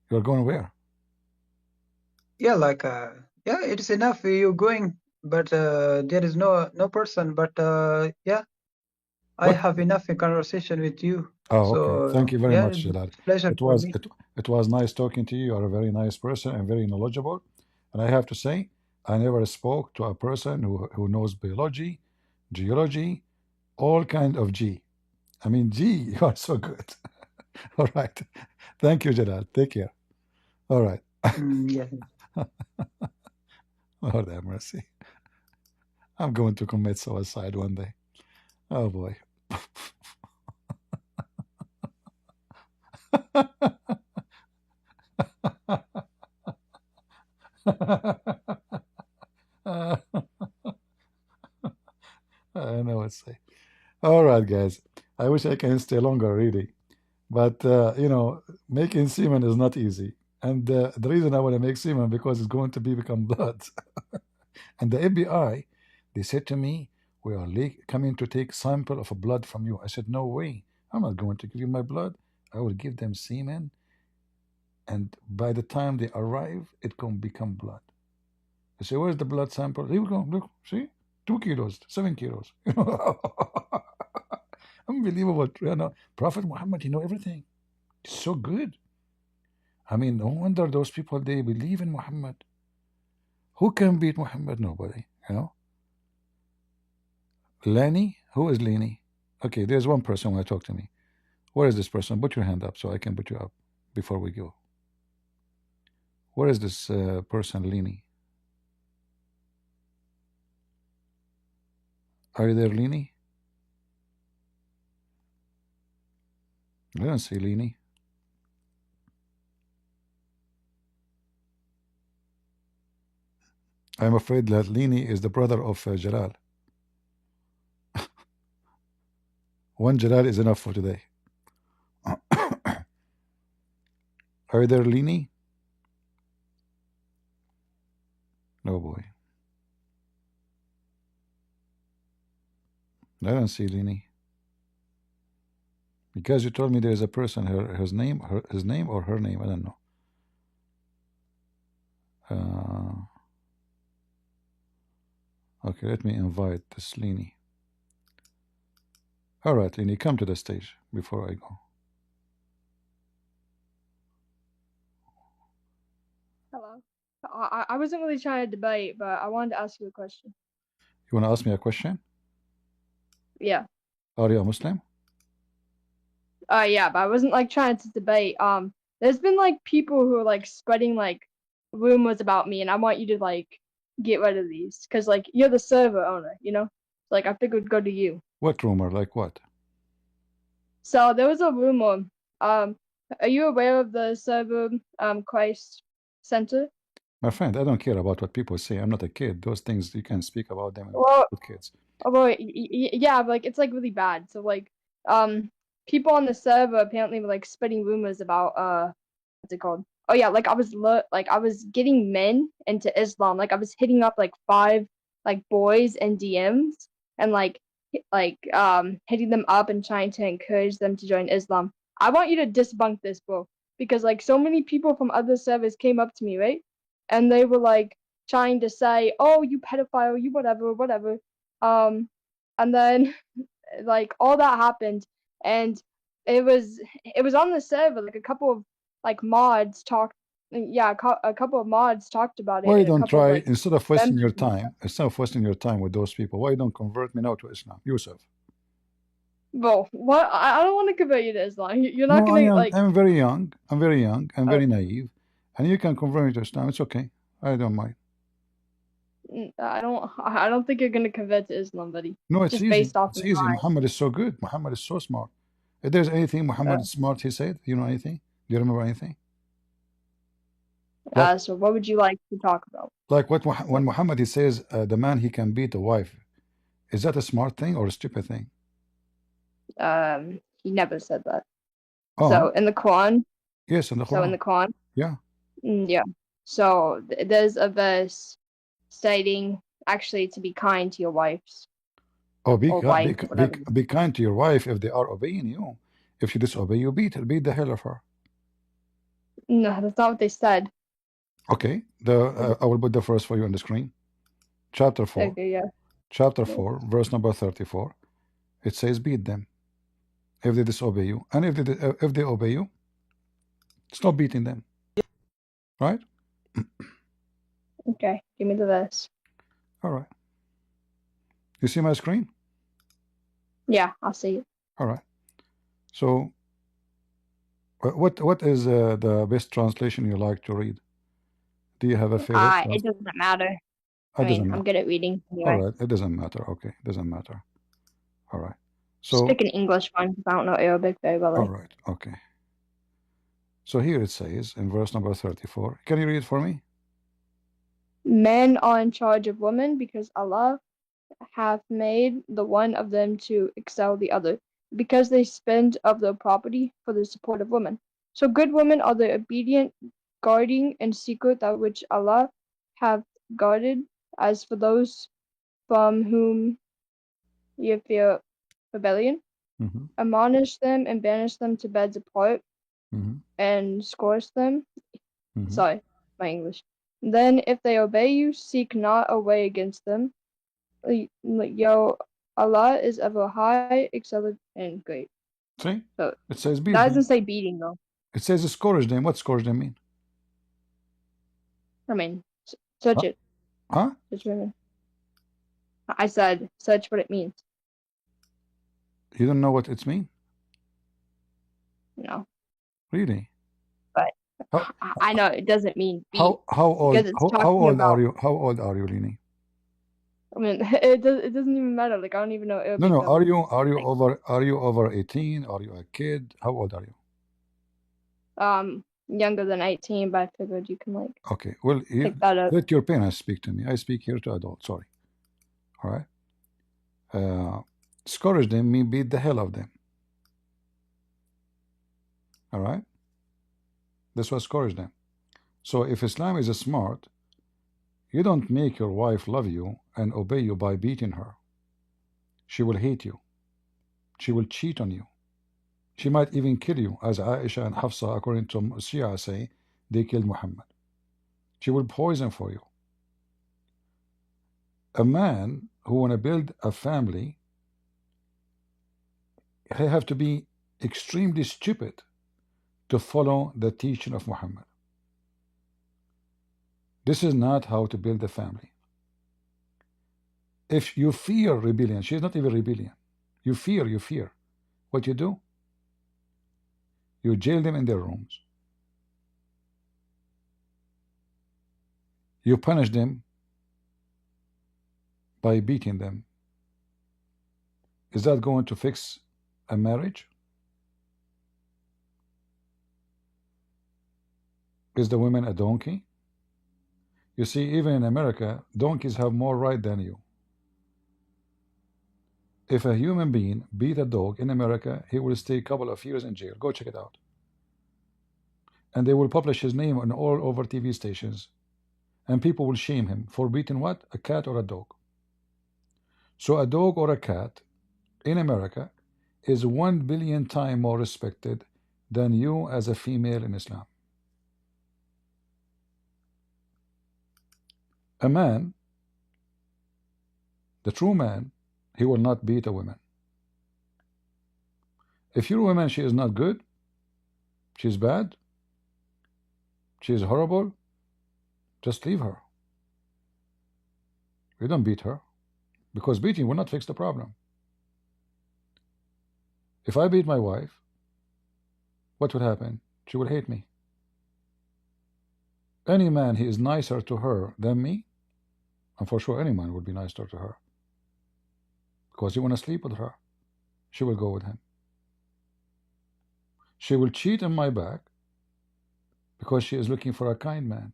You're going where? Yeah, like it is enough. You going, but there is no person. But I What? have enough in conversation with you. Oh, okay. So Thank you very yeah, much, it's Jalal. a pleasure It for was me. it was nice talking to you. You are a very nice person and very knowledgeable. And I have to say, I never spoke to a person who knows biology, geology, all kind of G. I mean, G, you are so good. All right. Thank you, Jalal. Take care. All right. Yes. Lord have mercy. I'm going to commit suicide one day. Oh boy. I know what to say. All right, guys. I wish I can stay longer, really. But, making semen is not easy. And the reason I want to make semen because it's going to become blood. And the FBI, they said to me, we are coming to take sample of blood from you. I said, no way. I'm not going to give you my blood. I will give them semen. And by the time they arrive, it can become blood. I say, where's the blood sample? Here we go. Look, see? 2 kilos, 7 kilos. Unbelievable. Prophet Muhammad, everything. It's so good. I mean, no wonder those people, they believe in Muhammad. Who can beat Muhammad? Nobody, Lenny? Who is Lenny? Okay, there's one person who want to talk to me. Where is this person? Put your hand up so I can put you up before we go. Where is this person, Lenny? Are you there, Lenny? I don't see Lenny. I'm afraid that Lenny is the brother of Jalal. One Jalal is enough for today. Are you there, Lenny? Oh boy. I don't see Lenny. Because you told me there is a person, his name or her name, I don't know. Okay, let me invite this Lenny. All right, Lenny, come to the stage before I go. Hello. I wasn't really trying to debate, but I wanted to ask you a question. You want to ask me a question? Yeah. Are you a Muslim? Yeah, but I wasn't like trying to debate. There's been like people who are like spreading like rumors about me, and I want you to like get rid of these because like you're the server owner, Like I figured go to you. What rumor? Like what? So there was a rumor. Are you aware of the server Christ Center? My friend, I don't care about what people say. I'm not a kid. Those things you can speak about them Well, with kids. well, yeah, but, like it's like really bad. So like, people on the server apparently were like spreading rumors about what's it called? Oh yeah, like I was getting men into Islam. Like I was hitting up like 5 like boys in DMs and hitting them up and trying to encourage them to join Islam. I want you to debunk this, bro, because like so many people from other servers came up to me, right? And they were like trying to say, "Oh, you pedophile, you whatever." And then like all that happened, and it was on the server. Like a couple of like mods talked. Yeah, a couple of mods talked about it, Why and a don't couple of try, like instead of wasting your members and time, stuff. with those people, why don't convert me now to Islam? Yusuf. Bro, what? I don't want to convert you to Islam. You're not No, I gonna am. like. I'm very young. I'm very young. I'm very Okay. naive. And you can convert me to Islam. It's okay. I don't mind. I don't think you're gonna convert to Islam, buddy. No, it's Just easy. based off It's of easy. Muhammad is so good. Muhammad is so smart. If there's anything Muhammad is smart, he said, you know anything? Do you remember anything? So what would you like to talk about? Like when Muhammad he says the man he can beat a wife, is that a smart thing or a stupid thing? He never said that. Oh, So in the Quran. yes, in the So in Quran. the Quran. Yeah. Yeah. So there's a verse stating actually to be kind to your wives. Oh, be, Or ki- wife, whatever. be kind to your wife if they are obeying you. If she disobey you, beat the hell of her. No, that's not what they said. Okay. I will put the verse for you on the screen. Chapter 4. Okay, yeah. Chapter 4, verse number 34. It says, beat them if they disobey you. And if they obey you, stop beating them. Right? Okay, give me the verse. All right. You see my screen? Yeah, I'll see it. All right. So, what is the best translation you like to read? Do you have a favorite? It doesn't matter. It doesn't I'm matter. good at reading All anyway. right. It doesn't matter. Okay. It doesn't matter. All right. Just So, pick an English one because I don't know Arabic very well. all right. Okay. So here it says in verse number 34. Can you read it for me? Men are in charge of women because Allah hath made the one of them to excel the other, because they spend of their property for the support of women. So good women are the obedient, guarding in secret that which Allah hath guarded. As for those from whom ye fear rebellion, Mm-hmm. admonish them and banish them to beds apart, Mm-hmm. and scourge them. Mm-hmm. Sorry, my English. Then, if they obey you, seek not a way against them. Yo, Allah is ever high, excellent, and great. See? So It says beat that them. doesn't say beating though. It says scourge them. What scourge them mean? I mean, search Huh? it. Huh? Search it. I said search what it means. You don't know what it's mean? No, Really? but How I know it doesn't mean beat how old because it's how talking old about. are you? How old are you, Lini? I mean, it doesn't even matter. Like I don't even know No, Arabic no. that well. Are you over 18? Are you a kid? How old are you? Younger than 18, but I figured you can like Okay. Well, pick that up. let your parents speak to me. I speak here to adults. Sorry. All right. Scourge them mean beat the hell of them. All right. That's what scourge them. So if Islam is smart, you don't make your wife love you and obey you by beating her. She will hate you. She will cheat on you. She might even kill you, as Aisha and Hafsa, according to Shia, say, they killed Muhammad. She will poison for you. A man who want to build a family, he have to be extremely stupid to follow the teaching of Muhammad. This is not how to build a family. If you fear rebellion, she's not even rebellion. You fear. What you do? You jail them in their rooms. You punish them by beating them. Is that going to fix a marriage? Is the woman a donkey? You see, even in America, donkeys have more right than you. If a human being beat a dog in America, he will stay a couple of years in jail. Go check it out. And they will publish his name on all over TV stations. And people will shame him for beating what? A cat or a dog. So a dog or a cat in America is 1 billion times more respected than you as a female in Islam. A man, the true man, he will not beat a woman. If your woman, she is not good, she's bad, she is horrible, just leave her. You don't beat her, because beating will not fix the problem. If I beat my wife, what would happen? She would hate me. Any man, he is nicer to her than me, and for sure any man would be nicer to her, because he want to sleep with her. She will go with him. She will cheat on my back because she is looking for a kind man.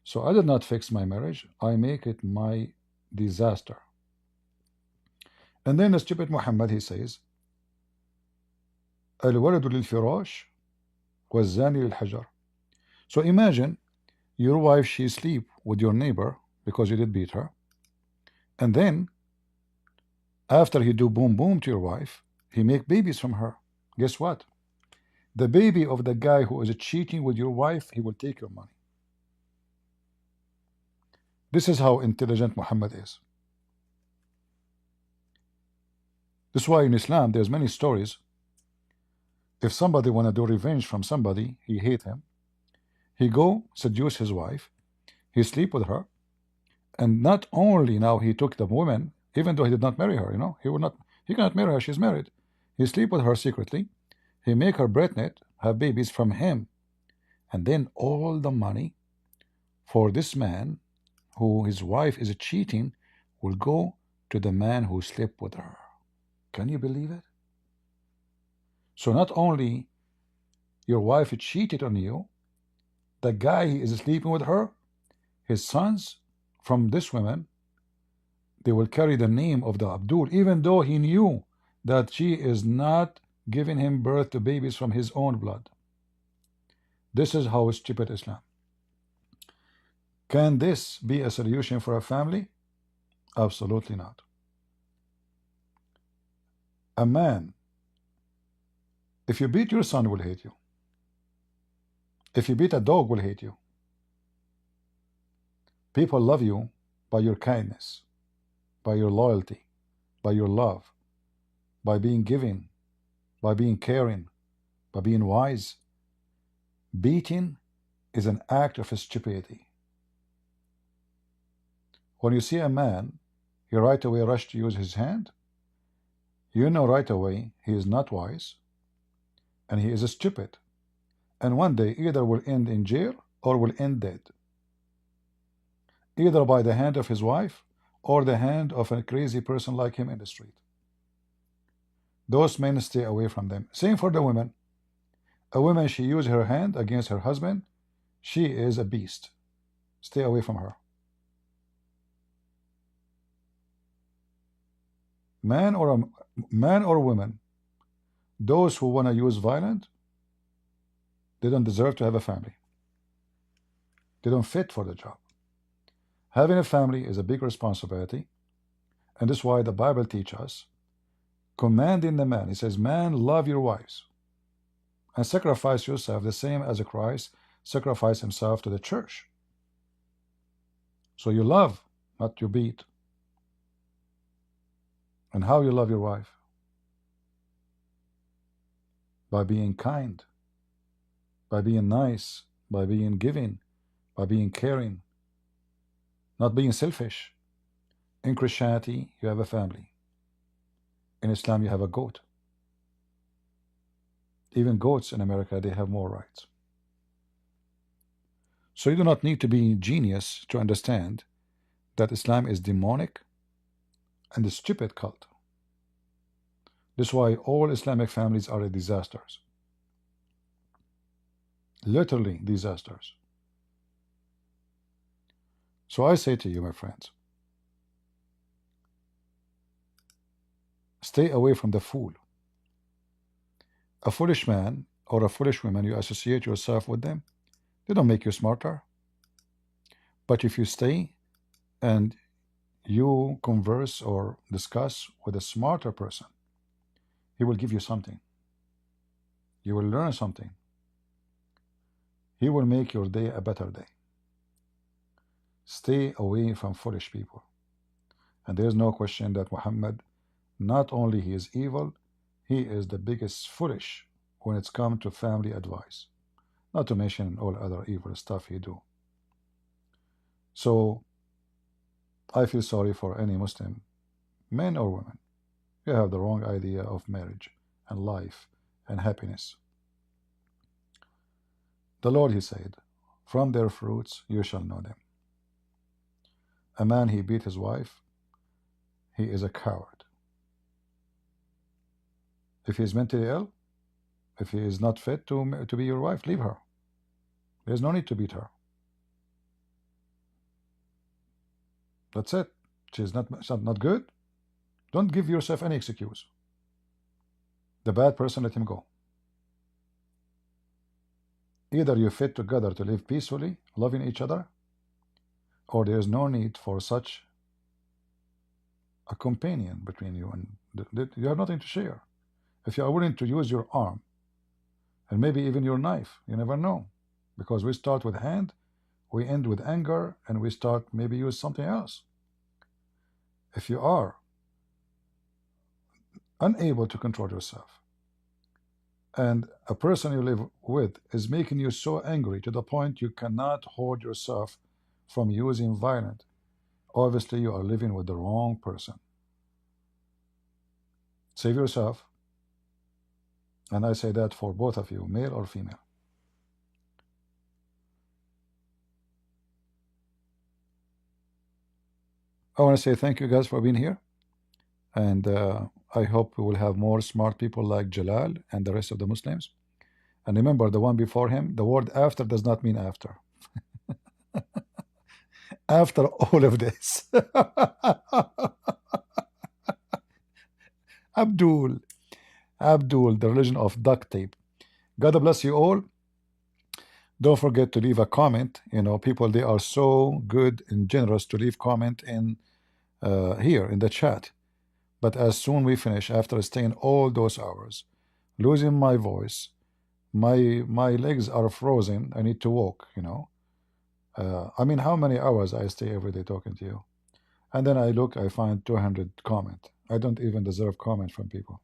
So I did not fix my marriage, I make it my disaster. And then the stupid Muhammad, he says, الولد للفراش والزاني للحجر. So imagine your wife, she sleep with your neighbor because you did beat her, and then after he do boom boom to your wife, he make babies from her. Guess what? The baby of the guy who is cheating with your wife, he will take your money. This is how intelligent Muhammad is. This is why in Islam there's many stories. If somebody want to do revenge from somebody, he hate him, he go seduce his wife, he sleep with her, and not only now he took the woman, even though he did not marry her. He cannot marry her. She's married. He sleep with her secretly. He make her pregnant, have babies from him, and then all the money for this man, who his wife is cheating, will go to the man who slept with her. Can you believe it? So not only your wife cheated on you, the guy he is sleeping with her, his sons from this woman, they will carry the name of the Abdul, even though he knew that she is not giving him birth to babies from his own blood. This is how stupid Islam. Can this be a solution for a family? Absolutely not. A man, if you beat your son, will hate you. If you beat a dog, will hate you. People love you by your kindness, by your loyalty, by your love, by being giving, by being caring, by being wise. Beating is an act of stupidity. When you see a man, you right away rush to use his hand. You know right away he is not wise and he is stupid, and one day either will end in jail or will end dead, either by the hand of his wife or the hand of a crazy person like him in the street. Those men, stay away from them. Same for the women. A woman, she uses her hand against her husband, she is a beast. Stay away from her. Man or woman, those who want to use violence, they don't deserve to have a family. They don't fit for the job. Having a family is a big responsibility, and this is why the Bible teaches us, commanding the man. It says, man, love your wives and sacrifice yourself the same as Christ sacrificed himself to the church. So you love, not you beat. And how you love your wife? By being kind, by being nice, by being giving, by being caring, not being selfish. In Christianity, you have a family. In Islam, you have a goat. Even goats in America, they have more rights. So you do not need to be a genius to understand that Islam is demonic and a stupid cult. This is why all Islamic families are disasters. Literally disasters. So I say to you, my friends, stay away from the fool. A foolish man or a foolish woman, you associate yourself with them, they don't make you smarter. But if you stay and you converse or discuss with a smarter person, he will give you something. You will learn something. He will make your day a better day. Stay away from foolish people. And there is no question that Muhammad, not only he is evil, he is the biggest foolish when it's come to family advice. Not to mention all other evil stuff he do. So I feel sorry for any Muslim, men or women. You have the wrong idea of marriage and life and happiness. The Lord, he said, from their fruits you shall know them. A man, he beat his wife, he is a coward. If he is mentally ill, if he is not fit to be your wife, leave her. There's no need to beat her. That's it. She's not good. Don't give yourself any excuse. The bad person, let him go. Either you fit together to live peacefully, loving each other, or there is no need for such a companion between you, and you have nothing to share. If you are willing to use your arm and maybe even your knife, you never know, because we start with hand, we end with anger, and we start maybe use something else. If you are unable to control yourself, and a person you live with is making you so angry to the point you cannot hold yourself from using violence, obviously you are living with the wrong person. Save yourself. And I say that for both of you, male or female. I want to say thank you guys for being here. And I hope we will have more smart people like Jalal and the rest of the Muslims. And remember, the one before him, the word after does not mean after. After all of this. Abdul, the religion of duct tape. God bless you all. Don't forget to leave a comment. You know, people, they are so good and generous to leave comment in here in the chat. But as soon we finish, after staying all those hours, losing my voice, my legs are frozen. I need to walk, you know. I mean, how many hours I stay every day talking to you? And then I look, I find 200 comment. I don't even deserve comment from people.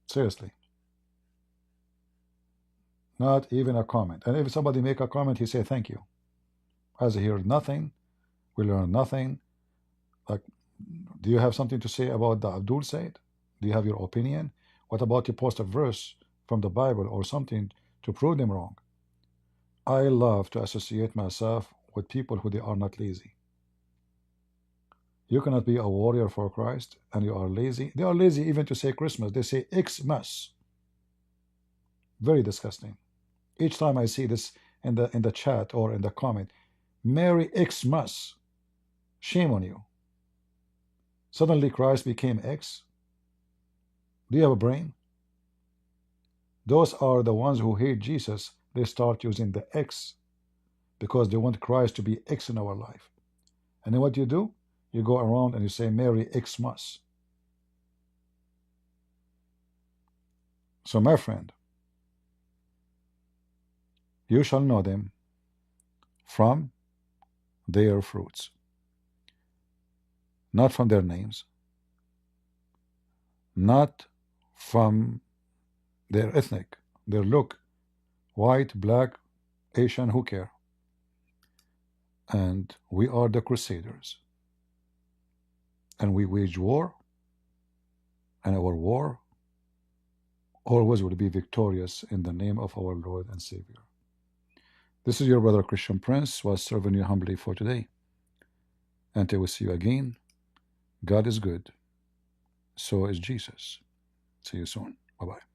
Seriously. Not even a comment. And if somebody make a comment, he say thank you. As I hear nothing, we learn nothing. Like, do you have something to say about the Abdul said? Do you have your opinion? What about you post a verse from the Bible or something to prove them wrong? I love to associate myself with people who they are not lazy. You cannot be a warrior for Christ and you are lazy. They are lazy even to say Christmas. They say Xmas. Very disgusting. Each time I see this in the chat or in the comment, Merry Xmas. Shame on you. Suddenly Christ became X. Do you have a brain? Those are the ones who hate Jesus. They start using the X because they want Christ to be X in our life. And then what do? You go around and you say Merry Xmas. So my friend, you shall know them from their fruits, not from their names, not from their ethnic, their look, white, black, Asian, who care? And we are the crusaders. And we wage war, and our war always will be victorious in the name of our Lord and Savior. This is your brother Christian Prince, was serving you humbly for today. Until we see you again, God is good. So is Jesus. See you soon. Bye-bye.